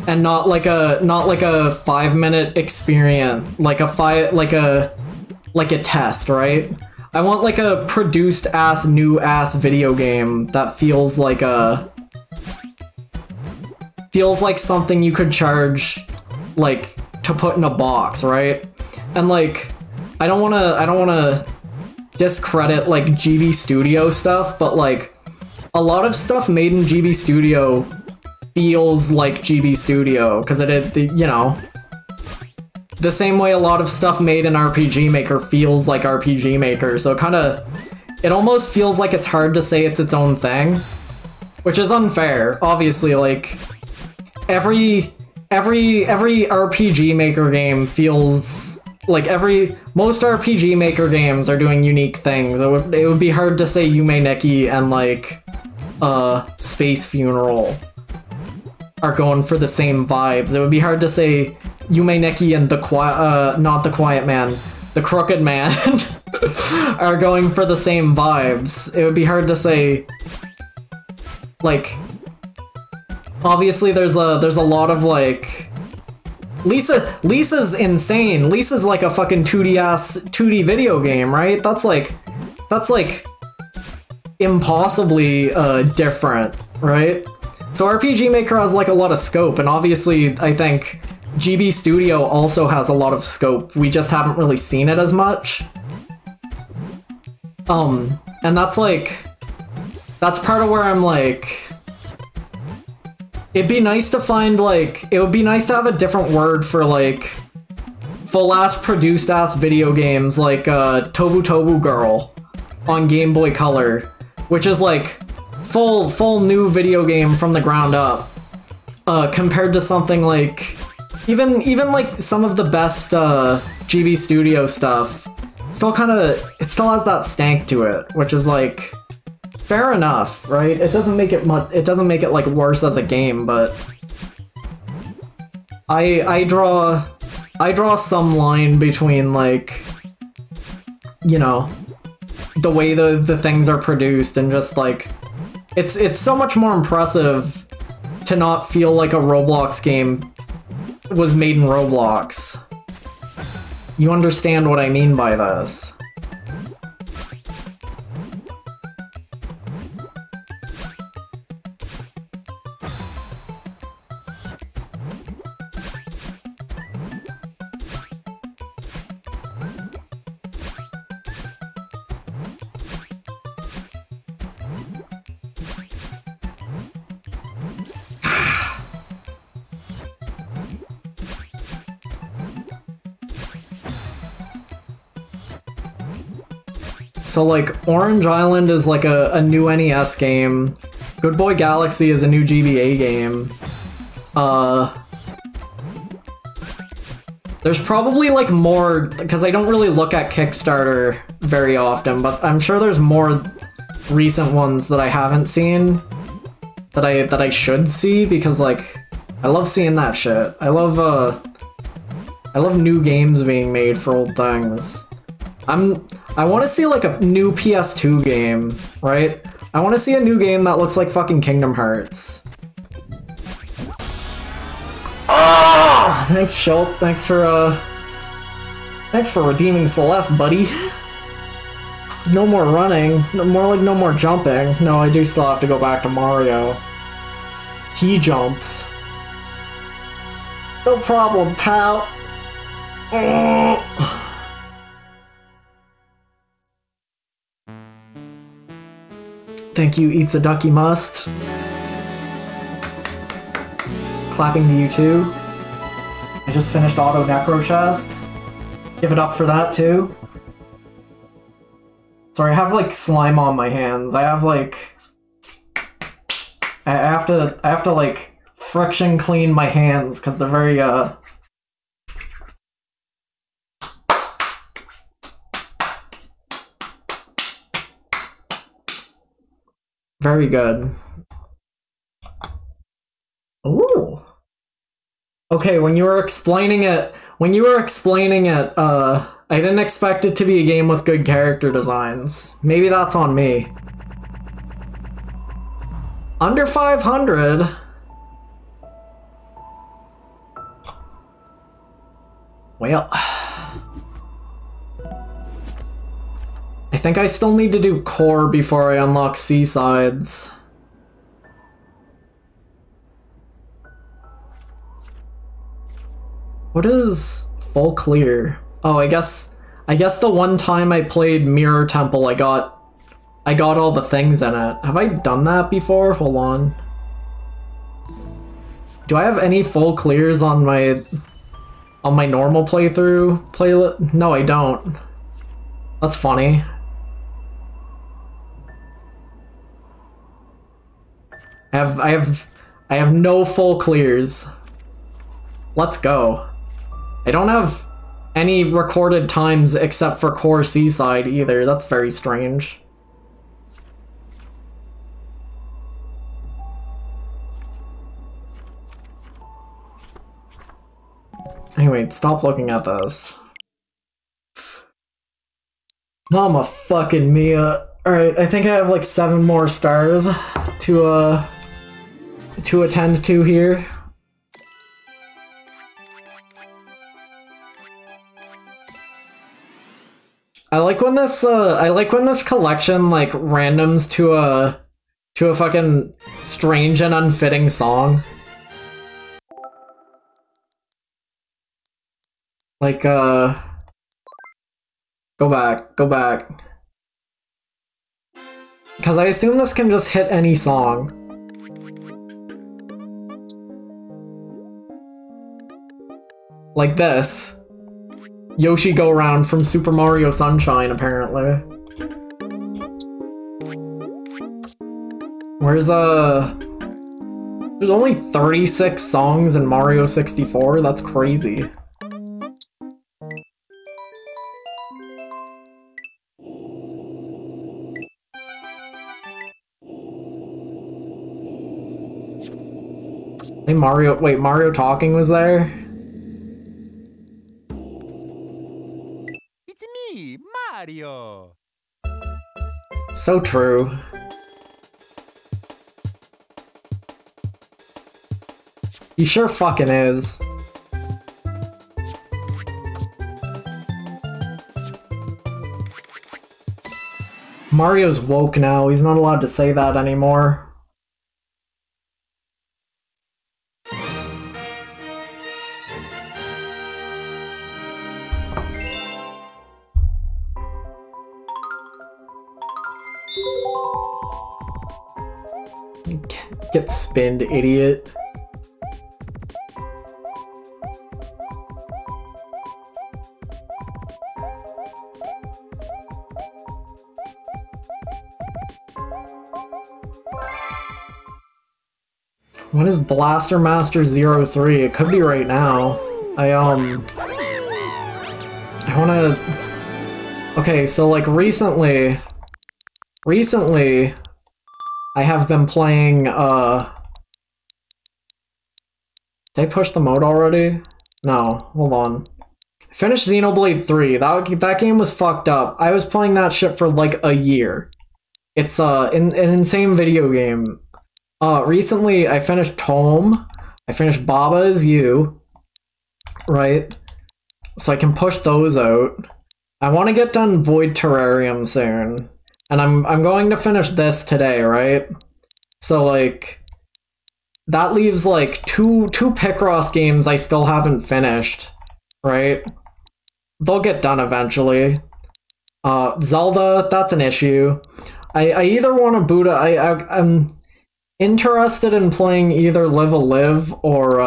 and not like a 5-minute experience, like a test, right? I want like a produced new video game that feels like something you could charge like to put in a box, right? And like I don't wanna discredit like GB Studio stuff, but like a lot of stuff made in GB Studio feels like GB Studio, because you know, the same way a lot of stuff made in RPG Maker feels like RPG Maker, so it almost feels like it's hard to say it's its own thing, which is unfair. Obviously, like, every RPG Maker game feels like most RPG Maker games are doing unique things. It would be hard to say Yume Nikki and like Space Funeral are going for the same vibes. It would be hard to say Yume Nikki and not the Quiet Man, the Crooked Man are going for the same vibes. It would be hard to say, like, obviously there's a lot of like, Lisa's insane. Lisa's like a fucking 2D video game, right? That's like impossibly different, right? So RPG Maker has like a lot of scope, and obviously I think GB Studio also has a lot of scope. We just haven't really seen it as much. And that's part of where I'm like, it'd be nice to find like, it would be nice to have a different word for like full-ass produced-ass video games like Tobu Tobu Girl on Game Boy Color, which is like full new video game from the ground up, compared to something like even like some of the best GB Studio stuff. It still has that stank to it, which is like fair enough, right? It doesn't make it like worse as a game, but I draw some line between like, you know, the way the things are produced, and just like it's so much more impressive to not feel like a Roblox game was made in Roblox. You understand what I mean by this? So like, Orange Island is like a new NES game. Good Boy Galaxy is a new GBA game. There's probably like more, because I don't really look at Kickstarter very often, but I'm sure there's more recent ones that I haven't seen that I should see, because like, I love seeing that shit. I love new games being made for old things. I want to see like a new PS2 game, right? I want to see a new game that looks like fucking Kingdom Hearts. Oh! Thanks, Schultz. Thanks for redeeming Celeste, buddy. No more running. More like no more jumping. No, I do still have to go back to Mario. He jumps. No problem, pal. Oh. Thank you, Eats a Ducky Must. Clapping to you too. I just finished Auto Necro Chest. Give it up for that too. Sorry, I have like slime on my hands. I have like, I have to like friction clean my hands because they're very very good. Ooh. Okay, when you were explaining it, I didn't expect it to be a game with good character designs. Maybe that's on me. Under 500? Well, I think I still need to do core before I unlock Seasides. What is full clear? Oh, I guess the one time I played Mirror Temple, I got all the things in it. Have I done that before? Hold on. Do I have any full clears on my normal playthrough playlist? No, I don't. That's funny. I have no full clears. Let's go. I don't have any recorded times except for Core Seaside either. That's very strange. Anyway, stop looking at this. Mama fucking Mia. Alright, I think I have like 7 more stars to attend to here. I like when this collection like randoms to a fucking strange and unfitting song. Like go back. Because I assume this can just hit any song. Like this. Yoshi Go Round from Super Mario Sunshine, apparently. There's only 36 songs in Mario 64? That's crazy. Hey, Mario Talking was there? It's me, Mario. So true. He sure fucking is. Mario's woke now, he's not allowed to say that anymore. Get spinned, idiot. When is Blaster Master 03? It could be right now. I wanna... Okay, so like recently, I have been playing, Did I push the mode already? No, hold on. Finished Xenoblade 3. That game was fucked up. I was playing that shit for like a year. It's an insane video game. Recently I finished Tome. I finished Baba Is You. Right? So I can push those out. I want to get done Void Terrarium soon. And I'm going to finish this today, right? So like that leaves like two Picross games I still haven't finished, right? They'll get done eventually. Zelda, that's an issue. I either want to boot I'm interested in playing either Live a Live or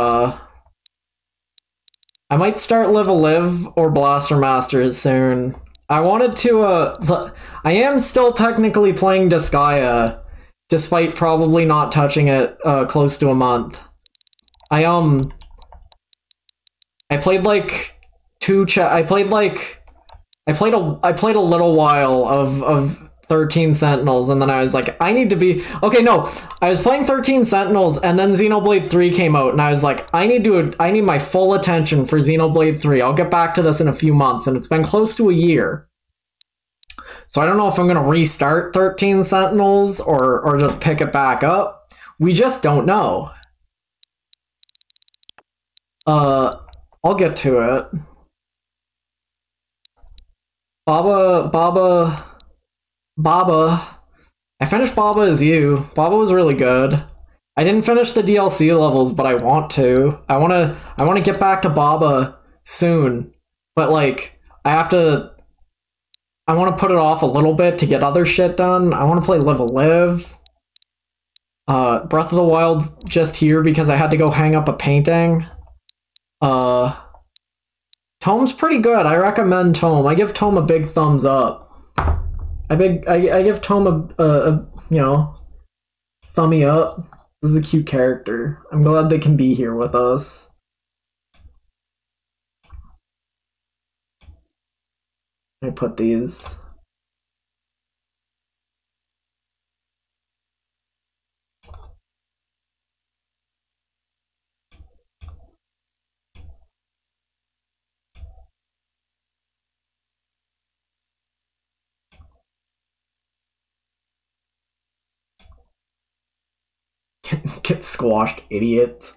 I might start Live a Live or Blaster Masters soon. I wanted to I am still technically playing Disgaea, despite probably not touching it close to a month. I played like I played a little while of 13 Sentinels, and then I was like, I need to be... Okay, no, I was playing 13 Sentinels, and then Xenoblade 3 came out, and I was like, I need my full attention for Xenoblade 3. I'll get back to this in a few months, and it's been close to a year. So I don't know if I'm going to restart 13 Sentinels, or just pick it back up. We just don't know. I'll get to it. Baba. I finished Baba Is You. Baba was really good. I didn't finish the DLC levels, but I want to. I want to get back to Baba soon. But like, I want to put it off a little bit to get other shit done. I want to play Live a Live. Breath of the Wild's just here because I had to go hang up a painting. Tome's pretty good. I recommend Tome. I give Tome a big thumbs up. I give Tome a you know, thumbie up. This is a cute character. I'm glad they can be here with us. I put these. Get squashed, idiots.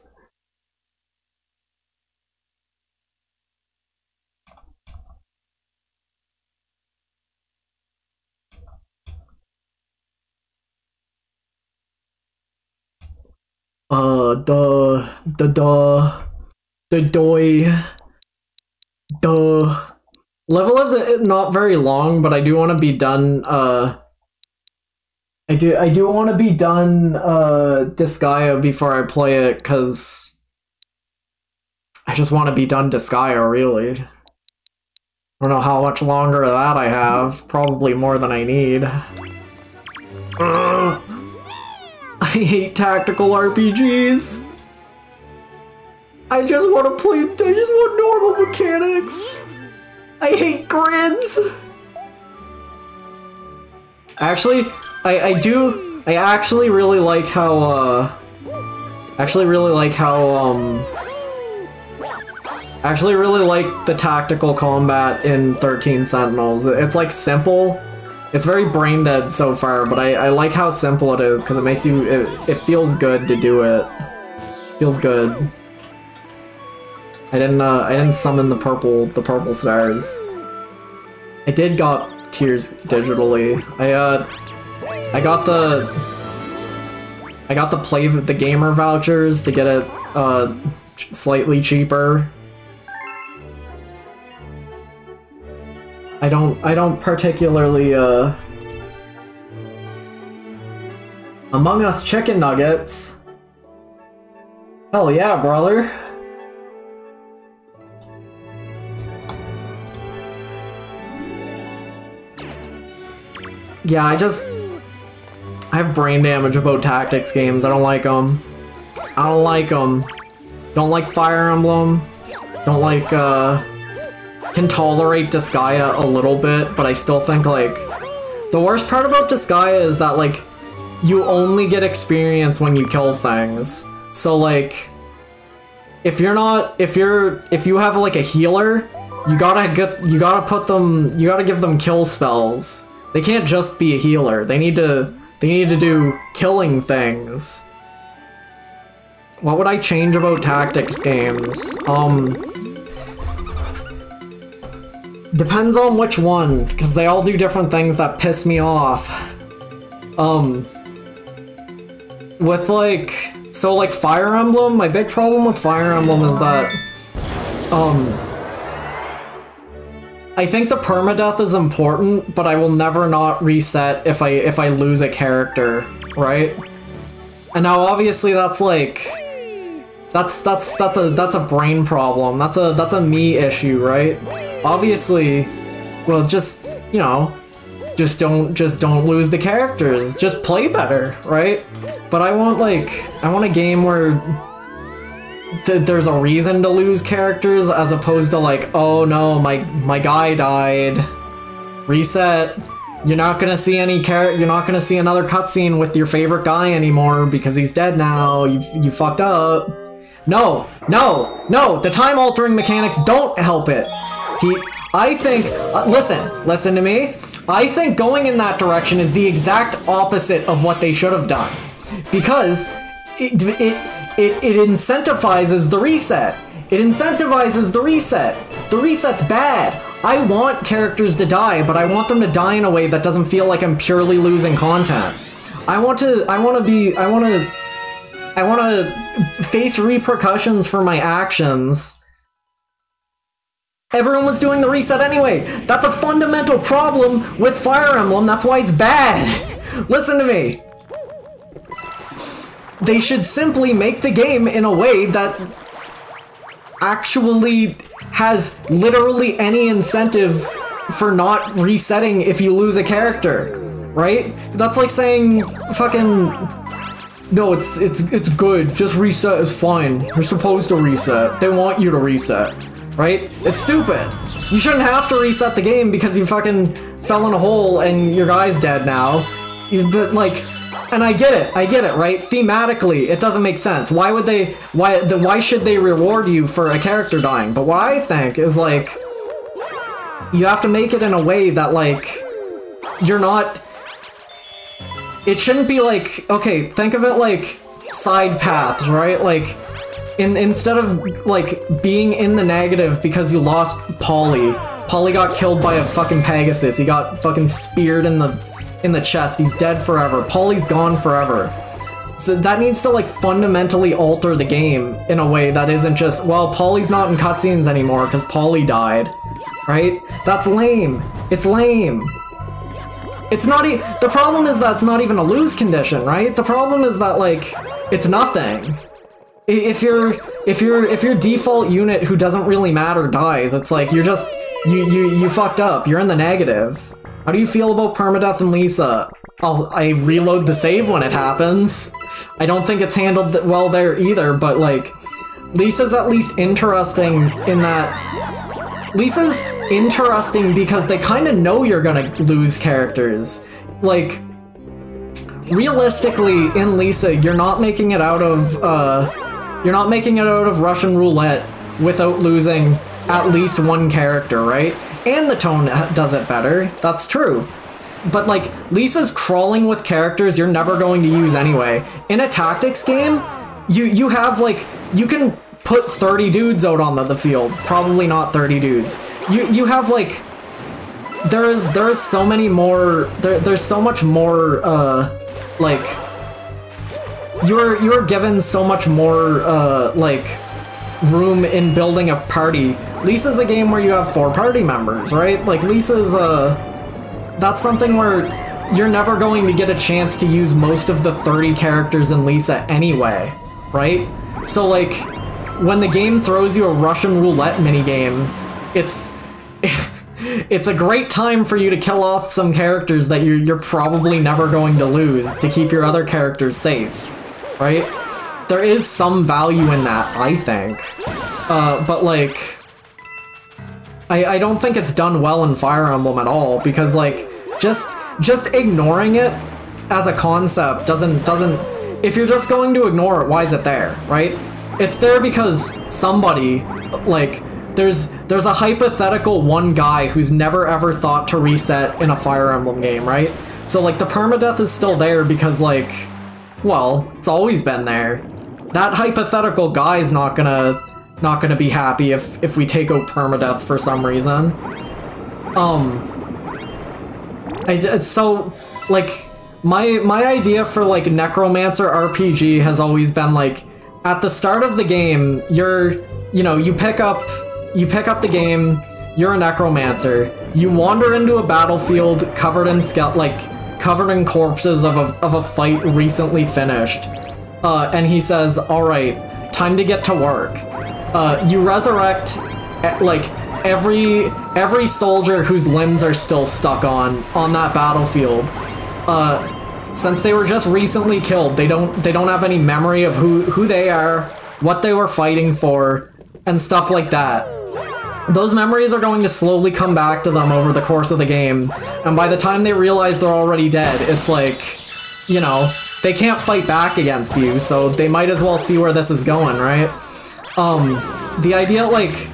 Level up's not very long, but I do want to be done, I do want to be done, Disgaea before I play it, because I just want to be done Disgaea, really. I don't know how much longer of that I have. Probably more than I need. I hate tactical RPGs. I just want to play. I just want normal mechanics. I hate grids. Actually, I do. I actually really like how. Actually really like the tactical combat in 13 Sentinels. It's like simple. It's very brain dead so far, but I like how simple it is because it makes you. It feels good to do it. Feels good. I didn't summon the purple stars. I did got tears digitally. I got the gamer vouchers to get it slightly cheaper. I don't particularly Among Us chicken nuggets. Hell yeah, brother. Yeah, I have brain damage about tactics games. I don't like them. I don't like them. Don't like Fire Emblem. Don't like, can tolerate Disgaea a little bit, but I still think, like, the worst part about Disgaea is that, like, you only get experience when you kill things. So, like, if you have, like, a healer, you gotta give them kill spells. They can't just be a healer. They need to do killing things. What would I change about tactics games? Depends on which one, because they all do different things that piss me off. With like Fire Emblem, my big problem with Fire Emblem is that, I think the permadeath is important, but I will never not reset if I lose a character, right? And now obviously that's like, that's a brain problem. That's a me issue, right? Obviously, well, just, you know, just don't lose the characters. Just play better, right? But I want a game where there's a reason to lose characters, as opposed to like, oh no, my guy died. Reset. You're not gonna see you're not gonna see another cutscene with your favorite guy anymore because he's dead now. You fucked up. No, the time altering mechanics don't help it. I think, listen to me. I think going in that direction is the exact opposite of what they should have done, because it incentivizes the reset. It incentivizes the reset. The reset's bad. I want characters to die, but I want them to die in a way that doesn't feel like I'm purely losing content. I want to face repercussions for my actions. Everyone was doing the reset anyway. That's a fundamental problem with Fire Emblem. That's why it's bad. Listen to me. They should simply make the game in a way that actually has literally any incentive for not resetting if you lose a character, right? That's like saying fucking, no, it's good, just reset is fine. You're supposed to reset. They want you to reset, right? It's stupid. You shouldn't have to reset the game because you fucking fell in a hole and your guy's dead now. But like, and I get it, right? Thematically, it doesn't make sense. Why should they reward you for a character dying? But what I think is like, you have to make it in a way that like, you're not, it shouldn't be like, okay, think of it like, side paths, right? Like, instead of, like, being in the negative because you lost Polly. Polly got killed by a fucking Pegasus. He got fucking speared in the chest. He's dead forever. Polly's gone forever. So that needs to, like, fundamentally alter the game in a way that isn't just, well, Polly's not in cutscenes anymore because Polly died, right? That's lame. It's lame. It's not the problem is that it's not even a lose condition, right? The problem is that, like, it's nothing. If your default unit who doesn't really matter dies, it's like you're just you fucked up. You're in the negative. How do you feel about permadeath and Lisa? I reload the save when it happens. I don't think it's handled well there either, but like, Lisa's at least interesting in that... Lisa's interesting because they kind of know you're gonna lose characters. Like, realistically, in Lisa, you're not making it out of, Russian roulette without losing at least one character, right? And the tone does it better, that's true. But like, Lisa's crawling with characters you're never going to use anyway. In a tactics game, you have like, you can put 30 dudes out on the field. Probably not 30 dudes. You have like, there's so many more, there's so much more, like, you're given so much more, like, room in building a party. Lisa's a game where you have 4 party members, right? Like, Lisa's, that's something where you're never going to get a chance to use most of the 30 characters in Lisa anyway, right? So, like, when the game throws you a Russian roulette minigame, it's it's a great time for you to kill off some characters that you're probably never going to lose to keep your other characters safe, right? There is some value in that, I think. But, like, I don't think it's done well in Fire Emblem at all, because, like, just ignoring it as a concept doesn't... If you're just going to ignore it, why is it there, right? It's there because somebody, like, there's a hypothetical one guy who's never ever thought to reset in a Fire Emblem game, right? So, like, the permadeath is still there because, like, well, it's always been there. That hypothetical guy's not gonna be happy if we take out permadeath for some reason. It's so, like, my idea for, like, Necromancer RPG has always been, like, at the start of the game, you pick up the game, you're a Necromancer, you wander into a battlefield covered in corpses of a fight recently finished, and he says, alright, time to get to work. You resurrect, like, every soldier whose limbs are still stuck on that battlefield. Since they were just recently killed, they don't have any memory of who they are, what they were fighting for, and stuff like that. Those memories are going to slowly come back to them over the course of the game, and by the time they realize they're already dead, it's like, you know, they can't fight back against you, so they might as well see where this is going, right? The idea, like,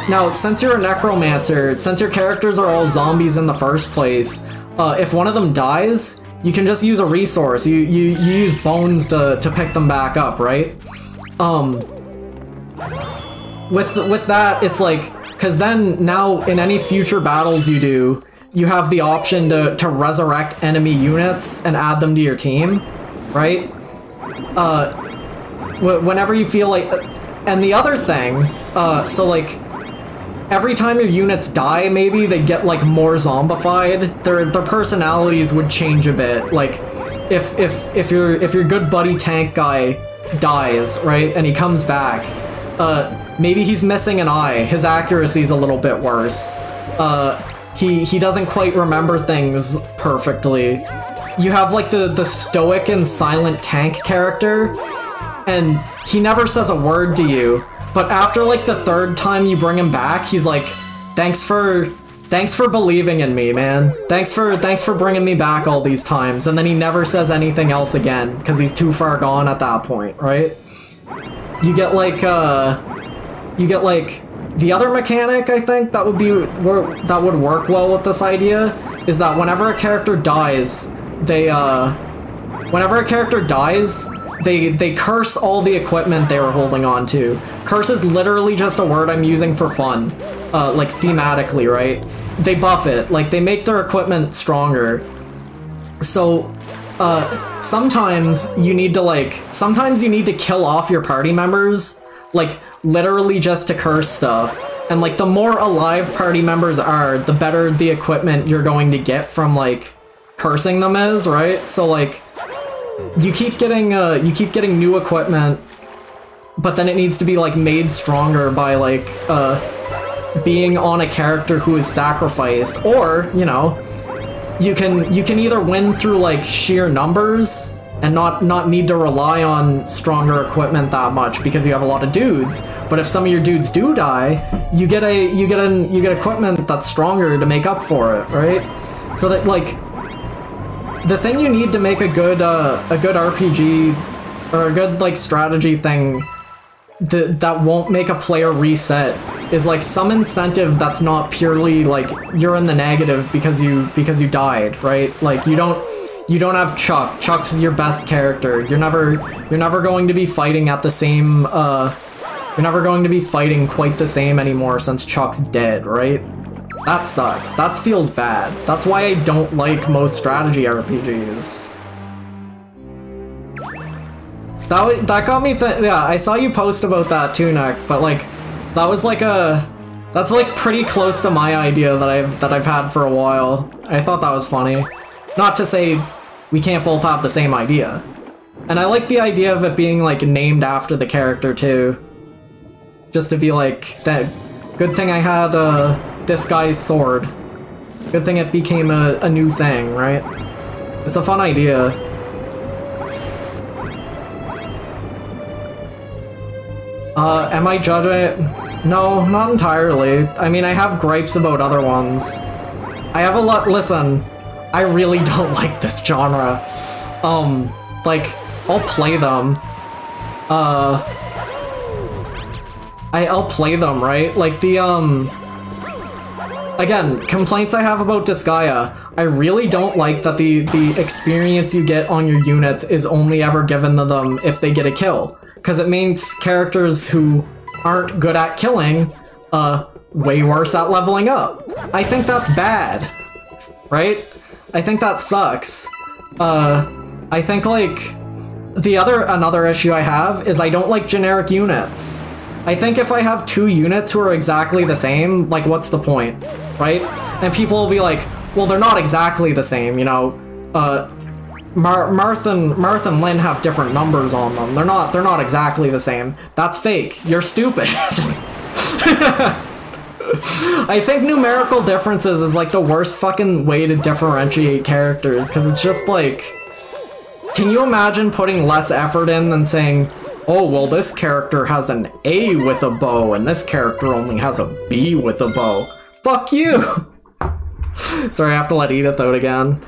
now, since you're a Necromancer, since your characters are all zombies in the first place, if one of them dies, you can just use a resource. You use bones to pick them back up, right? With that, it's like, because then now in any future battles you do, you have the option to resurrect enemy units and add them to your team, right? Whenever you feel like, and the other thing, so like, every time your units die, maybe they get, like, more zombified. Their personalities would change a bit. Like, if your good buddy tank guy dies, right, and he comes back, maybe he's missing an eye. His accuracy's a little bit worse. He doesn't quite remember things perfectly. You have, like, the stoic and silent tank character, and he never says a word to you. But after, like, the 3rd time you bring him back, he's like, thanks for believing in me, man. Thanks for bringing me back all these times. And then he never says anything else again, because he's too far gone at that point, right? You get, like, the other mechanic, I think, that would work well with this idea, is that whenever a character dies, they curse all the equipment they were holding on to. Curse is literally just a word I'm using for fun, like thematically, right? They buff it, like they make their equipment stronger. So, sometimes you need to kill off your party members, like literally just to curse stuff. And like the more alive party members are, the better the equipment you're going to get from like cursing them is, right? So like you keep getting new equipment, but then it needs to be like made stronger by like being on a character who is sacrificed, or you know, you can either win through like sheer numbers and not need to rely on stronger equipment that much because you have a lot of dudes. But if some of your dudes do die, you get equipment that's stronger to make up for it, right? So that like the thing you need to make a good RPG or a good like strategy thing that won't make a player reset is like some incentive that's not purely like you're in the negative because you died, right? Like you don't have Chuck. Chuck's your best character. You're never going to be fighting at the same you're never going to be fighting quite the same anymore since Chuck's dead, right? That sucks. That feels bad. That's why I don't like most strategy RPGs. That got me yeah, I saw you post about that too, Nick, but like that's like pretty close to my idea that I've had for a while. I thought that was funny. Not to say we can't both have the same idea. And I like the idea of it being like named after the character too. Just to be like, that good thing I had this guy's sword. Good thing it became a new thing, right? It's a fun idea. Am I judging it? No, not entirely. I mean, I have gripes about other ones. I have a lot- listen, I really don't like this genre. Like, I'll play them. I'll play them, right? Like the, again, complaints I have about Disgaea. I really don't like that the experience you get on your units is only ever given to them if they get a kill. Because it means characters who aren't good at killing, way worse at leveling up. I think that's bad, right? I think that sucks. I think like another issue I have is I don't like generic units. I think if I have two units who are exactly the same, like what's the point, right? And people will be like, well, they're not exactly the same, you know. Marth and Lynn have different numbers on them. They're not exactly the same. That's fake. You're stupid. I think numerical differences is like the worst fucking way to differentiate characters, because it's just like, can you imagine putting less effort in than saying, oh, well, this character has an A with a bow, and this character only has a B with a bow. Fuck you! Sorry, I have to let Edith out again.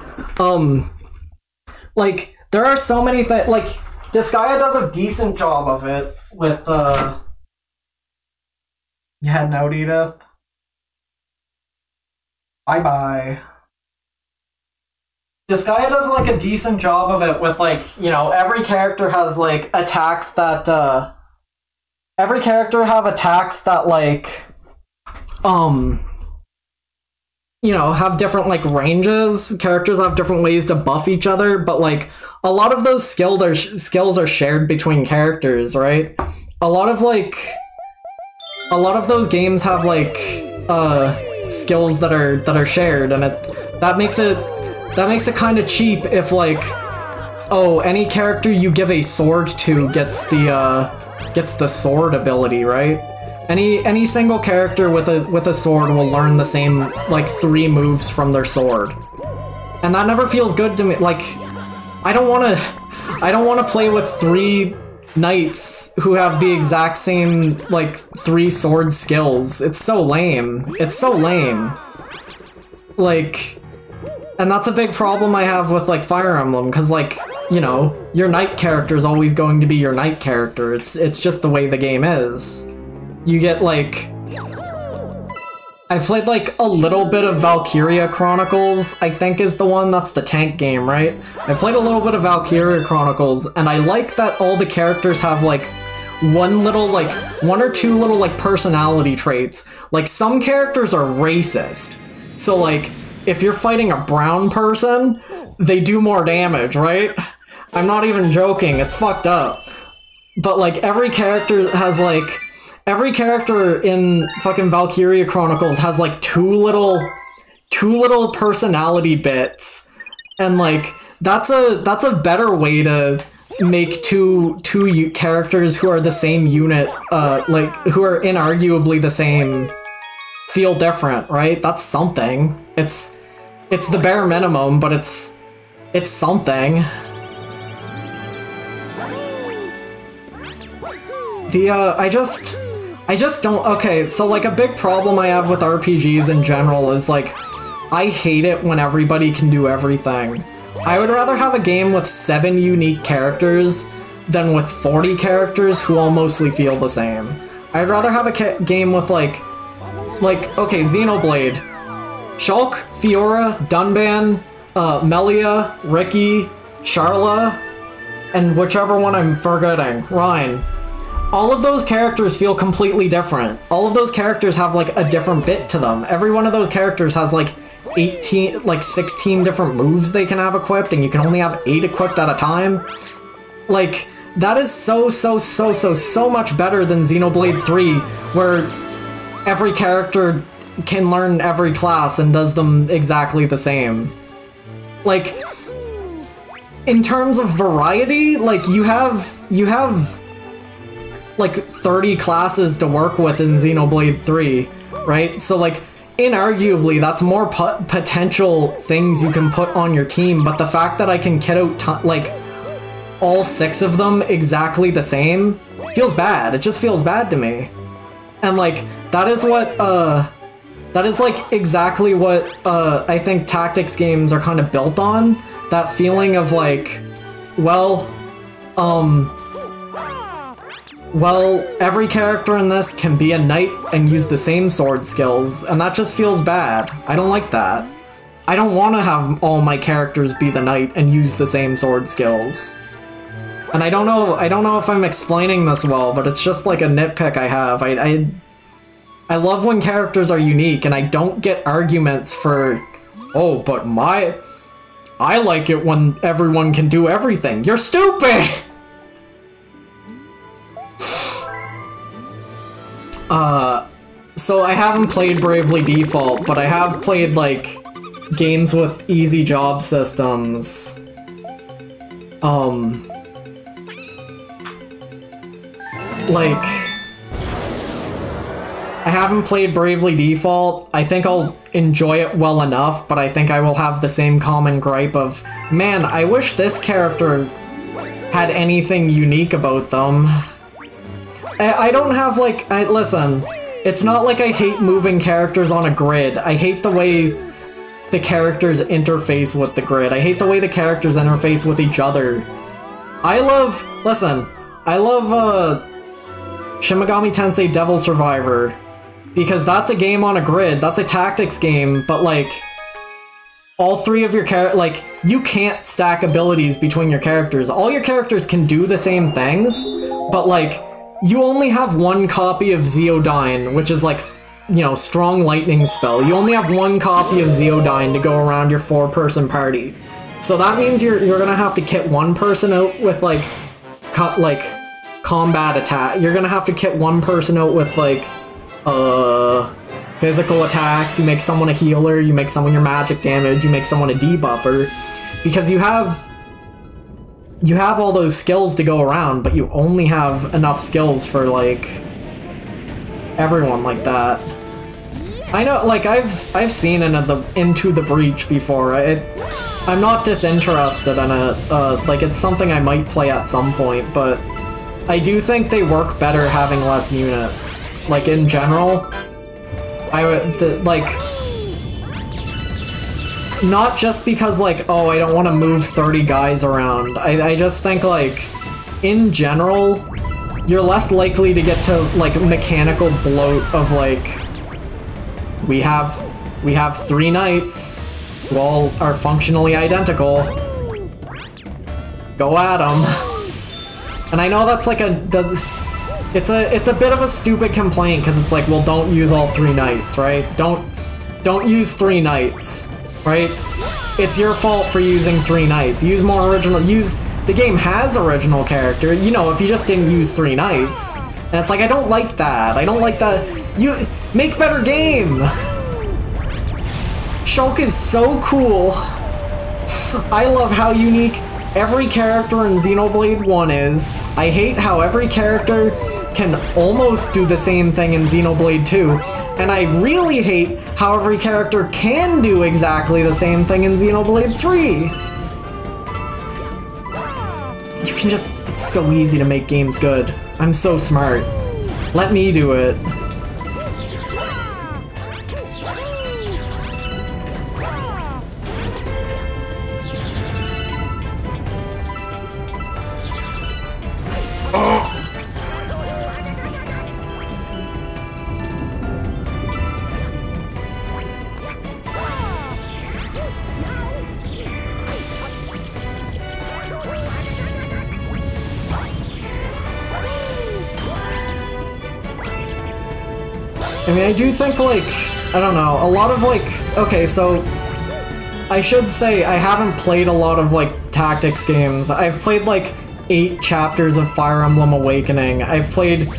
Like, there are so many things, like, Disgaea does a decent job of it with, You heading out, Edith? Bye-bye. Disgaea does, like, a decent job of it with, like, you know, every character has, like, attacks that, every character have attacks that, like, you know, have different, like, ranges. Characters have different ways to buff each other, but, like, a lot of those skills are shared between characters, right? A lot of those games have, like, skills that are shared, and that makes it kind of cheap if, like, oh, any character you give a sword to gets the sword ability, right? Any single character with a sword will learn the same, like, 3 moves from their sword. And that never feels good to me. Like, I don't want to play with 3 knights who have the exact same, like, 3 sword skills. It's so lame. It's so lame. Like, and that's a big problem I have with, like, Fire Emblem, because, like, you know, your knight character is always going to be your knight character. It's just the way the game is. You get, like... I've played like a little bit of Valkyria Chronicles, I think is the one, that's the tank game, right? I played a little bit of Valkyria Chronicles, and I like that all the characters have like one or two little like personality traits. Like some characters are racist. So like, if you're fighting a brown person, they do more damage, right? I'm not even joking, it's fucked up. But like every character has like, every character in fucking Valkyria Chronicles has like two little personality bits. And like, that's a better way to make two characters who are the same unit, like, who are inarguably the same, feel different, right? That's something. It's the bare minimum, but it's something. I just don't, okay, so like a big problem I have with RPGs in general is like, I hate it when everybody can do everything. I would rather have a game with 7 unique characters than with 40 characters who all mostly feel the same. I'd rather have a game with like, okay, Xenoblade. Shulk, Fiora, Dunban, Melia, Ricky, Sharla, and whichever one I'm forgetting, Ryan. All of those characters feel completely different. All of those characters have like a different bit to them. Every one of those characters has like 16 different moves they can have equipped, and you can only have 8 equipped at a time. Like, that is so much better than Xenoblade 3, where every character can learn every class and does them exactly the same. Like, in terms of variety, like, you have like 30 classes to work with in Xenoblade 3, right? So like, inarguably, that's more potential things you can put on your team, but the fact that I can kit out like all 6 of them exactly the same feels bad. It just feels bad to me. And like, that is what, that is like exactly what I think tactics games are kind of built on. That feeling of like, well, every character in this can be a knight and use the same sword skills, and that just feels bad. I don't like that. I don't want to have all my characters be the knight and use the same sword skills. And I don't know if I'm explaining this well, but it's just like a nitpick I have. I love when characters are unique, and I don't get arguments for, oh, but I like it when everyone can do everything. You're stupid! So I haven't played Bravely Default, but I have played, like, games with easy job systems. Like, I haven't played Bravely Default. I think I'll enjoy it well enough, but I think I will have the same common gripe of, man, I wish this character had anything unique about them. I don't have, like, listen, it's not like I hate moving characters on a grid. I hate the way the characters interface with the grid. I hate the way the characters interface with each other. I love Shin Megami Tensei Devil Survivor, because that's a game on a grid, that's a tactics game, but like, all 3 of your like, you can't stack abilities between your characters. All your characters can do the same things, but like, you only have 1 copy of Zeodyne, which is like, you know, strong lightning spell. You only have 1 copy of Zeodyne to go around your 4-person party. So that means you're gonna have to kit 1 person out with like combat attack. You're gonna have to kit 1 person out with like physical attacks. You make someone a healer, you make someone your magic damage, you make someone a debuffer, because you have all those skills to go around, but you only have enough skills for like everyone like that. I know, like, I've seen Into the Breach before. I'm not disinterested in it. Like, it's something I might play at some point, but I do think they work better having less units. Like, in general, not just because, like, oh, I don't want to move 30 guys around. I just think, like, in general, you're less likely to get to, like, mechanical bloat of, like, we have 3 knights who all are functionally identical. Go at 'em. And I know that's like it's a bit of a stupid complaint because it's like, well, don't use all 3 knights, right? Don't use 3 knights, right? It's your fault for using 3 knights. Use more original. The game has original character. You know, if you just didn't use 3 knights, and it's like, I don't like that. I don't like that. You make better game. Shulk is so cool. I love how unique every character in Xenoblade 1 is. I hate how every character can almost do the same thing in Xenoblade 2. And I really hate how every character can do exactly the same thing in Xenoblade 3. You can just... It's so easy to make games good. I'm so smart. Let me do it. I mean, I do think, like, I don't know, a lot of, like, okay, so, I should say I haven't played a lot of, like, tactics games. I've played, like, 8 chapters of Fire Emblem Awakening. I've played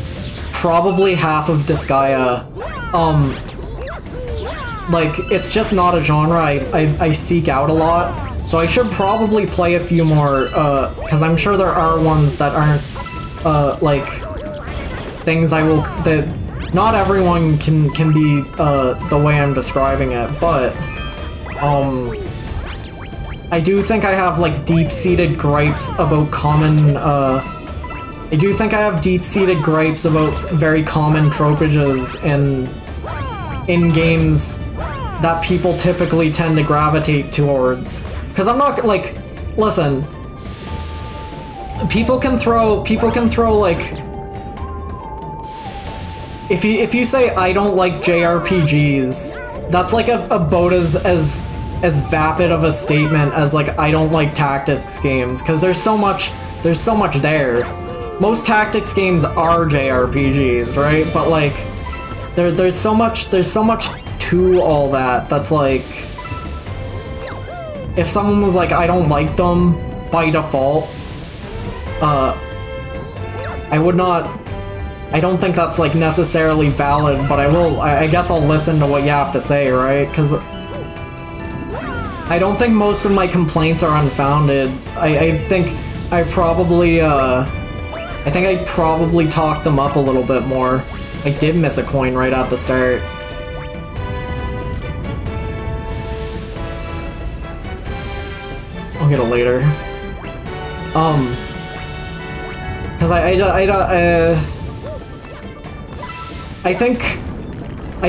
probably half of Disgaea. Like, it's just not a genre I seek out a lot, so I should probably play a few more, because I'm sure there are ones that aren't, like, things I will, that not everyone can be, the way I'm describing it, but, I do think I have, like, deep-seated gripes about common, I do think I have deep-seated gripes about very common tropages in games that people typically tend to gravitate towards. Because I'm not, like, listen, people can throw, like, if you say I don't like JRPGs, that's like about as vapid of a statement as like I don't like tactics games, because there's so much there. Most tactics games are JRPGs, right? But like there's so much to all that that's like, if someone was like I don't like them by default, I don't think that's like necessarily valid, but I guess I'll listen to what you have to say, right? Because I don't think most of my complaints are unfounded. I think I probably talked them up a little bit more. I did miss a coin right at the start. I'll get it later. Because I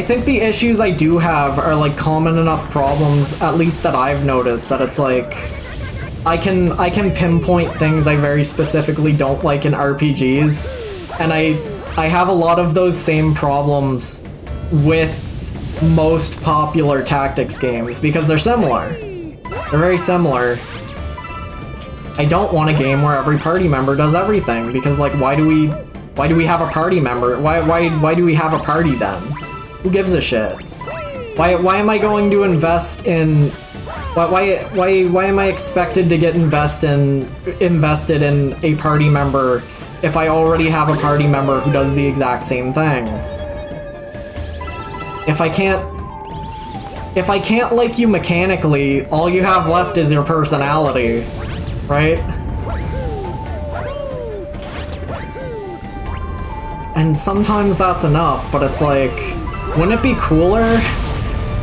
think the issues I do have are like common enough problems, at least that I've noticed, that it's like I can pinpoint things I very specifically don't like in RPGs, and I have a lot of those same problems with most popular tactics games because they're similar. They're very similar. I don't want a game where every party member does everything, because like why do we have a party member? Why do we have a party then? Who gives a shit? Why am I going to invest in? Why am I expected to get invested in a party member if I already have a party member who does the exact same thing? If I can't like you mechanically, all you have left is your personality, right? And sometimes that's enough, but it's like, wouldn't it be cooler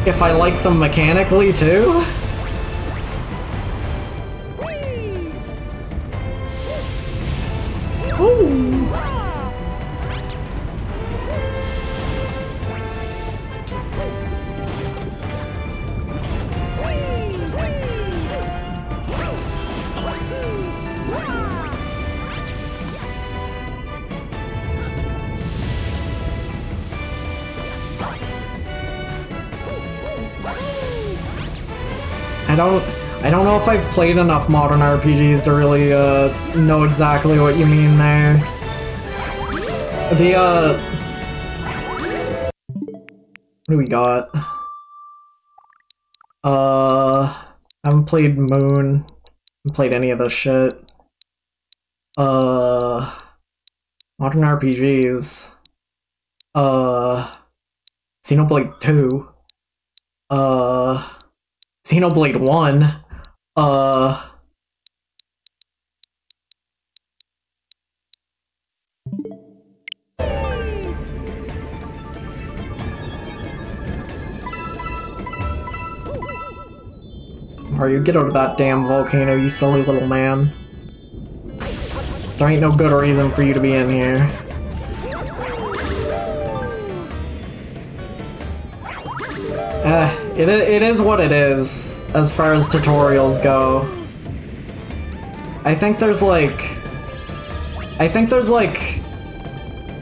if I liked them mechanically too? Ooh. I don't know if I've played enough modern RPGs to really know exactly what you mean there. What do we got? I haven't played Moon. Haven't played any of this shit. Modern RPGs. Xenoblade 2. Xenoblade 1. Mario, get out of that damn volcano, you silly little man. There ain't no good reason for you to be in here. It is what it is, as far as tutorials go. I think there's like...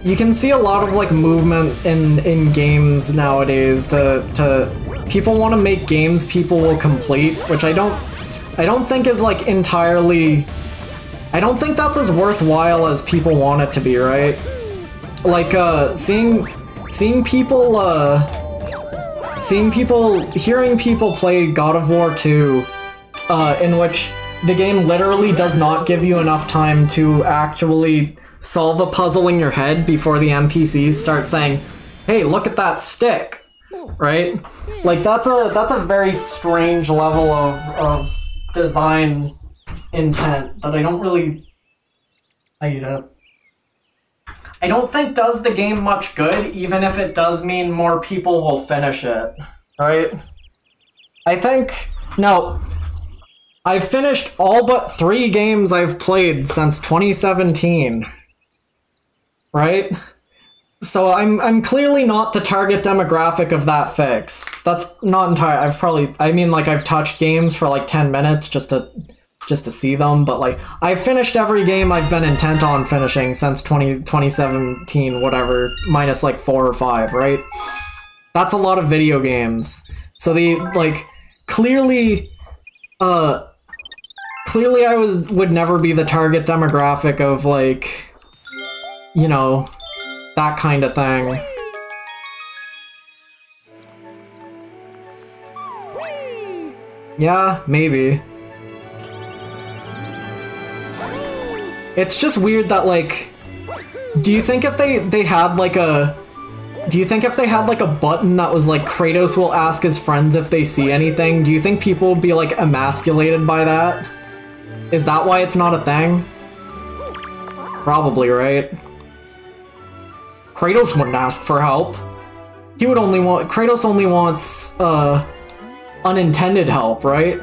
You can see a lot of like movement in games nowadays to people want to make games people will complete, which I don't think is like entirely... I don't think that's as worthwhile as people want it to be, right? Like, hearing people play God of War 2, in which the game literally does not give you enough time to actually solve a puzzle in your head before the NPCs start saying, hey, look at that stick, right? Like, that's a very strange level of design intent that I don't really... I don't think does the game much good, even if it does mean more people will finish it, right? I think... No. I've finished all but 3 games I've played since 2017. Right? So I'm clearly not the target demographic of that fix. That's not entirely... I've touched games for like 10 minutes just to see them, but like, I've finished every game I've been intent on finishing since 2017, whatever, minus like 4 or 5, right? That's a lot of video games. So clearly I would never be the target demographic of like, you know, that kind of thing. Yeah, maybe. It's just weird that, like, do you think if they had like a button that was like Kratos will ask his friends if they see anything, do you think people would be like emasculated by that? Is that why it's not a thing? Probably, right? Kratos wouldn't ask for help. Kratos only wants unintended help, right?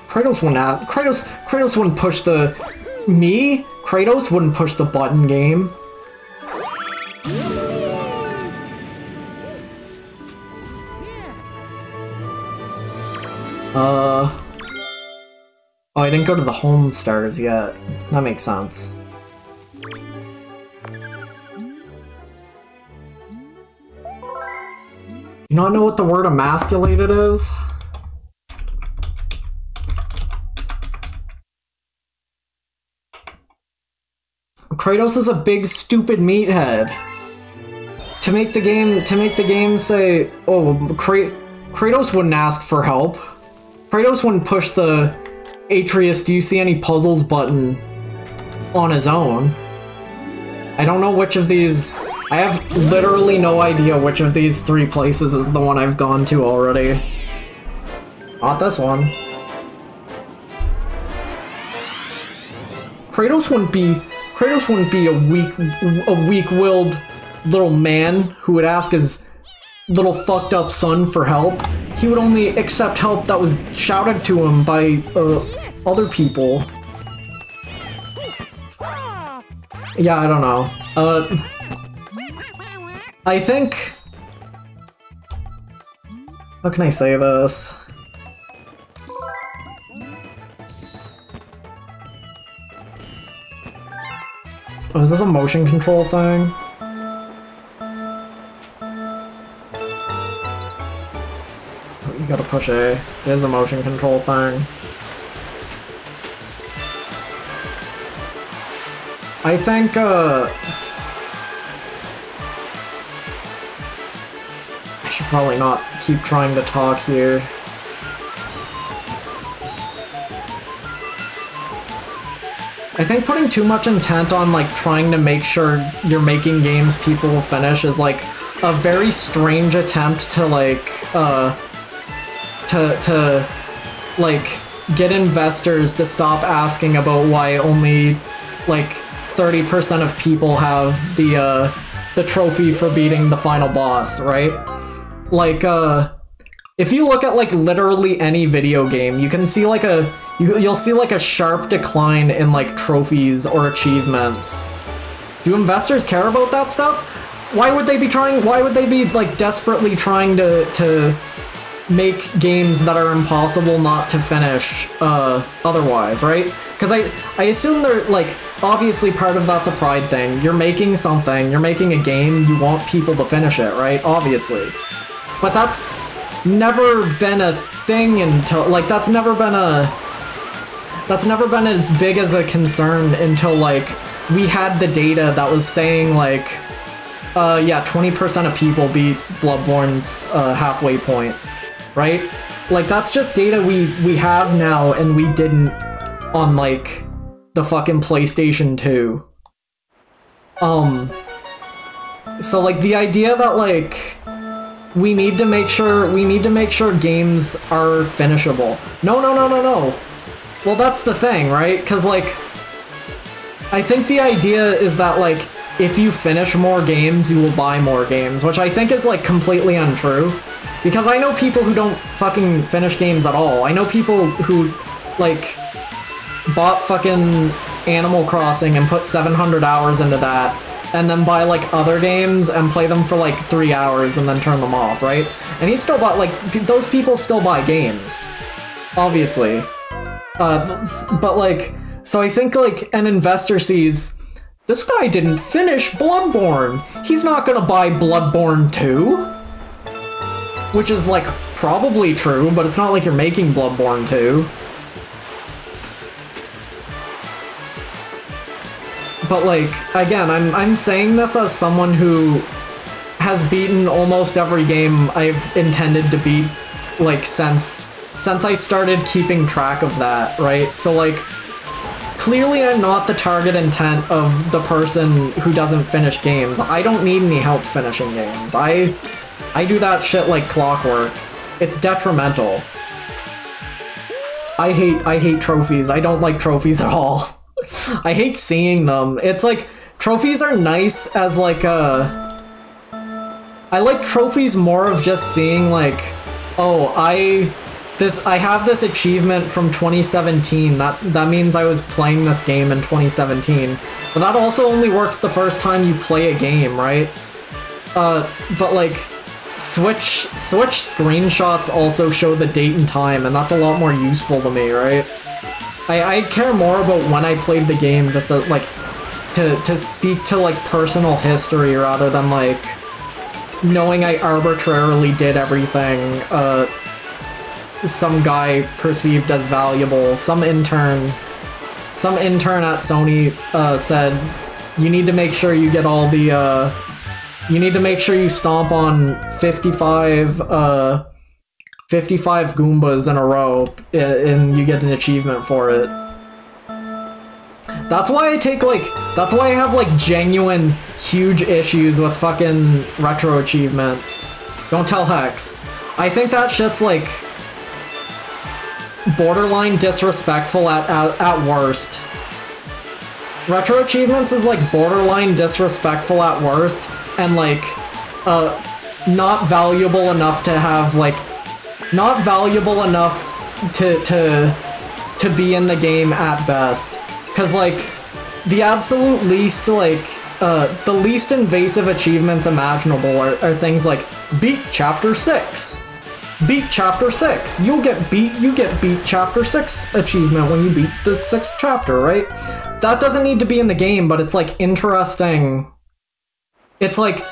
Kratos wouldn't push the... Me? Kratos wouldn't push the button game. Oh, I didn't go to the home stars yet. That makes sense. You not know what the word emasculated is? Kratos is a big stupid meathead. To make the game say, oh, Kratos wouldn't ask for help. Kratos wouldn't push the Atreus, do you see any puzzles button on his own. I don't know which of these... I have literally no idea which of these 3 places is the one I've gone to already. Not this one. Kratos wouldn't be a weak-willed little man who would ask his little fucked up son for help. He would only accept help that was shouted to him by other people. Yeah, I don't know. I think... How can I say this? Oh, is this a motion control thing? Oh, you gotta push A. It is a motion control thing. I think, I should probably not keep trying to talk here. I think putting too much intent on, like, trying to make sure you're making games people will finish is, like, a very strange attempt to, like, like, get investors to stop asking about why only, like, 30% of people have the trophy for beating the final boss, right? Like, if you look at, like, literally any video game, you can see, like, you'll see, like, a sharp decline in, like, trophies or achievements. Do investors care about that stuff? Why would they be, like, desperately trying to make games that are impossible not to finish, otherwise, right? Because I assume they're, like, obviously part of that's a pride thing. You're making something, you're making a game, you want people to finish it, right? Obviously. But that's never been a thing until, like, that's never been as big as a concern until, like, we had the data that was saying, like, yeah, 20% of people beat Bloodborne's halfway point, right? Like, that's just data we have now, and we didn't on, like, the fucking PlayStation 2. So, like, the idea that, like, we need to make sure games are finishable. No. Well, that's the thing, right? Because, like, I think the idea is that, like, if you finish more games, you will buy more games, which I think is, like, completely untrue. Because I know people who don't fucking finish games at all. I know people who, like, bought fucking Animal Crossing and put 700 hours into that, and then buy, like, other games and play them for, like, 3 hours and then turn them off, right? And he still bought, like, those people still buy games. Obviously. But, like, so I think, like, an investor sees, this guy didn't finish Bloodborne. He's not gonna buy Bloodborne 2. Which is, like, probably true, but it's not like you're making Bloodborne 2. But, like, again, I'm saying this as someone who has beaten almost every game I've intended to beat, like, since I started keeping track of that, right? So, like, clearly I'm not the target intent of the person who doesn't finish games. I don't need any help finishing games. I do that shit like clockwork. It's detrimental. I hate trophies. I don't like trophies at all. I hate seeing them. It's like, trophies are nice as like a... I like trophies more of just seeing like, oh, I have this achievement from 2017. That means I was playing this game in 2017. But that also only works the first time you play a game, right? But like, Switch screenshots also show the date and time, and that's a lot more useful to me, right? I care more about when I played the game, just to, like, to speak to, like, personal history rather than, like, knowing I arbitrarily did everything some guy perceived as valuable. Some intern at Sony said, you need to make sure you get all the, you need to make sure you stomp on 55 Goombas in a row, and you get an achievement for it. That's why I have, like, genuine, huge issues with fucking retro achievements. Don't tell Hex. I think that shit's, like, borderline disrespectful at worst. Retro achievements is, like, borderline disrespectful at worst, and, like, not valuable enough to have, like, not valuable enough to be in the game at best. Cause, like, the absolute least, like, the least invasive achievements imaginable are things like, beat Chapter 6. Beat Chapter 6. You get beat Chapter 6 achievement when you beat the 6th chapter, right? that doesn't need to be in the game, but it's like interesting. It's like,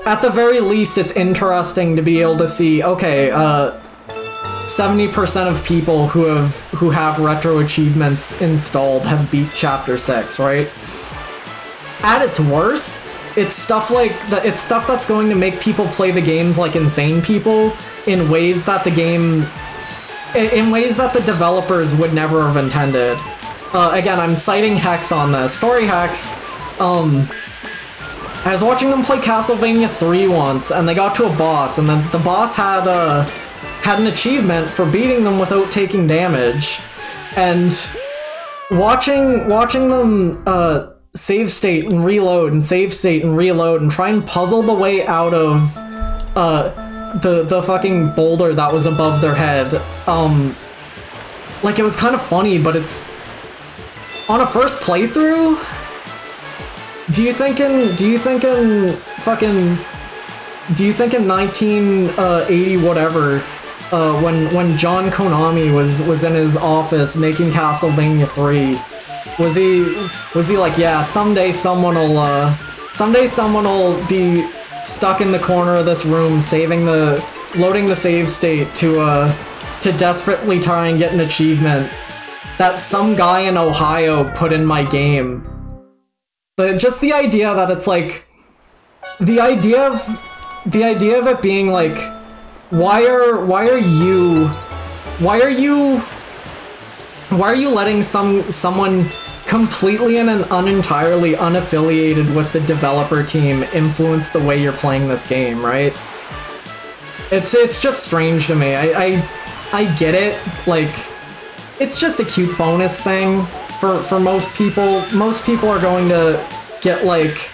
at the very least, it's interesting to be able to see, okay, 70% of people who have retro achievements installed have beat Chapter 6, right? At its worst, it's stuff that's going to make people play the games like insane people in ways that the developers would never have intended. Again, I'm citing Hex on this. Sorry, Hex. I was watching them play Castlevania 3 once, and they got to a boss, and then the boss had an achievement for beating them without taking damage. And watching them save state and reload and save state and reload and try and puzzle the way out of the fucking boulder that was above their head. Like, it was kind of funny, but it's on a first playthrough. Do you think in 1980 whatever, when John Konami was in his office making Castlevania 3, was he like, yeah, someday someone will be stuck in the corner of this room loading the save state to desperately try and get an achievement that some guy in Ohio put in my game. But just the idea that it's like, the idea of it being like, why are you letting someone completely and entirely unaffiliated with the developer team influence the way you're playing this game, right? It's just strange to me. I get it, like, it's just a cute bonus thing for most people. Most people are going to get like,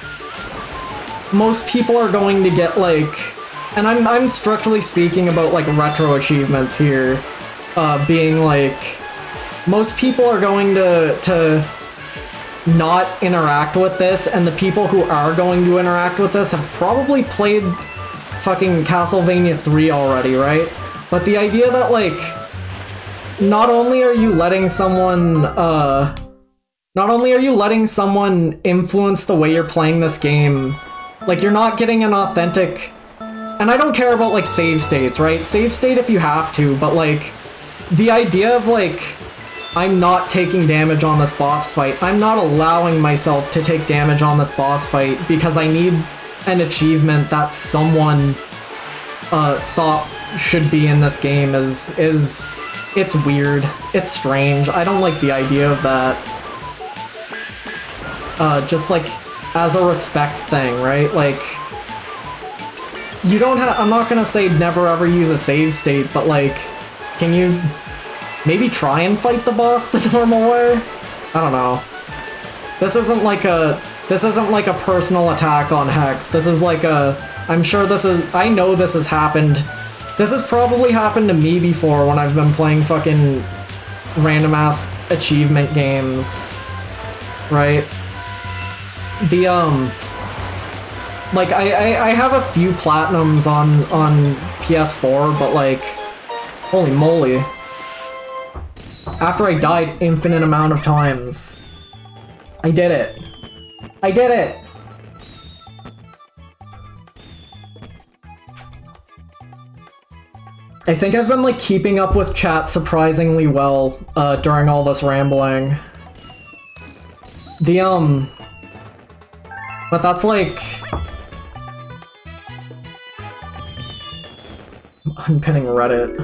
and I'm strictly speaking about like retro achievements here, being like, most people are going to not interact with this, and the people who are going to interact with this have probably played fucking Castlevania 3 already, right? But the idea that, like, not only are you letting someone influence the way you're playing this game, like, you're not getting an authentic... And I don't care about, like, save states, right? Save state if you have to, but, like, the idea of, like, I'm not taking damage on this boss fight, I'm not allowing myself to take damage on this boss fight because I need an achievement that someone thought should be in this game is it's weird. It's strange. I don't like the idea of that. Just like as a respect thing, right? Like, you don't have, I'm not gonna say never ever use a save state, but like, can you maybe try and fight the boss the normal way? I don't know. This isn't like a personal attack on Hex. This is like I know this has happened. This has probably happened to me before when I've been playing fucking random ass achievement games. Right? The like I have a few platinums on PS4, but like, holy moly. After I died infinite amount of times, I did it. I did it! I think I've been, like, keeping up with chat surprisingly well, during all this rambling. But that's, like... Unpinning Reddit.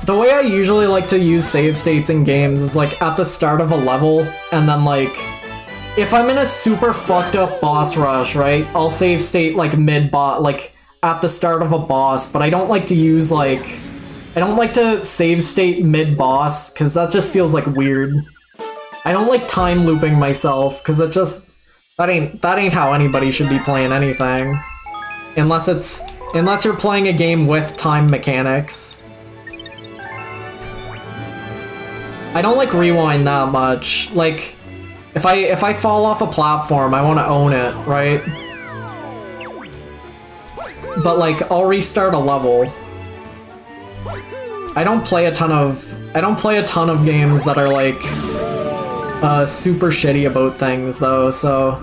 The way I usually like to use save states in games is, like, at the start of a level, and then, like, if I'm in a super fucked up boss rush, right, I'll save state, like, mid-boss, like, at the start of a boss, but I don't like to use, like, I don't like to save state mid-boss, because that just feels, like, weird. I don't like time looping myself, because it just, that ain't how anybody should be playing anything. Unless you're playing a game with time mechanics. I don't like rewind that much. Like, if I fall off a platform, I want to own it, right? But like, I'll restart a level. I don't play a ton of I don't play a ton of games that are like super shitty about things though, so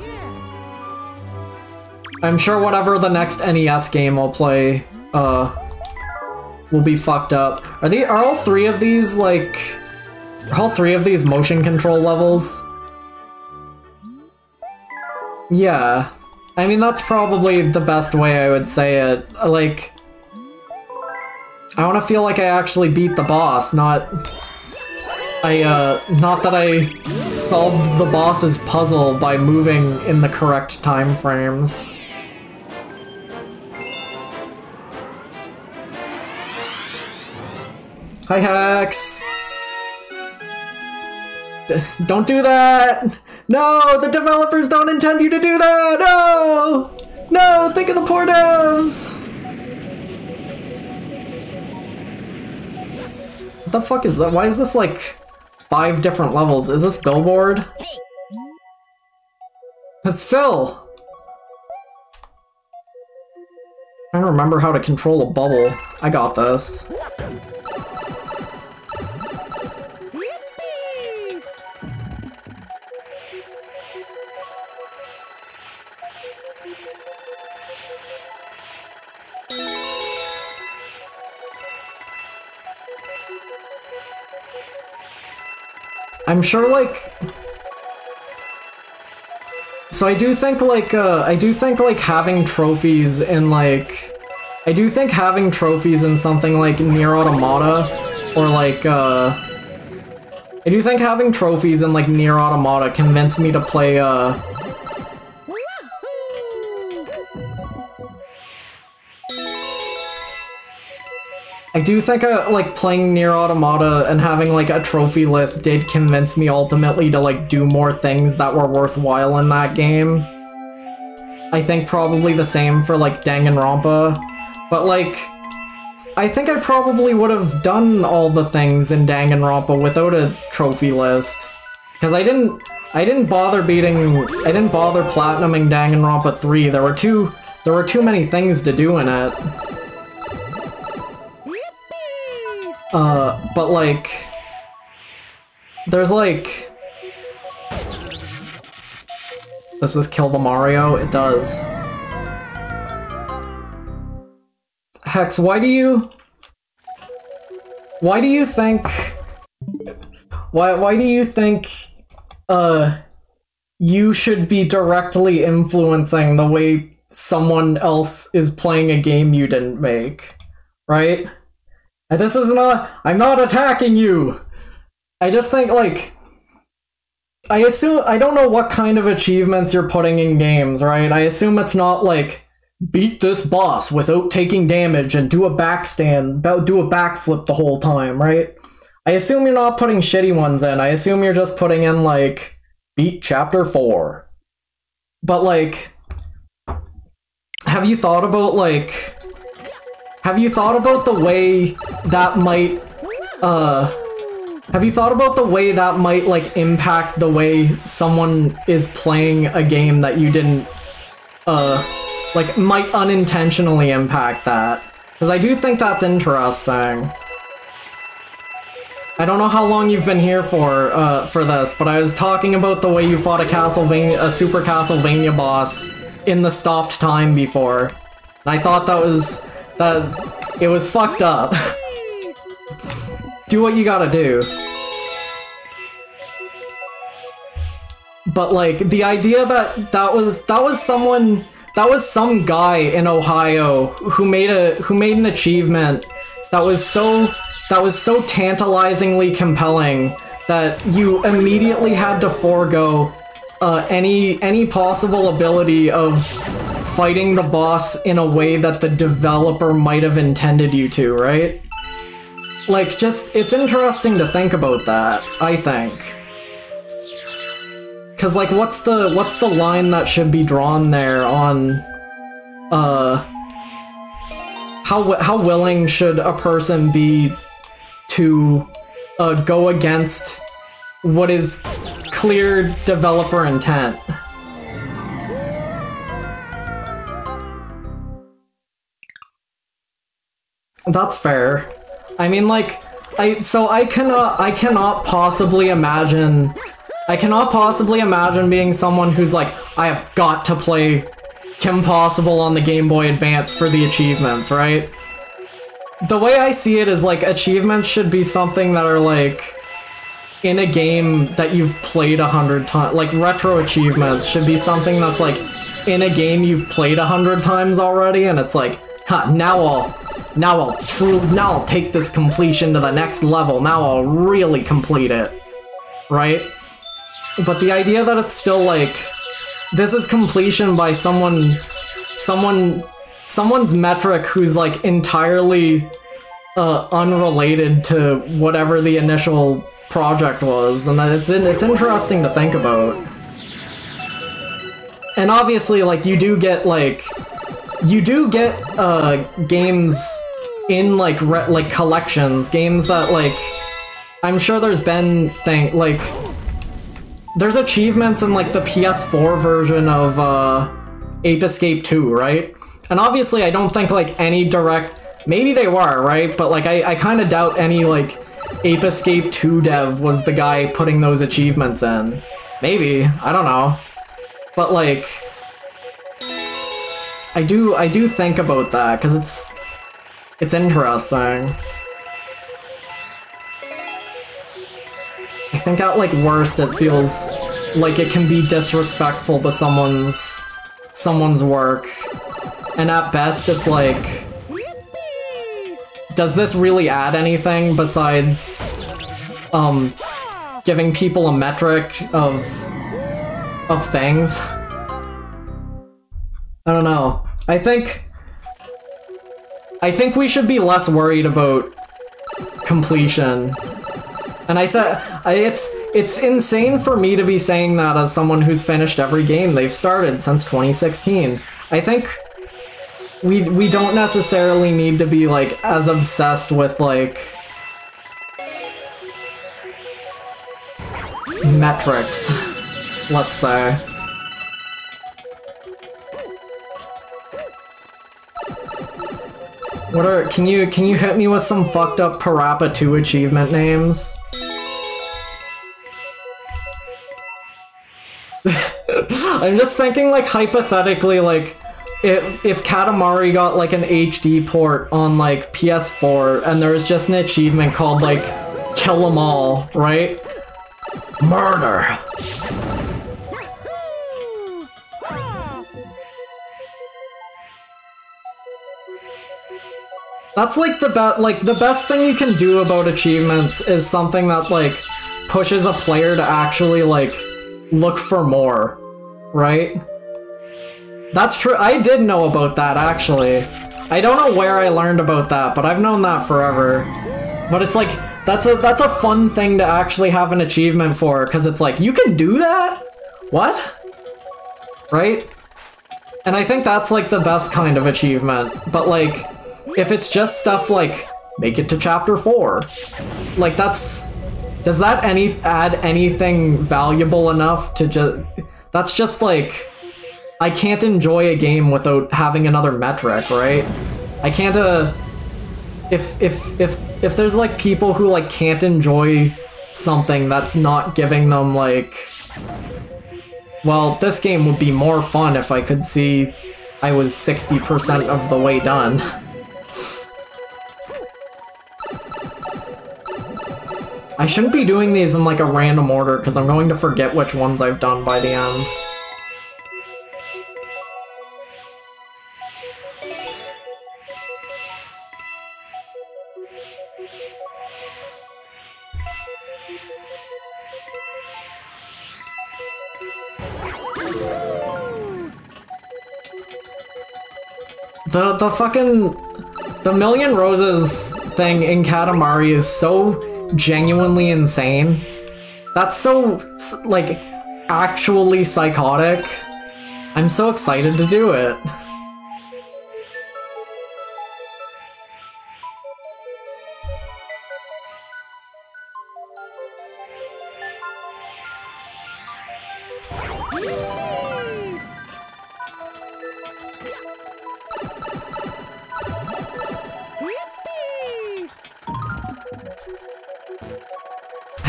I'm sure whatever the next NES game I'll play will be fucked up. Are all three of these like all three of these motion control levels? Yeah. I mean, that's probably the best way I would say it. Like, I want to feel like I actually beat the boss, not that I solved the boss's puzzle by moving in the correct time frames. Hi, Hex! Don't do that! No! The developers don't intend you to do that! No! No! Think of the poor devs! What the fuck is that? Why is this like 5 different levels? Is this Billboard? It's Phil! I don't remember how to control a bubble. I got this. I'm sure, like... So I do think, like, having trophies in, like... I do think having trophies in something like Nier Automata, or, like, I do think having trophies in, like, Nier Automata convinced me to play, I do think, like, playing Nier Automata and having, like, a trophy list did convince me ultimately to, like, do more things that were worthwhile in that game. I think probably the same for, like, Danganronpa. But, like, I think I probably would have done all the things in Danganronpa without a trophy list. Because I didn't bother platinuming Danganronpa 3. There were too many things to do in it. But like, there's like, does this kill the Mario? It does. Hex, why do you think, you should be directly influencing the way someone else is playing a game you didn't make, right? And this is not, I'm not attacking you! I just think, like, I don't know what kind of achievements you're putting in games, right? I assume it's not like, beat this boss without taking damage and do a backstand, do a backflip the whole time, right? I assume you're not putting shitty ones in. I assume you're just putting in, like, beat chapter 4. But, like, have you thought about, like... Have you thought about the way that might, like, impact the way someone is playing a game that you didn't, like, might unintentionally impact that? Because I do think that's interesting. I don't know how long you've been here for this, but I was talking about the way you fought a Super Castlevania boss in the stopped time before. And I thought it was fucked up. Do what you gotta do. But like, the idea that was some guy in Ohio who made an achievement that was so tantalizingly compelling that you immediately had to forego any possible ability of fighting the boss in a way that the developer might have intended you to, right? Like, just, it's interesting to think about that, I think. Cause like, what's the line that should be drawn there on, how willing should a person be to, go against what is clear developer intent? That's fair. I mean, like, I cannot possibly imagine being someone who's like, I have got to play Kim Possible on the Game Boy Advance for the achievements, right? The way I see it is like achievements should be something that are like in a game that you've played 100 times. Like retro achievements should be something that's like in a game you've played 100 times already, and it's like, huh, now I'll take this completion to the next level. Now I'll really complete it, right? But the idea that it's still like, this is completion by someone's metric who's like entirely unrelated to whatever the initial project was, and it's interesting to think about. And obviously, like, you do get games in like collections, games that like, I'm sure there's been there's achievements in like the PS4 version of Ape Escape 2, right? And obviously I don't think like any direct, maybe they were, right? But like I kind of doubt any like Ape Escape 2 dev was the guy putting those achievements in. Maybe, I don't know. But like, I do think about that because it's interesting. I think at like worst it feels like it can be disrespectful to someone's work, and at best it's like, does this really add anything besides giving people a metric of things? I don't know. I think we should be less worried about completion. And I said, it's insane for me to be saying that as someone who's finished every game they've started since 2016. I think we don't necessarily need to be like as obsessed with like metrics, let's say. Can you hit me with some fucked up Parappa 2 achievement names? I'm just thinking like hypothetically, like if Katamari got like an HD port on like PS4 and there's just an achievement called like Kill 'em all, right? Murder. That's like the best thing you can do about achievements is something that like pushes a player to actually like look for more, right? That's true. I did know about that actually. I don't know where I learned about that, but I've known that forever. But it's like that's a fun thing to actually have an achievement for, because it's like, you can do that? What? Right? And I think that's like the best kind of achievement. But like, if it's just stuff like, make it to chapter 4, like does that add anything valuable enough to just, that's just like, I can't enjoy a game without having another metric, right? I can't, if there's like people who like can't enjoy something that's not giving them like, well, this game would be more fun if I could see I was 60% of the way done. I shouldn't be doing these in like a random order because I'm going to forget which ones I've done by the end. The Million Roses thing in Katamari is so genuinely insane. That's so, like, actually psychotic. I'm so excited to do it.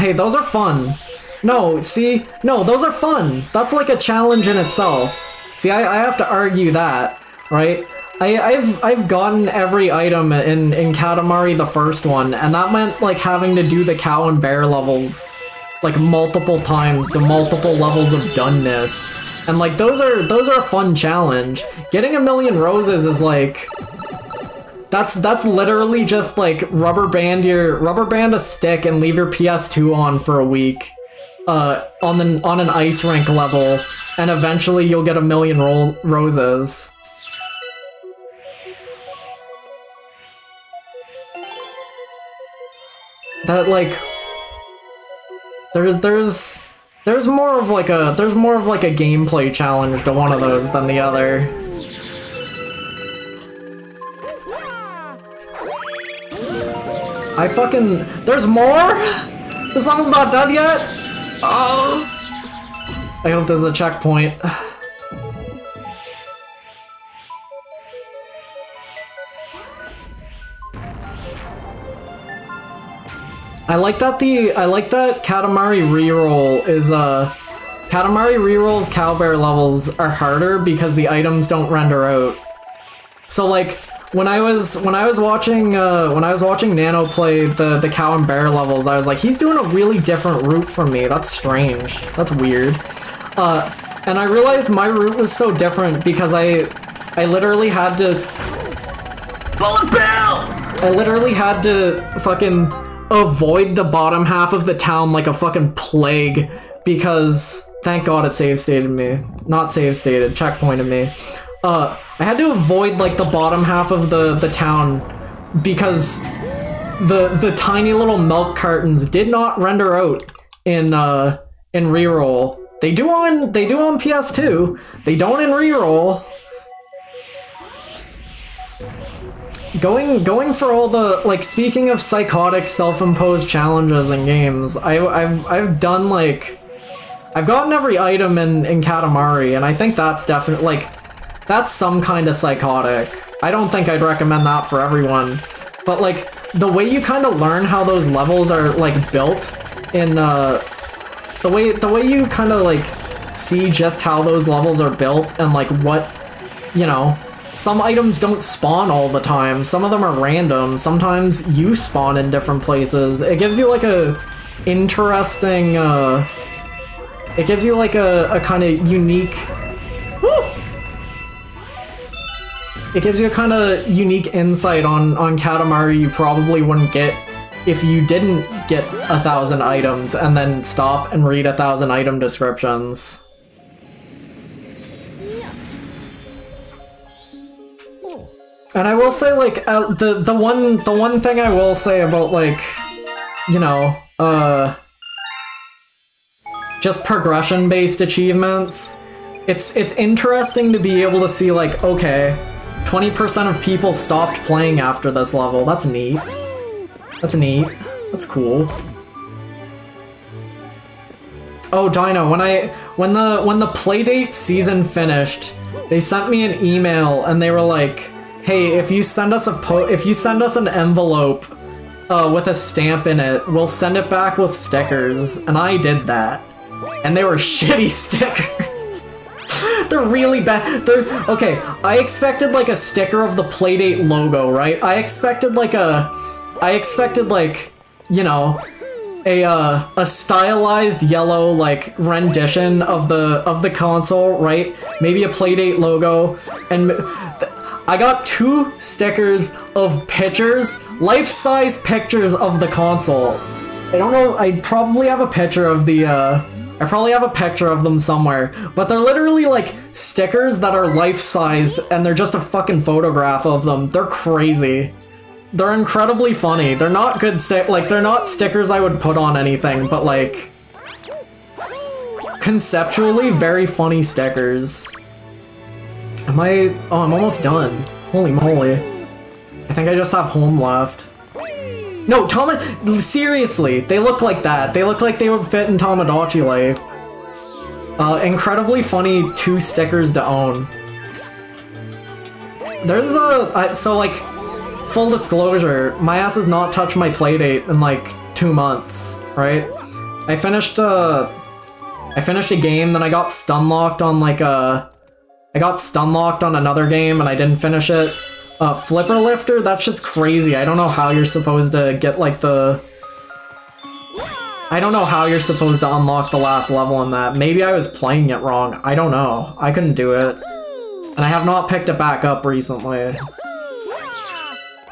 Hey, those are fun. No, see? No, those are fun. That's like a challenge in itself. See, I have to argue that, right? I've gotten every item in Katamari, the first one, and that meant like having to do the cow and bear levels like multiple times to multiple levels of doneness. And like those are a fun challenge. Getting 1,000,000 roses is like that's literally just like rubber band a stick and leave your PS2 on for a week on an ice rink level, and eventually you'll get 1,000,000 roses. That like there's more of like a gameplay challenge to one of those than the other. There's more? This level's not done yet? Oh, I hope there's a checkpoint. I like that Katamari reroll is Katamari reroll's cowbear levels are harder because the items don't render out. So like when I was watching Nano play the cow and bear levels, I was like, he's doing a really different route from me. That's strange. That's weird. And I realized my route was so different because I literally had to bullet bill. I literally had to fucking avoid the bottom half of the town like a fucking plague because thank God it save stated me. Not save stated, checkpointed me. I had to avoid like the bottom half of the town because the tiny little milk cartons did not render out in reroll. They do on PS2. They don't in reroll. Going for all the, like, speaking of psychotic self-imposed challenges in games, I've done, like, I've gotten every item in Katamari, and I think that's definitely, like, that's some kind of psychotic. I don't think I'd recommend that for everyone, but, like, the way you kind of learn how those levels are, like, built in, the way you kind of, like, see just how those levels are built and, like, what, you know, some items don't spawn all the time. Some of them are random. Sometimes you spawn in different places. It gives you like a interesting, it gives you like a kind of unique, woo! It gives you a kind of unique insight on Katamari you probably wouldn't get if you didn't get 1,000 items and then stop and read 1,000 item descriptions. And I will say, like, the one thing I will say about, like, you know, just progression-based achievements, it's interesting to be able to see, like, okay, 20% of people stopped playing after this level. That's neat. That's neat. That's cool. Oh, Dino, when the Playdate season finished, they sent me an email and they were like, hey, if you send us an envelope with a stamp in it, we'll send it back with stickers. And I did that. And they were shitty stickers. They're really bad. Okay, I expected like a sticker of the Playdate logo, right? I expected like, you know, a stylized yellow like rendition of the console, right? Maybe a Playdate logo, and I got 2 stickers of pictures, life-size pictures of the console. I don't know, I probably have a picture of the, I probably have a picture of them somewhere, but they're literally like stickers that are life-sized and they're just a fucking photograph of them. They're crazy. They're incredibly funny. They're not good like, they're not stickers I would put on anything, but like, conceptually very funny stickers. Oh, I'm almost done. Holy moly. I think I just have home left. No, seriously, they look like that. They look like they would fit in Tamagotchi Life. Incredibly funny 2 stickers to own. There's so like, full disclosure, my ass has not touched my Playdate in like 2 months, right? I finished a game, then I got stun-locked on like I got stun-locked on another game and I didn't finish it. Flipper Lifter, that shit's crazy. I don't know how you're supposed to get like the... I don't know how you're supposed to unlock the last level in that. Maybe I was playing it wrong. I don't know. I couldn't do it. And I have not picked it back up recently.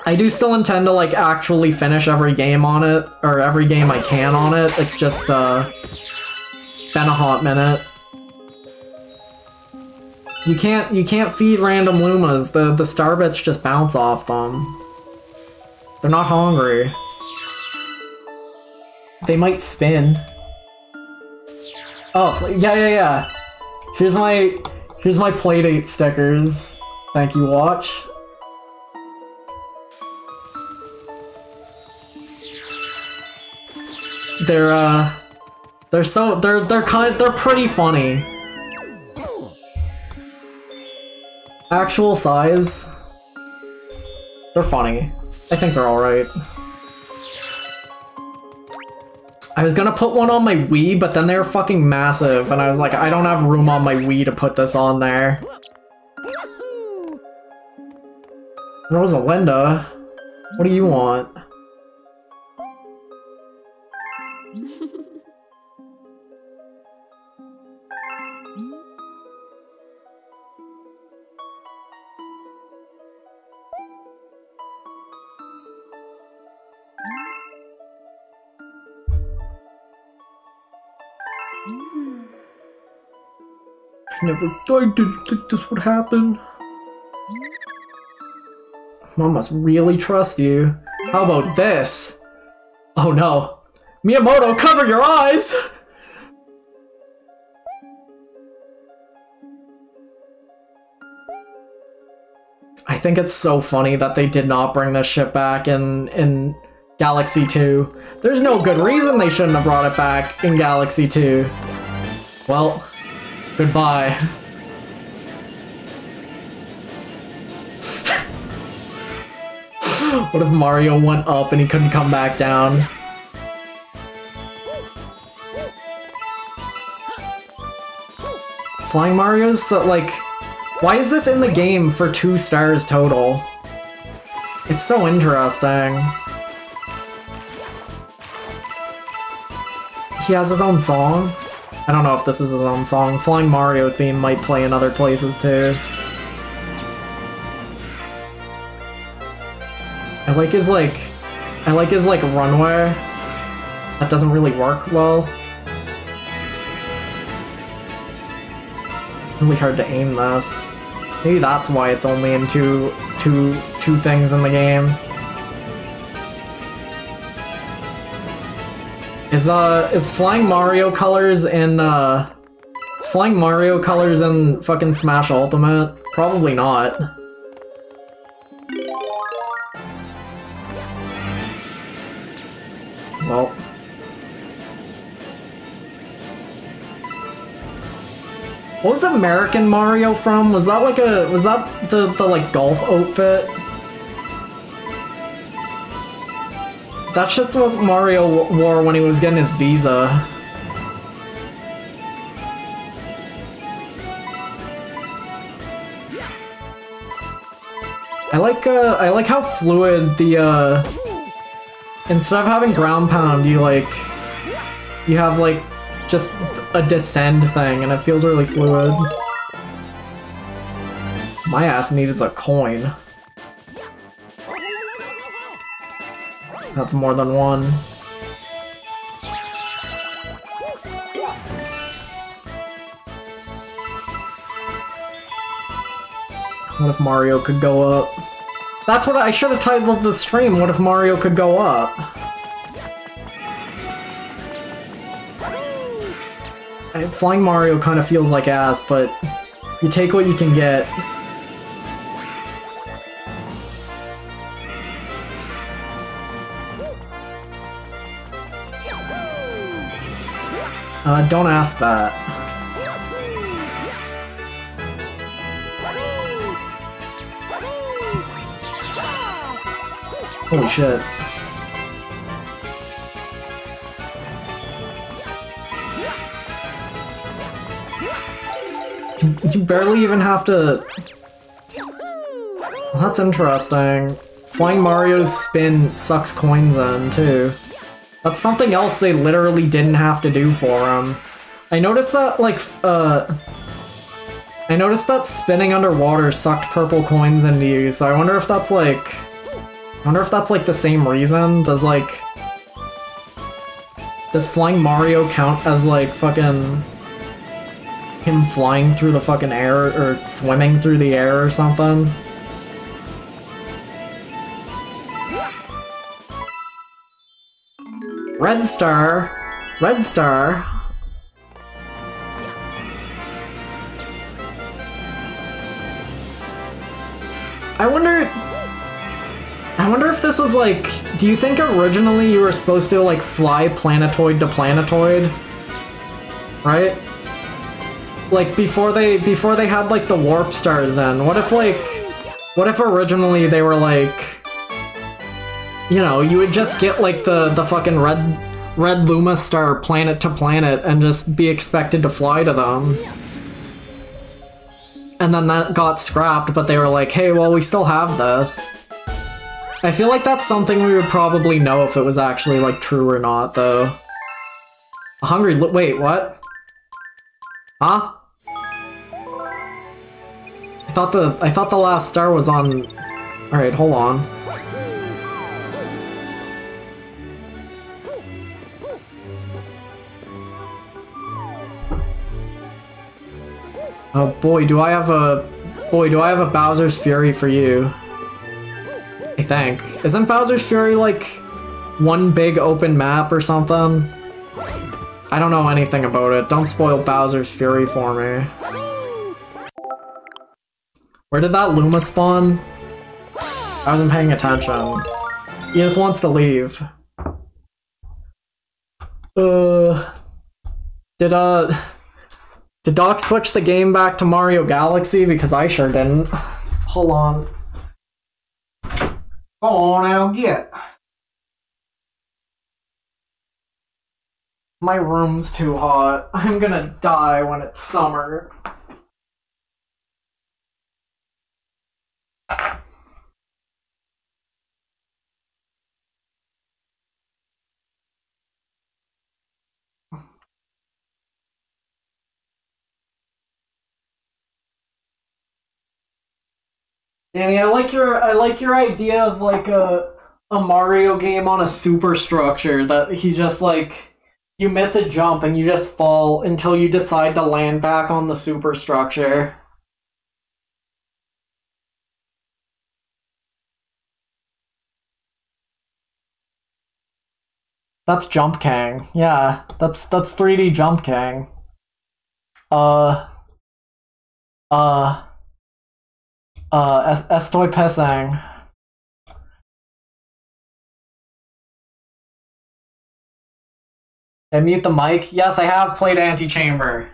I do still intend to like actually finish every game on it, or every game I can on it. It's just been a hot minute. You can't feed random Lumas. The Starbits just bounce off them. They're not hungry. They might spin. Oh, yeah. Here's my Playdate stickers. Thank you, Watch. They're pretty funny. Actual size. They're funny. I think they're alright. I was gonna put one on my Wii, but then they were fucking massive, and I was like, I don't have room on my Wii to put this on there. Rosalinda, what do you want? I didn't think this would happen. Mom must really trust you. How about this? Oh no. Miyamoto, cover your eyes! I think it's so funny that they did not bring this shit back in Galaxy 2. There's no good reason they shouldn't have brought it back in Galaxy 2. Well, goodbye. What if Mario went up and he couldn't come back down? Flying Mario's so, like... Why is this in the game for 2 stars total? It's so interesting. He has his own song? I don't know if this is his own song. Flying Mario theme might play in other places too. I like his runway. That doesn't really work well. Really hard to aim this. Maybe that's why it's only in two things in the game. Is Flying Mario colors in is Flying Mario colors in fucking Smash Ultimate? Probably not. Well. What was American Mario from? Was that like the like golf outfit? That shit's what Mario wore when he was getting his visa. I like how fluid the instead of having ground pound, you have like just a descend thing, and it feels really fluid. My ass needed a coin. That's more than one. What if Mario could go up? That's what I should have titled the stream, what if Mario could go up? Flying Mario kind of feels like ass, but you take what you can get. Don't ask that. Holy shit. You barely even have to... Well, that's interesting. Flying Mario's spin sucks coins in, too. That's something else they literally didn't have to do for him. I noticed that, like, I noticed that spinning underwater sucked purple coins into you, so I wonder if that's, like... I wonder if that's, like, the same reason? Does, like... Does Flying Mario count as, like, fucking... him flying through the fucking air, or swimming through the air or something? Red Star! Red Star! I wonder if this was like... Do you think originally you were supposed to, like, fly planetoid to planetoid? Right? Like, before they had, like, the warp stars in, what if, like... What if originally they were, like... You know, you would just get, like, the fucking red Luma star planet to planet and just be expected to fly to them. And then that got scrapped, but they were like, hey, well, we still have this. I feel like that's something we would probably know if it was actually, like, true or not, though. Wait, what? Huh? I thought the last star was on... Alright, hold on. Oh boy, do I have a Bowser's Fury for you. I think. Isn't Bowser's Fury like one big open map or something? I don't know anything about it. Don't spoil Bowser's Fury for me. Where did that Luma spawn? I wasn't paying attention. Edith wants to leave. Did Doc switch the game back to Mario Galaxy? Because I sure didn't. Hold on. Go on, I'll get. My room's too hot. I'm gonna die when it's summer. Danny, I like your idea of like a Mario game on a superstructure that he just like you miss a jump and you just fall until you decide to land back on the superstructure. That's Jump King. Yeah, that's 3D Jump King. Estoy pissing. And mute the mic? Yes, I have played Antichamber.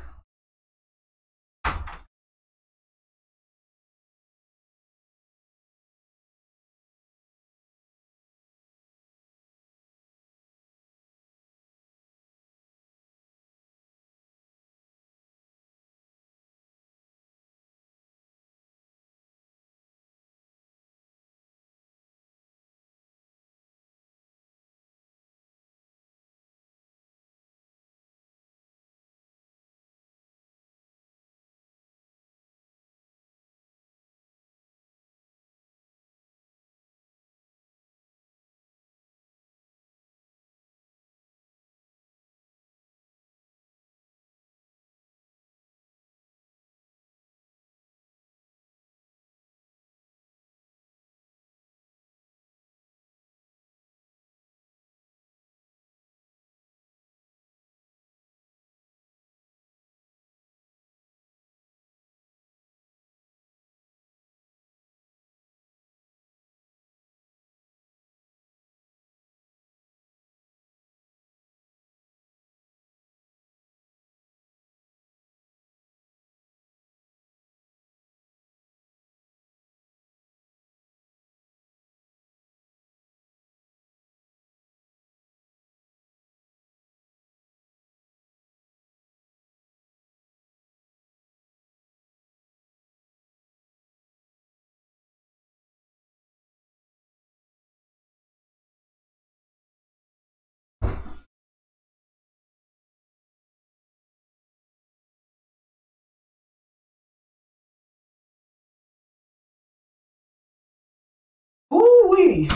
Woo-wee!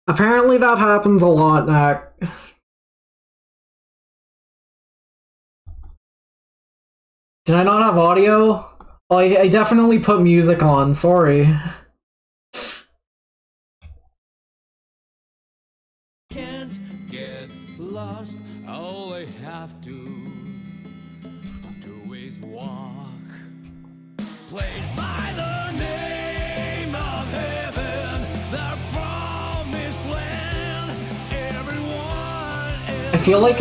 Apparently that happens a lot, Nak. Did I not have audio? Oh, I definitely put music on, sorry. Can't get lost. All I have to do is walk. Placed by the name of heaven, the promised land. Everyone. I feel like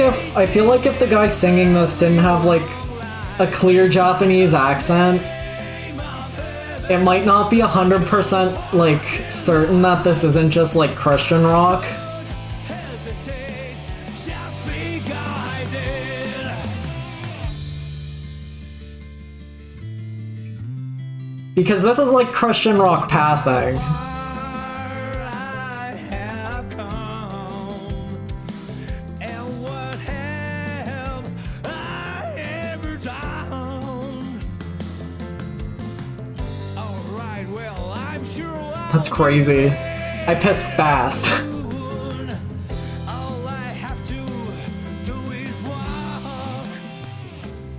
if the guy singing this didn't have like a clear Japanese accent, it might not be 100% like certain that this isn't just like Christian rock. Hesitate, just be guided. Because this is like Christian rock passing. I have come, and what have I ever done? Alright, well, I'm sure That's crazy. I piss fast. all I have to do is walk.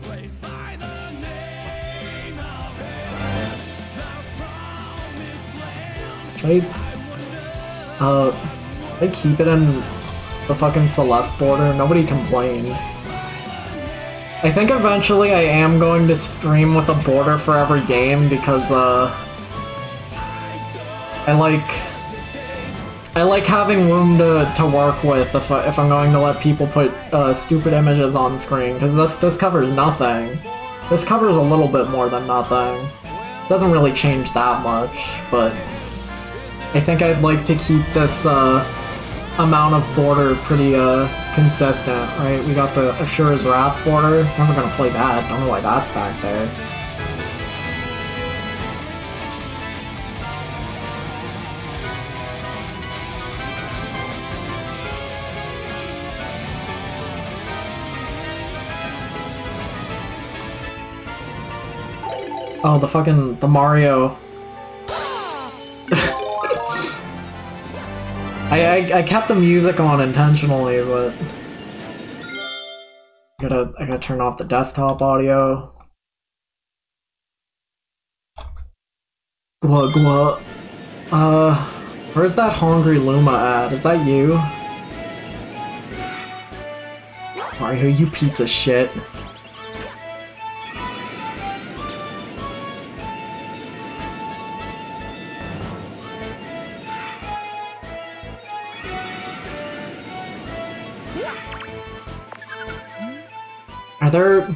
Placed by the name of heaven, the promised land. Should I keep it in the fucking Celeste border? Nobody complained. I think eventually I am going to stream with a border for every game because I like having room to work with if I'm going to let people put stupid images on screen, because this covers nothing. This covers a little bit more than nothing. Doesn't really change that much, but I think I'd like to keep this amount of border pretty consistent, right? We got the Ashura's Wrath border. Never gonna play that. Don't know why that's back there. Oh, the Mario. I kept the music on intentionally, but I gotta turn off the desktop audio. Gwa. Where's that Hungry Luma at? Is that you? Mario, you piece of shit. Are there... Do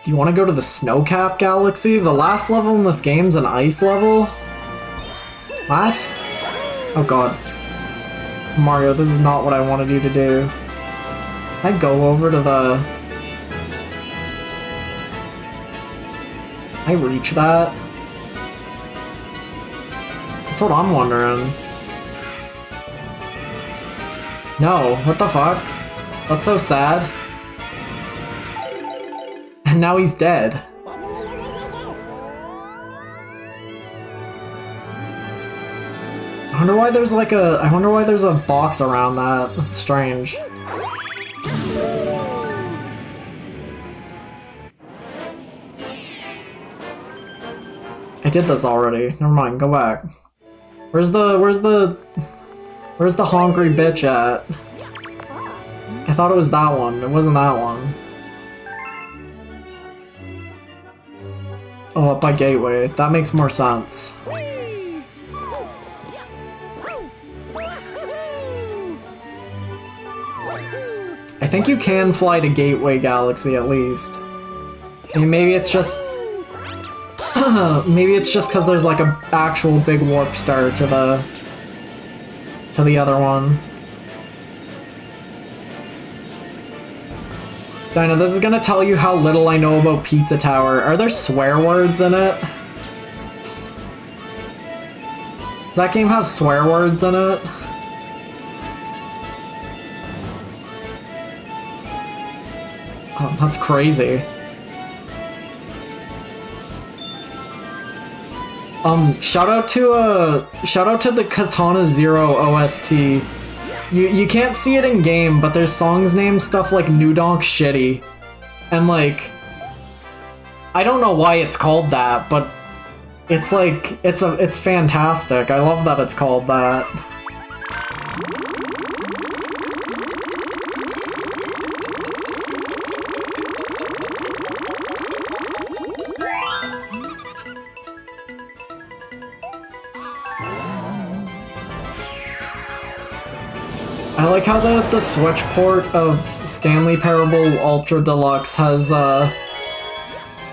you want to go to the Snowcap Galaxy? The last level in this game's an ice level? What? Oh god. Mario, this is not what I wanted you to do. Can I go over to the... Can I reach that? That's what I'm wondering. No, what the fuck? That's so sad. And now he's dead. I wonder why there's like a... I wonder why there's a box around that. That's strange. I did this already. Never mind, go back. Where's the hungry bitch at? I thought it was that one. It wasn't that one. Oh, up by Gateway. That makes more sense. I think you can fly to Gateway Galaxy at least. I mean, maybe it's just... maybe it's just because there's like an actual big warp star to the other one. Dinah, this is gonna tell you how little I know about Pizza Tower. Are there swear words in it? Does that game have swear words in it? Oh, that's crazy. Shout out to the Katana Zero OST. You can't see it in game, but there's songs named stuff like New Donk Shitty. And like, I don't know why it's called that, but it's like, it's fantastic. I love that it's called that. I like how the Switch port of Stanley Parable Ultra Deluxe has,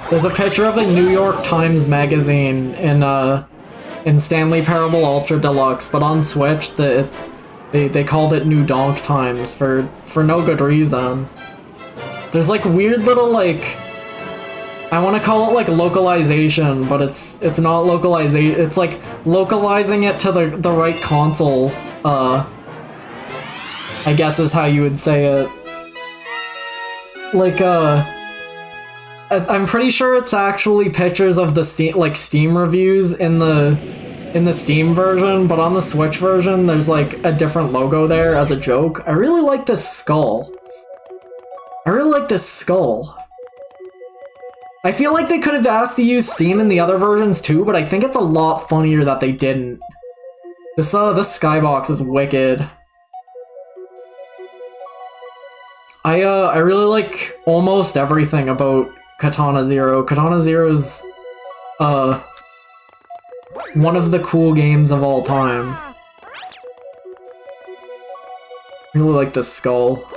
there's a picture of a New York Times magazine in Stanley Parable Ultra Deluxe, but on Switch, they called it New Donk Times for no good reason. There's like weird little like, I want to call it like localization, but it's not localization, it's like localizing it to the right console, I guess is how you would say it. Like, I'm pretty sure it's actually pictures of the Steam reviews in the Steam version, but on the Switch version, there's like a different logo there as a joke. I really like this skull. I really like this skull. I feel like they could have asked to use Steam in the other versions too, but I think it's a lot funnier that they didn't. This skybox is wicked. I really like almost everything about Katana Zero. Katana Zero's one of the cool games of all time. I really like this skull.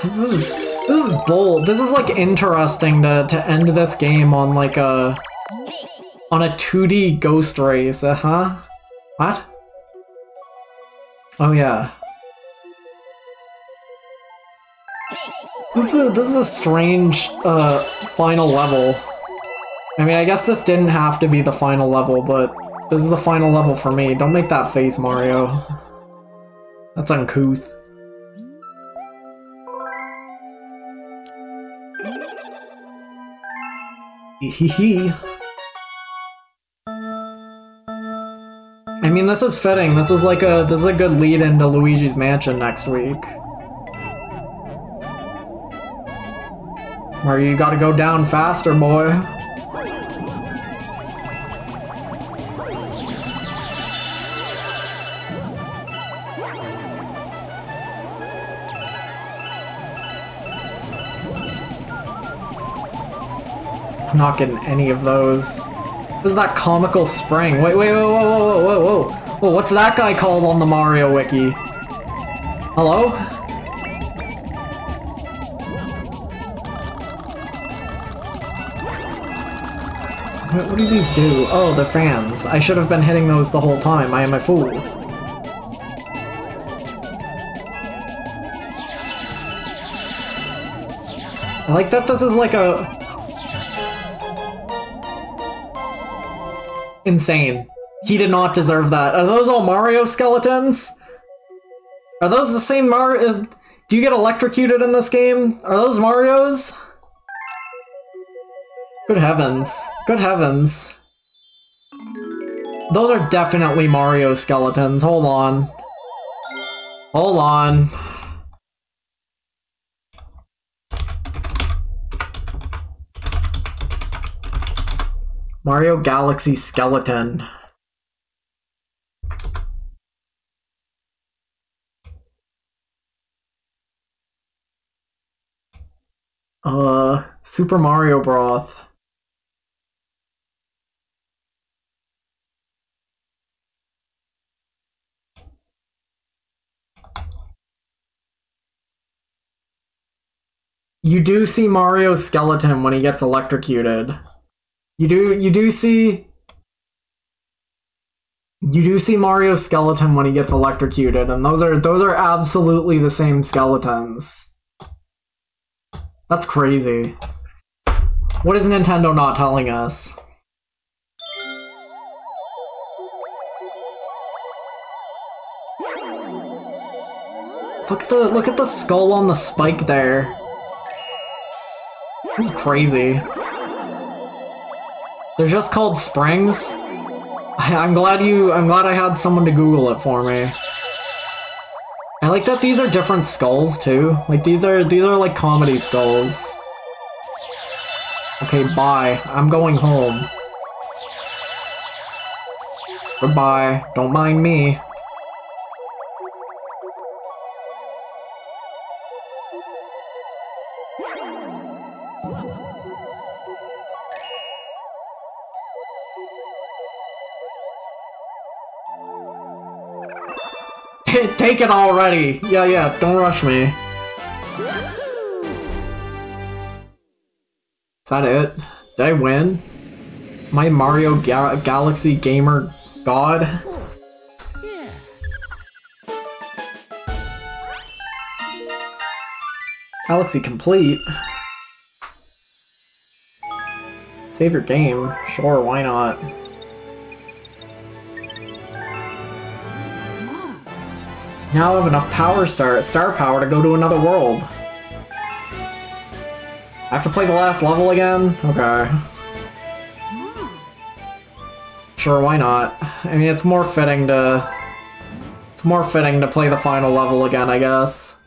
This is bold. This is like interesting to end this game on like a 2D ghost race, huh? What? Oh yeah. This is a strange final level. I mean, I guess this didn't have to be the final level, but this is the final level for me. Don't make that face, Mario. That's uncouth. Hee. I mean, this is fitting. This is a good lead into Luigi's Mansion next week. Mario, you gotta go down faster, boy. I'm not getting any of those. What is that comical spring? Wait, whoa, what's that guy called on the Mario Wiki? Hello? What do these do? Oh, the fans. I should have been hitting those the whole time. I am a fool. I like that this is like a... Insane. He did not deserve that. Are those all Mario skeletons? Are those the same Mario? Do you get electrocuted in this game? Are those Marios? Good heavens. Good heavens. Those are definitely Mario skeletons. Hold on. Hold on. Mario Galaxy skeleton. Super Mario Broth. You do see Mario's skeleton when he gets electrocuted. You do see Mario's skeleton when he gets electrocuted, and those are absolutely the same skeletons. That's crazy. What is Nintendo not telling us? Look at the skull on the spike there. This is crazy. They're just called springs. I'm glad I had someone to Google it for me. I like that these are different skulls too. Like these are like comedy skulls. Okay, bye. I'm going home. Goodbye. Don't mind me. Take it already! Yeah, don't rush me. Is that it? Did I win? My Mario Galaxy Gamer God? Yeah. Galaxy complete? Save your game? Sure, why not? Now I have enough star power to go to another world. I have to play the last level again? Okay. Sure, why not? I mean, it's more fitting to play the final level again, I guess.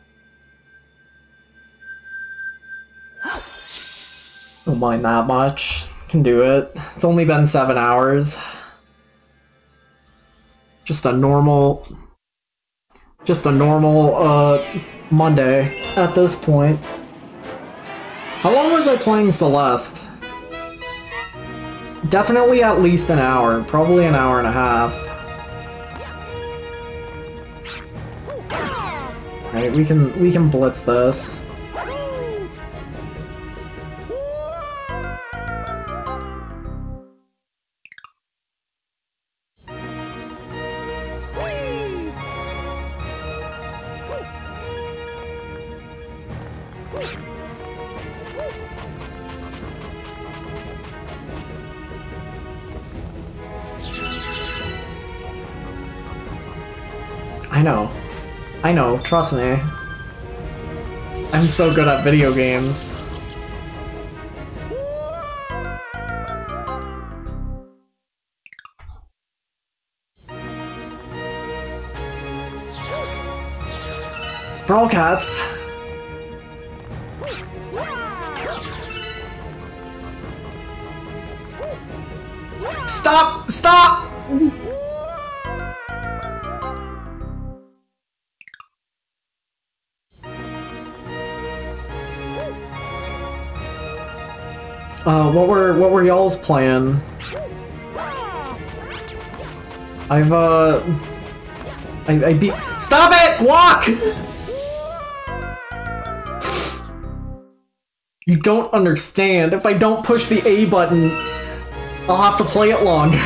Don't mind that much. Can do it. It's only been 7 hours. Just a normal Monday at this point. How long was I playing Celeste? Definitely at least an hour, probably an hour and a half. Right, we can blitz this. I know, trust me. I'm so good at video games. Brawl Cats! Stop! Stop! What were y'all's playing? I beat— Stop it! Walk! You don't understand. If I don't push the A button, I'll have to play it longer.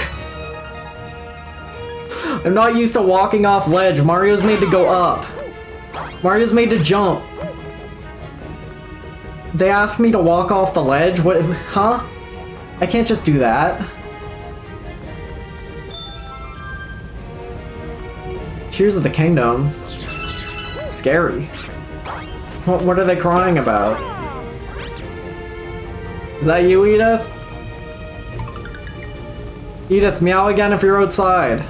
I'm not used to walking off ledge. Mario's made to go up. Mario's made to jump. They asked me to walk off the ledge? What? Huh? I can't just do that. Tears of the Kingdom. Scary. What are they crying about? Is that you, Edith? Edith, meow again if you're outside.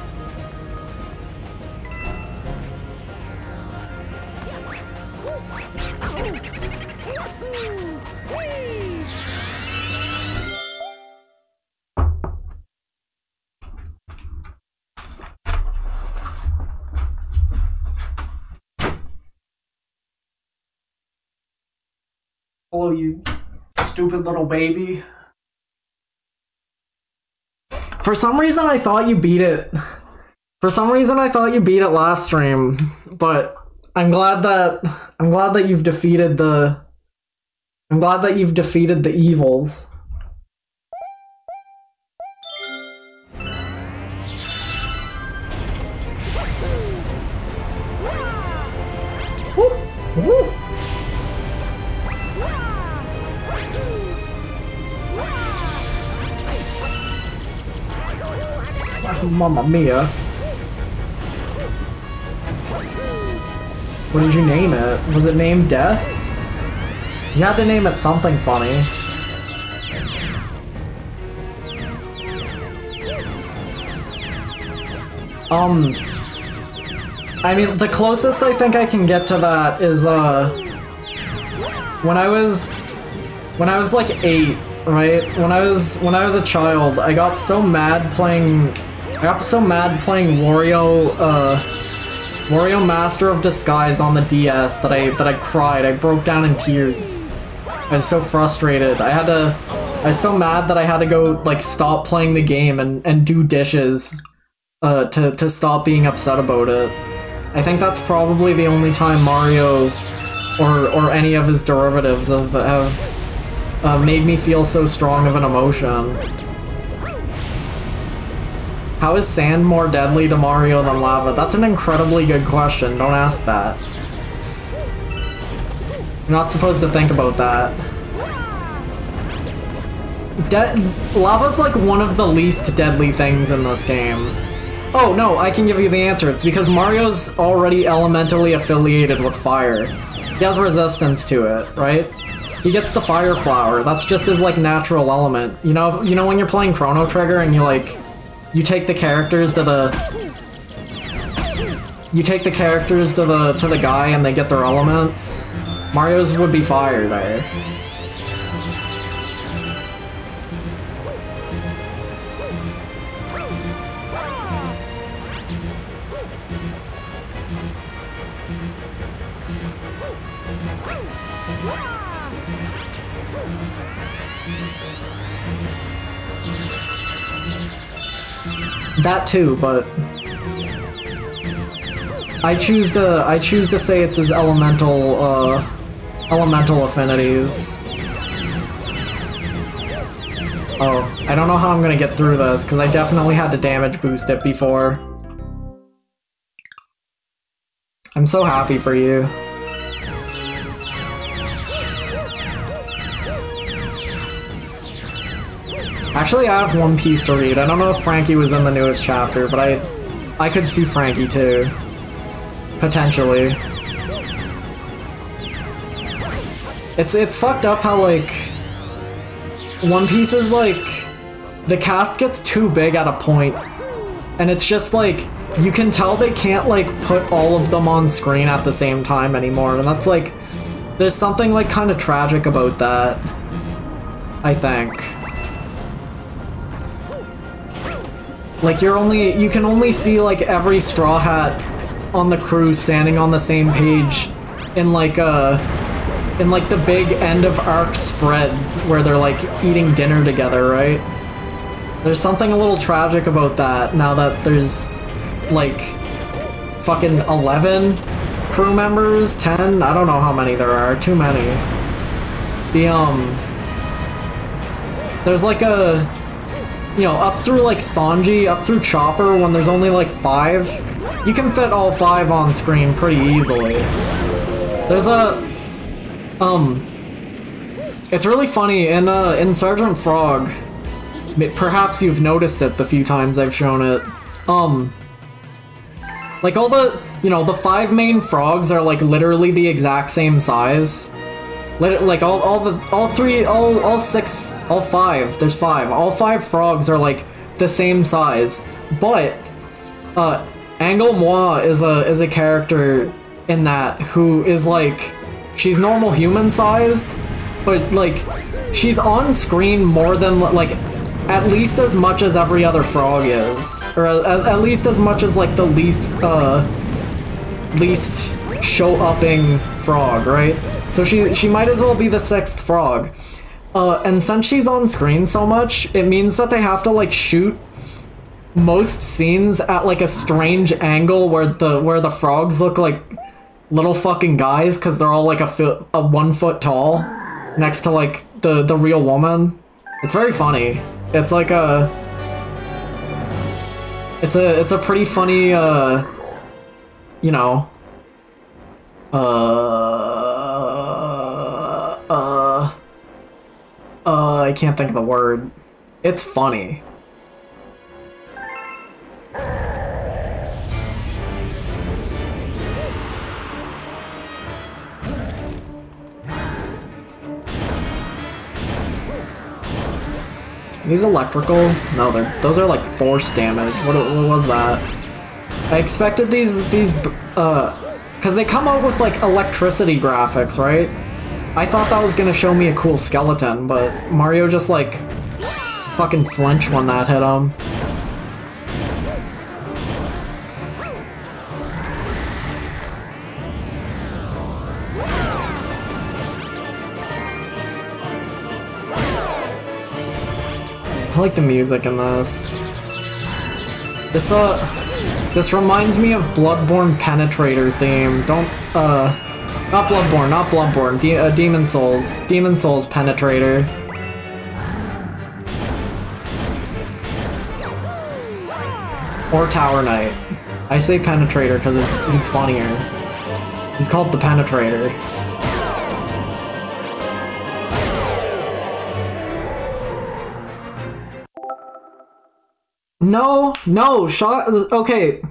Hello, you stupid little baby. For some reason I thought you beat it. For some reason I thought you beat it last stream, but I'm glad that you've defeated the evils. Woo! Woo! Mamma mia. What did you name it? Was it named Death? You had to name it something funny. I mean, the closest I think I can get to that is, when I was like 8, right? When I was a child, I got so mad playing Wario Master of Disguise on the DS that I cried. I broke down in tears. I was so frustrated. I was so mad that I had to go, like, stop playing the game and do dishes to stop being upset about it. I think that's probably the only time Mario or any of his derivatives have made me feel so strong of an emotion. How is sand more deadly to Mario than lava? That's an incredibly good question. Don't ask that. You're not supposed to think about that. Lava's like one of the least deadly things in this game. Oh no, I can give you the answer. It's because Mario's already elementally affiliated with fire. He has resistance to it, right? He gets the fire flower. That's just his like natural element. You know when you're playing Chrono Trigger and you take the characters to the guy and they get their elements. Mario's would be fire there. That too, but I choose to say it's his elemental affinities. Oh, I don't know how I'm gonna get through this because I definitely had to damage boost it before. I'm so happy for you. Actually, I have One Piece to read. I don't know if Frankie was in the newest chapter, but I could see Frankie too. Potentially. It's fucked up how, like, One Piece is, like, the cast gets too big at a point, and it's just, like, you can tell they can't, like, put all of them on screen at the same time anymore, and that's, like, there's something, like, kind of tragic about that, I think. Like, you can only see, like, every Straw Hat on the crew standing on the same page in, like, the big end of arc spreads where they're, like, eating dinner together, right? There's something a little tragic about that now that there's, like, fucking 11 crew members? 10? I don't know how many there are. Too many. There's, like, you know, up through, like, Sanji, up through Chopper, when there's only, like, 5, you can fit all 5 on screen pretty easily. There's it's really funny, in Sergeant Frog, perhaps you've noticed it the few times I've shown it, like, all the, you know, the 5 main frogs are, like, literally the exact same size. Like, all 5, there's 5. All 5 frogs are, like, the same size. But, Anglemois is a character in that who is, like, she's normal human-sized, but, like, she's on screen more than, like, at least as much as every other frog is. Or at least as much as, like, the least show-upping frog, right? So she might as well be the 6th frog. And since she's on screen so much, it means that they have to, like, shoot most scenes at, like, a strange angle where the frogs look like little fucking guys because they're all, like, 1 foot tall next to, like, the real woman. It's very funny. It's like it's a pretty funny, you know, I can't think of the word. It's funny. these electrical? No, those are like force damage. What was that? I expected these, cause they come out with like electricity graphics, right? I thought that was gonna show me a cool skeleton, but Mario just like fucking flinched when that hit him. I like the music in this. This reminds me of Bloodborne Penetrator theme. Not Bloodborne, Demon Souls. Demon Souls Penetrator. Or Tower Knight. I say Penetrator because he's funnier. He's called the Penetrator. No, okay.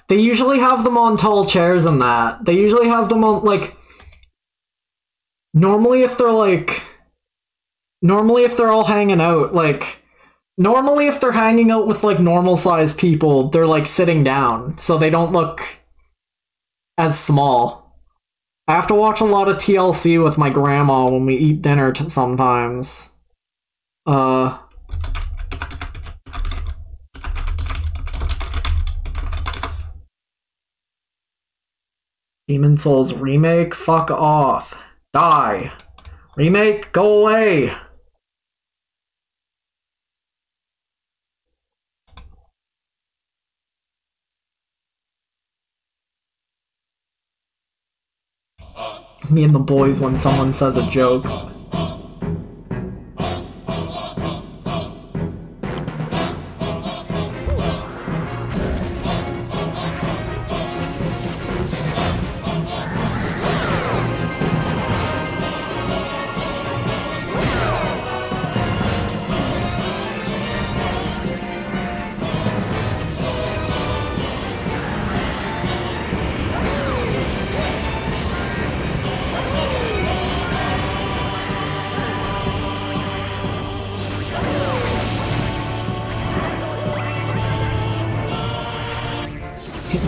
They usually have them on tall chairs and that. They usually have them on, like... Normally if they're all hanging out, like... Normally if they're hanging out with, like, normal-sized people, they're, like, sitting down, so they don't look as small. I have to watch a lot of TLC with my grandma when we eat dinner sometimes. Demon Souls remake? Fuck off. Die. Remake? Go away. Me and the boys when someone says a joke.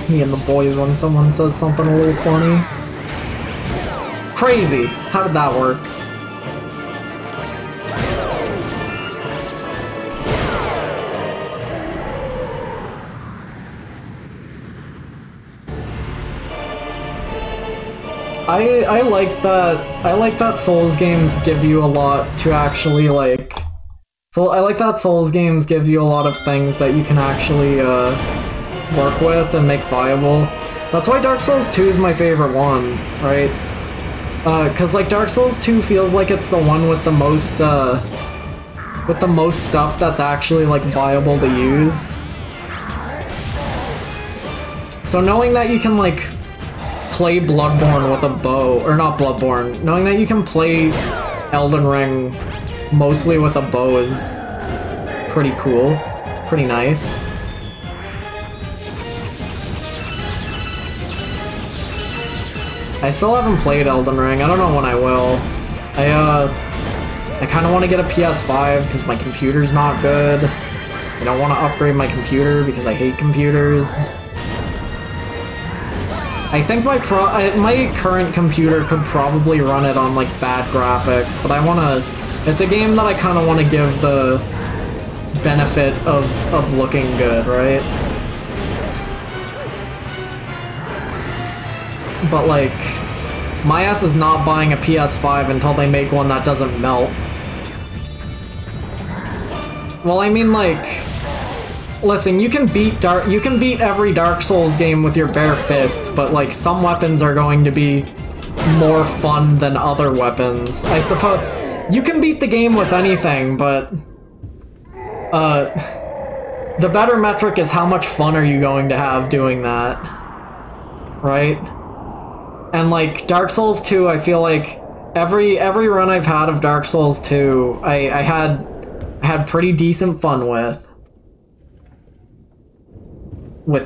Me and the boys when someone says something a little funny. Crazy! How did that work? I like that Souls games give you a lot to actually like... So I like that Souls games give you a lot of things that you can actually work with and make viable. That's why Dark Souls 2 is my favorite one, right? Cause like Dark Souls 2 feels like it's the one with the most stuff that's actually like viable to use. So knowing that you can like play Bloodborne with a bow, or not Bloodborne, knowing that you can play Elden Ring mostly with a bow is pretty cool, pretty nice. I still haven't played Elden Ring. I don't know when I will. I kind of want to get a PS5 because my computer's not good. I don't want to upgrade my computer because I hate computers. I think my current computer could probably run it on like bad graphics, but I want to... It's a game that I kind of want to give the benefit of looking good, right? But like, my ass is not buying a PS5 until they make one that doesn't melt. Well, I mean like, listen, you can beat every Dark Souls game with your bare fists, but like some weapons are going to be more fun than other weapons. I suppose you can beat the game with anything, but the better metric is how much fun are you going to have doing that, right? And like Dark Souls 2, I feel like every run I've had of Dark Souls 2, I had pretty decent fun with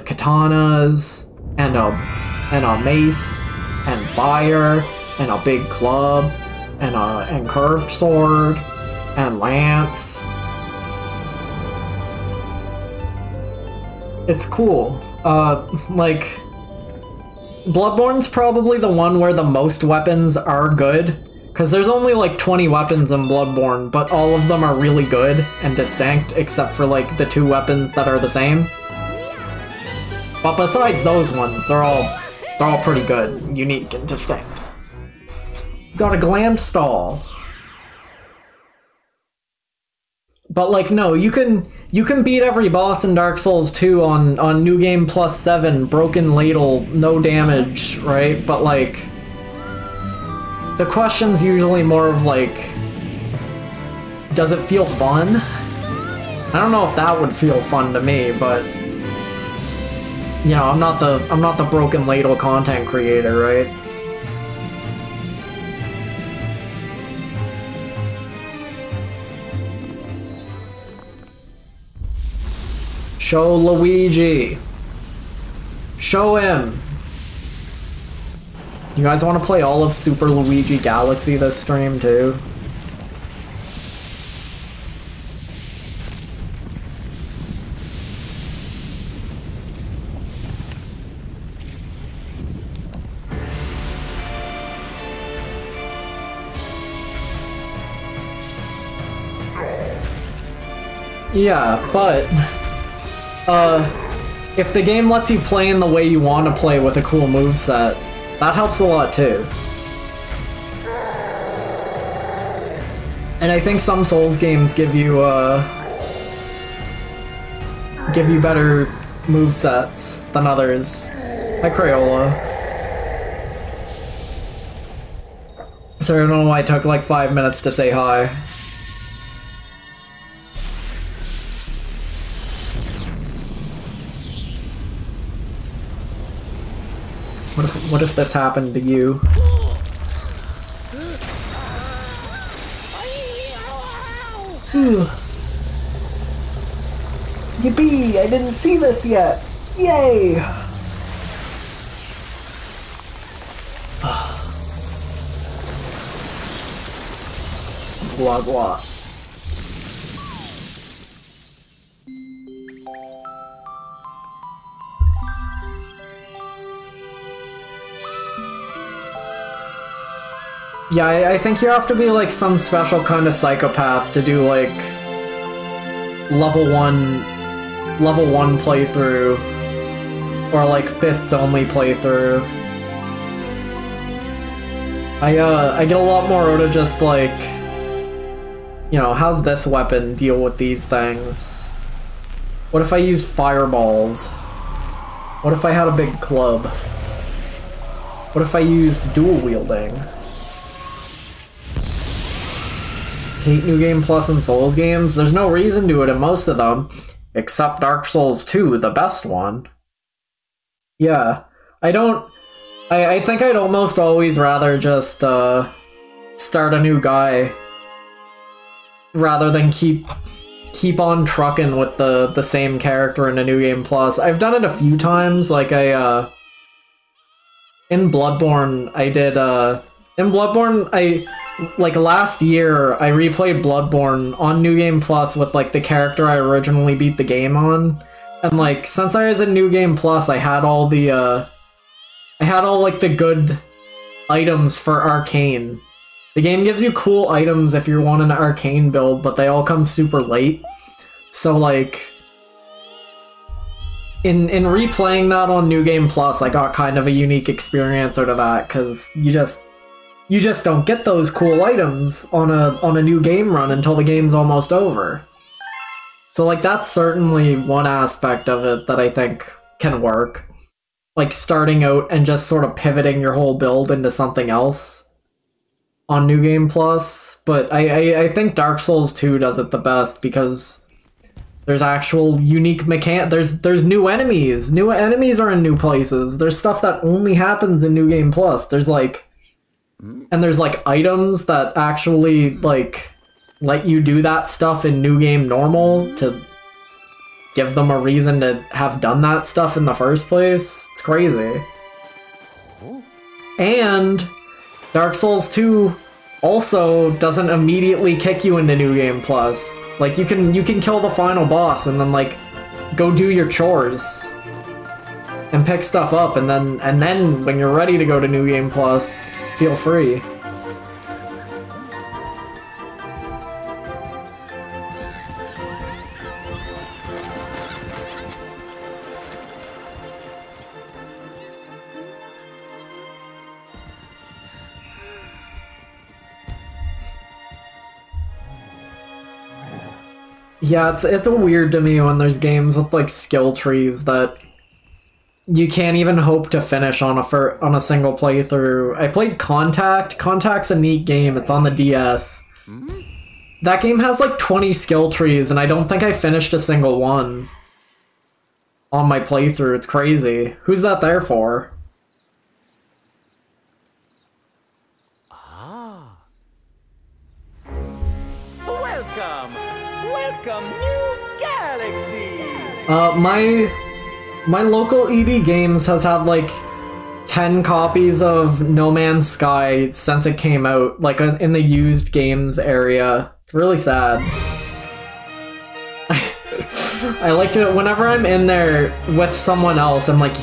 katanas and a mace and fire and a big club and curved sword and lance It's cool. Like, Bloodborne's probably the one where the most weapons are good, because there's only like 20 weapons in Bloodborne, but all of them are really good and distinct, except for like the 2 weapons that are the same. But besides those ones, they're all pretty good, unique and distinct. Got a gland stall. But like, no, you can beat every boss in Dark Souls 2 on New Game Plus 7, Broken Ladle, no damage, right? But like, the question's usually more of like, does it feel fun? I don't know if that would feel fun to me, but you know, I'm not the Broken Ladle content creator, right? Show Luigi. Show him. You guys want to play all of Super Luigi Galaxy this stream too? Yeah, but if the game lets you play in the way you want to play with a cool moveset, that helps a lot too. And I think some Souls games give you better movesets than others. Hi, Crayola. Sorry, I don't know why it took like 5 minutes to say hi. What if this happened to you? Yippee! I didn't see this yet! Yay! Blah blah. Yeah, I think you have to be like some special kind of psychopath to do like level one playthrough or like fists only playthrough. I get a lot more out of just like, you know, how's this weapon deal with these things? What if I use fireballs? What if I had a big club? What if I used dual wielding? Hate New Game Plus in Souls games? There's no reason to it in most of them, except Dark Souls 2, the best one. Yeah, I think I'd almost always rather just start a new guy rather than keep on trucking with the same character in a New Game Plus. I've done it a few times, like in Bloodborne I did in Bloodborne like last year, I replayed Bloodborne on New Game Plus with like the character I originally beat the game on, and like since I was in New Game Plus, I had all like the good items for Arcane. The game gives you cool items if you want an Arcane build, but they all come super late. So like in replaying that on New Game Plus, I got kind of a unique experience out of that, because you just don't get those cool items on a new game run until the game's almost over. So like that's certainly one aspect of it that I think can work. Like starting out and just sort of pivoting your whole build into something else on New Game Plus. But I think Dark Souls 2 does it the best because there's actual unique there's new enemies. New enemies are in new places. There's stuff that only happens in New Game Plus. There's like items that actually like let you do that stuff in New Game Normal to give them a reason to have done that stuff in the first place. It's crazy. And Dark Souls 2 also doesn't immediately kick you into New Game Plus. Like you can kill the final boss and then like go do your chores and pick stuff up, and then when you're ready to go to New Game Plus, feel free. Yeah, it's weird to me when there's games with like skill trees that you can't even hope to finish on a single playthrough. I played Contact. Contact's a neat game. It's on the DS. That game has like 20 skill trees, and I don't think I finished a single one on my playthrough. It's crazy. Who's that there for? Welcome, New Galaxy! My local EB Games has had like 10 copies of No Man's Sky since it came out, like in the used games area. It's really sad. I like to, whenever I'm in there with someone else, I'm like,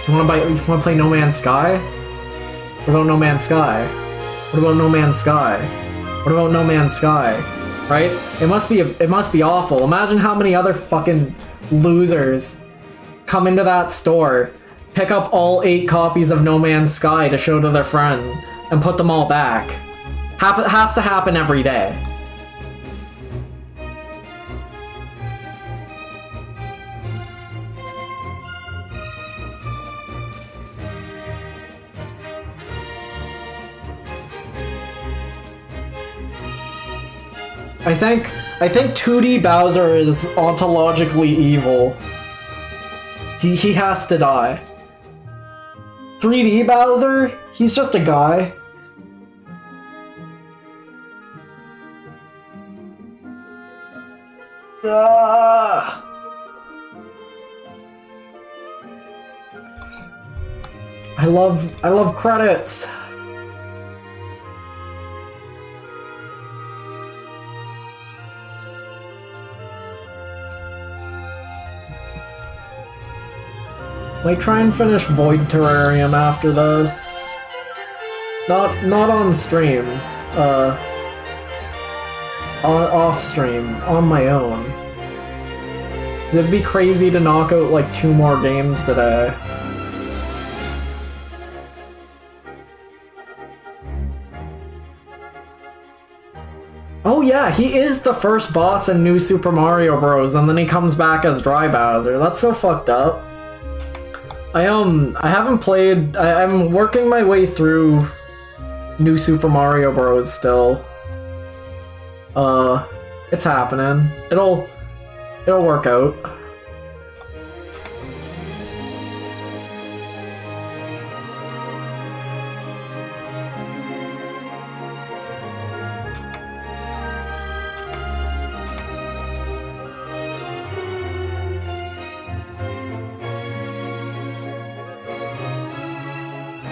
you wanna play No Man's Sky? What about No Man's Sky? What about No Man's Sky? What about No Man's Sky? Right? It must be awful. Imagine how many other fucking losers come into that store, pick up all 8 copies of No Man's Sky to show to their friend, and put them all back. Has to happen every day. I think 2D Bowser is ontologically evil. He has to die. 3D Bowser? He's just a guy. I love credits. Might try and finish Void Terrarium after this. Not on stream. Off stream, on my own. 'Cause it'd be crazy to knock out like 2 more games today. Oh yeah, he is the first boss in New Super Mario Bros. And then he comes back as Dry Bowser. That's so fucked up. I haven't played. I'm working my way through New Super Mario Bros. Still. It's happening. It'll work out.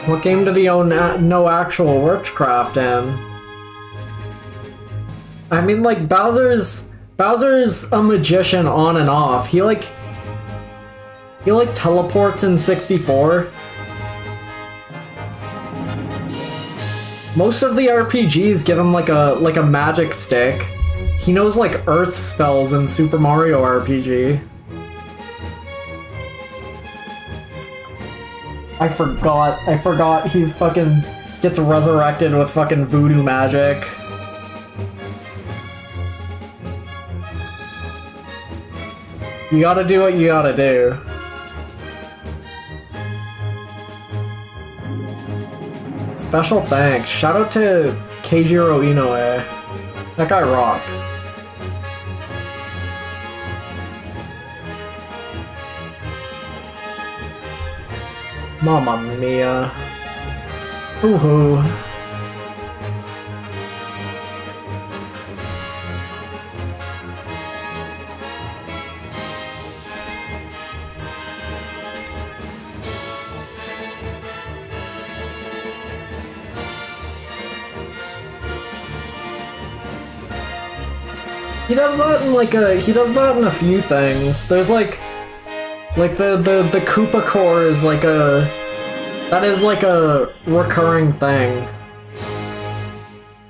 What game did he own no actual witchcraft in? I mean, like, Bowser's a magician on and off. He teleports in 64. Most of the RPGs give him like a magic stick. He knows like earth spells in Super Mario RPG. I forgot he fucking gets resurrected with fucking voodoo magic. You gotta do what you gotta do. Special thanks. Shout out to Keijiro Inoue. That guy rocks. Mamma mia. Woohoo. He does that in he does that in a few things. There's like Like the Koopa core is like a... That is like a recurring thing.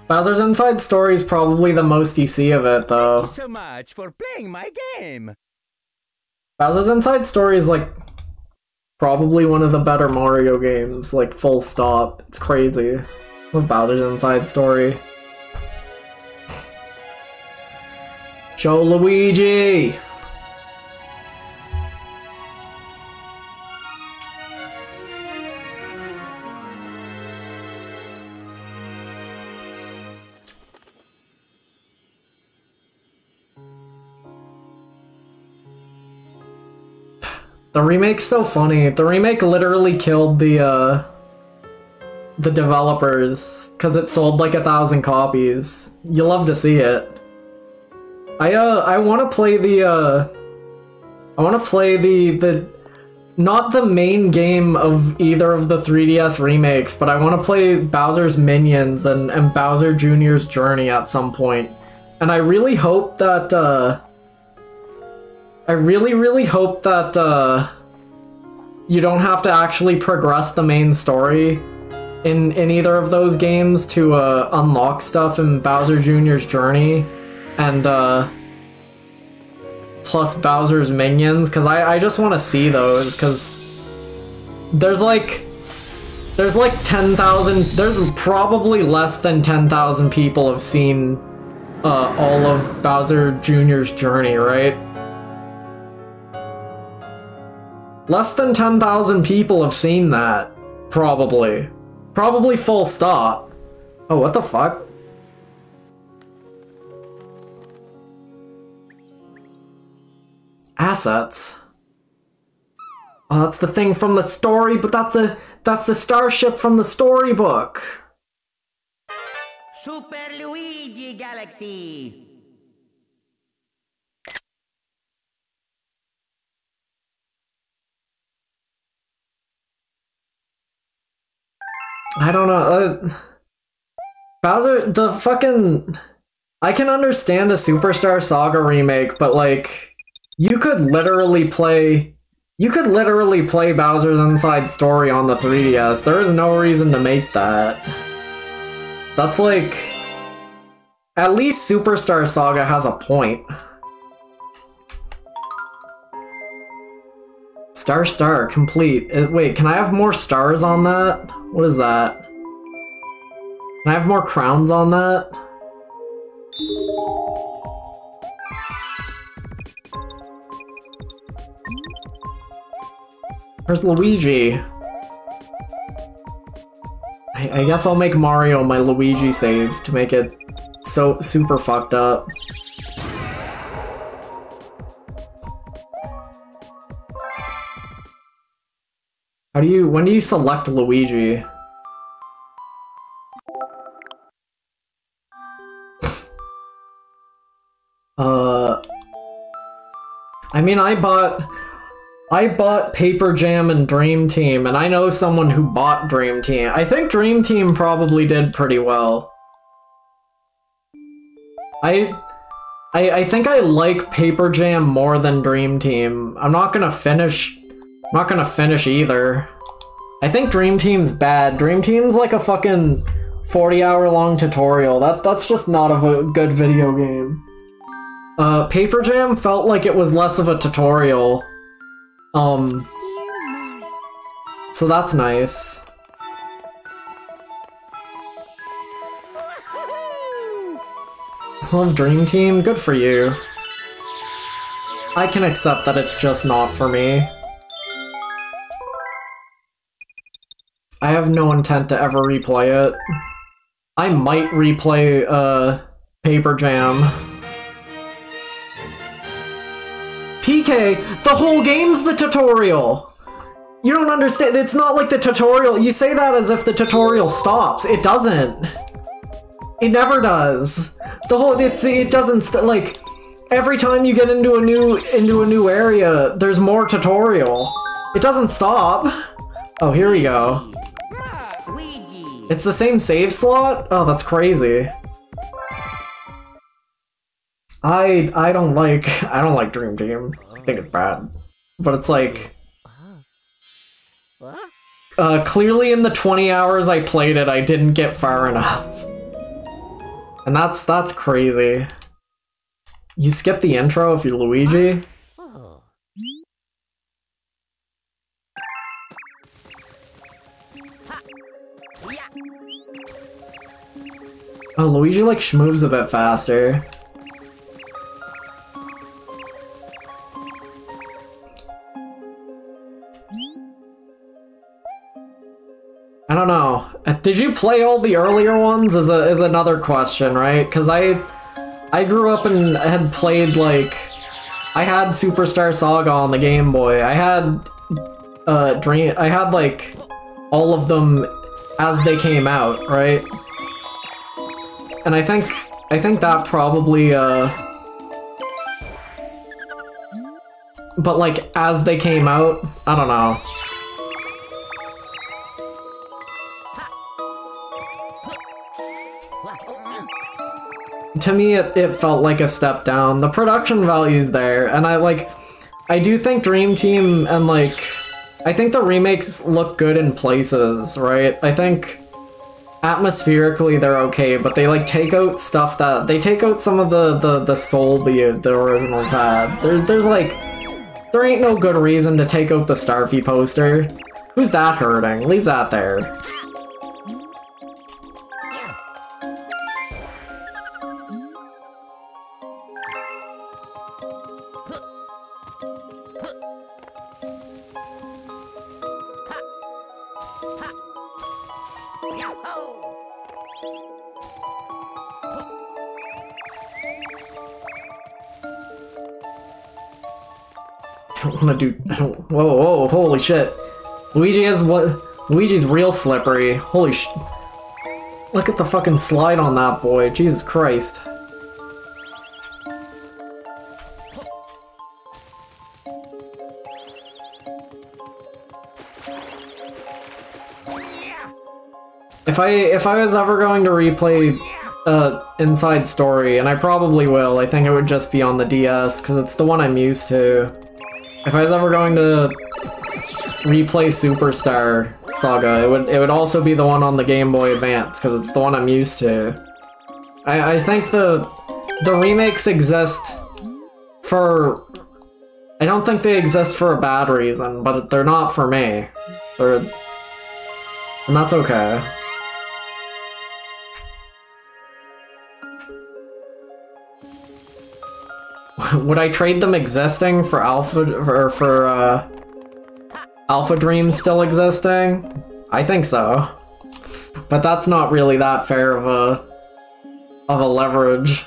Bowser's Inside Story is probably the most you see of it, though. Thank you so much for playing my game. Bowser's Inside Story is like probably one of the better Mario games, like full stop. It's crazy. Love Bowser's Inside Story. Show Luigi! The remake's so funny. The remake literally killed the developers because it sold like 1,000 copies. You love to see it. I want to play the not the main game of either of the 3DS remakes, but I want to play Bowser's Minions and Bowser Jr.'s Journey at some point. And I really hope that I really hope that you don't have to actually progress the main story in either of those games to unlock stuff in Bowser Jr.'s Journey and plus Bowser's Minions, because I just want to see those, because there's like 10,000, there's probably less than 10,000 people have seen all of Bowser Jr.'s Journey, right? Less than 10,000 people have seen that, probably. Probably full stop. Oh, what the fuck? Assets. Oh, that's the thing from the story, but that's the starship from the storybook. Super Luigi Galaxy. I don't know. Bowser, the fucking... I can understand a Superstar Saga remake, but like, you could literally play Bowser's Inside Story on the 3DS. There is no reason to make that. That's like... At least Superstar Saga has a point. Star, complete. Wait, can I have more stars on that? What is that? Can I have more crowns on that? Where's Luigi? I guess I'll make Mario my Luigi save to make it so super fucked up. When do you select Luigi? I mean, I bought Paper Jam and Dream Team, and I know someone who bought Dream Team. I think Dream Team probably did pretty well. I think I like Paper Jam more than Dream Team. I'm not gonna finish either. I think Dream Team's bad. Dream Team's like a fucking 40-hour long tutorial. That's just not a good video game. Paper Jam felt like it was less of a tutorial. So that's nice. Love Dream Team, good for you. I can accept that it's just not for me. I have no intent to ever replay it. I might replay, Paper Jam. PK, the whole game's the tutorial! You don't understand, it's not like the tutorial, you say that as if the tutorial stops. It doesn't. It never does. It doesn't, like, every time you get into a new area, there's more tutorial. It doesn't stop. Oh, here we go. It's the same save slot? Oh, that's crazy. I don't like Dream Team. I think it's bad. but it's like... clearly in the 20 hours I played it, I didn't get far enough. And that's crazy. You skip the intro if you're Luigi? Oh, Luigi like moves a bit faster. I don't know. Did you play all the earlier ones? Is another question, right? Because I grew up and had played like I had Superstar Saga on the Game Boy. I had I had like all of them as they came out, right? And I think that probably but like as they came out, I don't know. To me, it felt like a step down. The production value's there, and I do think Dream Team and like, I think the remakes look good in places, right? I think atmospherically they're okay, but they like take out stuff that, they take out some of the soul the originals had. There's like, there ain't no good reason to take out the Starfy poster. Who's that hurting? Leave that there. Whoa, holy shit. Luigi's real slippery. Holy sh... Look at the fucking slide on that boy, Jesus Christ. If I was ever going to replay Inside Story, and I probably will, I think it would just be on the DS, because it's the one I'm used to. If I was ever going to replay Superstar Saga, it would also be the one on the Game Boy Advance, because it's the one I'm used to. I think the remakes exist for... I don't think they exist for a bad reason, but they're not for me. And that's okay. Would I trade them existing for Alpha Dream still existing? I think so. But that's not really that fair of a leverage.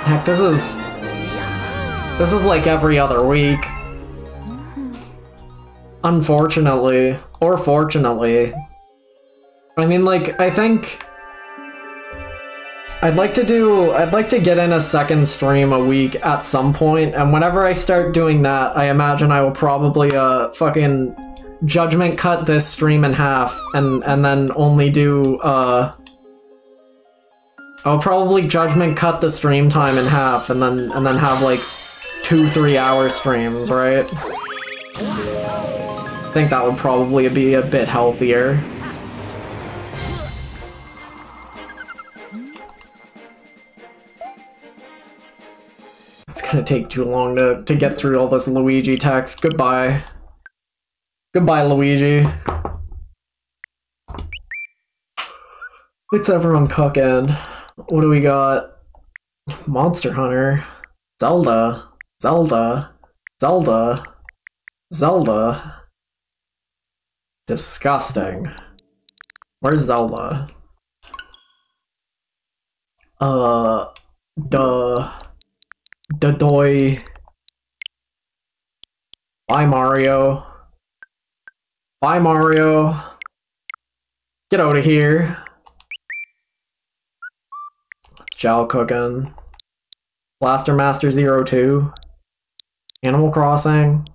Heck, this is like every other week. Unfortunately. Or fortunately. I mean, like, I think... I'd like to get in a second stream a week at some point, and whenever I start doing that, I imagine I will probably, fucking judgment cut this stream in half, and then only do, I'll probably judgment cut the stream time in half, and then have like 2-3 hour streams, right? I think that would probably be a bit healthier. It's gonna take too long to get through all this Luigi text. Goodbye. Goodbye, Luigi. It's everyone cooking. What do we got? Monster Hunter. Zelda. Disgusting. Where's Zelda? Doy. Bye, Mario. Bye, Mario. Get out of here. Jowl cooking. Blaster Master 02. Animal Crossing.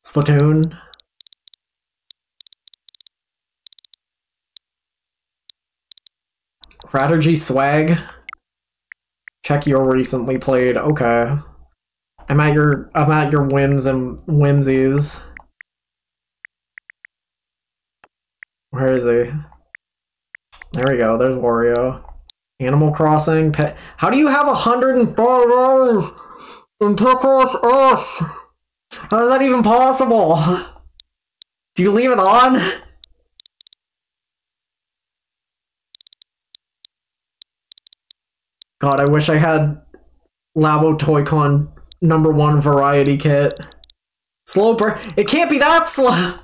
Splatoon. Strategy swag. Check your recently played. Okay. I'm at your whims and whimsies. Where is he? There we go, there's Wario. Animal Crossing, how do you have 104 rows in Picross S? How is that even possible? Do you leave it on? God, I wish I had Labo Toy-Con #1 variety kit. Slow burn. It can't be that slow!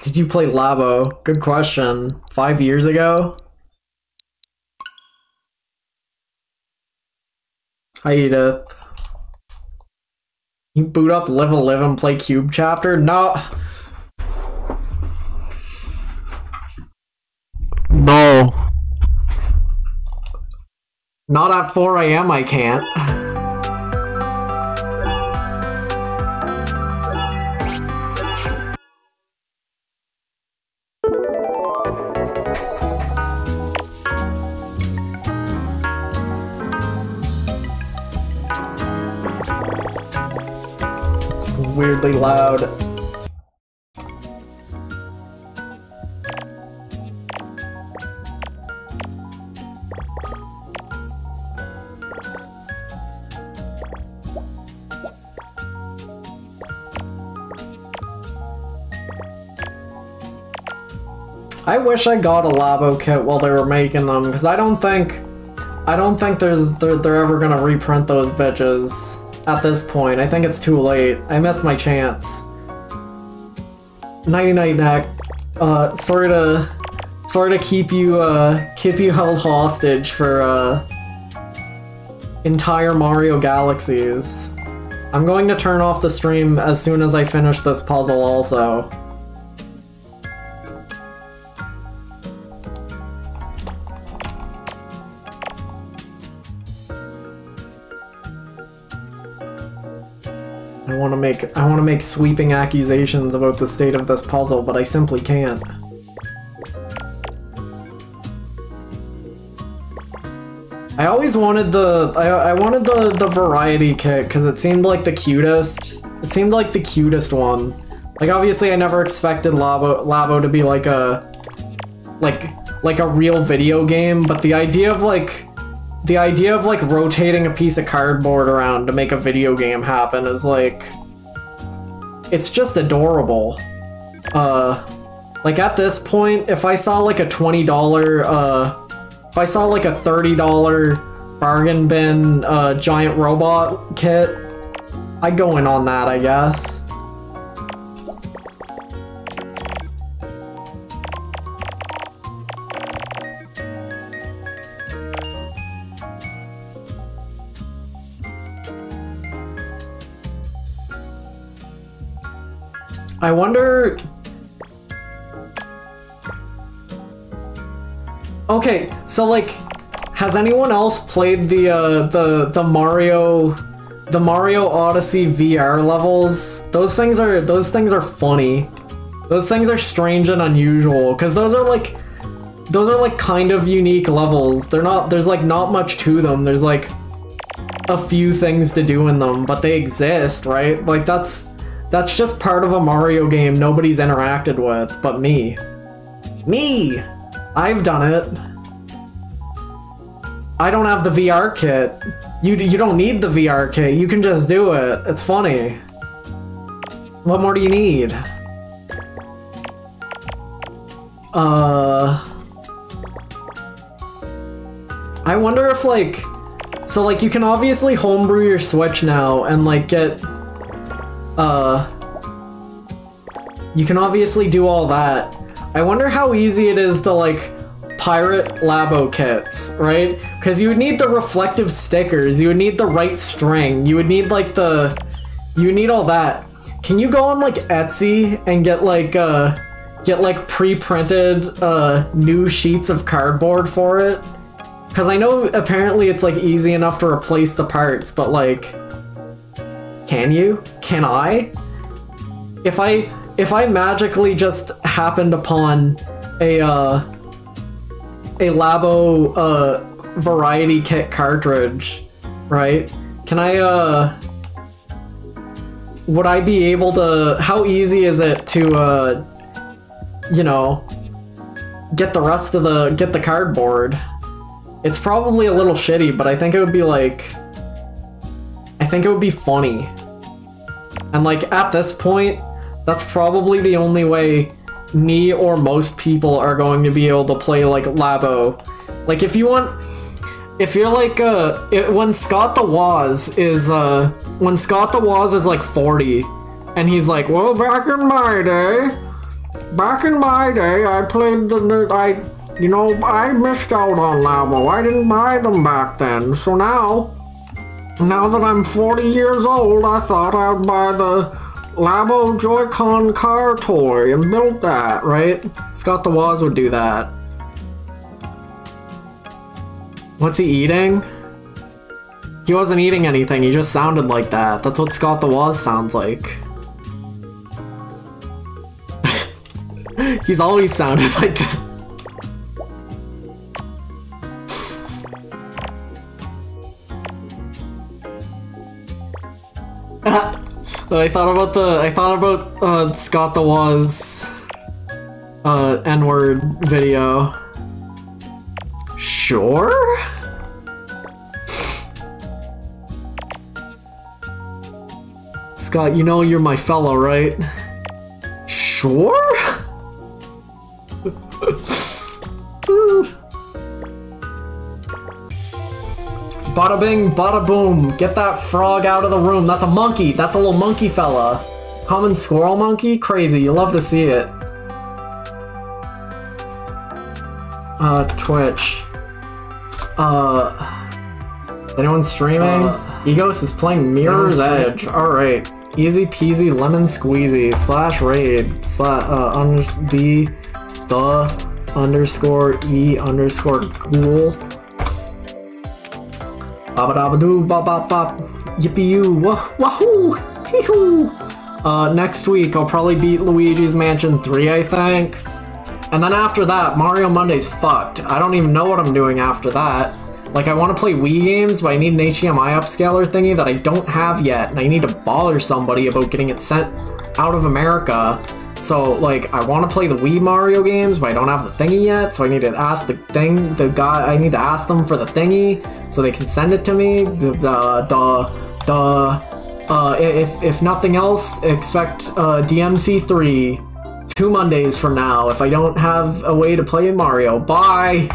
Did you play Labo? Good question. 5 years ago? Hi, Edith. You boot up Live a Live and play Cube Chapter? No. No. Not at 4 AM I can't. Weirdly loud. I wish I got a Labo kit while they were making them, because I don't think they're ever gonna reprint those bitches. At this point, I think it's too late. I missed my chance. Nighty night, Neck. Sorry to keep you held hostage for entire Mario Galaxies. I'm going to turn off the stream as soon as I finish this puzzle also. I want to make sweeping accusations about the state of this puzzle, but I simply can't. I always wanted I wanted the variety kit because it seemed like the cutest. It seemed like the cutest one. Like obviously I never expected Labo to be like a real video game, but the idea of like rotating a piece of cardboard around to make a video game happen is like, it's just adorable. Like at this point, if I saw like a $20, if I saw like a $30 bargain bin giant robot kit, I'd go in on that, I guess. I wonder... Okay, so like, has anyone else played the Mario Odyssey VR levels? Those things are funny. Those things are strange and unusual, because those are like kind of unique levels. There's like not much to them. There's like a few things to do in them, but they exist, right? Like that's just part of a Mario game nobody's interacted with, but me. Me! I've done it. I don't have the VR kit. You don't need the VR kit, you can just do it. It's funny. What more do you need? I wonder if like... So like you can obviously homebrew your Switch now and like get... You can obviously do all that. I wonder how easy it is to, like, pirate Labo kits, right? Because you would need the reflective stickers, you would need the right string, you would need, like, you would need all that. Can you go on, like, Etsy and get, like, pre-printed, new sheets of cardboard for it? Because I know apparently it's, like, easy enough to replace the parts, but, like, can you? Can I? If I magically just happened upon a Labo, variety kit cartridge, right? Can I, would I be able to, how easy is it to, you know, get the cardboard? It's probably a little shitty, but I think it would be like, I think it would be funny. And like, at this point, that's probably the only way me or most people are going to be able to play like Labo. Like if you're like, when Scott the Woz is like 40, and he's like, well, back in my day, I played I missed out on Labo. I didn't buy them back then. So now that I'm 40 years old, I thought I'd buy the Labo Joy-Con car toy and build that, right? Scott the Woz would do that. What's he eating? He wasn't eating anything, he just sounded like that. That's what Scott the Woz sounds like. He's always sounded like that. I thought about Scott the Woz N-word video. Sure? Scott, you know you're my fellow, right? Sure? Bada bing, bada boom. Get that frog out of the room. That's a monkey. That's a little monkey fella. Common squirrel monkey? Crazy. You love to see it. Twitch. Anyone streaming? Egos is playing Mirror's Edge. Alright. Easy peasy lemon squeezy / raid / B the _ E _ ghoul. Babadabadoo, bop bop bop, yippee you, wahoo, hee hoo. Next week I'll probably beat Luigi's Mansion 3, I think. And then after that, Mario Monday's fucked. I don't even know what I'm doing after that. Like, I want to play Wii games, but I need an HDMI upscaler thingy that I don't have yet, and I need to bother somebody about getting it sent out of America. So, like, I want to play the Wii Mario games, but I don't have the thingy yet, so I need to ask I need to ask them for the thingy, so they can send it to me. If nothing else, expect DMC3 2 Mondays from now if I don't have a way to play Mario. Bye!